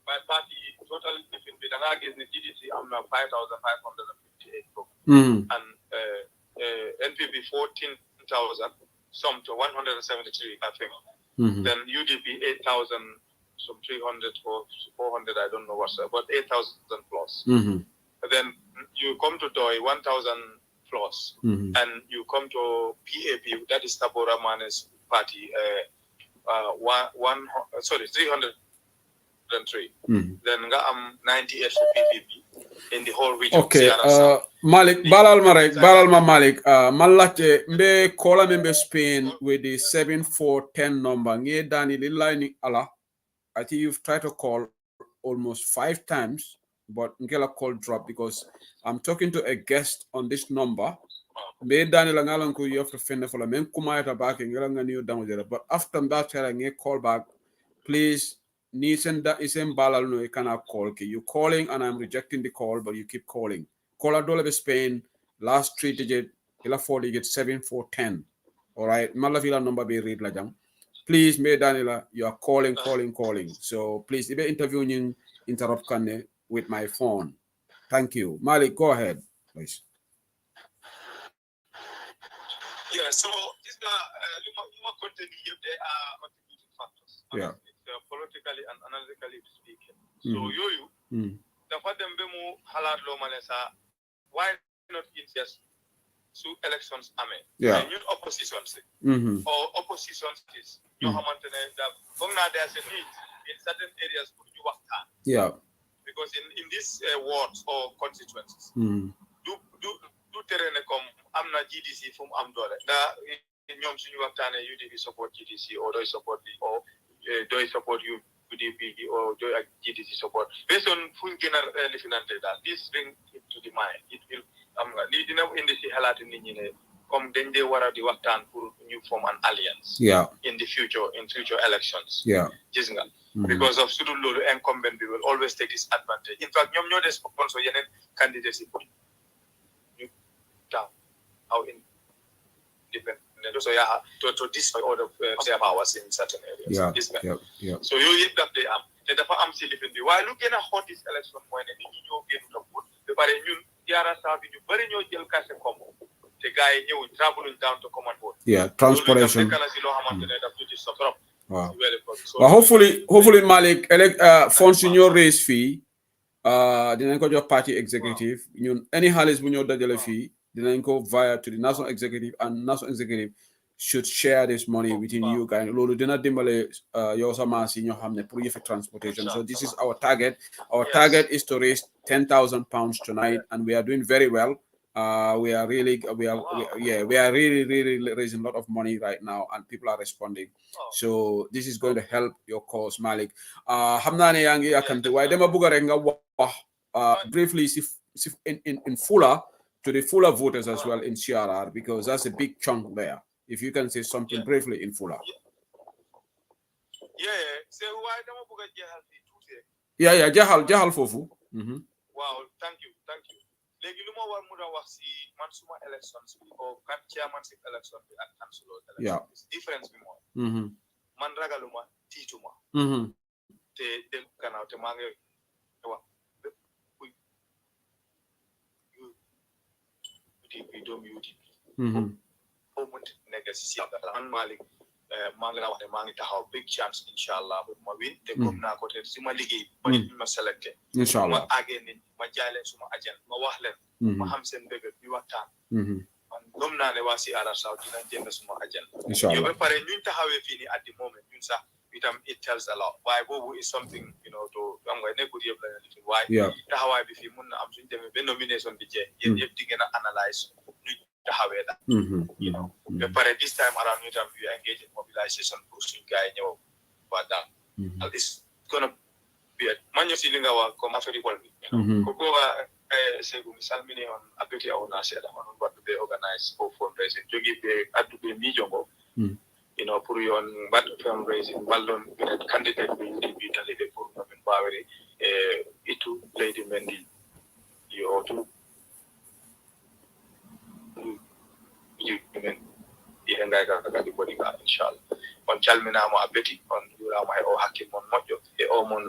by party total lifin bi da nga gis ne GDC am na 5,558 votes. And NPP 14,000 some to 173 I think. Then UDP 8,000 some 300 or 400 I don't know what's but 8,000 plus. Then you come to DOI 1,000 plus and you come to PAP that is Tabora Mane's party 303. Then I'm 98 for PPP in the whole region. Okay, Malik, balal ma Malik, malate mbe kola membe Spain with the 7410 number. Nge Dani li line ala. I think you've tried to call almost 5 times, but ngela call drop because I'm talking to a guest on this number. Mbe Dani la ngalan ko you have to fend for la men kumayata back ngela ngani down. But after that nge call back, please. Nisenda isem balal no cannot call. You calling and I'm rejecting the call, but you keep calling. Call a dollar Spain, last 3 digit, ila 4 digit 7410. All right, Malavila number be read la jam. Please, me Daniela, you are calling. So please, if you're interviewing, interrupt Kane with my phone. Thank you, Malik. Go ahead, please. Yeah, so this you continue. There are contributing factors. Yeah. Politically and analytically speaking. So the fact them bemu halad lo manesa why not just so elections ame. Yeah. New oppositions or oppositions is you hamantene that there's a need in certain areas for you work. Yeah. Because in these wards or constituencies do terrain come amna GDC from amdole. Ñom suñu waxtane UDP support GDC or do support or do I support you UDP or do I GDC support? Based on full general lifinante that this bring it to the mind. It will need enough in the halati nit ñi ne comme dañ dé wara di waxtaan pour ñu form an alliance. Yeah. In future elections. Yeah. Gis nga. Because of sudul lolu incumbent we will always take this advantage. In fact ñom ñoo des sponsor yenen candidates yi ñu taw how in depend so to destroy all of their powers in certain areas. Yeah. So you that they the am silifin bi why look na hot this election point ni ñoo gënu to put de bare ñun yara sa bi ñu bari ñoo jël carte comme te gaay ñew traveling down to command board. Yeah, transportation. Wow. Well, hopefully Malik funds in your race fee dinañ ko jox party executive ñun any halis bu ñoo dajale fii dinañ ko via to the national executive and national executive should share this money within you guys. Loolu dina dimbale yow sama si ñoo xam ne pour yëfi transportation. So this is our target. Our target is to raise £10,000 tonight, and we are doing very well. We are really raising a lot of money right now, and people are responding. So this is going to help your cause, Malik. Xam naa ne yaa ngi yàkkamte waaye dama bëgg rek nga wax briefly in Fula to the Fula voters as well in CRR, because that's a big chunk there. If you can say something briefly in Fula. Yeah, jahal fofu. Wow, thank you. Legi luma war muda wax ci man suma elections or chairmanship election bi ak councilor election. Difference bi moy. Man ragaluma tituma. Te dem kanaaw te ma ngi wax UDP dom UDP. Man Malik mangala wax ne mangi taxaw big chance inshallah bu ma win te comme na ko te suma liggéey ba nit ma sélecté inshallah ma agé nit ma jaay leen suma agent ma wax leen ma xam seen bëgg ñu waxtaan man gëm naa ne waa si arasaw dina jënd suma agent inshallah yow ba pare ñuñ taxawee fii ni at the moment ñun sax itam it tells a lot why boobu is something you know to am nga nekkul yëpp la ñu why taxawaay bi fii mun na am suñ demee ba nomination bi jeex yéen yëpp di gën a analyse ñu taxawee la you know ba pare this time around ñu tam you engage in mobilization pour suñ gars yi ñëw waa daal it's gonna be man ñu si li nga wax comme affaire bol bi ko ko segu mi salmini on abeti awna seeda on what they organize for fundraising jogi be addu be mi jongo you know pour yon bat fundraising ballon candidate be UDP talide pour men bawere itu lady mendi yo to you men yenga ga di body ga inshallah on calminama abeti on yurama o hakke mon moƴƴo e o mon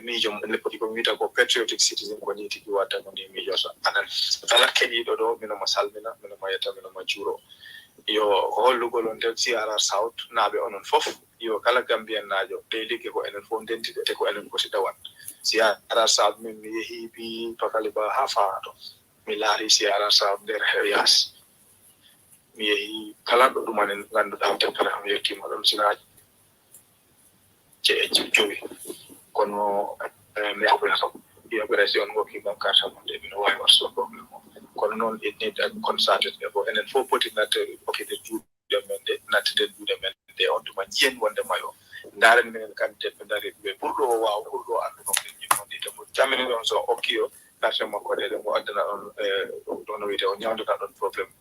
miijo le poti ko wiita ko patriotic citizen ko ni tigi watta ko ni miijo so anan kala keɗiɗo ɗo mino mo salmina mino mo yetta mino mo juuro yo hollugol on nder CRR South naaɓe onon fof yo kala Gambian naajo de ligge ko enen fof ndentide te ko enen poti dawan CRR South min mi yehi bi pakaliba ha faato mi laari CRR South nder hewiyas mi yehi kala ɗo ɗumanen ngannduɗaa teppere am yettima ɗon sinaaji je jowi kono mi haɓrata yoɓeresi on gokkimam carte mon de mino wawi warso probléme o kono noon it need concerted effort enen fof poti natte hokkide juuɗe men de natteten juuɗe men de on tuma jiyen wonde mayo ndaren minen candidate ɓe dari ɓe ɓurɗo o waaw ɓurɗo o anndu kom ɗen jimnon ɗi temo jamini ɗon so okki o carte makko ɗeɗe mo addana on ɗon no wiyete o ñawdata ɗon probléme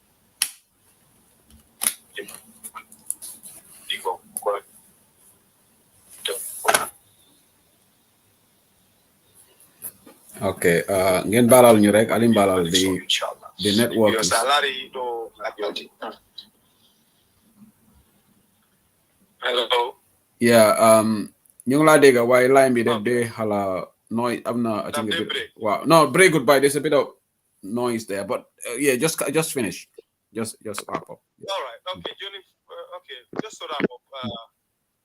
okay ngeen balal ñu rek alim balal the network is hello yeah ñu ngi la dégg waaye line bi def de hala noise am na I think a bit wow no break goodbye there's a bit of noise there but yeah just finish just wrap up all right okay Johnny okay just to wrap up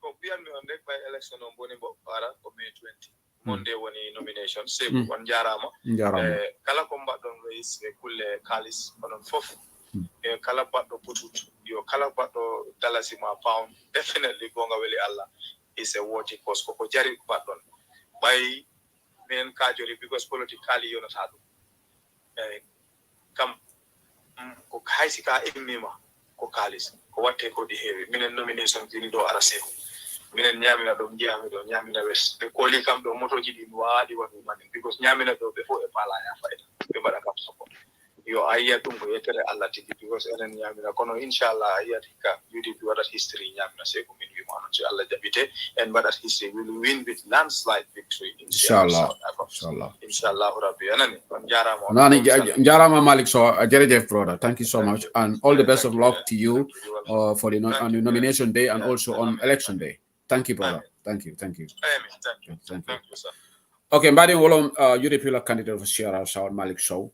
ko biyan mi on rek by election on boni bo para ko May 20 Monday woni nomination sebu on jarama kala ko mbaɗɗon race e kulle kalis onon fof e kala baɗɗo butut yo kala baɗɗo dalasi ma pound definitely gonga weli Allah is a worthy cause ko jari baɗɗon ɓay men kajori because politically yonata ɗum kam ko haysi ka immima ko kalis ko watte ko di heewi minen nomination jini ɗo ara sehu minen ñamina ɗo jiyami ɗo ñamina wes ɓe kooli kam ɗo motoji ɗi waaɗi wanu manen because ñamina ɗo ɓe fof e paala ya fayda ɓe mbaɗa kam soko yo a yiyat ɗum ko yettere Allah tigi because enen ñamina kono inchallah a yiyat hikka UDP waɗat history ñamina seko min wima onon so Allah jaɓite en mbaɗat history will win with landslide victory inchallah rabbi anani on jarama nani jarama Malik so jerejef brother thank you so much and all the best of luck to you for the nomination day and also on election day. Thank you, brother. Thank you. Thank you, sir. Okay, mbadi wolom UDP la candidate for CRR South Malik Sow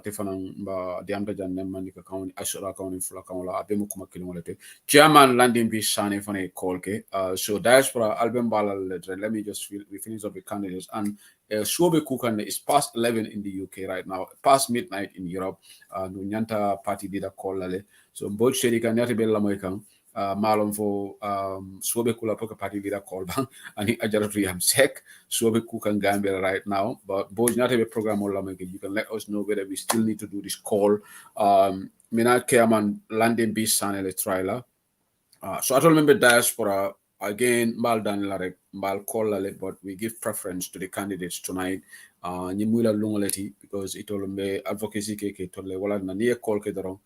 tefanan ba diamta janne manika kawni asura kawni fula kawla abemu kuma kilomolete chairman landing be sane fane call ke so diaspora album balal let me just we finish up with candidates and Swobe Kukan is past 11 in the UK right now, past midnight in Europe. No nyanta party did a call lale. So both shady can yati bella moikan. Malum for Swobe Kula Poka party did a call bang and he ajaratu am sec. Swobe Kukan Gambia right now, but both not a program or you can let us know whether we still need to do this call. Mina Kerman landing beast sanele trailer. So I don't remember diaspora. Again, Mbal Dan Larek, Mbal call Lale, but we give preference to the candidates tonight. Nyimula Lungoleti, because it will be advocacy keke to le wala na near call kedron.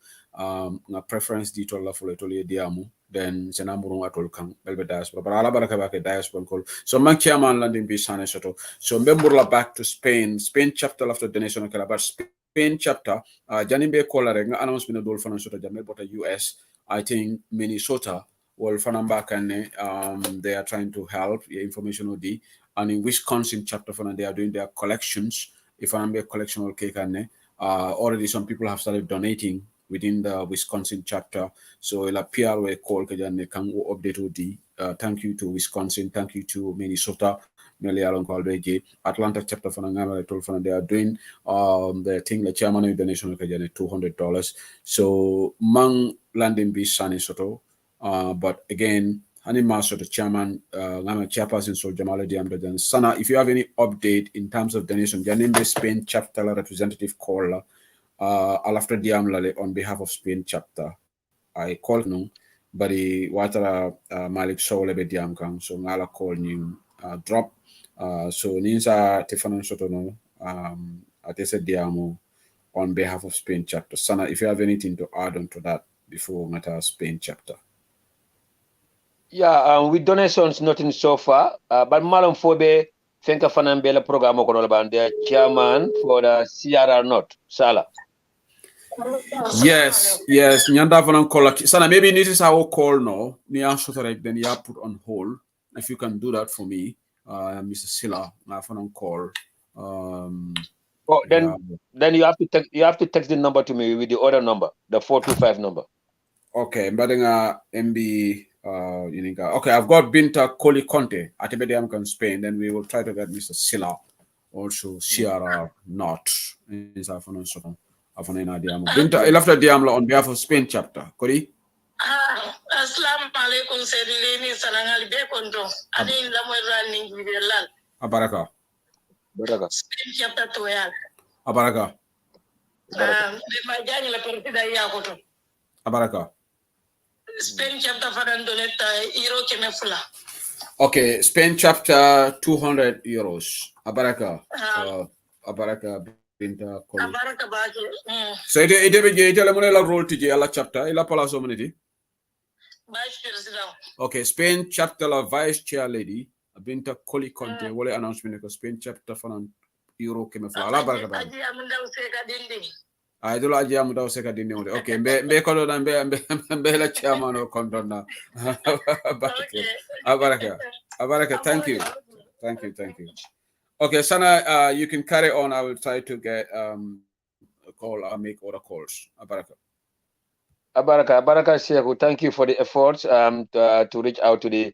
Na preference di to la for to le diamu, then Senamuru atol kang Belbe diaspora. But Alabaraka diaspora call. So man chairman landing be Sane Soto. So Mbemburla back to Spain. Spain chapter after the nation of Calabar. Spain chapter. Janimbe call announcement of Dolphin Soto Jamel, but US. I think Minnesota. Well, Fanamba they are trying to help information OD, and in Wisconsin chapter they are doing their collections. If Fanamba collection will cake already some people have started donating within the Wisconsin chapter. So ila PR we call kajane kan update odi. Thank you to Wisconsin, thank you to Minnesota, Atlanta chapter for they are doing the thing the chairman of the nation $200. So mang landing be Sani Soto. But again, Hanima Soto chairman, chairperson so Jamal Diamdajan. Sana, if you have any update in terms of donation, Janimbe Spain chapter representative caller, I'll after Diamlale on behalf of Spain chapter. I called no, but the water Malik Sowlebe Diam Kang, so Ngala call you drop. So Ninsa Tifanan Sotono, Atesa Diamo on behalf of Spain chapter. Sana, if you have anything to add on to that before Mata Spain chapter. Yeah, with donations, nothing so far. But Malam Fobe, Fenka Fanambela program, the chairman for the CRR Not, Sala. Yes. Nyanda Vanan call. Sana, maybe this is our call now. Nia Shotorek, then you put on hold. If you can do that for me, Mr. Silla, I on call. Then you have to text the number to me with the other number, the 425 number. Okay, Mbadinga MB okay, I've got Binta Koli Conte at Ebediam Spain, then we will try to get Mr. Silla, also CRR Not. Binta Elafta Diamla on behalf of Spain chapter. Kori? Assalamu alaikum Sedilini Salangali Bekondo. Adin Lamoy running with your land. Abaraka. Spain chapter 12. Abaraka. My Daniel Pertida Yakoto. Abaraka. Spain chapter Farandoneta, Euro Kemefula. Okay, Spain chapter 200 euros. Abaraka. Abaraka Binta Koli. Abaraka Baji. So it la roll to Jala chapter, ila pala so many. Vice President. Okay, Spain chapter la vice chair lady, Binta Koli Conte, wole announcement ko Spain chapter fanan Euro Kemefula. Abaraka. Aji amunda useka dindi. I do like jam without second in the okay, be color and be la chairman or condona. Abaraka, thank you. Okay, Sana, you can carry on. I will try to get a call. I'll make other calls. Abaraka Sheikh, thank you for the efforts to reach out to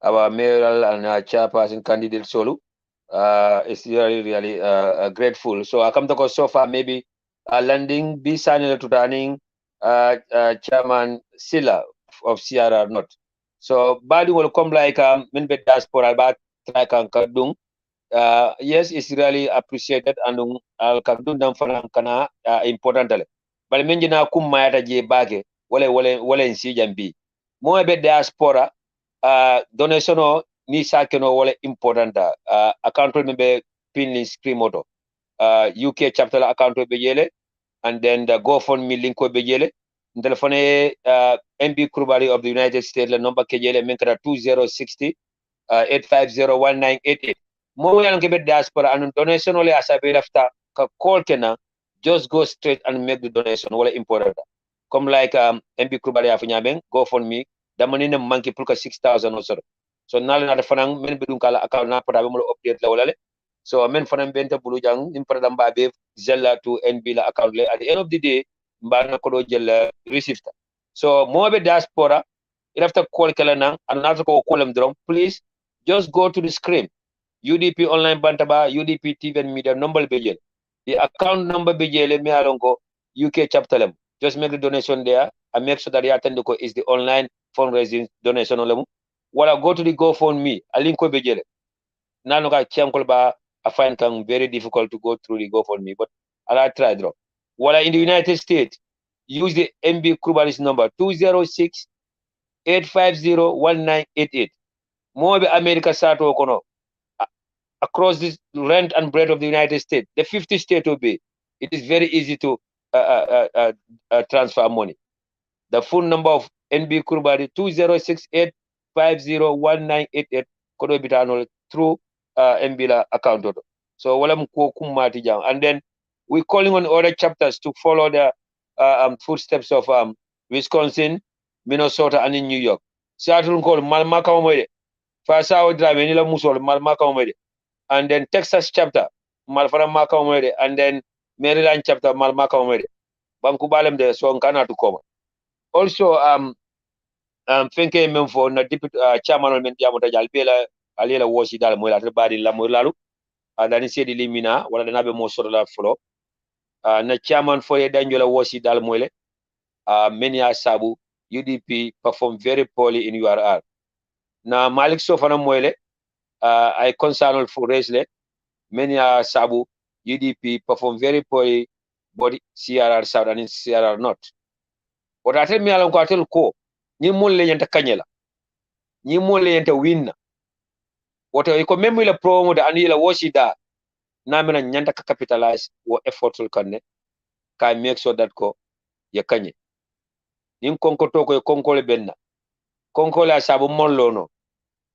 our mayoral and chairperson candidate Solu. It's really grateful. So I come to go so far, maybe landing be signing to running chairman Silla of CRR Not. So Badi will come like Minbe Diaspora about like Kadung. Yes, it's really appreciated and Al Kadung Damfana Kana important. But Minjina Kumayata J Bage, wale in CJMB. More about diaspora, donation ni sakeno wale important. Account member pinning screen moto. UK chapter account bejele, and then the GoFundMe link bejele. Telephone MB Krubari of the United States, the number kejele menkara 2060-850-1988. More young diaspora and donation only as I be after call kena, just go straight and make the donation. Wala important. Come like MB Krubari afinyameng GoFundMe. The money na monkey pulka 6,000 or so. So now na fanang men bedunkala account na para mo update la wala. So men fanang benta bulujang impadam babe zella to NB la account le. At the end of the day, mbana kodo jella received. So more be diaspora, you have to call Kalanang and another call them drum. Please just go to the screen. UDP online bantaba, UDP TV and media number bejel. The account number bejele me alongo UK chapter lem. Just make the donation there and make sure that the attendoko is the online fundraising donation olemu. While I go to the GoFundMe, a link ko bejele. Nanoga chiamkolba I find it very difficult to go through the GoFundMe, but I'll try drop. While in the United States, use the MB Krubari's number 206-850-1988. More America Sato Okono. Across this length and breadth of the United States, the 50 states will be. It is very easy to transfer money. The phone number of NB Krubari 206-850-1988 kodo bitano through MB account. So walam ko kumati jang. And then we're calling on other chapters to follow the footsteps of Wisconsin, Minnesota, and in New York. Seattle call Malmaka Omede. Fasawo drive Nila Musol Malmaka Omede. And then Texas chapter Malfara Maka Omede. And then Maryland chapter Malmaka Omede. banku balem de so kana to koma. Also fenke men for na deputy chairman men diamo ta jal bela alela wosi dal moy la to bari la moy lalu dani sedi limina wala dana be mo soro la folo na chairman for e danjola wosi dal moyle many are sabu UDP perform very poorly in URR. Na Malik Sofana moyle I concerned for Resle many are sabu UDP perform very poorly body CRR South and CRR North. What I tell me along quartel ko ni mon le yenta kanyela ni mon le yenta win what I ko memu la promo da anila washida na mena nyanda ka capitalize wo effortful kanne ka make sure that ko ya kanye nin konko to ko konko le benna konko la sabu mollo no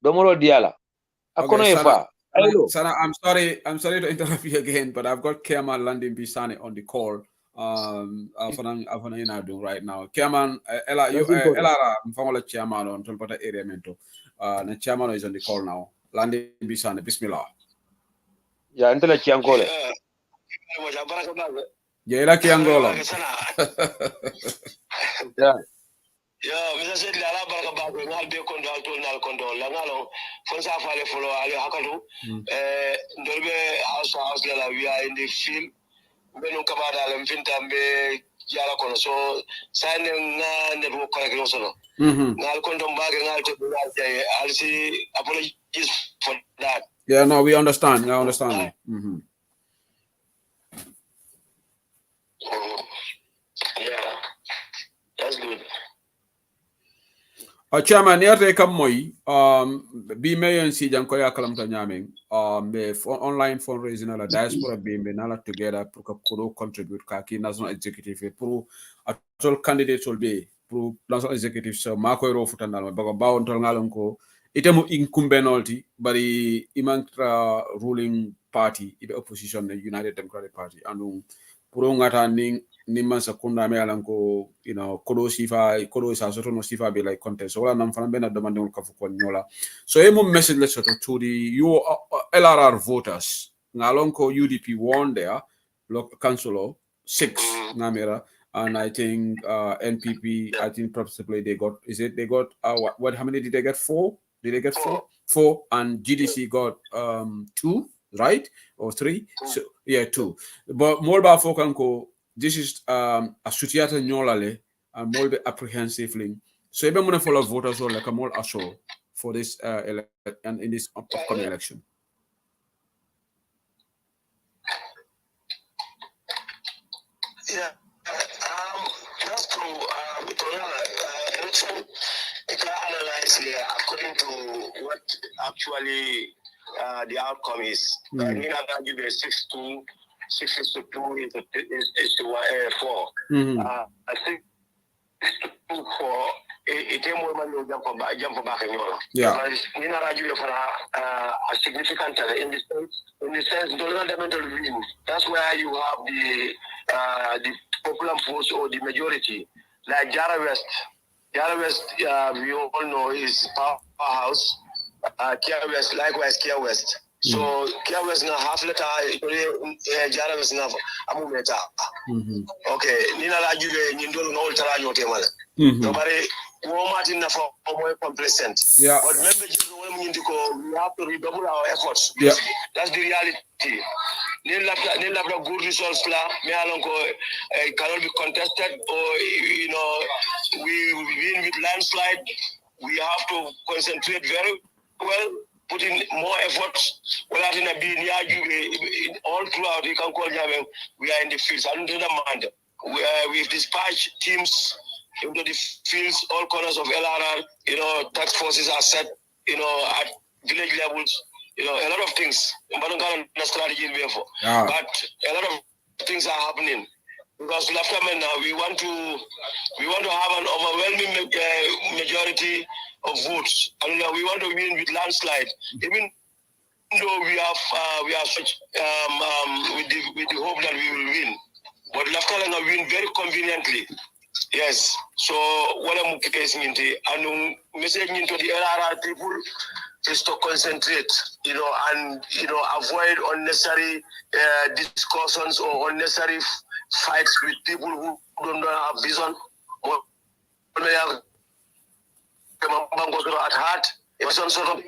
do moro diala akono Okay, e fa Sana, I'm sorry to interrupt you again, but I've got Kerman Landing Bisani on the call. Right now. Kerman, Ella, Mfamola chairman on Tolpata area mento. The chairman is on the call now. Landing Bisani, Bismillah. Yeah, until a chiangole. Yeah, like Angola. Yeah. Yeah, Mr. Sedley, ala baraka ba ko ngal be kondo al tol nal kondo la ngalo fon sa fale folo ali hakatu ndolbe house la we are in the field benu kabada le mfinta be yala kono so sane na network connect so ngal kondo mbage ngal to ngal jay alsi apologies for that. Yeah, no, we understand. I understand. Yeah, that's good. Chairman, yate kam moy bi mayon si jang ko yakalam ta nyameng be online fundraising la diaspora be nala together pour que kodo contribute ka ki national executive pour atol candidate sol be pour national executive so makoy ro futandal ba bawon tol ngalon ko itemu incumbenolti bari imantra ruling party ibe opposition the United Democratic Party anu pour ngata ni man sakunda me alanko kodo sa soto no sifa be like contest wala nam fana bena demande on kafu ko nyola so e mo message let's to the LRR voters ngalonko UDP won there local councilor 6 namera and I think NPP I think possibly they got what how many did they get? 4? Did they get 4 and GDC got 2, right? Or 3? So yeah, 2. But more about Fokanko, this is a sutiata nyolale and more apprehensively. So even when follow voters or like a more assure for this and in this upcoming election. Yeah, that's true. Election, if I analyze here according to what actually the outcome is, we have to give a 6-2, 6-2 is 4. I think 6-4. It is more than jump back in Europe. Yeah. We are a significant in the sense fundamental win. That's where you have the popular force or the majority. Like Jara West, we all know is powerhouse. Kia West, likewise Kia West. So Kia West na half letter, Jara West na amumeta. Okay, Nina la juve nindolo no ultra nyote mala. Nobody Martin na for more complacent. Yeah. But remember, we have to redouble our efforts. Yeah. That's the reality. Nil good results me cannot be contested or we win with landslide. We have to concentrate very well, put in more efforts. Well, all throughout you can call them, we are in the fields. We've dispatched teams into the fields, all corners of LRR, task forces are set, at village levels, a lot of things. But a lot of things are happening. Because we want to have an overwhelming majority of votes, and we want to win with landslide. Even though we have such with the hope that we will win, but Laftalanga win very conveniently. Yes. So what I'm saying and message into the LRR people is to concentrate, and avoid unnecessary discussions or unnecessary fights with people who don't have vision, at heart, sort of,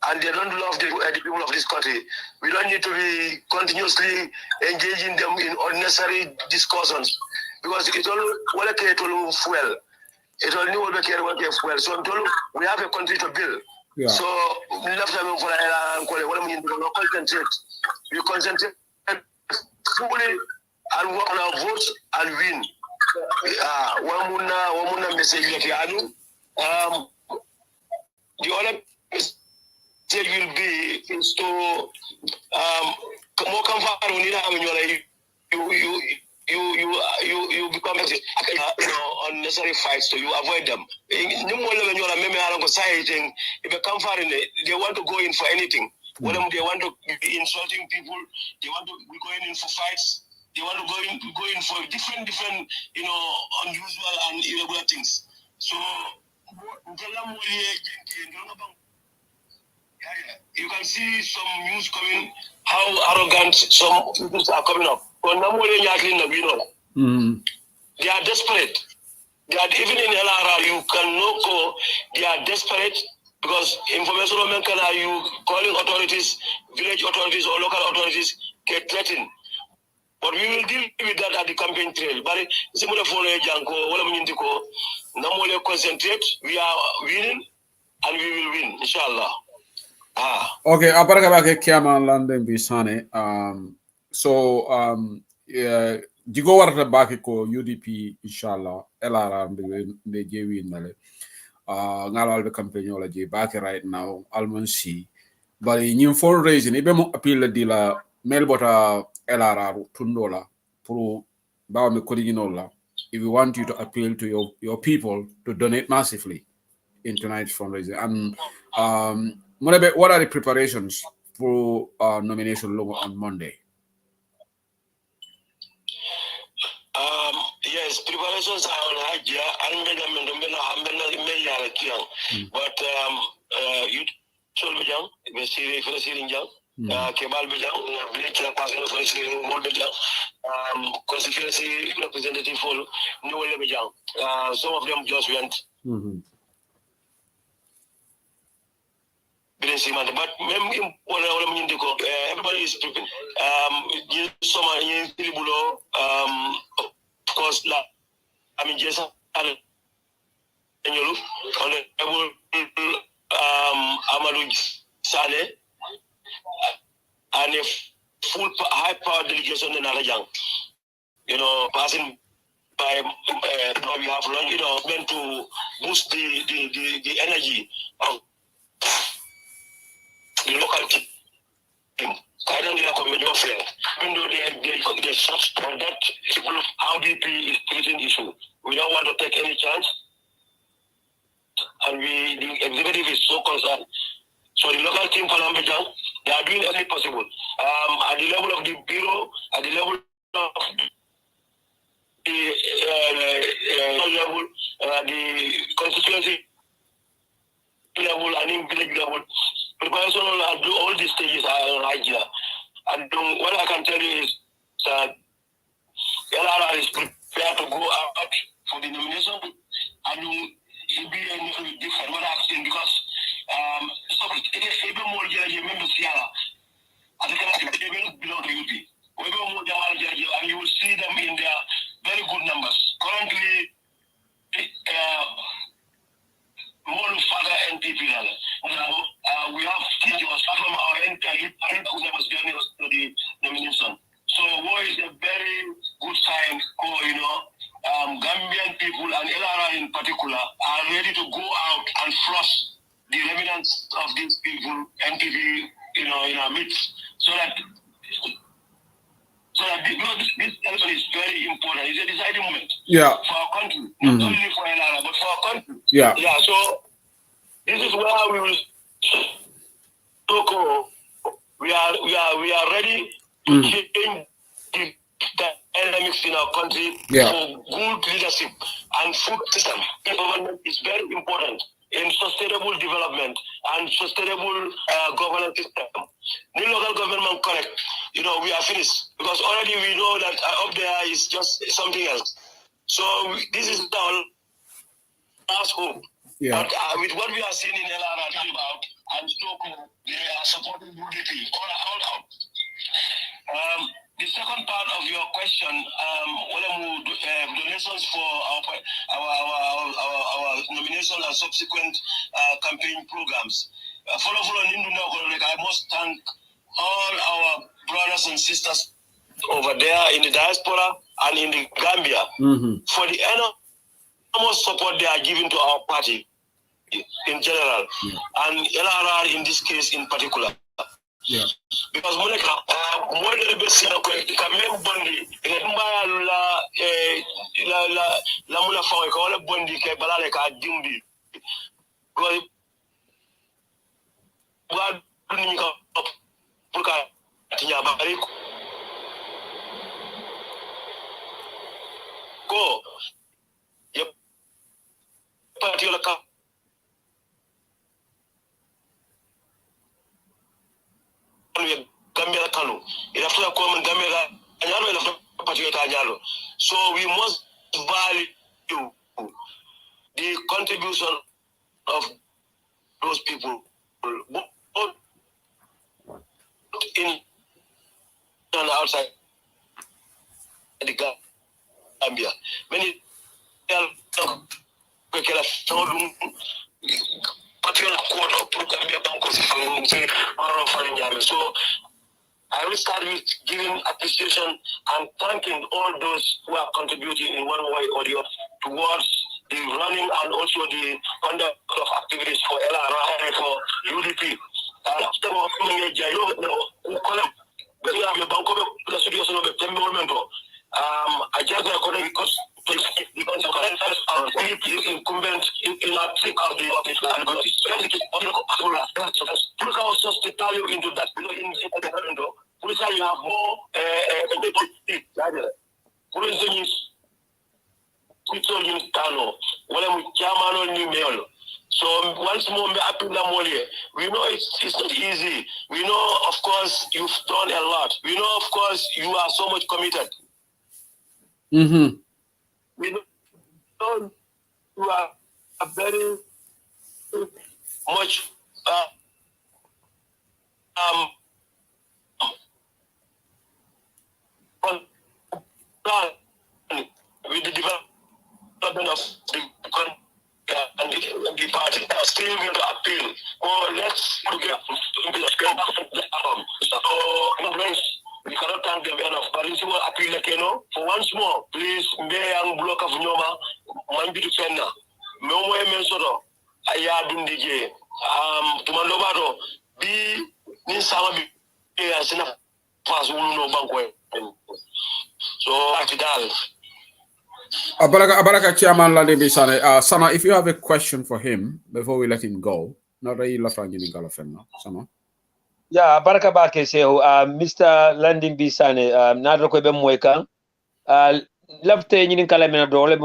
and they don't love the people of this country. We don't need to be continuously engaging them in unnecessary discussions because it all fuel. It all new fuel. So we have a country to build. Yeah. So we concentrate fully and work on our votes and win. One message the other message will be is to you become unnecessary fights, so you avoid them. If they want to go in for anything. They want to be insulting people, they want to be going in for fights, they want to go in for different unusual and irregular things. So you can see some news coming, how arrogant some people are coming up. They are desperate. They are, even in LRR, you can know they are desperate because information you calling authorities, village authorities or local authorities get threatened. But we will deal with that at the campaign trail. But concentrate, we are winning and we will win, inshallah. Okay, aparaka Kiaman London Bisane. Digo warata baki ko UDP inshallah LRR be jewi nale. Ngalal be campaign wala je baki right now almonsi. Bari nyim fundraising ibe mo appeal di la melbota LRR tundola pro bawo me kodinola. If we want you to appeal to your people to donate massively in tonight's fundraising. And what are the preparations for nomination logo on Monday? Yes, preparations are on Hajia, but you told me, Kebal village constituency representative for some of them just went. But everybody is prepared. Of course, I mean, just Amadou Saleh and a full high-power delegation in Alajang. Passing by we have meant to boost the energy of the local team. I don't recommend your friend. Even though they search for that how DP is treating the issue. We don't want to take any chance. And the executive is so concerned. So the local team for Lambejan, they are doing everything possible. At the level of the bureau, at the level of the the constituency level and in village level, preparation all these stages are right here. And what I can tell you is that LRR is prepared to go out for the nomination, and it will be a different what I've seen because even more members here, I think they will belong to UP. And you will see them in their very good numbers. Currently, more father NPP. We have teachers from our NPP who was joining us to the nomination. So war is a very good sign for Gambian people and LRR in particular are ready to go out and flush the remnants of these people, NPP, in our midst, so that this election is very important. It's a deciding moment for our country, not only for LRR but for our country. Yeah. So this is where we will go. We are ready to change the dynamics in our country for good leadership and food system. The government is very important in sustainable development and sustainable governance system. The local government correct, we are finished because already we know that up there is just something else. So this is our last hope. Yeah. But with what we are seeing in LRR and Stoke, they are supporting UDP all out. The second part of your question, donations for our nomination and subsequent campaign programs. I must thank all our brothers and sisters over there in the diaspora and in the Gambia for the enormous support they are giving to our party in general, and LRR in this case in particular. Yeah. Because Monica, more than the best in a quick, come bondi, la mula fa ko la bondi ke balale ka dimbi. Because God ni ka puka tinya bari ko ye parti la ka Gambia Kano. It has to come in Gambia. So we must value the contribution of those people, both in and outside the Gambia. Many so I will start with giving appreciation and thanking all those who are contributing in one way or the other towards the running and also the conduct of activities for LRI for UDP. I just because incumbent in our trick of the office to tell you into that police you have more so once more we know it's not easy. We know of course you've done a lot. We know of course you are so much committed. We know you are very much with the development of the country and the party are still going to appeal. Oh, let's get we cannot thank them enough. But this will appeal for once more, please, young block of Noma, Mambi to Fenna. No more Mensodo, Ayadundije, Tumandobado, be Ninsama as enough pass no banquet. So, Akidal. Abaraka Chairman Ladebi Sane. Sana, if you have a question for him before we let him go, not that you left on Gini Galafenna, Sana. Yeah, baraka bake sehu Mr. Landing Bisane nadro ko be moykan lafte nyini kala mena do le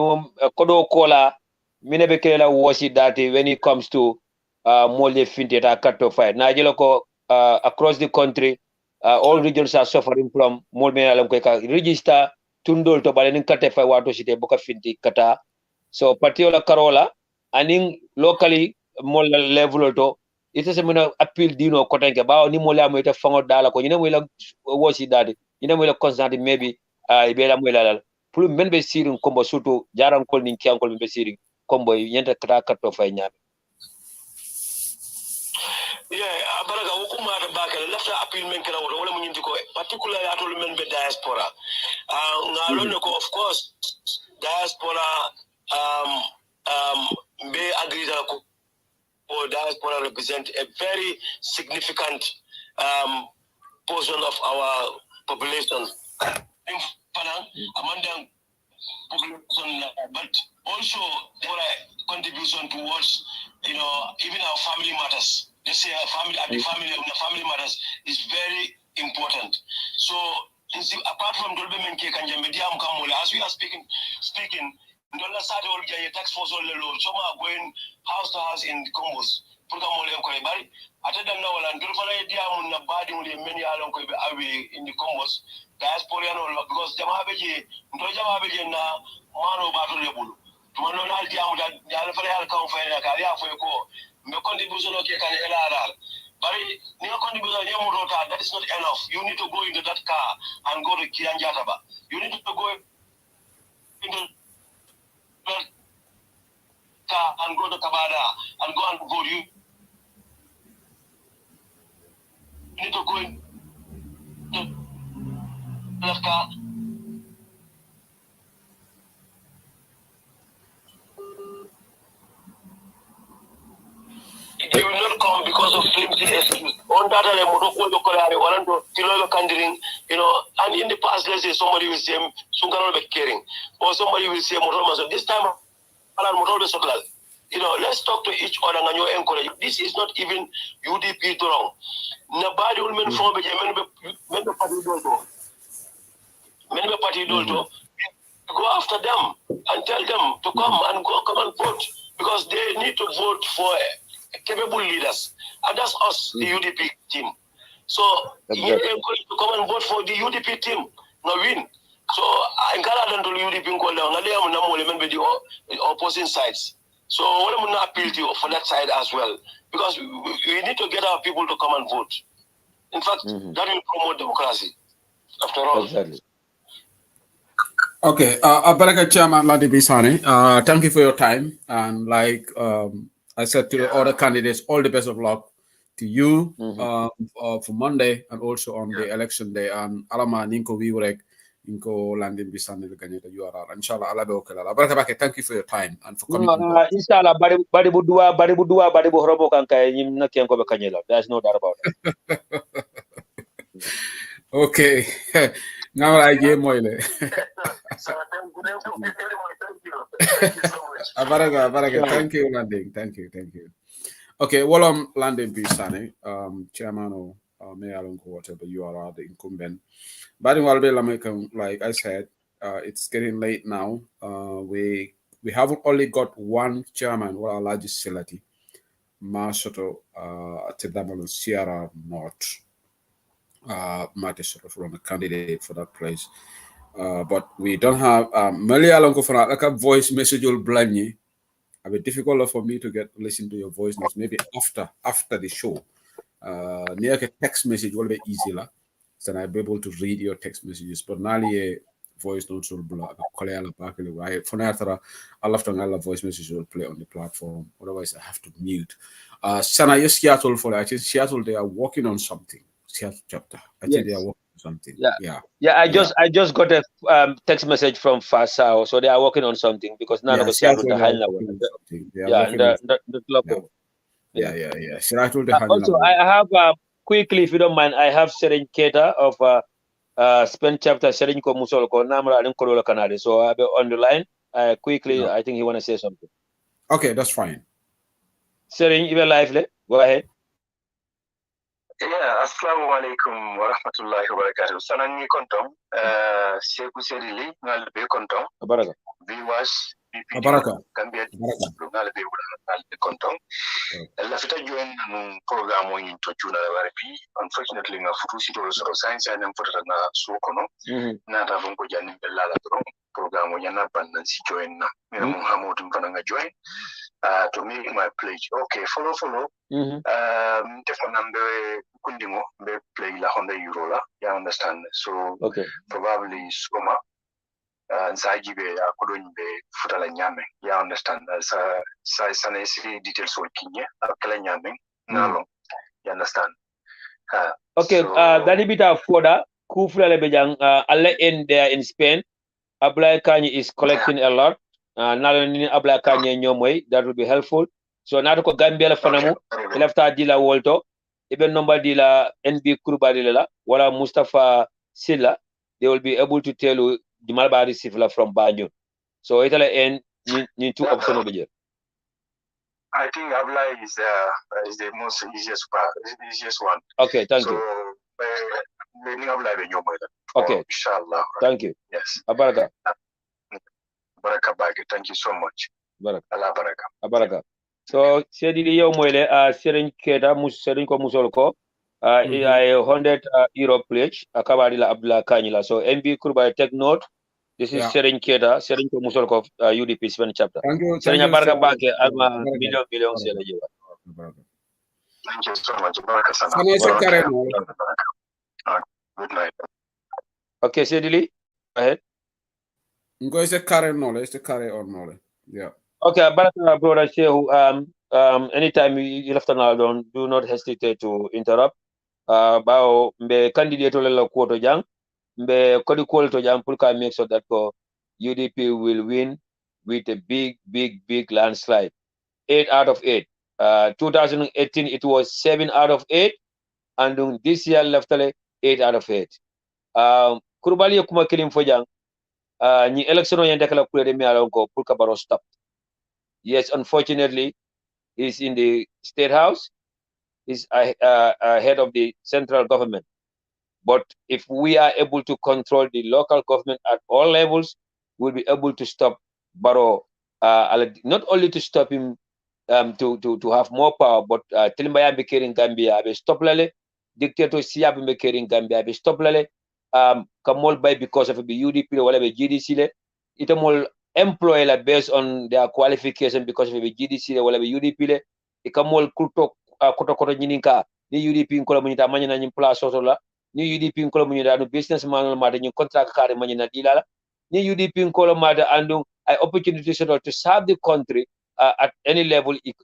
kodo kola mine be kela wosi dati when it comes to molye finteta katto fight na jelo ko across the country all regions are suffering from mol mena lam ko ka register tundol to bale nin katte fight wato site boka finti kata so patiola karola aning locally mol level to ite se mena appeal dino kotenke bawo ni mo la mo ite fango dala ko nyine mo la wosi dadi nyine mo la constant maybe be la mo la pour men be sirin kombo surtout jaran kol nin kian kol be sirin kombo yenta kata katto fay nyaabe yeah baraga wukuma da bakale lafta appeal men kala wala mo nyindi ko particularly atol men be diaspora ngalone ko of course diaspora be agree ko diaspora represent a very significant portion of our population. But also there are contribution towards, even our family matters. Let's say the family matters is very important. So apart from Dolbemen Kanjamediam Kamola, as we are speaking, tax force all the law, some are going house to house in Combos, pour que mo len ko bari atadam na wala ndur fala dia mun na badi mo men ya lon ko be awi in the combos diaspora no because jama be je na mano ba to lebulu to no na dia mo da fala hal kan fa ka ya fo ko me contribution ke kan ela bari ni contribution ni mo rota that is not enough. You need to go into that car and go to Kianjataba. You need to go into that car and go to Kabada and go and vote. You need to go into that car. They will not come because of flimsy excuse. On that, you know, and in the past, let's say somebody will say, caring, or somebody will say, this time, you know, let's talk to each other and you encourage. This is not even UDP wrong. Nobody will mean for go after them and tell them to come and vote because they need to vote for capable leaders, and that's us, the UDP team. So you encourage to come and vote for the UDP team, no win. So I encourage them to UDP call down. The opposing sides. So what I'm going to appeal to you for that side as well, because we need to get our people to come and vote. In fact, that will promote democracy. After all. Exactly. Okay, Baraka Chairman Ladi Bisani, thank you for your time. And like I said to the other candidates, all the best of luck to you for Monday and also on the election day. And Alama Ninko Viurek, Ninko Landin Bisani, the Ganyeta URR. Inshallah, Allah Dokala. Baraka, thank you for your time and for coming. Inshallah, bari budua, bari buhrobo kankai, na kianko bekanyela. There's no doubt about it. Okay. Now I get moile. Baraka, thank you, Landing. Thank you. Okay, well, Landing Bisani, chairman of Mayor whatever you are the incumbent. But like I said, it's getting late now. We haven't only got one chairman, our largest facility, Masoto Tedamon Sierra North. Mate sort of run a candidate for that place. But we don't have Malia Longo for like a voice message will blind you. A bit difficult for me to listen to your voice notes maybe after the show. Near a text message will be easier. So I'll be able to read your text messages. But now voice notes will block for now. I'll have to voice messages will play on the platform. Otherwise I have to mute. Sana yes Seattle for I think Seattle they are working on something. Chapter. I think they are working on something. Yeah. I just got a text message from Fasao, so they are working on something because none of the Seattle the high level. Also, I have quickly, if you don't mind, I have Seren Keta of Spend Chapter Seren Ko Musol Ko Namra and Kolola Canada. So I'll be on the line. Quickly, I think he want to say something. Okay, that's fine. Seren, you're lively. Go ahead. Yeah, assalamu alaikum wa rahmatullahi wa barakatuh. Sanani kontom, Seku Serili, ngalbe kontom. Baraka. Viwas, Baraka. Gambia, ngalbe kontom. La fita join nung programo in Tojuna Waripi. Unfortunately, nga futusi to soro science and mfutata na suokono. Na tavunko jani belala drong. Programo yana bandansi join na. Mina Muhammadu mfananga join. To make my pledge. Okay, follow. Definitely kundingo be play la €100 la. You understand? So probably soma nsajibe akudonbe futala nyame. You understand? Sa sanesi details all kinye akala nyame nalo. You understand? Okay, dani bita foda kufula lebejang alle in there in Spain. Ablai Kanye is collecting a lot. Nalani Ablai Kanye nyomwe, that would be helpful. So nato ko Gambia la fanamu lefta dila wolto even number dila NB Kuruba dila wala Mustafa Silla, they will be able to tell you the Malbari Sifla from Banjul. So itala en ni two option over here. I think Ablai is the most easiest one. Okay, thank you. Okay. Inshallah. Thank you. Yes. Abaraka. Baraka Bagi, thank you so much. Baraka. Allah Baraka. Abaraka. So sedi yow moyle Serigne Keta Serigne ko musol ko I 100 euro pledge akabadi la Abdullah Kanyila. So MB Kurba take note. This is Serigne Keta, Serigne ko musol ko UDP Spain chapter. Thank you. Serigne Baraka Bake alma million sela jewa. Thank you so much. Baraka sana. Good night. Okay, Sedili, go ahead. It's a carry knowledge, it's a carry on knowledge. Yeah. Okay, Baraka brother Shehu, anytime you left an do not hesitate to interrupt. Bao mbe candidate la kuoto jang, mbe kodi to jang pulka make sure that UDP will win with a big landslide. 8 out of 8. 2018 it was 7 out of 8, and this year left 8 out of 8. Kurubali kuma kilim fojang. Ni election yende kala kulere mi alonko pulka baro stop. Yes, unfortunately, he's in the state house. He's head of the central government. But if we are able to control the local government at all levels, we'll be able to stop Barrow, not only to stop him to have more power, but Tilimbaya Bekering Gambia, abe stop lale, dictator Siab Bekering Gambia, abe stop lale, Kamol by because of the UDP or whatever GDC le, itamol employ la based on their qualification because of the GDC or whatever UDP le, ikamol koto nyininka, ni UDP nkola munita manyana nyimpla sotola, ni UDP nkola munita no businessman mada nyi contract kare manyana dilala, ni UDP nkola mada andu I opportunity to serve the country at any level. It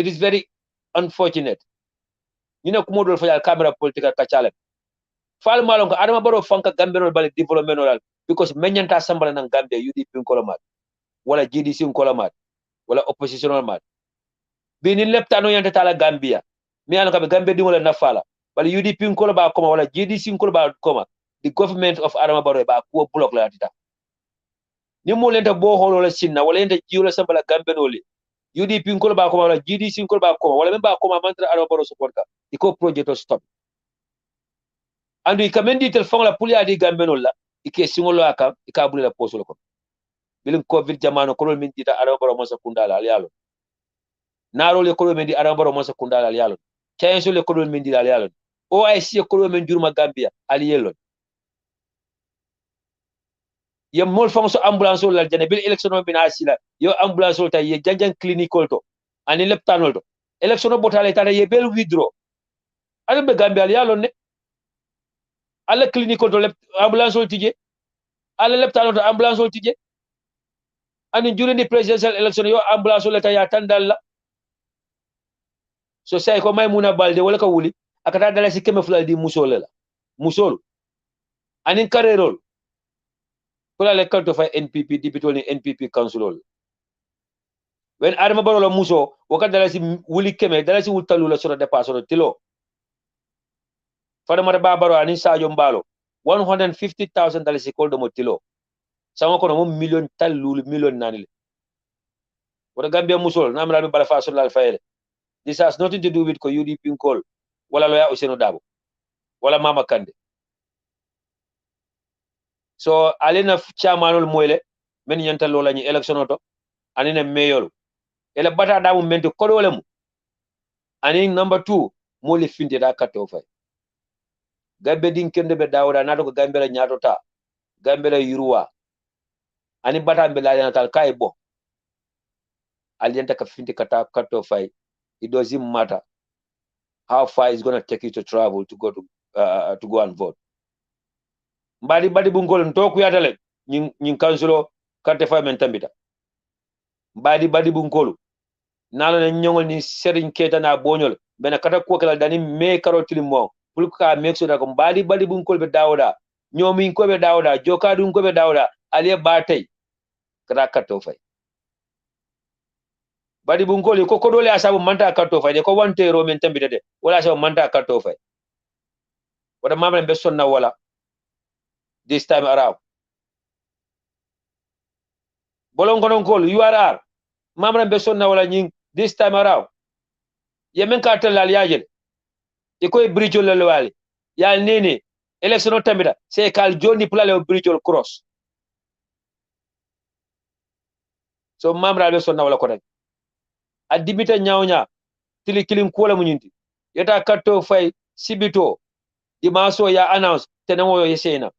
is very unfortunate. You know, kumodol for camera political kachale. Fal malongo adama baro fanka Gambia bali development because menyanta sambala nang Gambia UDP nkola mad, wala GDC nkola mad, wala oppositional mad. Bini lepta no yanta tala Gambia. Mi alongo be Gambia di wala nafala. Bali UDP nkola ba koma wala GDC nkola ba koma. The government of Adama Barrow ba ko block la tita. Ni mo lenta bo holo la sinna wala lenta jiwla sambala Gambia noli. UDP nkola ba koma wala GDC nkola ba koma wala memba koma mantra Adama Barrow support ka. Iko project to stop. Andu ikamendi telefon la puli adi Gambia nola. Ike singolo aka ikabuli la posolo ko. Bilin COVID jamano kolol min dita Adama Barrow mo sakundala alialo. Naro le kolol min di Adama Barrow mo sakundala alialo. Chayenso le kolol min di alialo. OIC kolol min jurma Gambia alielo. Ye mol fonso ambulance la jane bil election on bina asila yo ambulance ta ye janjan clinical to ani leptanol to election botale ta ye bel withdraw ani be Gambia yalo ne ala clinical to ambulance tije ala leptanol to ambulance tije ani during the presidential election yo ambulance ta ya tandal la so say ko Maymuna Balde wala ka wuli akata dala si keme fulal di musole la musol ani karerol kula le kanto fa NPP dipitol ni NPP councilol when Adama Barrow la muso wakati dalasi wuli keme dalasi wutalu la sura depaso tilo fada mara Barrow ani Sadio Mbalo 150,000 dalasi koldo mo tilo sama kono mo million talul million nanile wada Gambia musol namra bala fa sur la fayele. This has nothing to do with ko UDP call wala loya Ousainou Dabo wala Mama Kande. So alena chairmanol moyle men yanta lola ni election oto anina mayor ele bata damu menti kodo lemu ani number 2 moli finde da kato fay gambe din kende be dawda nato ko gambe la nyato ta gambe la yuruwa ani bata be la natal kay bo alienta ka finde kata kato fay it doesn't matter how far it's going to take you to travel to go and vote. Badi bungol ntoku yatale nyin kansolo karte fa men tambita badi bungolu nalo ne nyongol ni Serigne Keta na bonyol bena kata ko kala dani me karotili mo pulka make sure ko badi bungol be dawda nyomi ko be dawda jokadu ko be dawda aliye batay kata kato fay badi bungol ko dole asabu manta kato fay de ko wante ro men tambita de wala asabu manta kato fay wada mamre be sonna wala this time around. Bolongonon call URR. Mamran beson na wala nying this time around. Yemen cartel la yajel. Iko bridge le wali. Ya nini election tamida se kal joni plale bridge cross. so mamra be sonna wala ko rek adibita nyawnya tili kilin kola munyinti yeta katto fay sibito dimaso ya announce tenamo yo yesena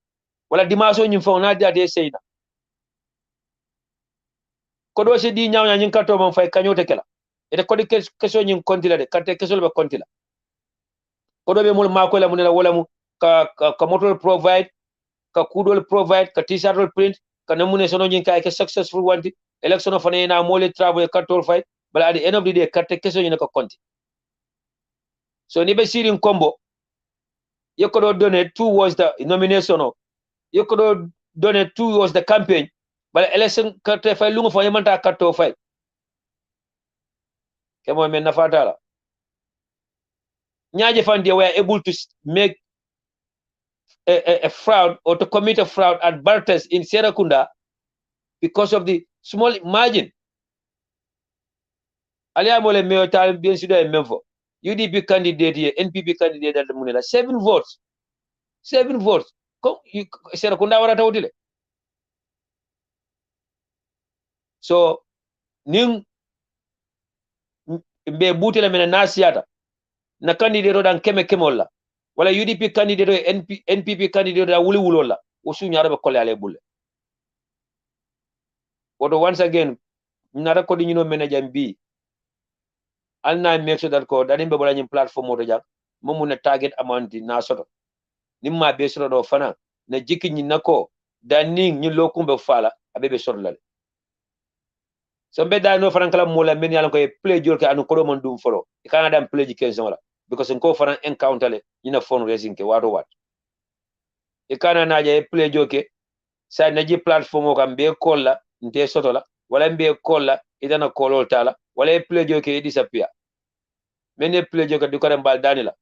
wala dimaso nyim fawna dia de seyna ko do se di nyawnya nyin katto man fay kanyote kala ete ko di keso nyin kontila de katte keso be kontila ko do be mul mako la munela wala mu ka motor provide ka kudol provide ka t-shirt print ka namune sono nyin kay ke successful wanti election of na mole travel katto fay but at the end of the day katte keso nyin ko konti so ni be sirin combo you could donate towards the nomination you could donate towards the campaign but election katte fay lungo fo yamanta katto fay kemo men nafatala Nyaje Fund, they were able to make a fraud or to commit a fraud at Bartes in Serakunda because of the small margin. Aliamole Mayor Tal bien suda memfo. UDP candidate here, NPP candidate at the Munela. 7 votes. 7 votes. Serakunda warata utile. So ning be butela mena nasiata. Na candidate dan keme kemolla. Wala UDP candidate NPP candidate da wuli wulolla. Usu nyara be kolle ale bulle. But once again, nara ko di manager B. Alna make sure that ko danim be bola nyim platform mo jang mo mun target amount na soto nimma be soto do fana na jikki nyi nako daning nyi lokum be fala abebe soto lale so be da no fana kala mo la men yalla ko play jol ke anu ko do mon dum folo e kana dam play ji 15 wala because ko fana encounter le nyina fundraising ke wato wat e kana na je play joke sa na ji platform ko be kolla nte soto la wala be kolla idana kolol tala wala play joke e disappear many play joke du ko mbal danila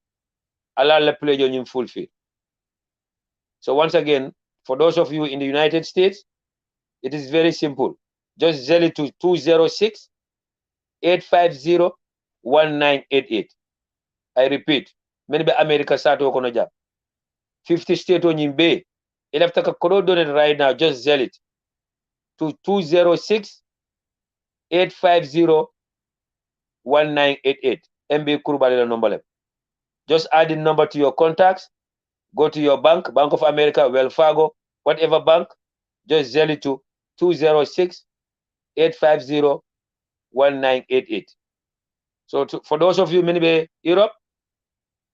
ala la play joke nyim fulfill. So once again, for those of you in the United States, it is very simple. Just zell it to 206-850-1988. I repeat, many be America start to kono jam. 50 state on yimbe. If you have donate right now, just zell it to 206-850-1988. MB Kurubali number. Just add the number to your contacts. Go to your bank, Bank of America, Wells Fargo, whatever bank, just zell it to 206-850-1988. So for those of you maybe Europe,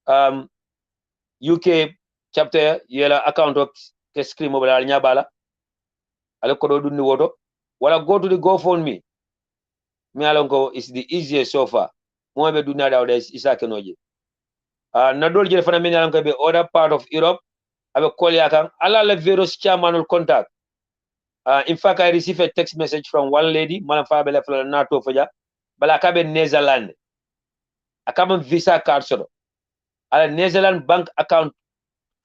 UK chapter yela account of screen mobile nyabala alekodo dundi woto wala go to the GoFundMe. Me alongo is the easiest so far. Mo be dunna daw des isake noje. Na dol jere fana men alongo be other part of Europe abe call yakan ala le virus chairman contact. In fact, I received a text message from one lady, Madam Fabela Nato Faja, but I come in Netherlands. I come in Visa card sort a Netherlands bank account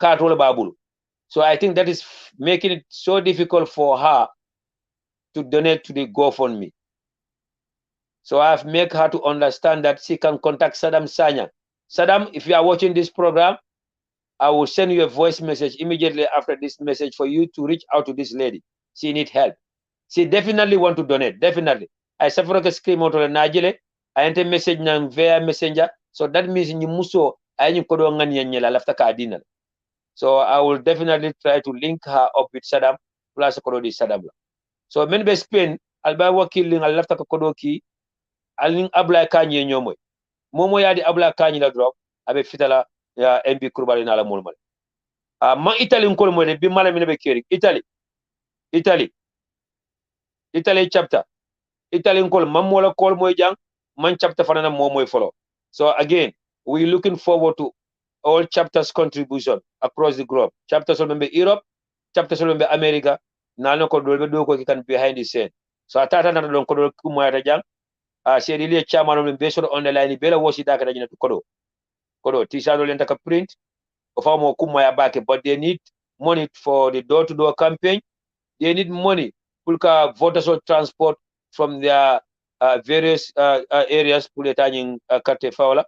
card roll babul. So I think that is making it so difficult for her to donate to the GoFundMe. So I have made her to understand that she can contact Saddam Sanya. Saddam, if you are watching this program, I will send you a voice message immediately after this message for you to reach out to this lady. She needs help. She definitely want to donate. Definitely. I suffer a scream out of Najile. I enter message nang via messenger. So that means you muso ayin kodo nganyanyela lafta ka adina. So I will definitely try to link her up with Saddam plus kodo di Saddam. So men be Spain alba wakilling al lafta ka kodo ki alin abla kanye nyomoy. Momo yadi abla kanye la drop abe fitala ya MB Kurbali na la mulmal. Ma Italy nkol mo de bi mala mine be keri. Italy chapter. Italian call mamola call moy jang man chapter fanana moy follow. So again, we're looking forward to all chapters contribution across the globe. Chapters will be Europe, chapters will be America, nano ko dolbe do ko kan behind the scene. So atata na don ko do kumoyata jang se really chairman will be on the line bela wosi daka dajina to kodo tisado lenta ka print of mo kumoya back, but they need money for the door-to-door campaign. They need money for voters or transport from their various areas puletanying karte fawla.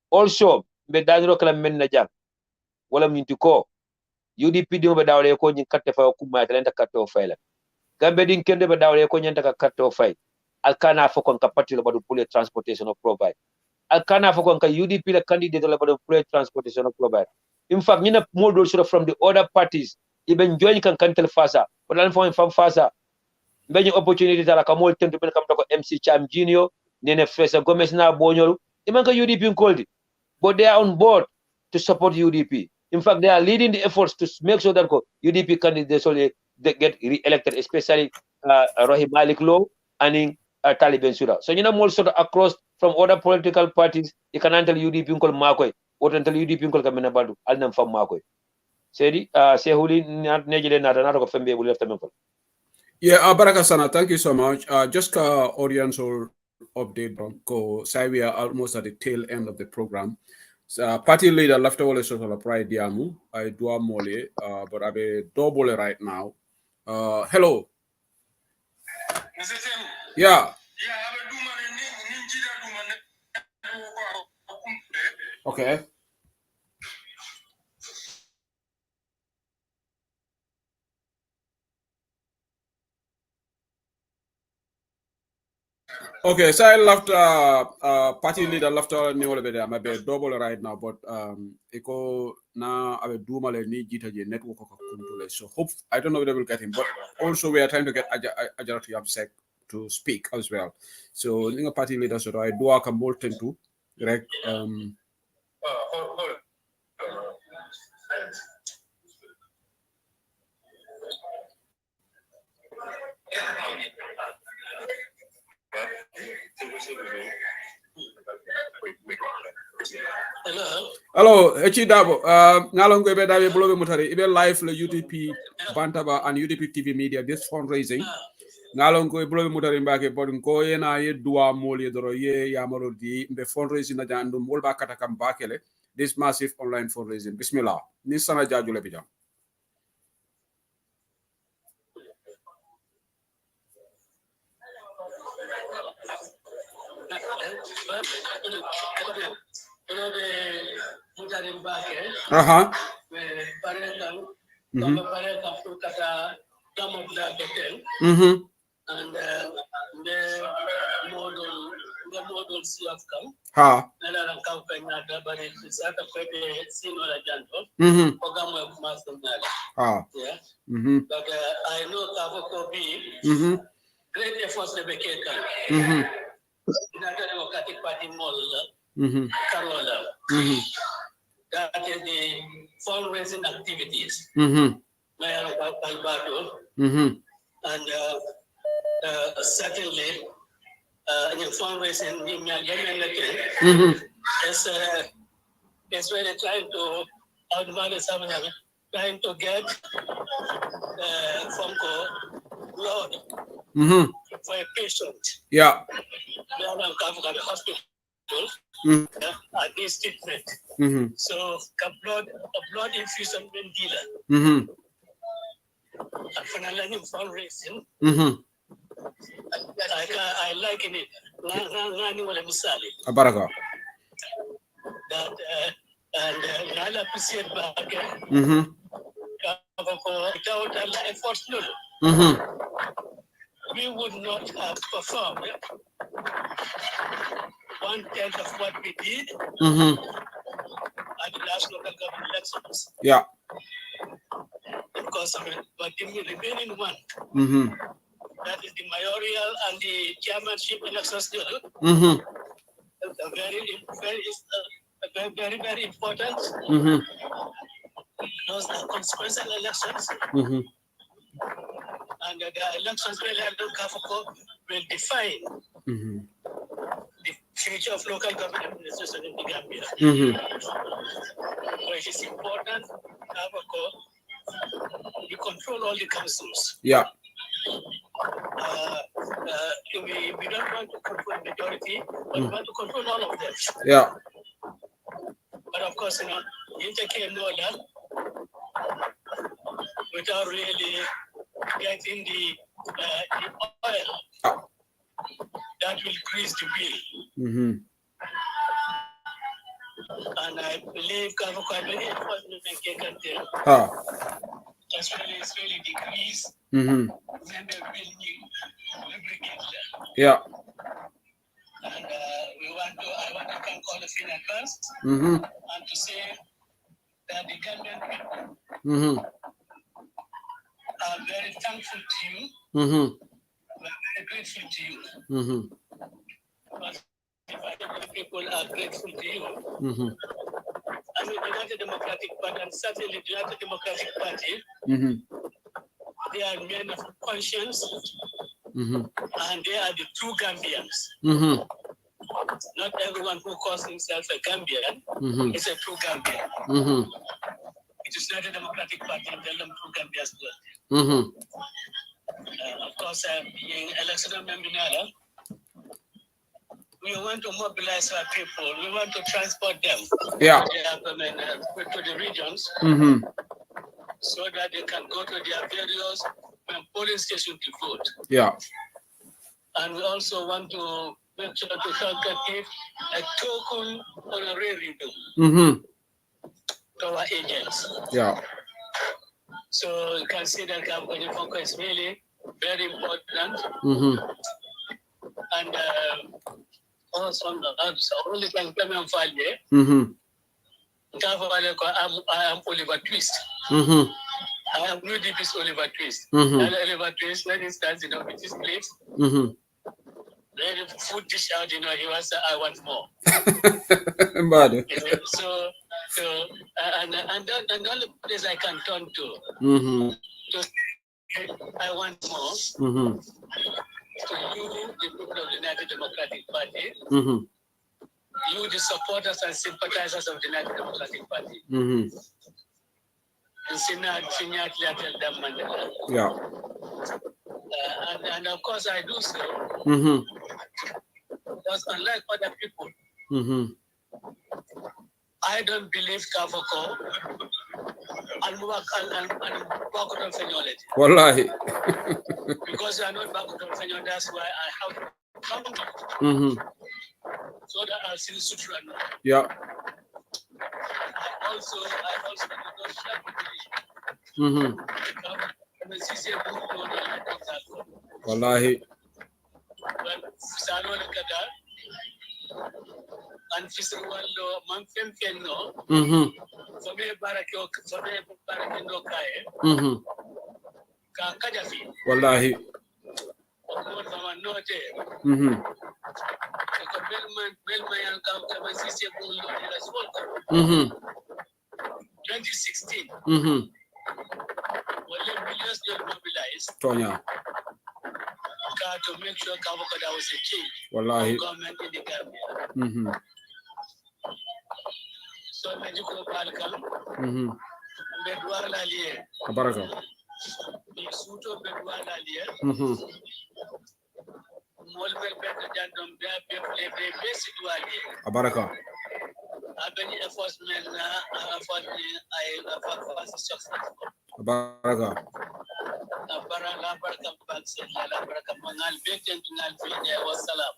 Also, be danro kala menna jang wala mintiko UDP dim be dawle ko nyin karte faw kuma talenta karte o fayla gambe din kende be dawle ko nyanta ka karte o fay alkana fokon ka parti la badu pour transportation of provide alkana fokon ka UDP la candidate la badu pour transportation of provide in fact ñina modol sura from the other parties iben join kan kantel fasa wala fon fam fasa benye opportunity tala ka mol tentu ben kam ko MC Cham Junior nene Fresa Gomez na bonyol iman ka UDP koldi but they are on board to support UDP. In fact, they are leading the efforts to make sure that UDP candidates they get re-elected, especially Rohim Malik Law and Taliban Sura. So you know more sort of across from other political parties, you can tell UDP unkol Makoi, or until UDP unkol Kamena Badu, Alnam from Makoi. Sedi, Sehuli Nejile Nata of Fembe will have to. Yeah, Baraka Sana, thank you so much. Just audience or update, bro. Say we are almost at the tail end of the program. Party leader left all sort of pride diamu. I do a mole, but I be double right now. Hello. Yeah. Okay. Okay, so I left party leader left ni wala be am be double right now, but eko na abe dumale ni jita je network ko kuntule. So hope I don't know whether we'll get him, but also we are trying to get Ajarati Absek to speak as well. So ninga party leader so I do a molten to direct Hello, Echi Dabo. Ngalong be dabe blobe mutari. Ibe live le UDP Bantaba and UDP TV Media this fundraising. Ngalong ko blobe mutari mbake bod ko yena ye dua moli doro ye yamaro di be fundraising na jandu mol ba kata kam bakele this massive online fundraising. Bismillah. Ni sana jaju le bijam. And the model CFCAM. Nala campaign na dabare sata kwete sino la janto. Program of master nala. Yeah. But I know Kavoko B. Great efforts to be taken. National Democratic Party model. Carola. That is the fundraising activities. Mayor Alberto. And certainly, in fundraising, it's really trying to trying to get phone call blood for a patient. Yeah. They are not coming to the hospital at this treatment. So a blood infusion dealer. And finally, fundraising. I like it. Abaraka. That and I appreciate back. Without efforts, we would not have performed 1/10 of what we did at the last local government elections. Yeah. Because but the remaining one, that is the mayoral and the chairmanship elections, very important. Those are consequential elections. And the elections will define the future of local government administration in the Gambia. So it is important we control all the councils. Yeah. We don't want to control the majority, but we want to control all of them. Yeah. But of course, intercame order without really getting the oil that will increase the bill. And I believe it's really decreased. Then they will need lubricate them. Yeah. And I want to thank all of you in advance and to say that the Gambian people are very thankful to you. We're very grateful to you. Because if people are grateful to you, I mean, the United Democratic Party, and certainly the United Democratic Party, they are men of conscience, and they are the true Gambians. Not everyone who calls himself a Gambian is a true Gambian. It is not a Democratic Party and tell them true Gambians. Of course, being elected member, we want to mobilize our people. We want to transport them to the regions so that they can go to their various polling stations to vote. Yeah. And we also want to make sure to give a token honorarium to our agents. Yeah. So you can see that Campaign is really very important. And also, only can come and find me. I am Oliver Twist. I am UDP's Oliver Twist. And Oliver Twist, for instance, with this place, the food dish out, he was, I want more. And the only place I can turn to I want more. To you, the people of the United Democratic Party, you, the supporters and sympathizers of the United Democratic Party. Yeah. And of course, I do so. Because unlike other people, I don't believe Kavoko and work on Fenyolet. Wallahi. Because you are not back on Fenyolet, that's why I have come so that I'll see the sutra. Yeah. I also Wallahi. And physical man no. For me, Barakino Kaye. Wallahi. Mm-hmm. 2016. Millions were mobilized. Tonya. To make sure Kavokada was a king. Wallahi. Government in the Gambia. So Mexico Balkan. Bedwala Liye. Abaraka. Suto Bedwala Liye. Molbel Beto Jandom Bea basic Wali. Abaraka. Abeni enforcement Abaraka.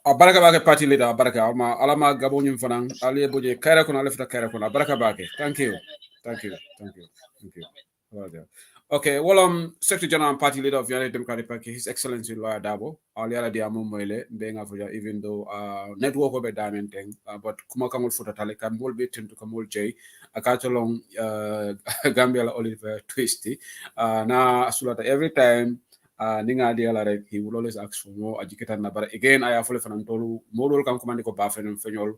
Abaraka bake party leader Abaraka alama gabo nyum fanang ali boje kayra kono alefta kayra kono Abaraka bake. Thank you. Okay, well, Secretary General and Party Leader of the United Democratic Party, His Excellency Lawyer Dabo, aliala dia momoile, being afuja, even though network of a diamond thing, but kumakamul futatale kamul bitin to kamul jay, a catalong Gambia Oliver Twisty, na sulata every time. Ninga dia he will always ask for more educated na, but again I have fully fanantolu modul kam command ko bafen fenyol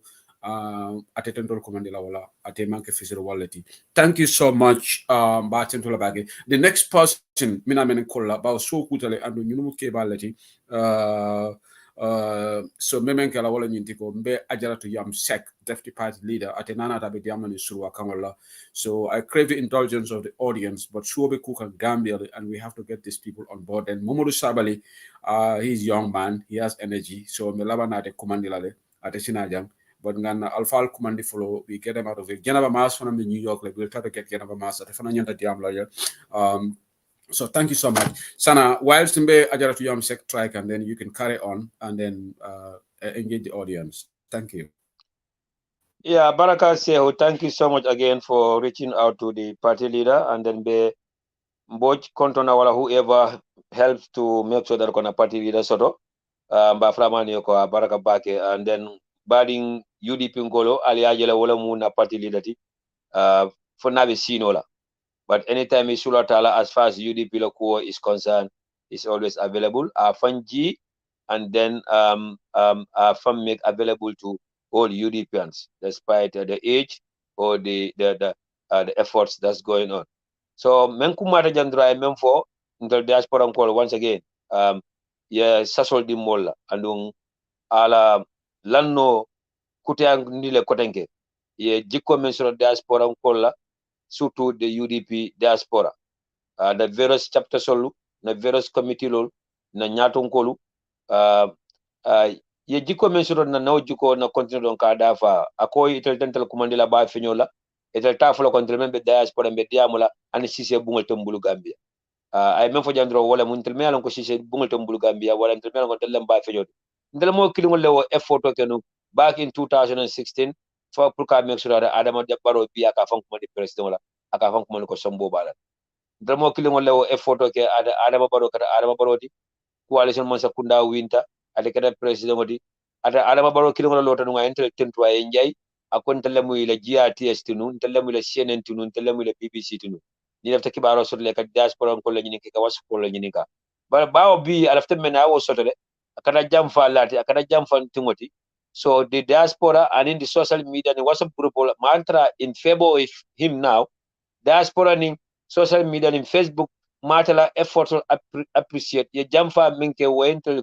atetentol command la wala atemanke fisir wallet. Thank you so much batentola bage. The next person mina men kolla ba so kutale andu nyumu ke balati so memen kala wala nyinti ko mbe ajaratu yam sec deputy party leader atenana tabe diamani surwa kamala. So I crave the indulgence of the audience, but Suobe Cook and Gambia, and we have to get these people on board. And Momodu Sabali, he's a young man, he has energy. So Melabana at Commandilale at the Sinajang, but Ngana Alfal Commandi follow, we get them out of it. Geneva Mass from New York, like we'll try to get Geneva Mass at the Fananyanta Diam. So thank you so much. Sana, whilst Mbe Ajaratu Yam Sec strike, and then you can carry on and then engage the audience. Thank you. Yeah, Baraka Sehu, thank you so much again for reaching out to the party leader, and then be Mboj Kontona wala whoever helps to make sure that kona party leader soto mba flamani ko baraka bake, and then bading UDP ngolo ali ajela wala mu na party leader ti for nabe sinola. But anytime Sulatala, as far as UDP Lokuo is concerned, is always available. Fungi, and then fund make available to all UDPians, despite the age or the efforts that's going on. So menkumata jandra memfo until diaspora call once again. Yeah, sasol di molla andung ala lanno kutang nile kotenke. Ye jikko mention diaspora call surtout the UDP Diaspora. The various chapter solu, the various committee lol, na nyaton kolu. Ye jiko mensuro na no jiko na continue don kada fa akoy itel tentel kumandila ba finyola itel tafula kontre membe diaspora be diamola ani sise bungol tambulu Gambia. Ay men fo jandro wala mun tel melon ko sise bungol tambulu Gambia wala tel melon ko tel ba finyola. Ndel mo kilingol lewo effort to kenu back in 2016 for pour ka make sure that Adama Baro bi aka fon ko di president wala aka fon ko ko sombo bala. Ndel mo kilingol lewo effort to ke Adama Baro kata Adama Baro di coalition mon sakunda winter ade kada president wadi ada Adama Baro kilingol lota no intel tentu ay njay akon tele muy la GRTS tunu tele muy la CNN tunu tele muy la BBC tunu ni dafta kibaro sot le ka diaspora ko la ñini ka was ko la ñini ka ba bawo bi alafta mena wo sotale akada jam fa lati akada jam fa tingoti. So the diaspora and in the social media and WhatsApp group mantra in favor of him now. Diaspora in social media and in Facebook matala effort appreciate ye jamfa minke wento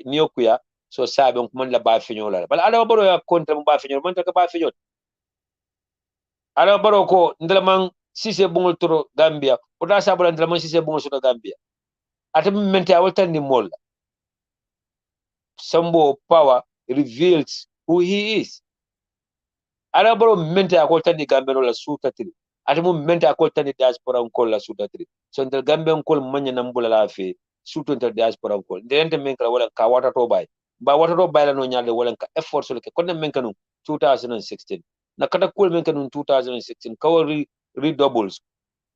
niokuya so sabe on man la ba finyola bal ala baro ya kontra ba finyola man ta ba finyola ala baro ko ndalaman sise bungol toro Gambia o da sabula ndalaman sise bungol soto Gambia atam mente awaltan ni mol Sambo power reveals who he is. Araboro mente akolta ni Gambia no la suta tri. Atamu mente akolta ni diaspora on la suta tri. So inter Gambia on manya nambula la fe suto inter diaspora on. Ndente menkala wala ka wata to bay. Ba wata to bay la no nyaade wala ka effort so ke konne menkanu 2016. Na kata kol menkanu 2016 ka redoubles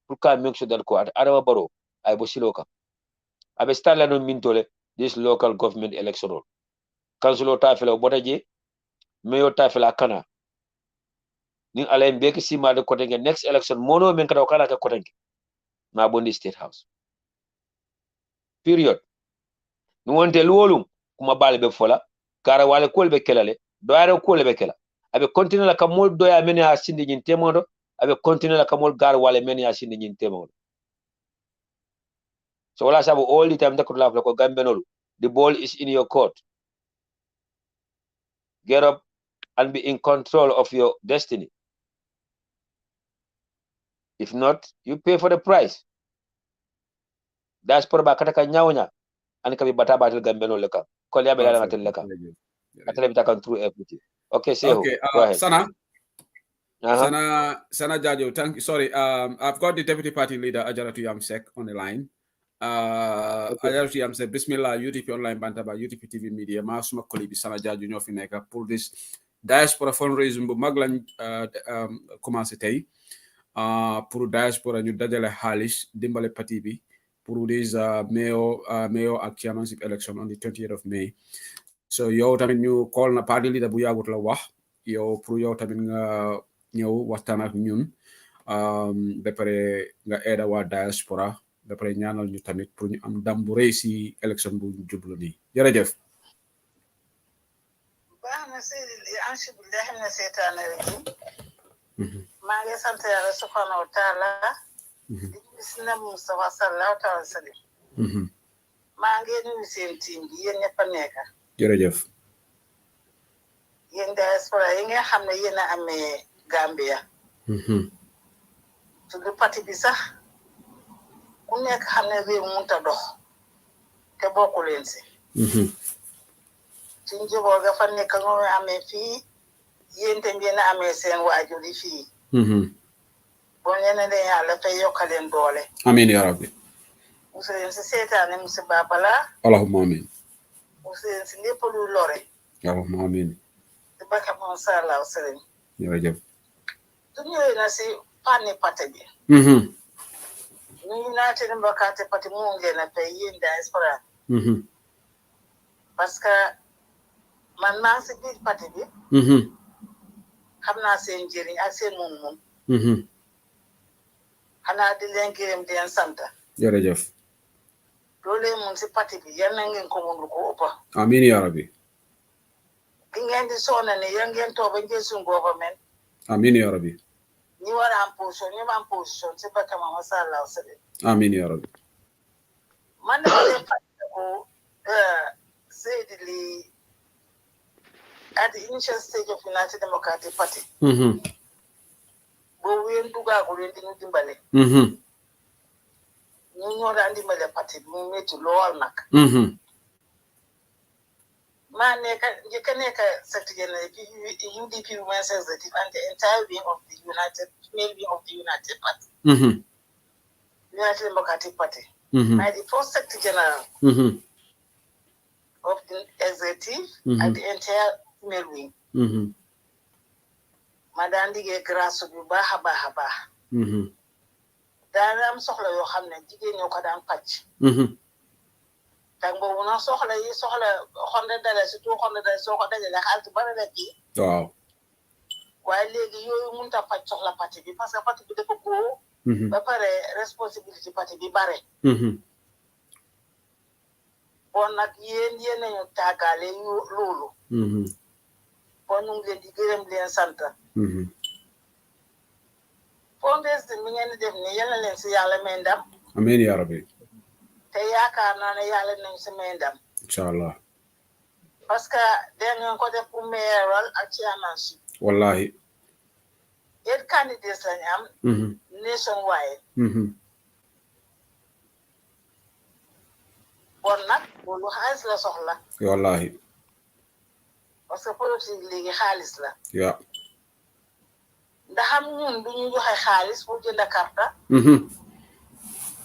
pour ka make sure that ko at Araboro ay bo siloka. Abe stala no mintole this local government electoral. Councilor tafela botaje mayor tafela kana ni ala mbeki sima de kotenge next election mono men kada kala ka kotenge na bondi state house period ni wonte luwolum kuma bale be fola kara wale kolbe kelale doyare kolbe kela abe continue la kamol doya men ya sindi nyin temodo abe continue la kamol gar wale men ya sindi nyin temodo. So wala sabu all the time dakot la ko gambenolu the ball is in your court. Get up and be in control of your destiny. If not, you pay for the price. Diaspora ba kata ka nyawnya ani kabi bata batil gambeno leka ko liabe la ngatel leka atale bitakan through everything. Okay, say okay, go ahead. Sana Jajo, thank you. Sorry, I've got the deputy party leader Ajaratu Yamsek on the line. Ajaratu Yamsek, Bismillah, UDP online bantaba, UDP TV media, Masuma Kolibi Sana Jajo ñofi nekk pour this diaspora fundraising bu mag lañ commencé tey pour diaspora ñu dajale xaalis dimbale parti bi pour this mayor ak chairmanship election on the 20th of May. So yow tamit ñu call na party leader bu yàggut la wax yow pour yow tamit nga ñëw waxtaan ak ñun ba pare nga aida waa diaspora ba pare ñaanal ñu tamit pour ñu am ndam bu rëy si election bu jublu nii jërëjëf. baax na si ansibillahi mina seytaane rajim maa ngi sant yàlla subhanahu wa taala di gis na Mustafa sallallahu taala sallam maa ngi nuyu seen team bi yéen ñëpp a nekk jërëjëf yéen diaspora yi nga xam ne yéen a amee Gambia suñu parti bi sax ku nekk xam ne réew mënta dox te bokku leen si suñ juboo ga fa nekk nga amee fii yéen tam yéen a amee seen waajur yi fii bon ñene de yàlla fay yokkaleen doole amiin yaa rabbi musu leen si seetaane musu baabala allahumma amiin musu leen si lépp lu lore allahumma amiin di bakka moom sallallahu sallam jërëjëf su ñëwee na si fànni pate bi United Democratic Party mu ngeen pays diaspora. Parce que man maa si biir parti bi. xam naa seen njëriñ ak seen moom. xanaa di leen gërëm di leen sant. jërëjëf. loolee mun si parti bi yal na ngeen ko mun ko ëpp. amiin yaa rabbi. ki ngeen di soona ne yal ngeen toog ba njël suñu gouvernement. amiin yaa rabbi. ñi war a am position ñi am position si bakka ma sallallahu sallam. amiin yaa rabbi. man dama leen fàttaliku Seydi Li at the initial stage of United Democratic Party. boobu yéen dugaagul yéen di ñu dimbale. ñu ñoo daan dimbale parti bi mu métti lool nag. maa nekk njëkk a nekk secrétaire général UDP Women's Executive and the entire wing of the female wing of the United Party. United Democratic Party. I the first secretary general of the executive and the entire female wing. ma daan liggéey grâce bu baax a baax a baax. daan am soxla yoo xam ne jigéen ñoo ko daan pàcc. tàng boobu nag soxla $100 surtout $100 soo ko dajalee xaalis bari la kii. waaw. waaye léegi yooyu mënut a faj soxla parti bi parce que parti bi dafa góo. ba pare responsabilité parti bi bare. bon nag yéen nañu tàggaale loolu. bon ñu ngi leen di gërëm leen sant. Fundraising mi ngeen di def ni yal na leen si yàlla may ndam. amiin yaa rabbi. te yaakaar naa ne yàlla nañu si may ndam. incha allah. parce que dégg ngeen ko def pour mayoral ak chairmanship. wallahi. 8 candidates lañu am. nationwide. bon nag loolu xaalis la soxla. wallahi. parce que politique léegi xaalis la. ya. ndax am ñun du ñu joxe xaalis pour jënd karta.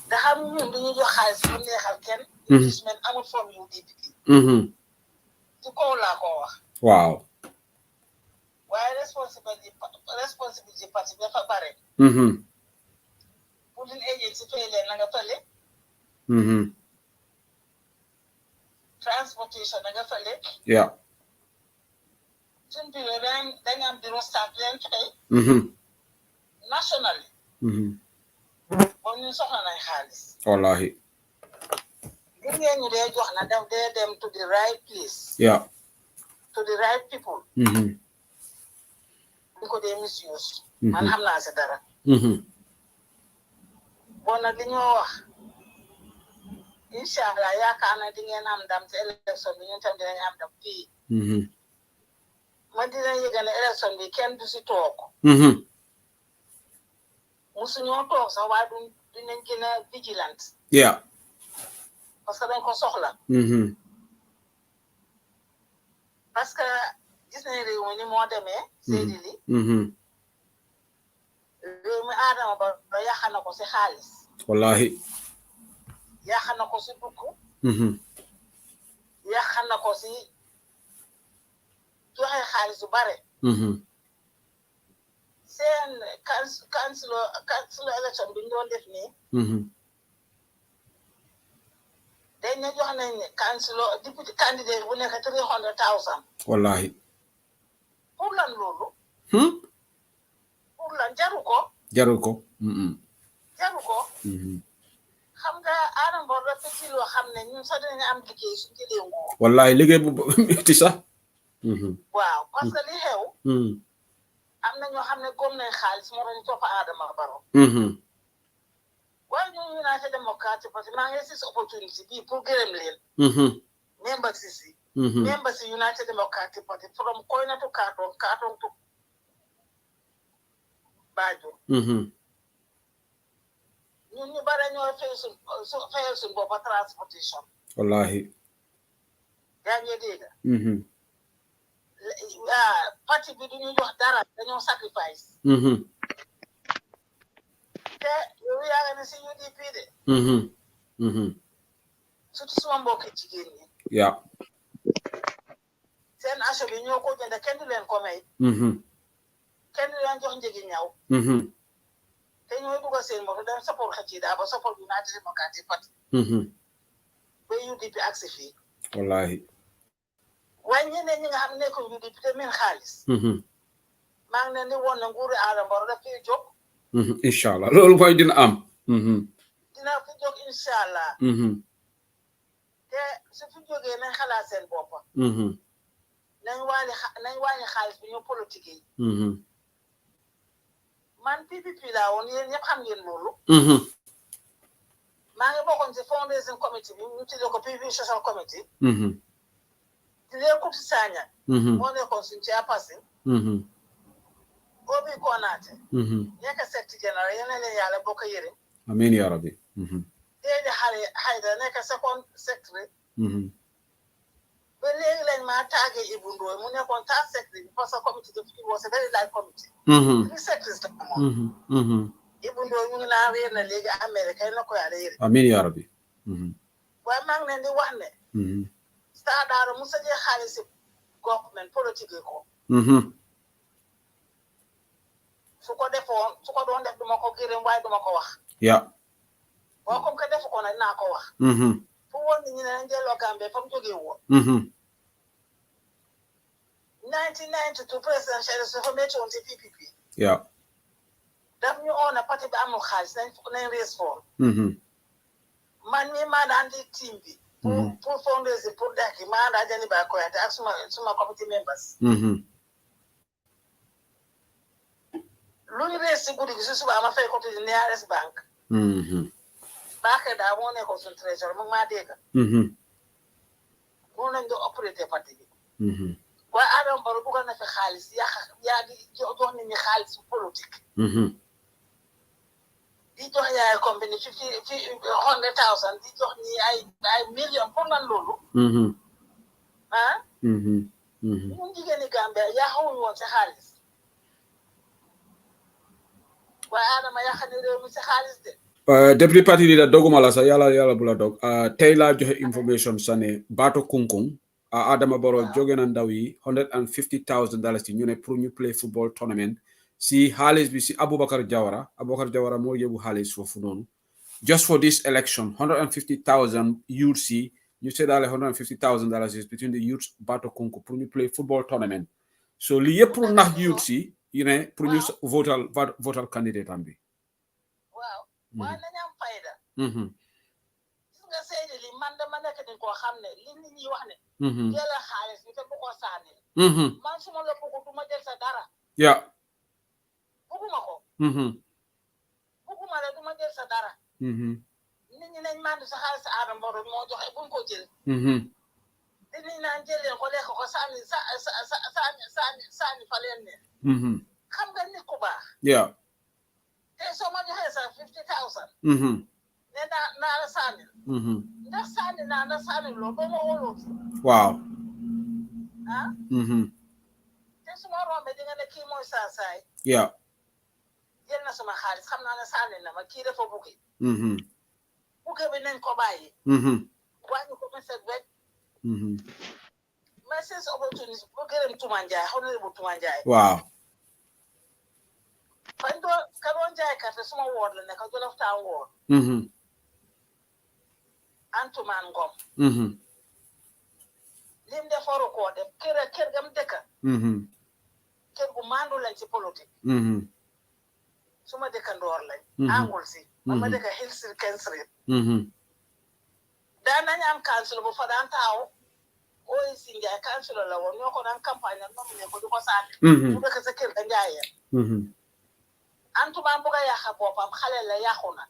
ndax am ñun du ñu jox xaalis pour neexal kenn. investment amul forme UDP. ci kaw laa ko wax. waaw. waaye responsabilité parti bi dafa bare. pour une agency fay leen na nga fële. transportation na nga fële. ya. suñu bureau dañu am bureau staff leen fay. nationally. bon ñun soxla nañ xaalis. wallahi. gis ngeen ñu dee jox na daf dee dem to the right place. ya. to the right people. ñu ko dee misuse. man xam naa si dara. bon nag li ñoo wax incha allah yaakaar na di ngeen am ndam ci élection bi ñun tam dinañ am ndam fii. ma dina yëgal ne élection bi kenn du si toog. musuñoo toog sax waaye dinañ gën a vigilant. ya. parce que dañ ko soxla. parce que gis nañ réew mi ni moo demee. Seydi Li. réew mi Adama ba yàq na ko si xaalis. wallahi. yàq na ko si dugg. yàq na ko si joxe xaalis yu bare. seen council election bi ñu doon def nii. dañ ne jox nañ ne député candidat bu nekk 300,000. wallahi. pour lan loolu. pour lan jaru ko. jaru ko. jaru ko. xam nga Adama Barrow dafa ci loo xam ne ñun sax dinañ am liggéey suñu jëlee nguur. wallahi liggéey bu métti sax. waaw parce que li xew. am na ñoo xam ne góom nañ xaalis moo tax ñu topp Adama Barrow. waaye ñun United Democratic Party maa ngi si opportunité bii pour gërëm leen. members si. members si United Democratic Party from Koyna to Kartong to Banjul. ñun ñu bare ñoo fayal suñu bopp transportation. wallahi. yaa ngi dégg. parti bi du ñu jox dara dañoo sacrifice. te yow yaa ngi ne si UDP de. surtout suma mbokki jigéen ñi. ya. seen aso bi ñoo ko jënd kenn du leen ko may. kenn du leen jox njëgi ñaw. te ñooy dugal seen moto dem support xëcc daa ba support United Democratic Party ba UDP agsi fii wallahi waaye ñeneen ñi nga xam ne ko UDP te min xaalis maa ngi leen di woon na nguuru Adama Barrow daf fiy jóg inshallah loolu mooy dina am dina fi jóg inshallah te su fi jógee nañ xalaat seen bopp nañ wàññi xaalis bi ñu politique yi man PPP laa woon yéen ñëpp xam ngeen loolu maa ngi bokkoon ci fundraising committee bi ñu tuddee ko PPP social committee di leen Kupsi Sagna moo nekkoon suñu chairperson Obi Konaate nekk secrétaire général yal na leen yàlla bokk yërëm amiin yaa rabbi déedéet Hayda nekk second secretary ba léegi lañ maa taagee Ibou Ndoye mu nekkoon third secretary bi parce que committee de fi was a very large committee three secretaries la moom Ibou Ndoye mu ngi naa réer na léegi Amérique na ko yàlla yërëm amiin yaa rabbi waaye maa ngi leen di wax ne Star Daara mu sajee xaalis si government politique yi ko su ko defoon su ko doon def duma ko gërëm waaye duma ko wax boo comme que defu ko nag naa ko wax fu woon nit ñi ne nañ delloo Gambie fa mu jógee woon 1992 presidential election fa métti woon si PPP daf ñu oon na parti bi amul xaalis nañ raise for man mi maa daan di team bi pour fundraising pour dekki maa daa jani ba koyate ak suma committee members lu ñu rees si guddi gi si suba ma fay ko tuddi nearest bank baake daa moo nekkoon suñu trésor mu ngi maa dégg moo nañ do opérateur parti bi waaye Adama Barrow dugal na fi xaalis yaa di jox nit ñi xaalis politique di jox yaay compagnie 100,000 di jox ñi ay million pour lan loolu ñun jigéeni Gambia yaa xawuñu woon si xaalis waaye Adama yaa xam ne réew mi si xaalis de deputy party leader doguma la sax yàlla bu la dog tey laa joxe information sa ne Bato Kunkung Adama Barrow jóge na ndaw yi $150,000 ñu ne pour ñu play football tournament si xaalis bi si Aboubacar Jawara moo yóbbu xaalis foofu noonu just for this election 150,000 youths yi ñu seddaale $150,000 between the youths Bato Kunkung pour ñu play football tournament so li yëpp pour nax youths yi you ne pour ñu votal candidate am bi waaye nañu am fayda gis nga Seydi li man dama nekk ni koo xam ne li nit ñi wax ne jëlal xaalis bi te bu ko sànni man su ma la bëgg du ma jël sa dara bëgguma ko bëgguma la du ma jël sa dara nit ñi nañ mandi sa xaalis sa Adama Barrow moo joxe buñ ko jël te nit naan jël leen ko lekk ko sànni fa leen ne xam nga nit ku baax te soo ma joxee sa 50,000 ne naa la sànni ndax sànni naa ndax sànni loolu doo ma wóolooti waaw te su ma rombee di nga ne kii mooy saasaay jël na suma xaalis xam naa ne sànni na ma kii dafa buggi bugge bi nañ ko bàyyi wàññi ko ma set wecc message opportunity bu gërëm Tuma Njaay honorable Tuma Njaay waaw bañ doon ka doon jaay carte suma woord la nekk Jolof Town woord Antumaan Ngom lim defaru koo def kër gam dëkka kër gu maandu lañ ci politique suma dëkkandoor lañ angul si ma dëkka Hill Street Ken Street daan nañ am council bu fa daan taaw OEC Njaay council la woon ñoo ko daan campagne ak nomu ne ko di ko sànni mu dëkk sa kër ga njaayeen Antumaan bugg a yàq boppam xale la yàqu na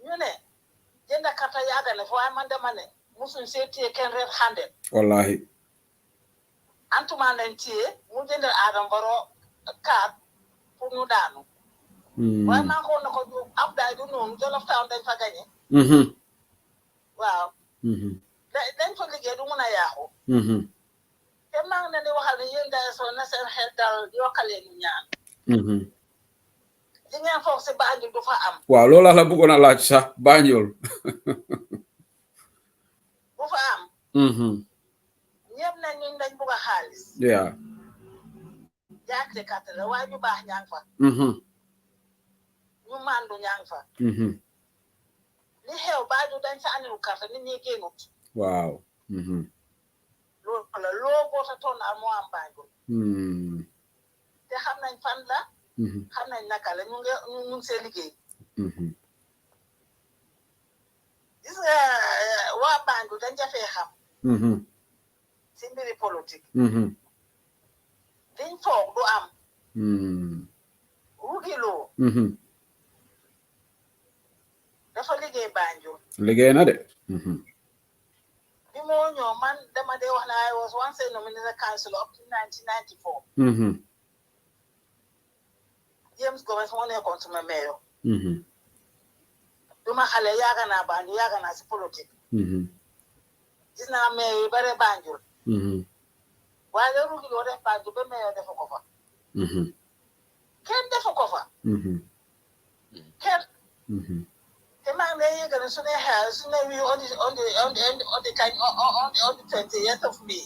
ñu ne jënd karta yàgg na fi waaye man dama ne musuñ see téye kenn red handed wallahi Antumaan lañ téye mu jëndal Adama Barrow kaat pour ñu daanu waaye maa ko na ko du ab daay du noonu Jolof Town dañ fa gañe waaw dañ fa liggéey du mun a yàqu te maa ngi leen di waxal ne yéen diaspora na seen xel dal yokkalee ñu ñaan li ngeen foog si Banjul du fa am waaw loolu la bëggoon a laaj sax Banjul du fa am ñëpp nañ ñu dañ bugg a xaalis jaakle kàtt la waaye ñu baax ñaa ngi fa ñu mandu ñang fa li xew Banjul dañ sa anilu carte nit ñi génnut waaw loolu la loo boota toon al moo am Banjul te xam nañ fan la xam nañ naka la ñu ngi seen liggéey gis nga waa Banjul dañ jafee xam si mbiri politique liñ foog du am wugiloo dafa liggéey Banjul liggéey na de bi moo ñëw man dama dee wax na I was once a nominated councillor up to 1994 James Gomez moo nekkoon suma mayor duma xale yaaga naa Banjul yaaga naa si politique gis naa mayor yu bare Banjul waaye da rugiloo def Banjul ba mayor defu ko fa kenn defu ko fa kenn te maa ngi lay yëgal ne su ne xeer su ne wii on the 20th of May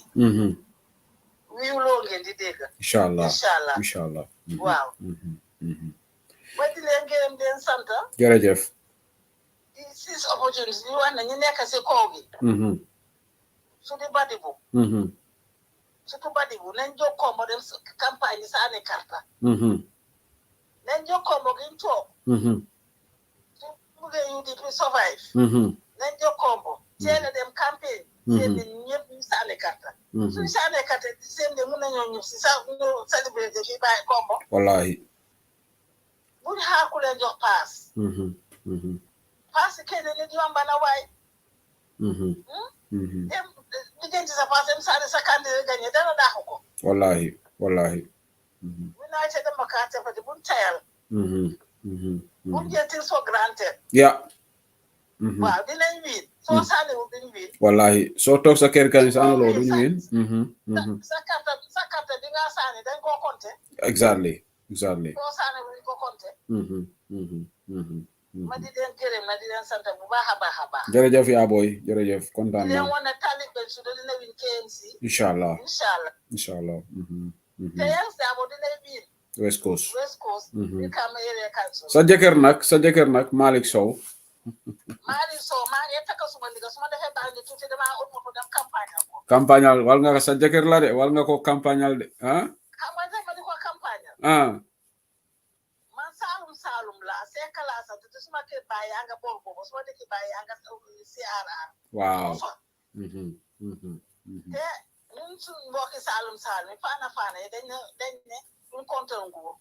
wiiw loolu ngeen di dégg inshallah waaw ba di leen gërëm leen sant jërëjëf di six opportunities yi wax na ñu nekk si kaw gi su di badibu surtout badibu nañ jokkoo mo dem campagne sa ane karta nañ jokkoo mo giñ toog su buggee UDP survive nañ jokkoo mo teel a dem campagne seen ni ñëpp ñu sa ane karta suñ sa ane karta seen de mun nañoo ñëw si sa ñu célébrité fii bàyyi kombo wallahi buñ xaar ku leen jox paas paas kenn nit yomba na waay dem diggante sa paas dem sa candidat gagné dara daaxu ko wallahi United Democratic Party buñ tayal buñ jël things for granted waaw dinañ wiin soo sànniwul duñ wiin wallahi soo toog sa kër kan sa anuloo duñ wiin sa carte bi nga sànni dañ koo compté exactly soo sànniwul dañ ko compté ma di leen gërëm na di leen sant bu baax a baax jërëjëf yaa booy jërëjëf kontaan di leen naa wan ne talib ben su dina win KMC inshallah te yan saabo dina win West Coast bi kam area council sa jëkkër nag Malick Sow maa ngi takka suma ndiga suma defee baax ni tuuti damaa ut ko dem campagnal wal nga sa jëkkër la de wal nga ko campagnal de xam nga dama di ko campagnal man Saalum la seekala sant te suma kër baay yaa nga boor boobu suma dëkk baay yaa nga CRR waaw te ñun suñ mbokki Saalum yi faana yi dañ ne duñ contre nguur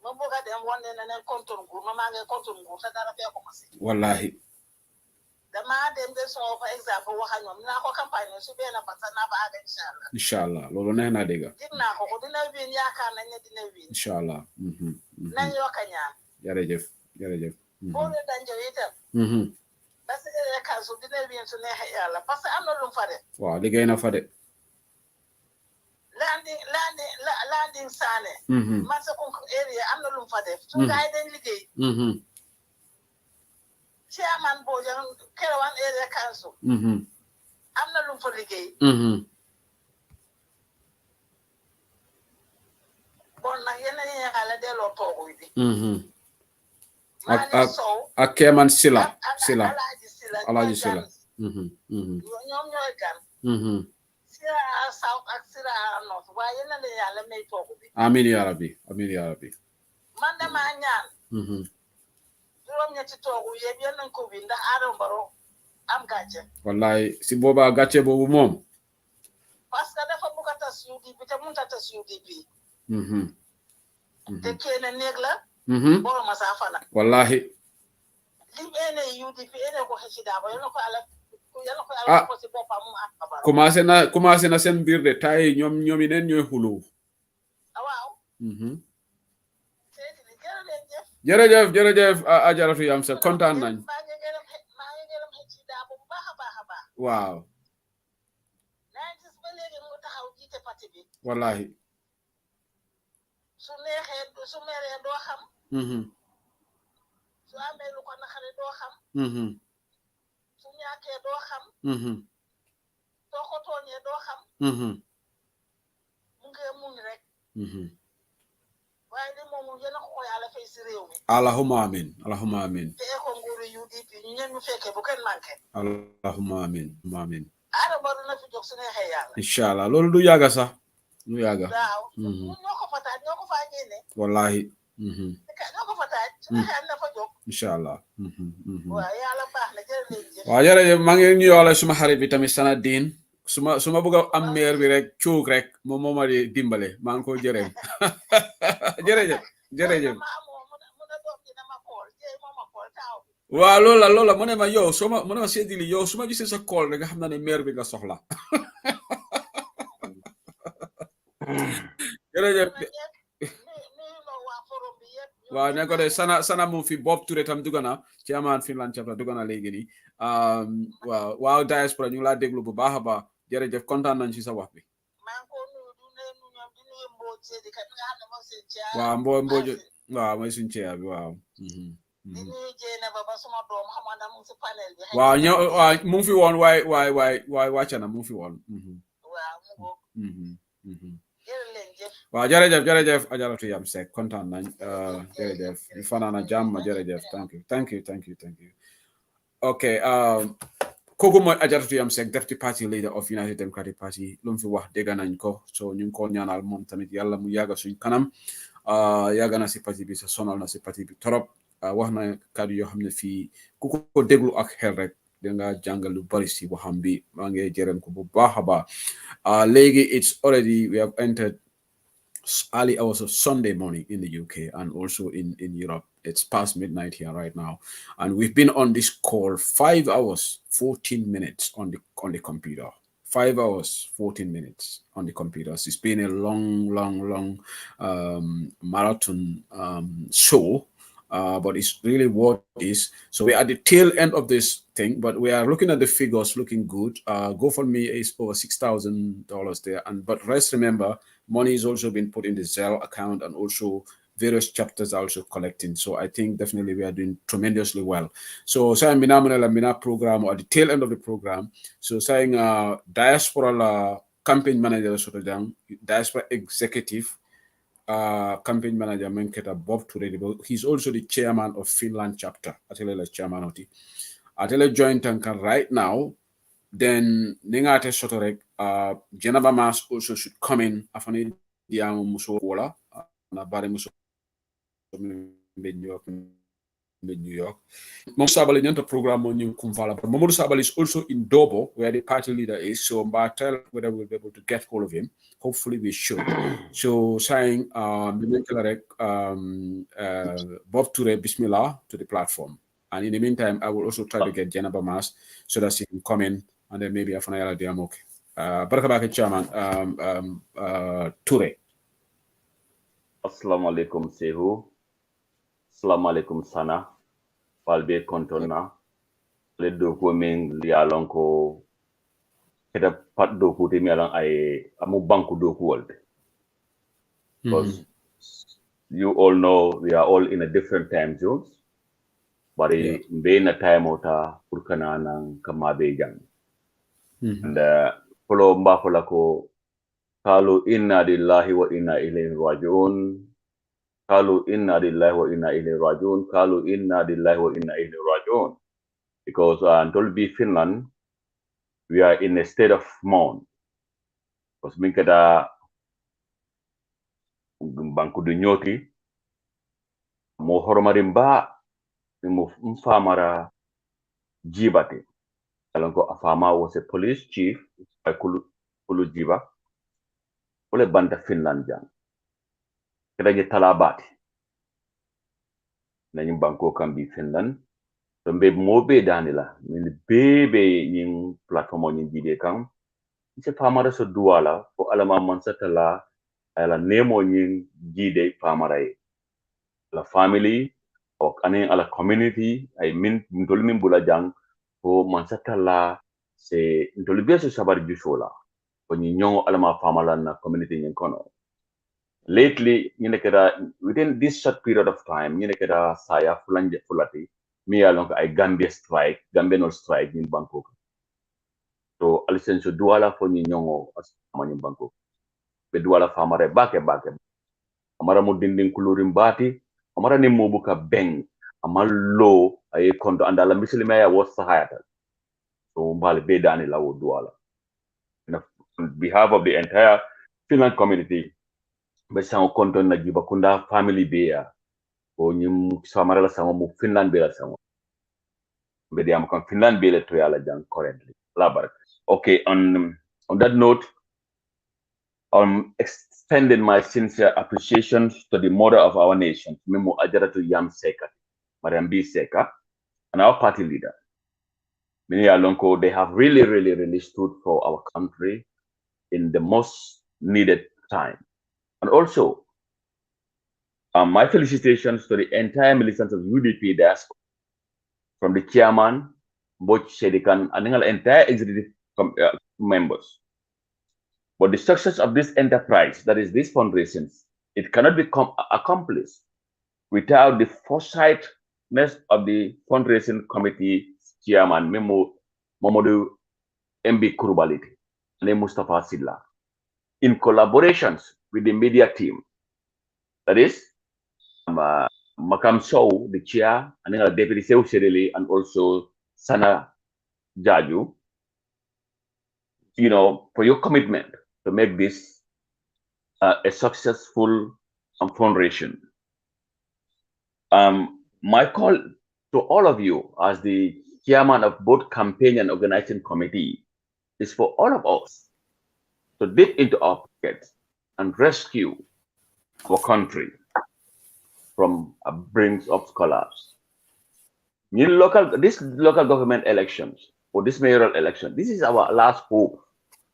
ma bëgg a dem wane ne nen contre nguur maa ngi contre nguur te dara fee ko ma si wallahi damaa dem de soo par exemple wax ak ñoom dinaa ko campagne su benn fan sax naa fa àgg inshallah loolu neex na dégg dig naa ko dina win yaakaar nañ ne dina win inshallah nañ yokk a ñaan jërëjëf boo leen dañ jëw itam parce que yaakaar su dina win su neexee yàlla parce que am na lu mu fa def waaw liggéey na fa de landing saane man sa konk area am na lu mu fa def su gaay dañ liggéey chairman Bojang Kerewan area council am na lu mu fa liggéey bon nag yéen a ñaxale delloo toogu bi ak Keman Sila Alaaji Sila ñoom ñooy gan Sira South ak Sira North waaye yéen a leen yàlla may toogu bi amiin yaa rabbi man damaa ñaan juróom-ñetti toogu yëpp yéen nañ ko bi ndax Adama Barrow am gàcce wallahi si boobaa gàcce boobu moom parce que dafa bugg a tas UDP te mënut a tas UDP te kenn néeg la borom saa fana wallahi lim ene UDP ene ko xëcc daa ko yàlla ko ala ko si boppam mu ak commencé na seen biir de tay ñoom yi neen ñooy xulu waaw jërëjëf ajaratu yam sa kontaan nañ maa ngi gërëm xëcc daa bu baax a baax waaw naa gis ba léegi mu taxaw jiite parti bi wallahi su neexee su meree doo xam su amee lu ko naxare doo xam su ñàkkee doo xam soo ko tooñee doo xam mu ngi muñ rek Allahumma amin. Allahumma amin. Allahumma amin. Amin. Inshallah. Lolu du yaga sax. Du yaga. Wallahi. Inshallah. Wa jere ma ngi ñu yola suma xarit bi tamit sana din suma bëgg am maire bi rek ciuk rek mo ma di dimbale ma ngi ko jërem jërëjëf wa lola mu ne ma yow suma mu ne ma sédili yow suma gisee sa call rek nga xam na ne maire bi nga soxla jërëjëf wa ne ko de sana mu fi Bob Touré tam dugana ci amaan Finland chapter dugana léegi ni waaw diaspora ñu la déglu bu baaxa ba jërëjëf kontaan nañ ci sa wax bi waaw mboojo waaw mooy suñ ceeya bi waaw waaw ñëw waaw mu ngi fi woon waay wàcca na mu ngi fi woon waaw jërëjëf ajaratu yam sek kontaan nañ jërëjëf ñu fanaana jàmm jërëjëf thank you okay kooku mooy ajaratu yam sek deputy party leader of United Democratic Party lu mu fi wax dégg nañ ko so ñu ngi ko ñaanal moom tamit yàlla mu yàgga suñ kanam yàgga na si parti bi sa sonal na si parti bi torop wax na kàddu yoo xam ne fii ku ko déglu ak xel rek danga jàngal lu bari si waxam bi maa ngi jërëm ko bu baax a baax léegi it's already we have entered early hours of Sunday morning in the UK and also in Europe. It's past midnight here right now, and we've been on this call 5 hours 14 minutes on the computer. 5 hours 14 minutes on the computers. It's been a long marathon show. But it's really what it is. So we're at the tail end of this thing, but we are looking at the figures looking good. GoFundMe is over $6,000 there. But rest, remember, money is also being put in the Zelle account and also various chapters are also collecting. So I think definitely we are doing tremendously well. So saying Mina program or at the tail end of the program. So saying diaspora campaign manager diaspora executive campaign manager Menketa Bob Touré. He's also the chairman of Finland chapter. Atele chairman of the Atele joint tankan right now. Then Ningate Sotorek Geneva Mass also should come in afani diamu muso wala na bare muso New York. Momo Sabali nyanta program on Kumvala, but Momo Sabali is also in Dobo, where the party leader is. So Bartel, whether we'll be able to get hold of him. Hopefully we should. So saying Bob Touré Bismillah to the platform. And in the meantime, I will also try to get Jenaba Mas so that she can come in and then maybe Afanayala Diamok. Barakabaki Chairman Touré. Assalamu alaikum Sehu. Assalamu alaikum Sana. Palbe kontona. Le doko min lialon ko keda pat doku te mi alang ay amu banku doku world. Because you all know we are all in a different time zones. But be na time ota purkana nang kamabe jang. And follow mba fola ko kalu inna lillahi wa inna ilaihi rajiun. Kalu inna lillahi wa inna ilaihi rajiun. Kalu inna lillahi wa inna ilaihi rajiun. Because until be Finland, we are in a state of mourn. Because minkada banku dunyoti mo horomarimba mo mfamara jibate. Alonko afama was a police chief by Kulu Jiba. Ole banda Finland jang. Kada je talabati. Nanyi banko kan bi Finland. Mbe mobe danila min bebe yin platform yin jide kan se famara so duala ko alama mansatala ala nemo yin jide famara la family o kanin ala community ay min ndol min bula jang ko mansatala se ndol beso sabar jusola ko ni nyongo alama famala na community yin kono. Lately within this short period of time saya fulanje fulati mi along ay Gambia no strike in Bangkok. So alisenso duala fo ni nyongo as mani Bangkok. Be duala famare bake. amara mo dindin kulurim bati amara ni mobuka beng amal lo ay kondo andala misilima ya was sahayata so mbali be dani la wodwala on behalf of the entire Finland community be sango konto na jiba kunda family be ya o nyim samara la sango mu Finland be la sango be diam kan Finland be le to yala jang currently labar okay on that note extending my sincere appreciation to the mother of our nation, Memo Ajaratu Yam Seka, Madam B. Seka, and our party leader. Many Alonko, they have really stood for our country in the most needed time. And also, my felicitations to the entire militants of UDP Diaspora, from the chairman, Boch Shedikan, and the entire executive members. But the success of this enterprise, that is this fundraising, it cannot be accomplished without the foresightness of the fundraising committee chairman, Memo Momodu MB Kurubaliti, and Mustafa Silla, in collaborations with the media team. That is, Makam Sow, the chair, and then Deputy Sew Sedeli, and also Sana Jaju, for your commitment to make this a successful fundraising. My call to all of you as the chairman of both campaign and organizing committee is for all of us to dip into our pockets and rescue our country from a brink of collapse. This local government elections or this mayoral election, this is our last hope.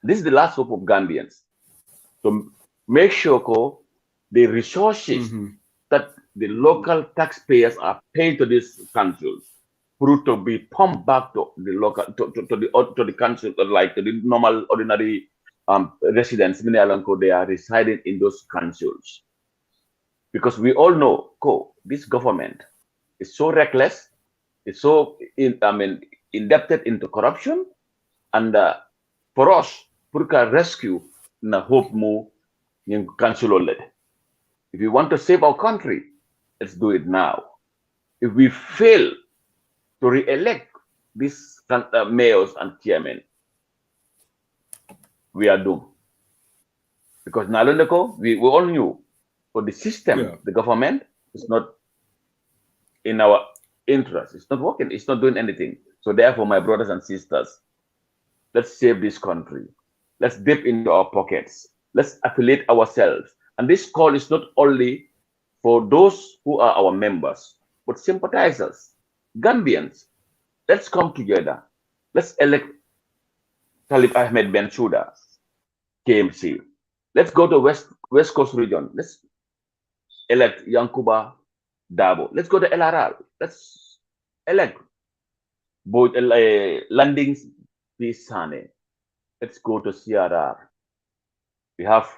This is the last hope of Gambians. To make sure the resources that the local taxpayers are paying to these councils to be pumped back to the local to the council, like to the normal ordinary residents. They are residing in those councils, because we all know this government is so reckless, it's so indebted into corruption, and for us, to rescue na hope mo yung council ulit. If we want to save our country, let's do it now. If we fail to re-elect these mayors and chairmen, we are doomed. Because Nalundako, we all knew, for the system, the government is not in our interest. It's not working. It's not doing anything. So therefore, my brothers and sisters, let's save this country. Let's dip into our pockets. Let's affiliate ourselves. And this call is not only for those who are our members, but sympathizers, Gambians. Let's come together. Let's elect Talib Ahmed Bensouda, KMC. Let's go to West Coast region. Let's elect Yankuba Dabo. Let's go to LRR. Let's elect both Landings Pisane. Let's go to CRR. We have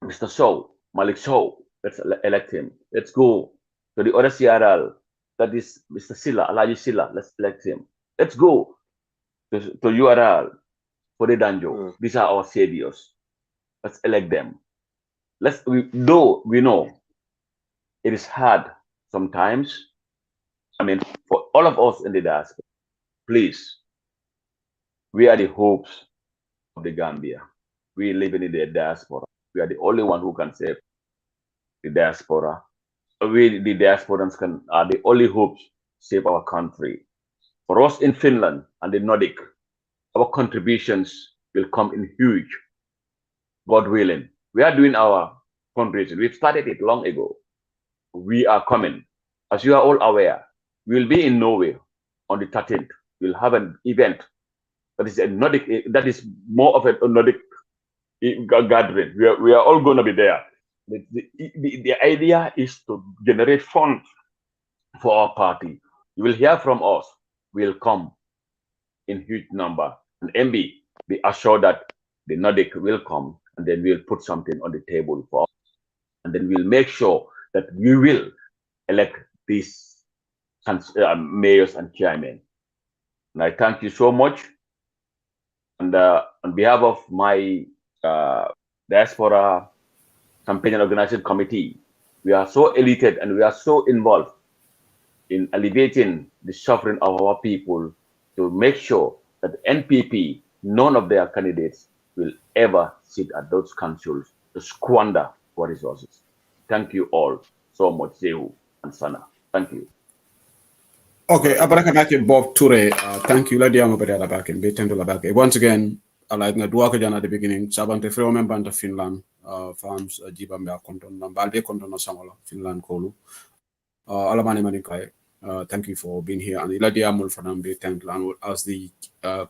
Mr. Sow, Malik Sow. Let's elect him. Let's go to the other CRL. That is Mr. Silla, Alaji Silla. Let's elect him. Let's go to URL for the Danjo. These are our saviors. Let's elect them. We know it is hard sometimes. For all of us in the diaspora, please, we are the hopes of the Gambia. We live in the diaspora. We are the only one who can save the diaspora. We, the diasporans, are the only hopes to save our country. For us in Finland and the Nordic, our contributions will come in huge, God willing. We are doing our fundraising. We've started it long ago. We are coming. As you are all aware, we will be in Norway on the 13th. We'll have an event that is a Nordic, that is more of a Nordic gathering. We are all going to be there. The idea is to generate funds for our party. You will hear from us. We'll come in huge number. And MB, be assured that the Nordic will come, and then we'll put something on the table for us. And then we'll make sure that we will elect these mayors and chairmen. And I thank you so much. And on behalf of my diaspora campaign and organization committee, we are so elated and we are so involved in alleviating the suffering of our people to make sure that NPP, none of their candidates will ever sit at those councils to squander our resources. Thank you all so much, Zehu and Sana. Thank you. Okay, Abarakabake Bob Ture, thank you. Once again, I like to work again at the beginning. Sabante Freo member of Finland, farms Jibamba Konton, Balbe Konton Samola, Finland Kolu. Alamani Manikai, thank you for being here. And Iladia Mulfanambe, thank you. As the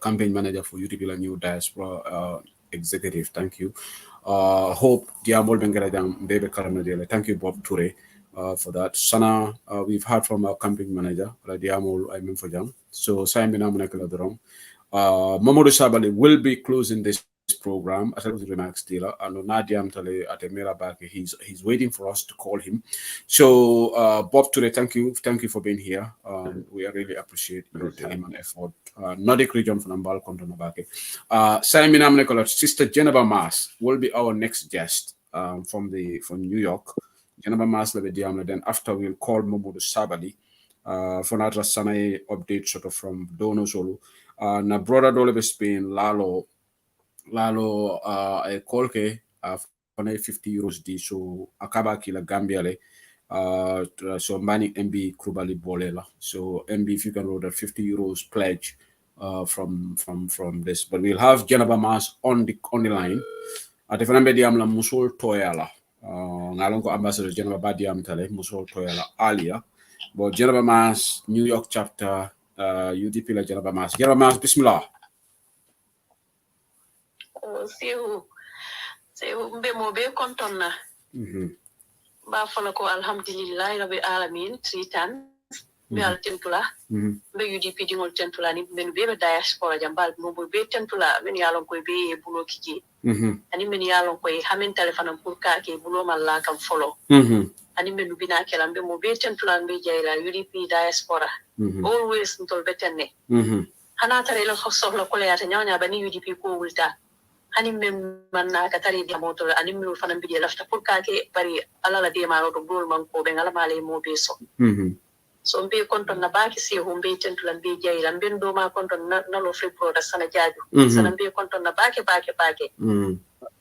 campaign manager for UDP New Diaspora executive, thank you. Hope Diamol Bengarajam, Bebe Karanadele. Thank you, Bob Ture. For that. Sana, we've heard from our campaign manager, Radiamol Aymenfojam. So, Simon Amunakaladron. Mamoudou Sabali will be closing this program. As I was remarks, dealer, and Nadiam Tale at Emira Back, he's waiting for us to call him. So, Bob Ture, thank you for being here. We really appreciate your time and effort. Nordic region from Ambal Kontonabake. Simon Amunakalat, Sister Geneva Mas will be our next guest from New York. Then after we'll call Momoudou Sabali for another Sanae update sort of from Dono Solo. Na brother Dolebe Spain Lalo a kolke for 50 euros di so akaba kila Gambia le so mani MB Krubali Bolela. So MB, if you can order 50 euros pledge from this, but we'll have Geneva Mas on the line. At the Fanambe Diamla Musul Toyala. Ngalong ko ambassador Geneva Badiam Tale, Musul Toyala Alia. But Geneva Mas, New York chapter, UDP la Geneva Mas. Geneva Mas, Bismillah. Sehu mbe mo be kontonna. Ba fala ko alhamdulillah rabbil alamin 3 times. Be al tentula. Be UDP dingol tentula ni ben be diaspora jambal mo be tentula men yalon ko be bulo kiji. Ani men yalon ko hamen telephone pour ka ke bulo malla kam follow. Ani men bina kelam be mo be tentula be jayla UDP diaspora. Always ntol betenne. Hana tare la soxla ko le yata nyawnya bani UDP ko wulta. Ani men manna ka tari dia motor ani men fanam bi lafta pour ka ke bari alala de ma do bol man ko be ngala male mo be so. So mbe konton na baki si humbe tentula mbe jayla mbe do ma konton na lo free product sana jaaju. Sana mbe konton na baki.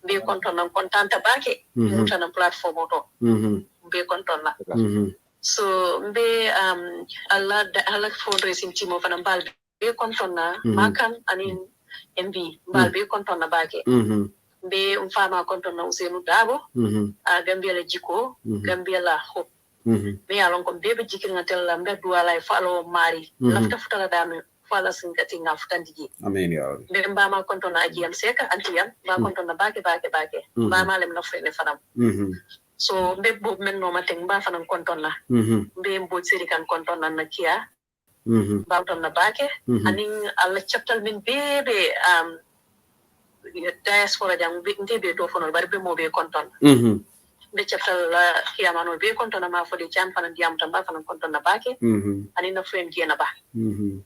Mbe konton na kontanta baki muta na platform auto. Mbe konton na. So mbe Allah fundraising team of anambal be konton na makan ani MB mbal be konton na baki. Be mfama konton na Usenu Dabo Gambia la jiko Gambia la hope. Me alon ko bebe jikir ngatel la mbe duala falo mari lafta futala dame fala singati nga futandigi. Amen ya rabbi. Be mbama konton na ajiyam seka antiyam ba konton na baki. Ba malem na fene fanam. So mbe bob men no mateng ba fanam konton na. Mbe mbo siri kan konton na kia. Ba konton na baki. Aning alla chaptal min bebe diaspora jang be do fonol bari be mo be konton. Be chaptal la kiyamano be konton na ma fodi jam fanan diam tamba fanan konton na baki. Ani na friend kiena ba.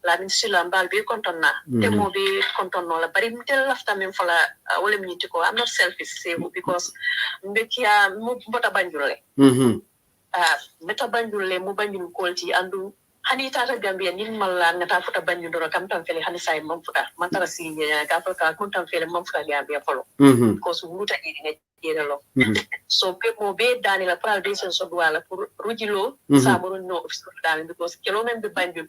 La min sila mbal be konton na. Te mo be konton no la bari mtel lafta min fala wala mi tiko. I'm not selfish because mbe kia mo bota banjule. Bota banjule mo banjul kolti andu hani tata Gambia nin malla ngata futa banjul do kam tan fele hani say mom futa man tara si ka ka kuntam fele mom futa Gambia folo. Because wuta ni lo. So people be dani la foundation so duala pour rujilo saboro no dani because kelo men be banjul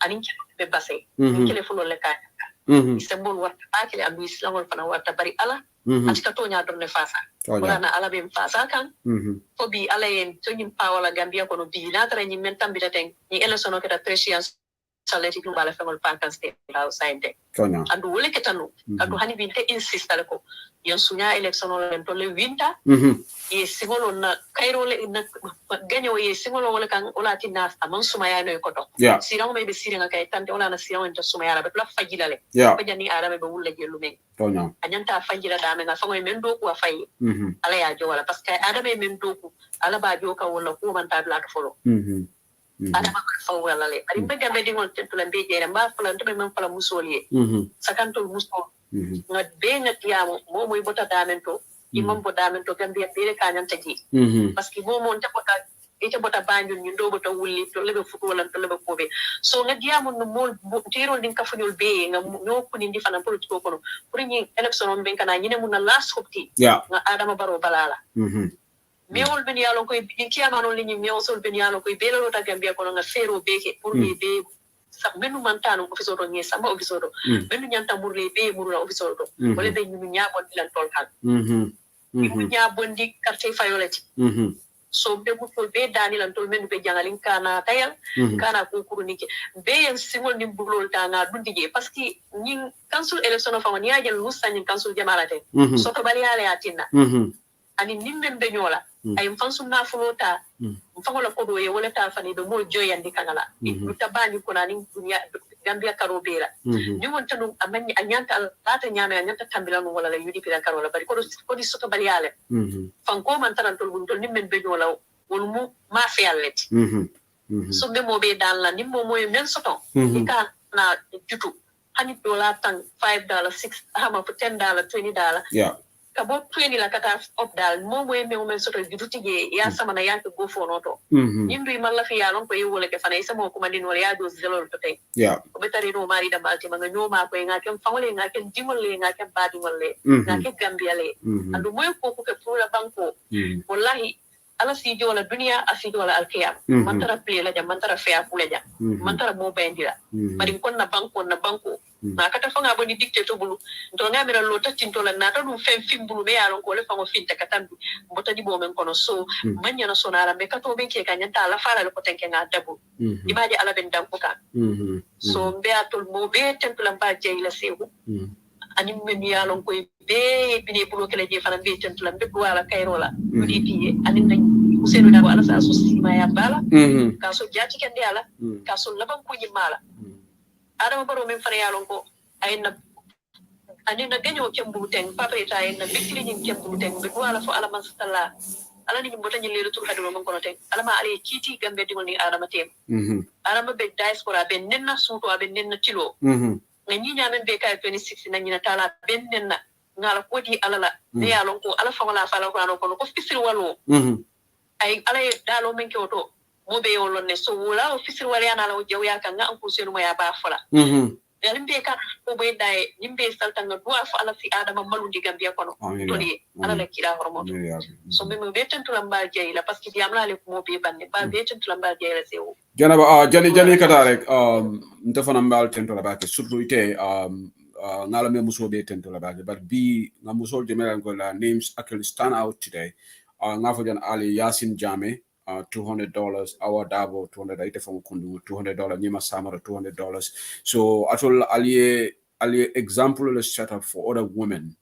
ani kelo be basse kelo fulo le ka isembol warta akile am islamol fana warta bari ala atika to nya donne fasa wala na ala be fasa kan fo bi ala en to nyim pawala Gambia ko no bi na tara nyim men tambita ten ni election ko ta prescience salati ko bala famol pankan state outside de andu wole ketanu andu hani binte insist ala ko yon sunya election len to le winta ye singolo na kairo le na ganyo ye singolo wala kan wala tinna amon sumaya no ko to sirang may be sirang kay tante wala na sirang ento sumaya la be la fajila le fajani arabe be wulla jelu men anyanta fajila da men fa ngoy men do ko fay ala ya jo wala parce que adame men do ko ala ba jo ka wala ko man ta la folo adama fa wala le ari be gambe dingol tentula be jere mba fala to be men fala musoli sakantol muso ngat be ngat yamo mo moy bota damen to imam bo damen to Gambia bere kanyanta ji parce que mo mon tapota ite bota banjul ñu ndo bota wulli to lebe futu wala to lebe kobe so nga diamo no mol tiro din ka funyol be nga no kuni ndi fana politiko kono pour ñi election on ben kana ñine mun na last hopti nga Adama Barrow balala meol ben yalo koy kiyamano li ñi meol ben yalo koy be lo ta Gambia kono nga fero beke pour ni be benu mantano office do ñe sama office do benu ñanta murle be murula office do wala be ñu ñaabon dilan tol kan ñu ñaabondi carte fayolati so be mutol be dani lan tol men be jangalin kana tayal kana ko kurunike be en singol ni bulol tanga dundije parce que ñi council election of amani ajel lusa ñi council jamalate so to bali ale atina ani nimben be ñola ay fansu na fulota fangola ko do ye wala ta fani be mo joyandi kangala du tabani ko nani dunya Gambia karobera ni won tanu amani anyanta lata nyame anyanta tambila no wala la UDP la karola bari ko di soto bali ale fanko man tan tol bun tol nimben be ñola wol mu ma fi allet so be mo be dan la ni mo moy men soto ka na jutu hani dola tan $5 6 hama for $10 $20 kabo 20 la kata op dal mo moy me men soto jutu ge ya sama na yank go fo noto yindu malla fi yalon ko yewole ke fana isa mo kuma din wala ya do zelo to tay ko betari no mari da balti manga nyoma ko nga kem fawle nga kem dimole nga kem badi wala nga kem Gambia le andu moy ko ko ke pula banko wallahi ala si jola dunia asi jola alqiyam mantara pele la jam mantara fe apula jam mantara mo bendira bari kon na banko na kata fanga boni dictate to bulu to ngamira lo tatinto la nata dum fem fim bulu be yalon ko le fango finta katambi mbota di bo men kono so manya na sonara be kato be ke kanyanta la fara ko tenke nga dabu ibaji ala ben dam ko kan so be atol mo be temple ba jeyla sewu ani men yalon ko be bini bulu kele je fana be temple be wala kayrola UDP ani nañ Ousseynou Dabo ala sa so sima ya bala ka so jati kende ala ka so laban ko nyimala Adama Barrow men fara yalon ko ayna ani na ganyo kembuten papreta ayna bikli nyin kembuten be wala fo ala man sala ala ni mbota nyi leru tur hadu man kono ten ala ma ale kiti gambe dimol ni Adama tem Adama be diaspora be nenna suto be nenna tilo na nyi nyamen be kay 26 na nyina tala ben nenna ngala kodi ala la ne yalon ko ala fa wala fa la ko ko fisir walo ay ala dalo men ko to mo be yolon ne so wala officer wala yana la jaw ya kan an ko senu ya ba fala limbe ka ko be dai limbe saltanga do fa ala fi Adama malundi Gambia kono to ni ala la kira hormo so be mo be tentula mba jey la parce que diam la le ko mo be bande ba be tentula mba jey la sewo janaba jani kata rek ntafana mbal tentula ba ke surtout ite ngala me muso be tentula ba but bi nga muso de melan ko la names actually stand out today ngafo jan Ali Yasin Jame $200, our Dabo $200, ite from Kundu $200, Nima Samara $200. So atol ali example let's set up for other women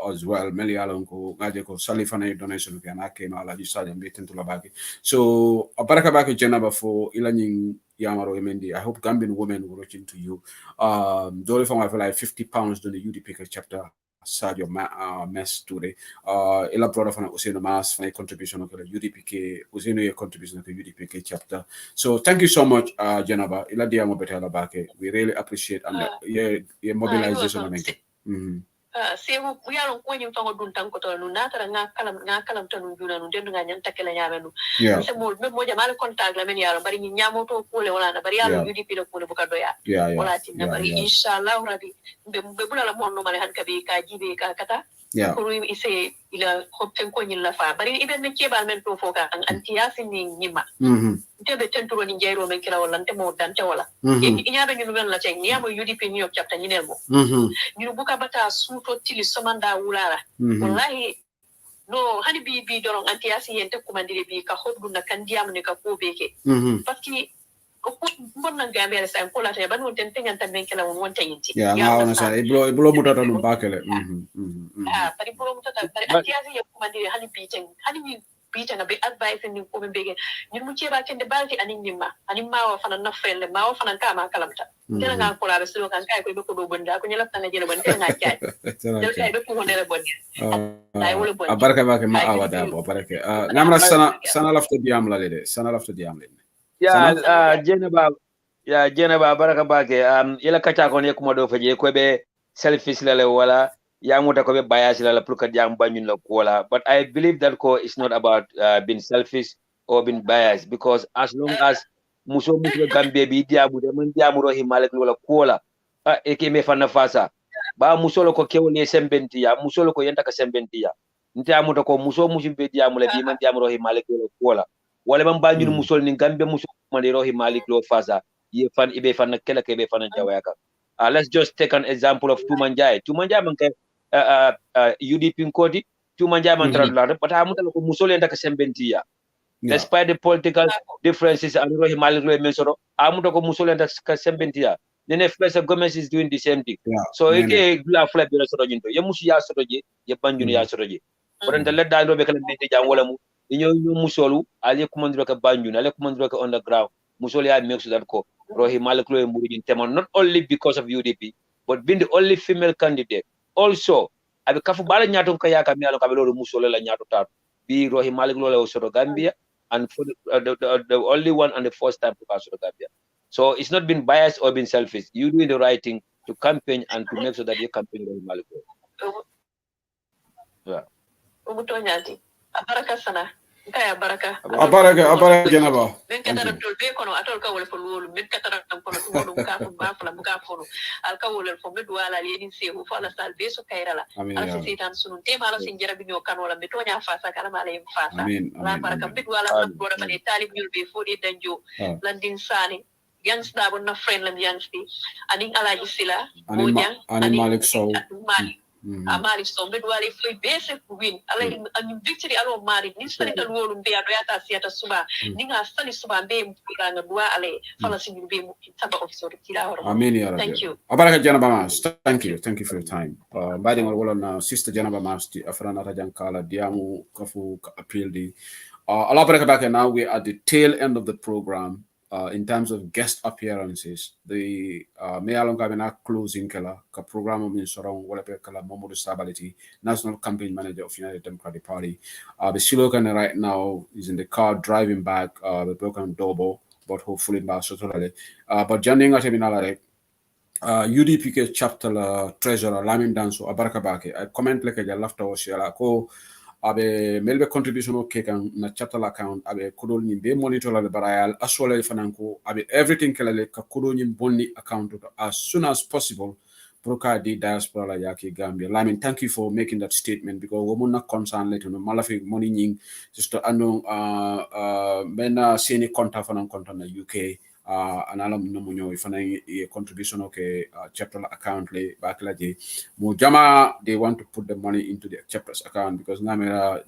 as well. Meli alonko ngaje ko salifana donation ke na ke mala di saja mbitin to labaki. So baraka baki jenaba for ilaning yamaro emendi. I hope Gambian women will reach into you. Dole from I feel like £50 to the UDP chapter. Sadio mess today. Ela brother fana Useno Mas fana contribution of the UDP Useno your contribution of the UDP chapter. So thank you so much, Janaba. Ela dia mo betala bake. We really appreciate and your mobilization. Sewu yalo ko nyum fango dun tan ko to nu natara nga kalam tanu juna nu dendu nga nyanta kala nyame nu se mo jamal contact la men yalo bari ni nyamo to ko le wala na bari yalo UDP le ko le buka doya wala tin na bari inshallah rabbi be bula la mo no male han kabe ka jibe ka kata ko ise ila hopten ko nyilla fa bari iben ne kebal men to foka an antiyasi ni nyima tebe tenturo ni jairo men kila wala nte mo dante wala inyaba ñu men la tay nyamo UDP New York chapter ñinel mo ñu buka bata suto tili somanda wulala wallahi no hani bi doron antiyasi yente kumandire bi ka hobdu na kandiam ne ka ko beke parce que ko mbonna Gambia sa ko la tay ban won ten nganta men kala won wonta yinti ya na sa iblo mutata dum bakele pari bro mutata pari antiyasi ye kumandire hani bi ten hani bita na be advice ni ko be bege ñun mu cieba kende balti anin nimma anin mawa fana na felle mawa fana kama kalamta tela nga ko la be silo kan kay ko be ko do bonda ko ñala tanga jere bon tela nga kay del kay be ko ndere bon ay wala bon baraka ba ke ma awada bo baraka namra sana lafta diam la lede sana lafta diam lede ya jenaba baraka ba ke ila kacha ko ne kuma do faje ko be selfish la wala yamuta ko be bias la pour ka jam banyun la kola. But I believe that ko is not about being selfish or being biased, because as long as muso Gambia bi diamu de man diamu ro himalek lola kola eke me fanna fasa ba muso ko kewle sembentiya muso ko yenta ka sembentiya ntiamu to ko muso be diamu la bi man diamu ro himalek lola kola wala man banyun muso ni Gambia muso man ro himalek lo fasa ye fan ibe fanna kala ke be fanna jawaka. Let's just take an example of Tumanjai man ke UDP Nkoti Tumanjai man tradula but amuta ko muso le ndaka sembentiya. Despite the political differences, and Mensoro, Amuto Musole and Sembentia. Then if Gomez is doing the same thing. So it is flat Sotoji, Yamusia Sotoji, Yapanjunia Sotoji. But then the let down Rebecca Wolamu, in your Musolu, Ali Kumandroka Banjun, Ali Kumandroka on the ground, Musolia makes that call, Rohi Malaklo and Murin Temon, not only because of UDP, but being the only female candidate. Also, I be careful Balanyaton Kayaka Mialo Cabello Musola Nyatota, be Rohi Malaklo Soto Gambia. And for the only one and the first time to pass to Gambia. So it's not been biased or been selfish. You doing the right thing to campaign and to make sure that you campaign with Maliko. Yeah. Kaya baraka Janaba. Ben katara tol be kono atol ka wol fo wol met katara tam kono to wol ka ko ba fala muka fono al ka wol fo med wala ledin se ho fala sal be so kayrala ala se tan sunu te mala sin jarabi no kan wala be to nya fasa kala mala em fasa la baraka med wala na do rafa ni talib yul be fo di danjo landin sani yangs da bon na friend lan yangs ti aning alaji sila mo jang ani malik so Amari so mbe wali fly basic win ala ani victory alo mari ni sali tan wolu mbe ado yata siata suba ninga sali suba mbe mpira nga dua ale fala sini mbe taba officer kila horo thank you abaraka Janaba Mas, thank you for your time badi ngol wala na sister Janaba Mas ti afrana ta jankala diamu kafu appeal di Allah baraka back. Now we're at the tail end of the program. In terms of guest appearances, the Mayalong Gabina closing kala ka program of Minsorong whatever kala Momodu Stability, National Campaign Manager of United Democratic Party. The Silokan right now is in the car driving back the broken double, but hopefully by Sotorale. But Janing Ataminala UDP chapter treasurer Lamin Danso Abaraka Bake. I comment like a laughter was ko abe melbe contribution o kekan na chapter account abe kodol ni be monitor la barayal aswala fananko abe everything kelale ka kodol ni bonni account as soon as possible proka di diaspora la yake Gambia. Lamin, thank you for making that statement because women not concerned later no malafi money nying just ano mena seni contact fanan contact na UK analam no mo nyoy fanay contribution okay chapter account le baklaje mo jama they want to put the money into the chapter's account because namera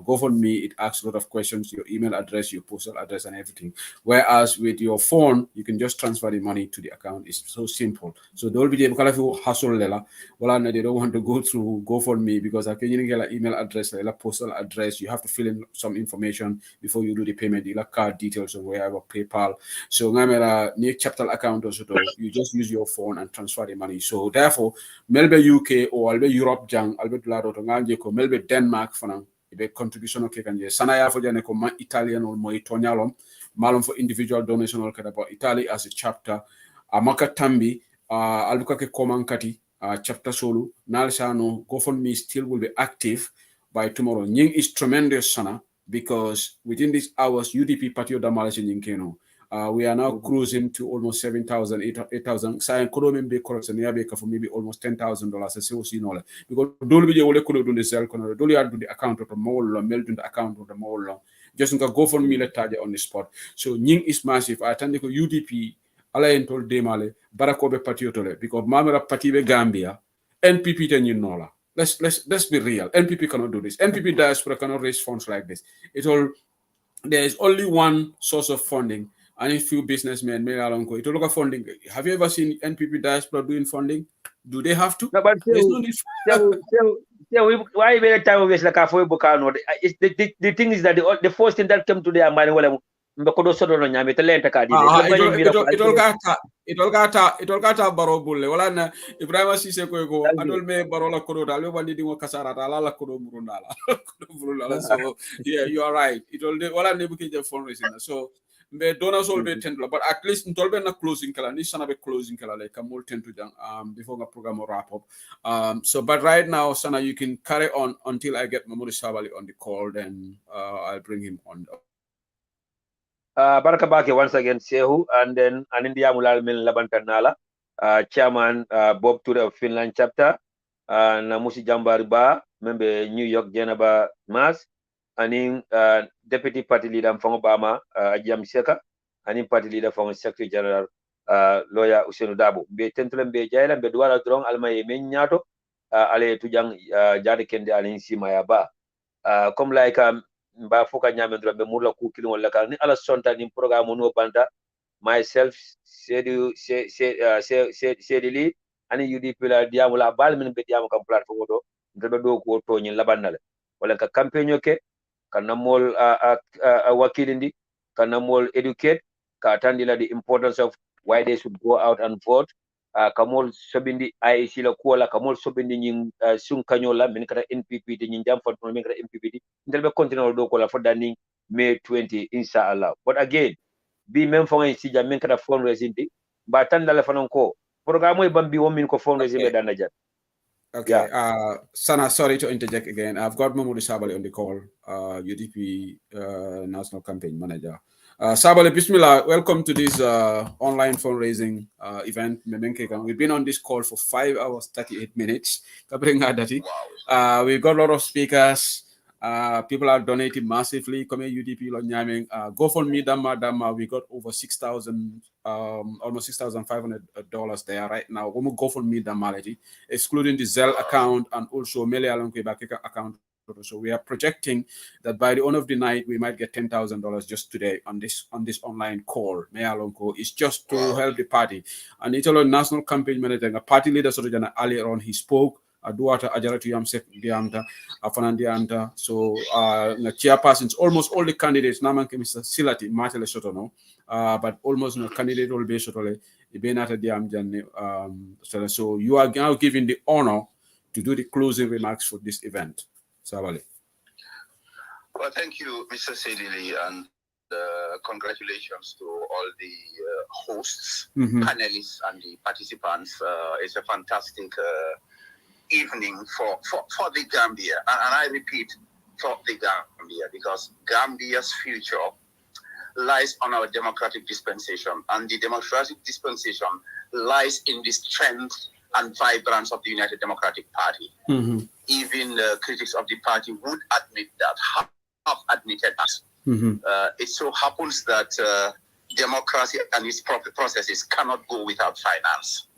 GoFundMe it asks a lot of questions, your email address, your postal address and everything, whereas with your phone you can just transfer the money to the account. It's so simple. So they will be able to hustle lela wala they don't want to go through GoFundMe because I can get email address la postal address, you have to fill in some information before you do the payment, the card details or wherever, PayPal. So near chapter account also you just use your phone and transfer the money. So therefore melbe UK or albe Europe jang albe dollar to nganje ko melbe Denmark fanang be contribution okay kanje sanaya fo jane ko ma Italian or mo itonyalom malum for individual donation or kada about Italy as a chapter amaka tambi albuka ke komankati chapter solo nalsano GoFundMe still will be active by tomorrow. Nying is tremendous sana because within these hours UDP patio damalashi nyingkeno. We are now cruising to almost 7,000, 8,000. Saying could be correct for maybe almost $10,000. Because don't be able to do the sell, don't do the account of the mall, mail to the account of the mall. Just go for me target on the spot. So Ning is massive. I attend the UDP, Alain told Demale, Barakobe Patiotole, because Mamara Pative Gambia, NPP ten you know. Let's be real. NPP cannot do this. NPP Diaspora cannot raise funds like this. There is only one source of funding. And a few businessmen made along it. Look at funding. Have you ever seen NPP Diaspora doing funding? Do they have to? No, but why very time we like the thing is that the first thing that came to their mind it all gata baro bulle wala na Ibrahima Cissé ko adol me baro la kodo dal wandi dingo kasara la la kodo murundala so yeah, you are right. It all wala ne buke je fundraising. So me donors all be tend but at least in tolbe na closing kala ni sana be closing kala like more tend to jang before the program will wrap up. So but right now Sana you can carry on until I get Mamadou Sabally on the call, then I'll bring him on. Baraka Bake once again, Sehu, and then Anindia Mulal Min Labantanala, Chairman Bob Ture of Finland chapter, Namusi Jambariba, member New York Geneva Mass, and Deputy Party Leader from Obama, Ajam Seka, and Party Leader from Secretary General, Lawyer Usenu Dabu. Be Tentulem Be Jailam, Bedwara Drong, Almaye Menyato, Ale Tujang Jadi Kende Alin Simayaba. Comme like mba foka nyamendra be murla ku kilin wala kan ni ala sonta ni programme no banda myself sedili ani UDP la diamu la bal min be diamu kam platform do ngebe do ko to nyi labannale wala ka campaign ke kana mol wakilindi kana mol educate ka tandila the importance of why they should go out and vote. Kamol sobindi IEC la kuola kamol sobindi nyin sun kanyola min kata NPP de nyin jam fon min kata NPP ndel be continue do ko la fodani May 20 inshallah. But again bi même fo ngi si jam min kata fundraising di ba tan dala fanon ko programme moy bambi won min ko fundraising be dana jat. Okay. Sana, sorry to interject again. I've got Mamadou Sabally on the call, UDP National Campaign Manager. Sabally, Bismillah, welcome to this online fundraising event. We've been on this call for 5 hours, 38 minutes. We've got a lot of speakers. People are donating massively. Come UDP GoFundMe Dama. We got over almost $6,500 there right now. GoFundMe Dama, excluding the Zelle account and also Mele Alankwe account. So we are projecting that by the end of the night we might get $10,000 just today on this online call. Mealonko is just to help the party. And it's a national campaign manager, a party leader earlier on. He spoke. Duata Ajaratu Yamsek Dianta, Afanandianta. So the chairpersons, almost all the candidates, Namanke Mr. Silati, Martele Sotono, but almost no candidate will be Sotole, Ibenata Diamjan. So you are now given the honor to do the closing remarks for this event. Sabally. Well, thank you, Mr. Sedili, and congratulations to all the hosts, panelists, and the participants. It's a fantastic evening for the Gambia, and I repeat, for the Gambia, because Gambia's future lies on our democratic dispensation, and the democratic dispensation lies in the strength and vibrance of the United Democratic Party. Even critics of the party would admit that, have admitted that. It so happens that democracy and its processes cannot go without finance.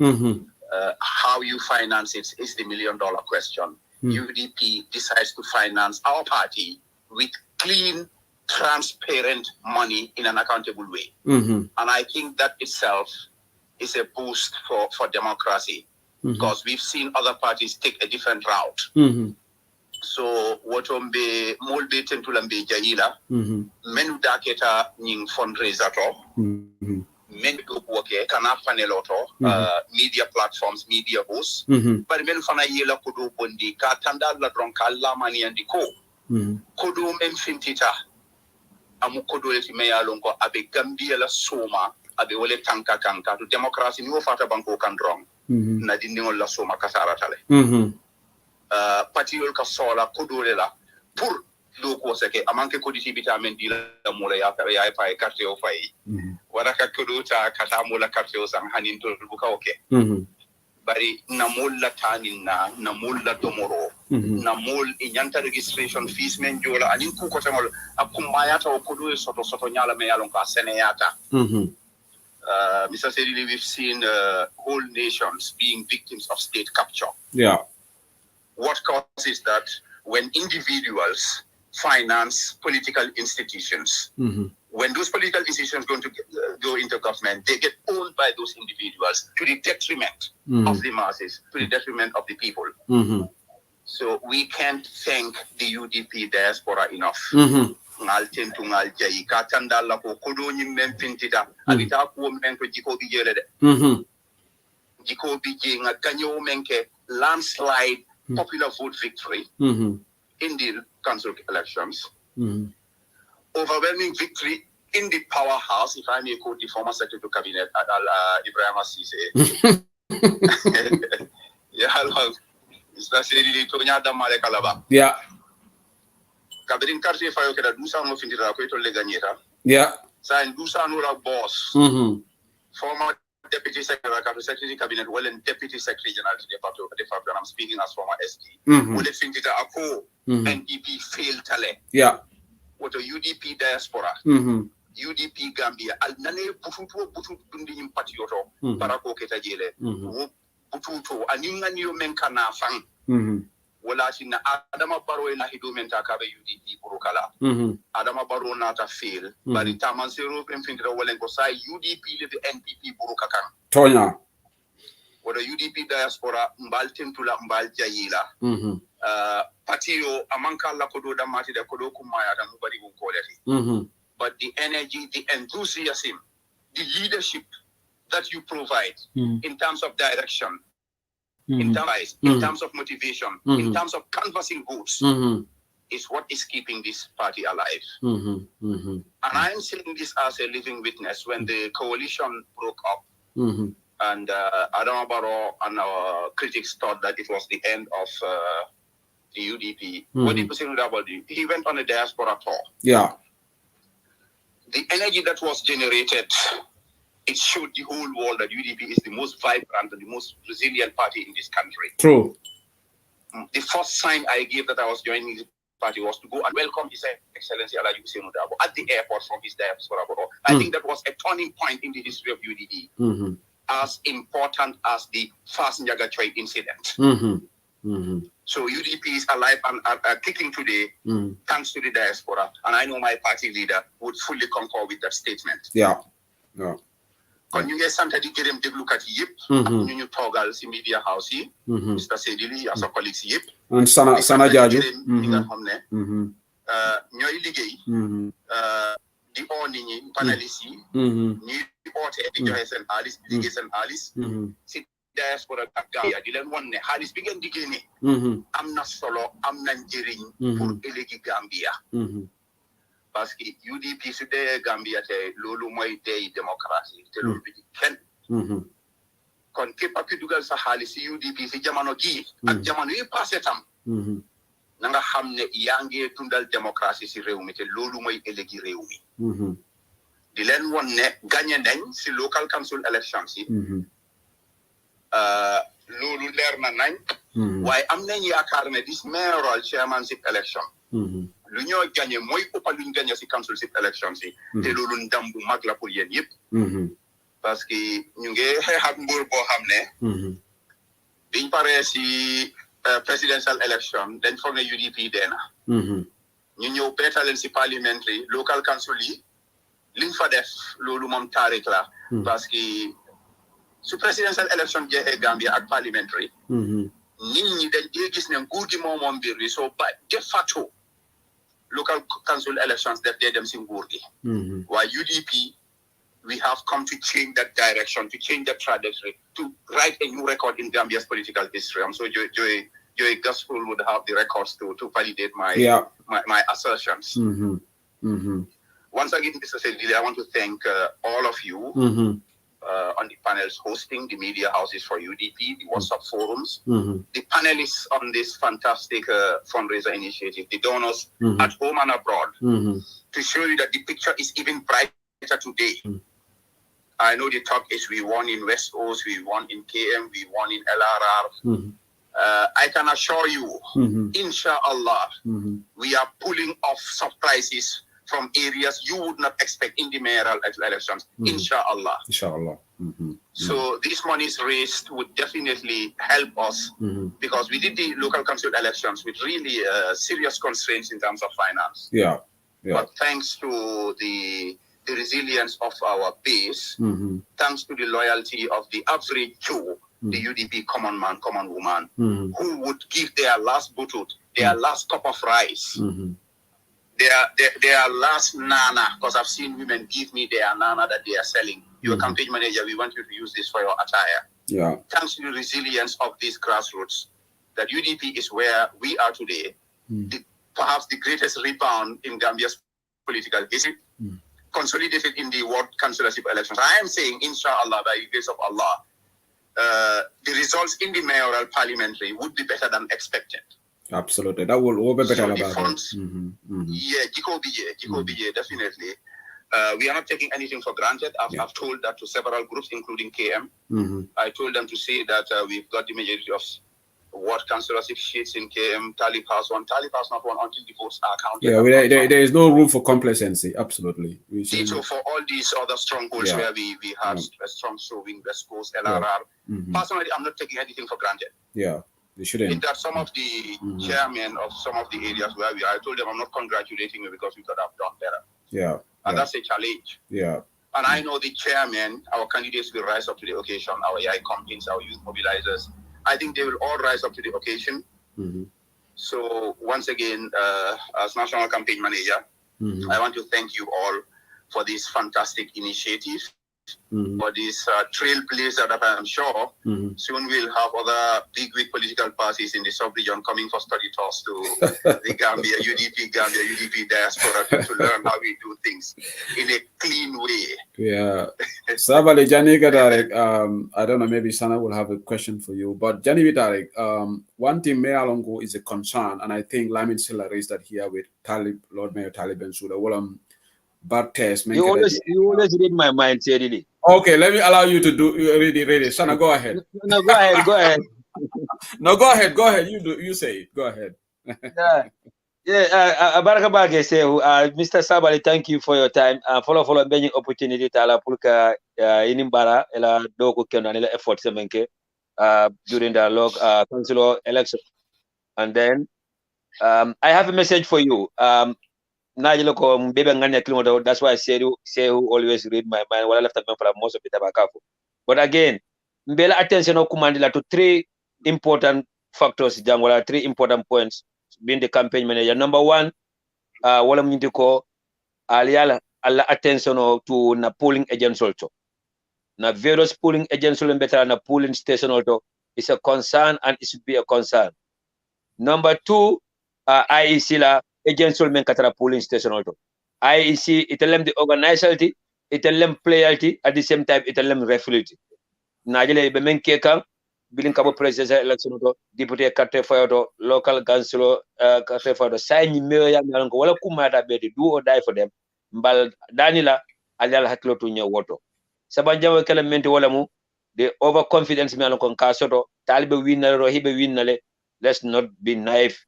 How you finance it is the million-dollar question. UDP decides to finance our party with clean, transparent money in an accountable way. And I think that itself is a boost for democracy, because we've seen other parties take a different route. So wotombe molbe tentulambe jaila menu daketa nying fundraiser to men do work kana paneloto media platforms, media hosts, but men fana yela kudo bondi ka tanda la dronka la mani andi ko kudo men fintita amu kudo leti meya lonko abe Gambia la soma abe wole tanka kanka to democracy ni fata banko kan drong na di ngol la soma kasara tale patiol ka sola kudo la pour do ko seke amanke ko diti vitamin di la mola ya fa carte o fay wara ka kudo ta kata mola carte o sang hanin to buka oke bari na mola tanin na mola domoro na mol inyanta registration fees men jola anin ku ko tamol akumayata o kudo soto nyala me yalon ka seneyata Mr. Sedili, we've seen whole nations being victims of state capture. What causes that? When individuals finance political institutions, when those political institutions go into government, they get owned by those individuals to the detriment of the masses, to the detriment of the people. So we can't thank the UDP diaspora enough. Ngal tentu ngal jayi ka tandala ko kodo nyimmen pintita abita ko men ko jiko bi jele de jiko bi je nga ganyo menke landslide popular vote victory in the council elections, overwhelming victory in the powerhouse, if I may quote the former Secretary to Cabinet, Ibrahim Assise. Yeah. Kabirin quartier fayo keda dusa no findira ko to leganyeta. Yeah. Sa en dusa no la boss. Former Deputy Secretary Cabinet, well, and Deputy Secretary General to the party, I'm speaking as former ST. Will it think that a NDP failed tale? Yeah. What a UDP Diaspora, UDP Gambia, Al Nane Pututo, Putundi in Patioto, Parako Ketajele, Pututo, and you menkana fang. Wala na Adama Baro na hidumenta kabe UDP Burukala. Adama Baro nata fail. But the Tamansero Pemfindra Walenko sai UDP live NPP Burukakan. Tonya. What a UDP Diaspora Mbal Tintula Mbal Jayila. Patio Amanka Lakodo Damati da Kodo Kumaya da nobody will call it. But the energy, the enthusiasm, the leadership that you provide in terms of direction, in terms of motivation, in terms of canvassing votes, is what is keeping this party alive. And I am saying this as a living witness. When the coalition broke up, and Adama Barrow and our critics thought that it was the end of the UDP, what did he say about it? He went on a diaspora tour. Yeah. The energy that was generated, it showed the whole world that UDP is the most vibrant and the most resilient party in this country. True. The first sign I gave that I was joining the party was to go and welcome His Excellency Alaji Hussein Udabo at the airport from his diaspora. I think that was a turning point in the history of UDP, as important as the first Njaga trade incident. So UDP is alive and kicking today, thanks to the diaspora. And I know my party leader would fully concur with that statement. Yeah. Yeah. Kon ñu ngi sant di gërëm déglukat yi yëpp ak ñu toogal si media house yi Mr Sedili ak sa collègues yi yëpp sana jaaju ñi nga xam ne ñooy liggéey di oo nit ñi panélistes yi ñuy oote di joxe seen xaalis di liggéey seen xaalis si diaspora ak Gambia di leen won ne xaalis bi ngeen di génne am na solo am na njëriñ pour ëllëgi Gambia parce que UDP su dee Gambia te loolu mooy tey démocratie te loolu bi di kenn kon képp ak dugal sa xaalis si UDP si jamono gii ak jamono yi passé tam na nga xam ne yaa ngi dundal démocratie si réew mi te loolu mooy ëllëgi réew mi di leen won ne gagné nañ si local council elections yi loolu leer na nañ waaye am nañ yaakaar ne this mayoral chairmanship election lu ñoo gagné mooy ëpp luñ gagné si councilship elections yi te loolu ndam bu mag la pour yéen yëpp parce que ñu ngi xeex ak nguur boo xam ne biñ paree si presidential election dañ foog ne UDP deena ñu ñëw beetaleen si parliamentary local council yi liñ fa def loolu moom taarix la parce que su presidential election jeexee Gambia ak parliamentary nit ñi dañ dee gis ne nguur gi moom mbir bi soo ba de facto local council elections def dee dem si nguur gi waaye UDP we have come to change that direction, to change that trajectory, to write a new record in Gambia's political history. I'm so Joy Gospel would have the records to validate my assertions. Once again, Mr. Sedili, I want to thank all of you on the panels hosting, the media houses for UDP, the WhatsApp forums, the panelists on this fantastic fundraiser initiative, the donors at home and abroad, to show you that the picture is even brighter today. I know the talk is we won in West Coast, we won in KM, we won in LRR. I can assure you, inshallah, we are pulling off surprises from areas you would not expect in the mayoral elections, inshallah. Inshallah. So this money's raised would definitely help us because we did the local council elections with really serious constraints in terms of finance. But thanks to the resilience of our base, thanks to the loyalty of the average Joe, the UDP common man, common woman, who would give their last butut, their last cup of rice, their last nana, because I've seen women give me their nana that they are selling. You're a campaign manager, we want you to use this for your attire. Thanks to the resilience of these grassroots, that UDP is where we are today, perhaps the greatest rebound in Gambia's political history. consolidated in the ward councillorship elections. I am saying, inshallah, by the grace of Allah, the results in the mayoral parliamentary would be better than expected. Absolutely, that will be better. So the funds, yeah, definitely. We are not taking anything for granted. I've told that to several groups, including KM. I told them to say that we've got the majority of ward councillorship sheets in KM. Talib has one. Talib has not one until the votes are counted. Yeah, there is no room for complacency. Absolutely. So for all these other strongholds where we had a strong showing, West Coast, LRR. Personally, I'm not taking anything for granted. Yeah, they shouldn't. In that some of the chairmen of some of the areas where we are, I told them I'm not congratulating you because we could have done better. Yeah. And that's a challenge. Yeah. And I know the chairman, our candidates will rise up to the occasion, our AI companies, our youth mobilizers. I think they will all rise up to the occasion. So once again, as National Campaign Manager, I want to thank you all for this fantastic initiative, for this trailblazer that I am sure soon we'll have other big political parties in the sub-region coming for study tours to the Gambia, UDP Diaspora to learn how we do things in a clean way. Yeah. Sabali Jani Gadarek, I don't know, maybe Sana will have a question for you, but Jani Vidarek, one thing Mayor Longo is a concern, and I think Lamin Silla raised that here with Lord Mayor Talib Bensouda. Bad test. You always read my mind, really. Okay, let me allow you to read it. Sana, go ahead. No, go ahead. No, go ahead. You say it. Go ahead. Barakabake say, Mr. Sabali, thank you for your time. Follow many opportunity tala pulka inimbara ela doko kena ela effort semenke during the council election. And then I have a message for you. That's why I say who always read my mind. Well, I left for most of it. But again, mbela attention kumandila to three important factors. Three important points being the campaign manager. Number one, wala mnyitiko aliala alla attention to na polling agents also. Na various polling agents also better na polling station also is a concern and it should be a concern. Number two, IEC la agents will make a polling station also. IEC it them the organizality, it them playality at the same time it them referee. Najele be men keka billing kabo presidential election auto deputy carte for local council carte for sign mayor ya ngalongo wala kumata be do or die for them mbal danila alal haklo to nyaw woto sabanjaw kala menti wala mu the overconfidence me alon ka soto talibe winnale ro hibe winnale. Let's not be naive.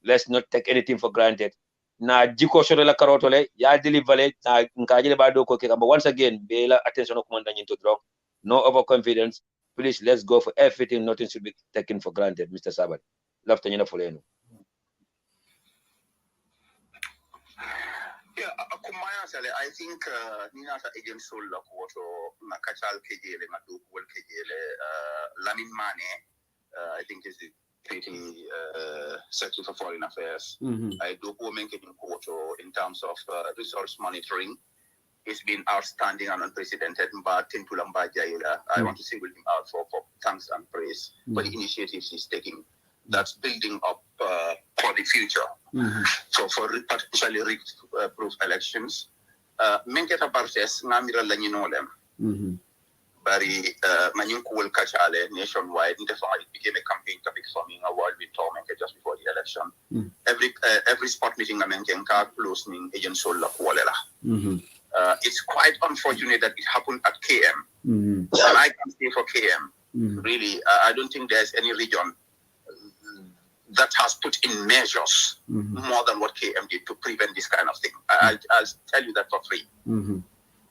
Let's not take anything for granted. Na jiko soto la karotole ya deliver na nkajele ba do ko ke but once again be la attention of commander into drop. No overconfidence. Please, let's go for everything. Nothing should be taken for granted, Mr. Sabat. Love to you for you. Yeah, I think Nina against Soul Lakoto, Nakachal Kejele, Madukul Kejele, Lamin Mane, I think is the pretty Secretary for Foreign Affairs. I do make it in Koto in terms of resource monitoring. It's been outstanding and unprecedented. I want to single him out for thanks and praise for the initiatives he's taking. That's building up for the future. So for potentially proof elections, Menketa Bartes, Namira Laninolam, Bari Manyunkuel Kachale nationwide, it became a campaign topic for me a world with Tormenke just before the election. Every spot meeting Amenkenka closing agent Sola Kualela. It's quite unfortunate that it happened at KM. And I can say for KM, really, I don't think there's any region that has put in measures more than what KM did to prevent this kind of thing. I'll tell you that for free.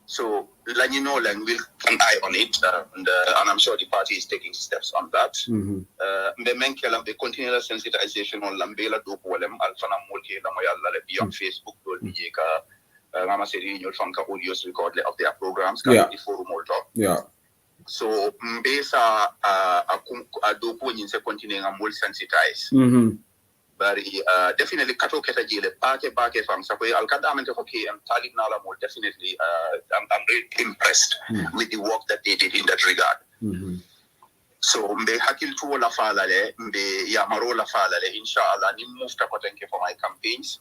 So, Lanino will keep an eye on it, and I'm sure the party is taking steps on that. The continuous sensitization on Lambela Dokolem, Alfana Multi, Lamoyala, beyond Facebook, Mama said you'll find audios record of their programs. Yeah. So, Mbesa a Doko in continuing a more sensitized. But definitely Kato Keta Jile, Pake from Sapoy, Alcadament of KM, Talib Nala more definitely I'm very impressed with the work that they did in that regard. So Mbe Hakil to La Falale, Mbe Yamaro La Falale, inshallah, ni move to Potenke for my campaigns.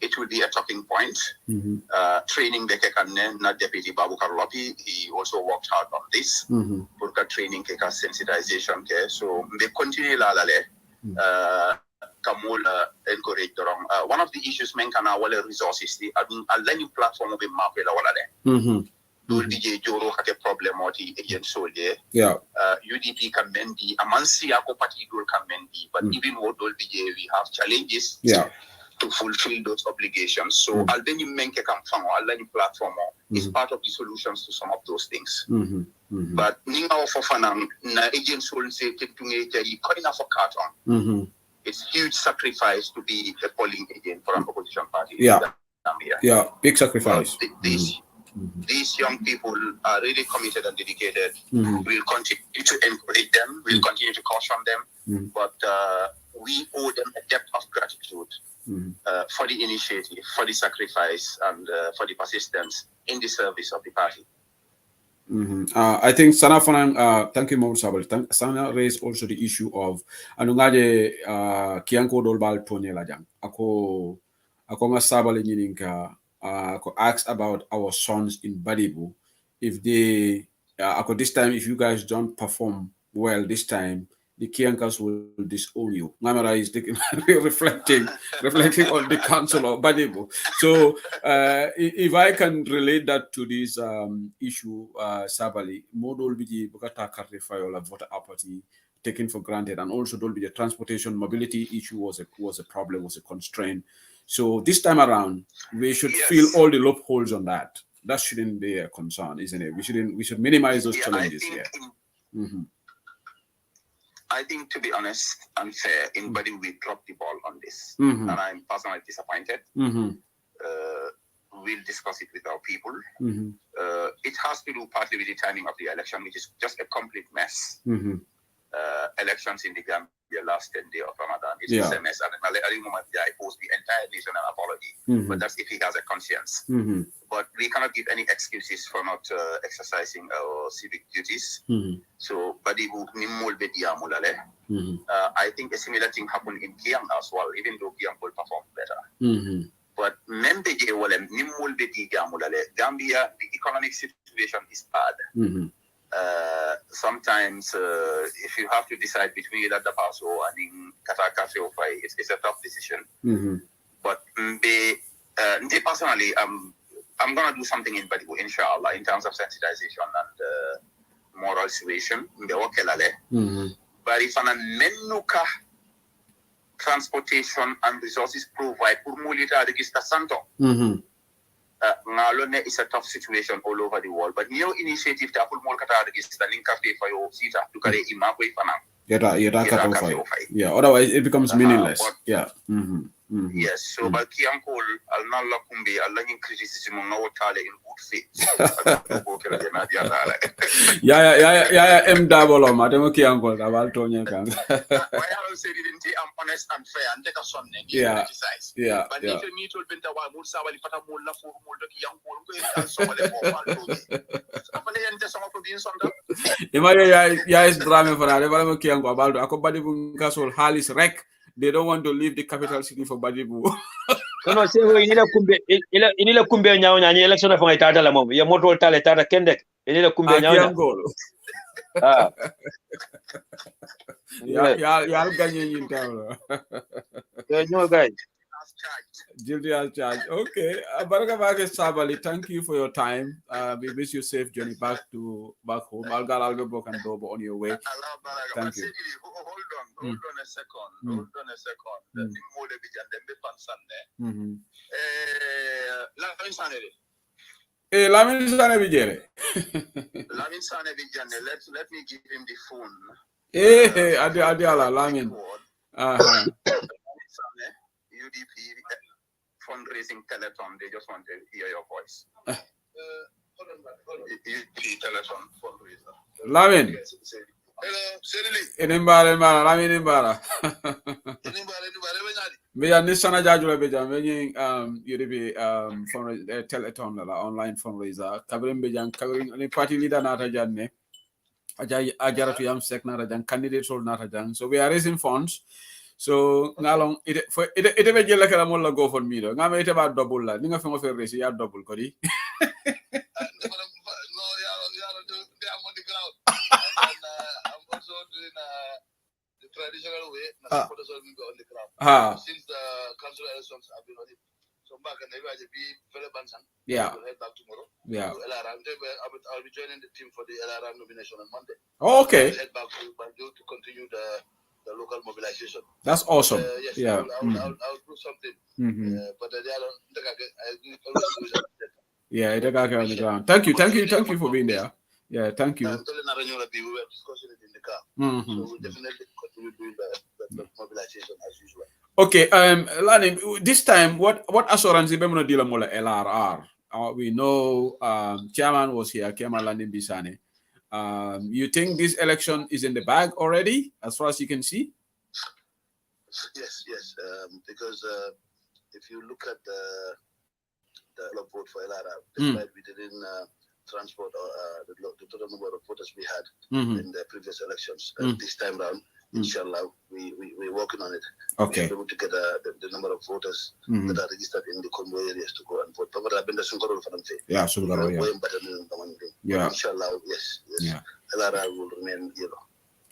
it will be a talking point. Training Beke Kanne, not Deputy Babu Karlopi, he also worked hard on this. Burka training Keka sensitization ke. So they continue la Kamula encourage the wrong. One of the issues men can wale resources the learning platform of map la wala do DJ Joro have a problem or the agent so there. Yeah. UDP can mendi amansi ako party do can mendi, but even more do DJ we have challenges to fulfill those obligations. So Albany Menke come from our learning platform is part of the solutions to some of those things. But Ninga for Fanang na agents will say to for carton. It's huge sacrifice to be a polling agent for an opposition party. Yeah, big sacrifice. These young people are really committed and dedicated. We'll continue to encourage them. We'll continue to caution them. But we owe them a debt of gratitude for the initiative, for the sacrifice, and for the persistence in the service of the party. I think Sana Fanang, thank you, Mount Sabal. Sana raised also the issue of Anungaje Kianko Dolbal Tony Lajang. Ako nga Sabal Yininka asked about our sons in Badibu. If they this time, if you guys don't perform well this time, the Kiankas will disown you. Namara is reflecting on the council of Badibu. So if I can relate that to this issue, Sabali, model biji bukata karifiola voter apathy taken for granted, and also don't be the transportation mobility issue was a problem, was a constraint. So this time around, we should fill all the loopholes on that. That shouldn't be a concern, isn't it? We should minimize those challenges here. I think, to be honest and fair, in Badi we dropped the ball on this, and I'm personally disappointed. We'll discuss it with our people. It has to do partly with the timing of the election, which is just a complete mess. Elections in the Gambia last 10 days of Ramadan. It's just a mess. And at the moment, I post the entire nation an apology. But that's if he has a conscience. But we cannot give any excuses for not exercising our civic duties. So, I think a similar thing happened in Kiang as well, even though Kiang will perform better. But Gambia, the economic situation is bad. Sometimes if you have to decide between the Paso and Kataka it's a tough decision. But personally, I'm gonna do something in Badibu, inshallah, in terms of sensitization and moral suasion. But if an menuka transportation and resources provide for Mulita Register Santo. Ngalone is a tough situation all over the world, but new initiative to put more register in cafe for your sita to carry imagwe fanam. Yeah, otherwise it becomes meaningless. Yes, so but Kiankol al nalla kumbi al langin criticism no tale in good faith. Yeah, M double madam Kiankol about Tonya Kang. Why I say I'm honest and fair and take a son criticize. But if you need to bend the wall, Mursawali Patamola for Muldoki Yankol, and so is drama for Alabama Kianko about Akobadi Castle Halis Rek. They don't want to leave the capital city for Badibu. No, say inila kumbe nyao nyanya election of my tata la mom. Ya moto tale tata kendek. Inila kumbe nyao. Y'all gagné in town. No guys. Guilty as charged. Okay. Barakabake Sabali, thank you for your time. We wish you safe journey back home. I'll go book and Dobo on your way. Thank you. Hold on a second. Lamin Sane Bijere. Let me give him the phone. Adiala, Lamin. UDP fundraising telethon. They just want to hear your voice. UDP telethon fundraiser. Lamin. Hello, Lamin Imbara. Me and Nisana Jajula Bejan, UDP telethon, online fundraiser. Covering Bejan, covering any party leader Natajan, Ajaratu Yam Sek Natajan, candidate Sol Natajan. So we are raising funds So ngalong ite be jella kala mo la GoFundMe do ngame ite ba double la ni nga fa faire resi ya double ko di No, they are on the ground. And I'm also doing the traditional way. My supporters will be on the ground. Since the council elections have been on it. So back and maybe I will be very bansan. Yeah. We'll head back tomorrow. Yeah. To LRM. I'll be joining the team for the LRM nomination on Monday. Oh, okay. I'll head back to Banjul to continue the local mobilization. That's awesome. Yes, Yeah. I'll do something. But I always do it. Yeah, it got on the ground. Thank you for being there. Yeah, thank you. We were discussing it in the car. So we'll definitely continue doing the mobilization as usual. Okay, Lani, this time, what assurance you gonna deal with LRR? We know chairman was here, Chairman Landing Bisane. You think this election is in the bag already, as far as you can see? Yes. Because if you look at the vote for LRR, despite we didn't transport the total number of voters we had in the previous elections, this time round, inshallah, we're working on it. Okay. We're able to get the number of voters that are registered in the convoy areas to go and vote. Yeah, yeah. Inshallah, yes. Yeah. LRR will remain yellow.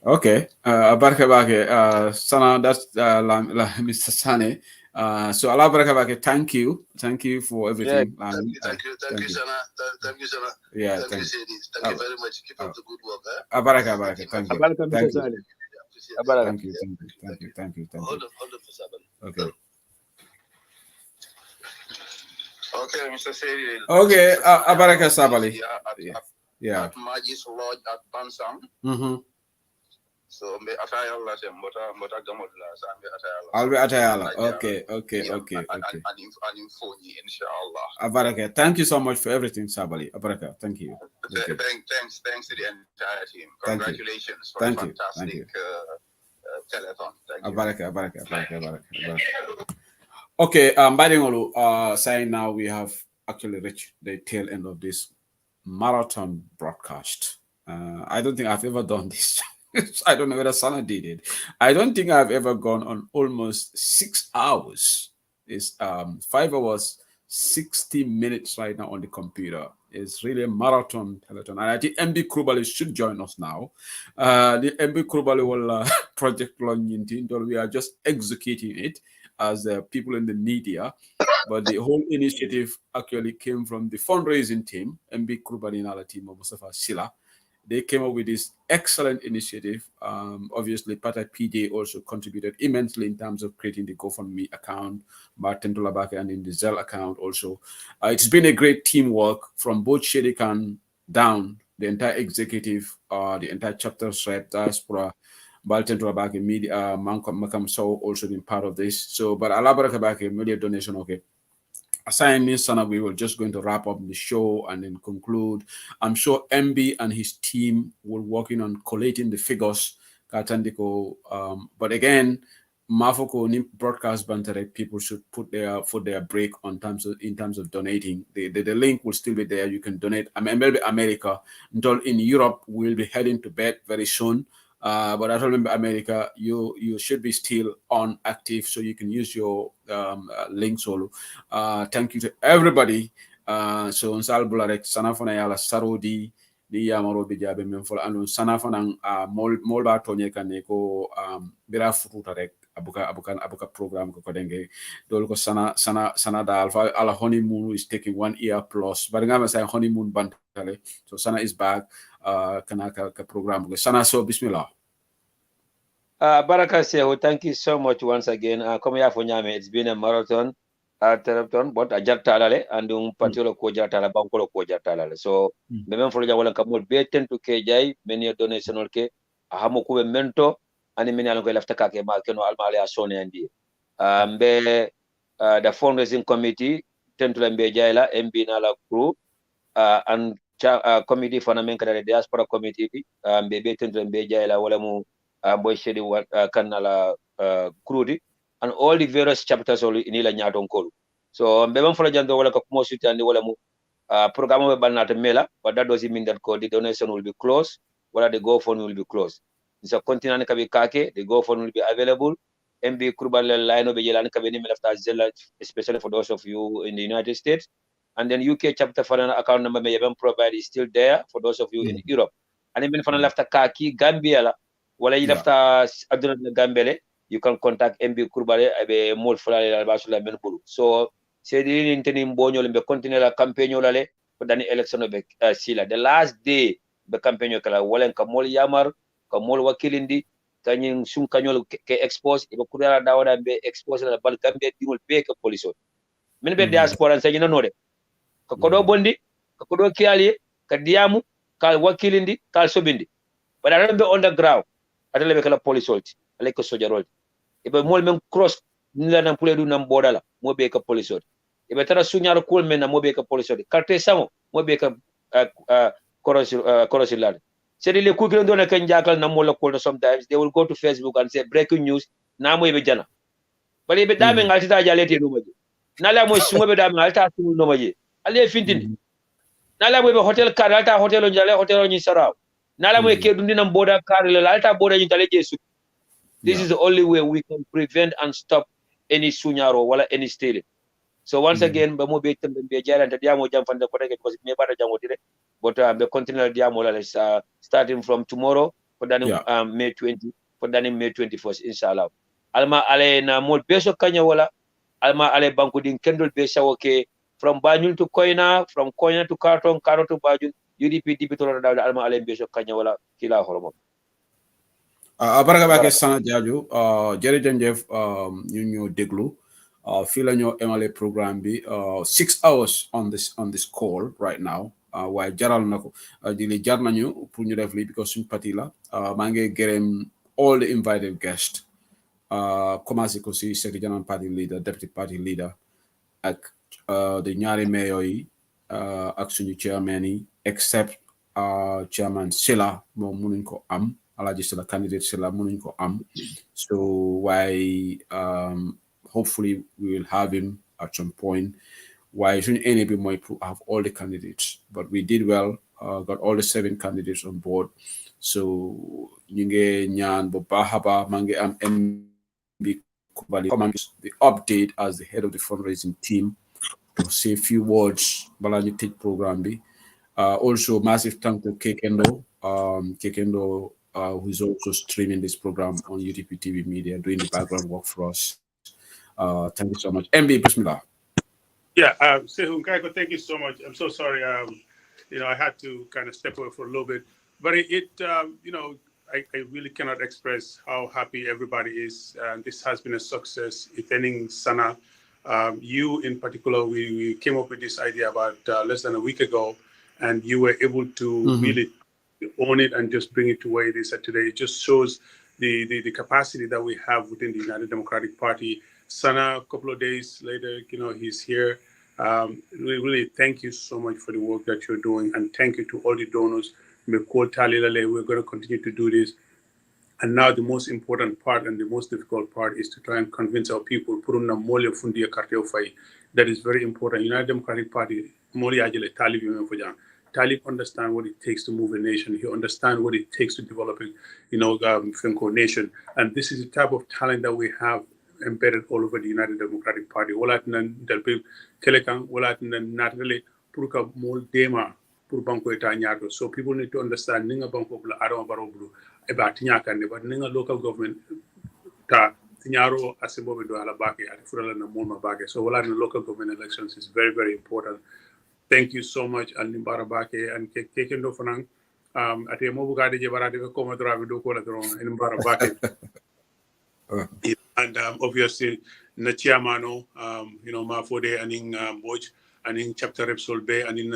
Okay. Abarakabake, Sana, that's Mr. Sane. So Allah Barakabake, thank you for everything. Yeah, thank you, Sana. Thank you, Sana. Yeah, thank you, Sadie. Thank you very much. Keep up the good work. Abaraka, thank you. Thank you. Hold on for Sabali. Okay. Okay, Mr. Sadie. Okay, Abaraka Sabali. Yeah. At Magis Lodge at Bansang. So I'll be Atayala. Okay. And Infoni, inshallah. Abaraka, thank you so much for everything, Sabali. Abaraka, thank you. Okay. Thanks to the entire team. Congratulations for a fantastic telethon. Thank you. Abaraka. Okay, Badingolu, saying now we have actually reached the tail end of this marathon broadcast. I don't think I've ever done this. I don't know whether Sana did it. I don't think I've ever gone on almost 6 hours. It's 5 hours, 60 minutes right now on the computer. It's really a marathon telethon. And I think MB Krubali should join us now. The MB Krubali will project launching. We are just executing it as people in the media. But the whole initiative actually came from the fundraising team, MB Krubali and our team of Mustafa Sila. They came up with this excellent initiative. Obviously, Pata PD also contributed immensely in terms of creating the GoFundMe account, Martin Tulabake, and in the Zelle account also. It's been a great teamwork from both Shedikan down, the entire executive, the entire chapter rep, diaspora, Balten Tulabake, media, Makam So also been part of this. So, but Alabarakabake, media donation, okay. Assigning this, Sana, we were just going to wrap up the show and then conclude. I'm sure MB and his team were working on collating the figures. But again, Mafoko broadcast bantere, people should put their break on in terms of donating. The link will still be there. You can donate. I mean, maybe America. Until in Europe, we'll be heading to bed very soon. But I remember America, you should be still on active, so you can use your link solo. Thank you to everybody. So nsal bularek sanafana yala sarodi di yamaro bijabe memfol anu sanafana mol ba tonye kaneko bira fututa rek abuka program ko denge dol ko sana da alfa ala honeymoon is taking 1 year plus but ngama say honeymoon bantale so Sana is back kanaka ka program ko Sana so bismillah. Baraka Sehu, thank you so much once again. It's been a marathon, but a jartalale and patio ko jartala bankolo ko jartalale. So memang follow jawalan kamul beten to kejai many donation ke ahamo ko mento ani many alon ko lafta kake ma keno almale asone andi. The fundraising committee tentula mbe jaila MB na la crew and committee for the diaspora committee mbe tentula mbe jaila wala mu boy shedi kanala krudi and all the various chapters in ila nyaton kolu so mbebe mfola jando wala ko mo sutandi wala mu program be banata mela but that doesn't mean that the donation will be closed wala the GoFundMe will be closed. It's a continent kabi kake, the GoFundMe will be available MB Kurbala line of Yelan Kabini Zella, especially for those of you in the United States. And then UK chapter for an account number may even provide is still there for those of you in Europe. And even for left Kaki, Gambia, while you left Aduna Gambele, you can contact MB Kurbale, a more for Basula Menbulu. So, say the intending Bonyo and the continental campaign for the election of Sila. The last day, the campaign kala Wallen Kamol Yamar, Kamol Wakilindi, Kanying Sum Kanyol expose, if Kura Dawada be exposed at the Balgambia, you will pay a police. Many diaspora and say, you know, Kakodo Bondi, Kakodo Kiali, Kadiamu, Kal Wakilindi, Kal Sobindi. But I remember on the ground, I don't like a police hold, I like a soldier hold. If a moment cross, Nilan Puledu Nam Bodala, Mobeka police hold. If a Tarasunya Coleman and Mobeka police hold, Carte Samo, Mobeka Corosilar. Certainly, Cooking Dona can jackal Namola Quarter sometimes, they will go to Facebook and say breaking news, Namu Ebejana. But if a damning Alta Jaleti Numaji, Nala was Sumabedam Alta Numaji. Ale fintindi nala mo hotel car alta hotel on jale hotel on sarau nala mo ke dundi nam border car le alta border ni tale jesu. This is the only way we can prevent and stop any sunyaro wala any stealing. So once again ba mo be tembe be jara ta diamo jam fande ko tege because me bada jango dire but be continue diamo la starting from tomorrow for May 20 for May 21st inshallah alma ale na mol beso kanya wala alma ale banku din kendol be sawoke from Banjul to Koina, from Koina to Karton, Karton to Banjul, UDP Dibitora Alma Alembisho Kanyawala, Kila Holomo. Abaraka Sana Jaju, Jerry Janjev, New Deglu, Filanyo MLA program be 6 hours on this call right now. While Jaral Nako, Dili Jarnanu, Punurevli, because in Patila, Mange Gerem, all the invited guests, Komasi Kosi, Secretary Party Leader, Deputy Party Leader, the Nyari Mayor ak suñu chairman yi except chairman Sela mo munuñ ko am Alaji Sela candidate Sela munuñ ko am, so why hopefully we will have him at some point. Why shouldn't anybody more have all the candidates, but we did well, got all the 7 candidates on board. So ñu ngi ñaan bu baax ba ma ngi am MB Kubali the update as the head of the fundraising team to say a few words bala ñu tëj programme bi. Also massive thank to Kekendo who is also streaming this program on UDP TV Media, doing the background work for us. Thank you so much. MB, Bismillah. Yeah, Sehun Kaiko, thank you so much. I'm so sorry. I had to kind of step away for a little bit, but I really cannot express how happy everybody is. This has been a success. If anything, Sana, you in particular, we came up with this idea about less than a week ago, and you were able to really own it and just bring it to where it is at today. It just shows the capacity that we have within the United Democratic Party. Sana, a couple of days later, he's here. We really thank you so much for the work that you're doing, and thank you to all the donors. We're going to continue to do this. And now the most important part and the most difficult part is to try and convince our people. That is very important. United Democratic Party, Talib understand what it takes to move a nation. He understands what it takes to develop a nation. And this is the type of talent that we have embedded all over the United Democratic Party. So people need to understand ninga banko bla adama baroblu about nyakande, but ninga local government ta tinyaro asimbo do ala bake at furala na moma bake. So wala in local government elections is very, very important. Thank you so much, Nimbara Bake and Kekendo Fanang. At a mobile guide, Jabaradi, Koma Dravi, do call it wrong, and Nimbara Bake. And obviously, Nachiamano, Mafode, and in Boj, and in chapter Repsol Bay, and in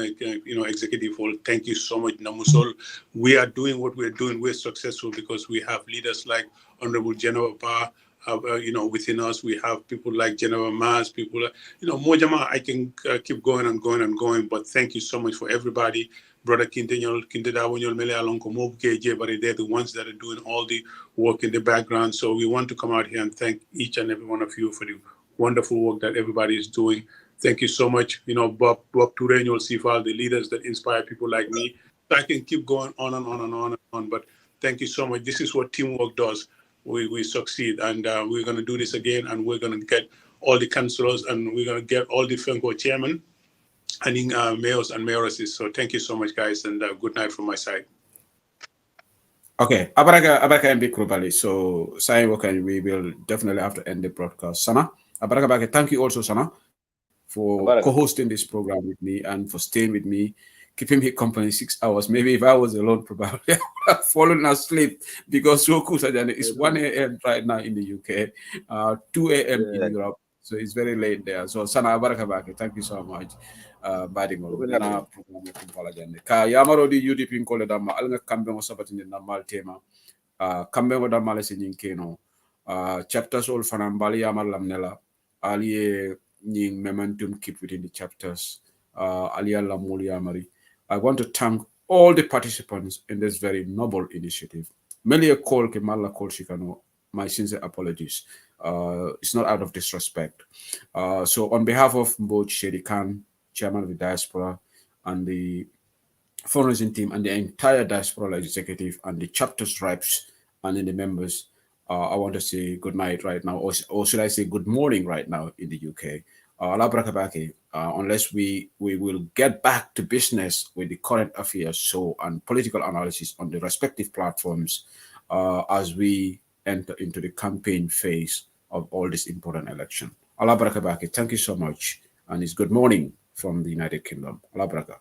executive hall. Thank you so much, Namusol. We are doing what we're doing. We're successful because we have leaders like Honorable General Ba. Within us, we have people like General Mas, people, Mojama, I can keep going and going and going, but thank you so much for everybody. Brother Kindedawonyol Mele Alonko Mobke, but they're the ones that are doing all the work in the background. So we want to come out here and thank each and every one of you for the wonderful work that everybody is doing. Thank you so much. Bob Tureñol Sifal, the leaders that inspire people like me. So I can keep going on and on and on and on, but thank you so much. This is what teamwork does. we succeed. And we're going to do this again, and we're going to get all the councillors, and we're going to get all the FENCO chairmen and mayors and mayoresses. So thank you so much, guys, and good night from my side. Okay, Abaraka MB Krubali. So, we will definitely have to end the broadcast. Sana, Abaraka, thank you also, Sana, for co-hosting this program with me and for staying with me, keeping me company 6 hours. Maybe if I was alone, probably I would have fallen asleep, because it's 1 a.m. right now in the UK, 2 a.m. in Europe. So it's very late there. So Sana Abaraka, thank you so much. Badingol nana program ko fala jande ka yamaro di UDP ko le dama alga kambe mo sabati ni namal tema kambe mo dama le sin keno chapters all fana mbali yamal lamnela ali ni momentum keep within the chapters ali alla mul yamari. I want to thank all the participants in this very noble initiative. Many a call ke mala call shikano, my sincere apologies. It's not out of disrespect. So on behalf of both Shady Khan, Chairman of the Diaspora, and the fundraising team, and the entire Diaspora executive, and the chapters reps, and then the members, I want to say good night right now, or should I say good morning right now in the UK. Unless we will get back to business with the current affairs and political analysis on the respective platforms as we enter into the campaign phase of all this important election. Allah Barakabaki, thank you so much, and it's good morning from the United Kingdom. Allah Baraka.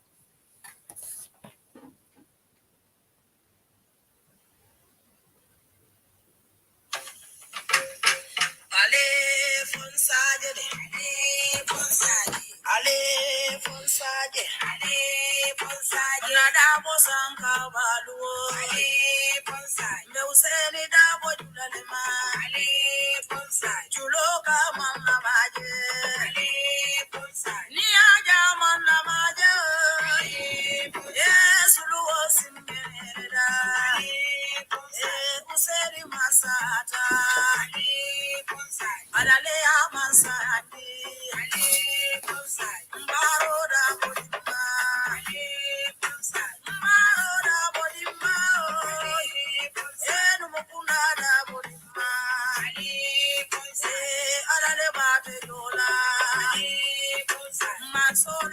Masole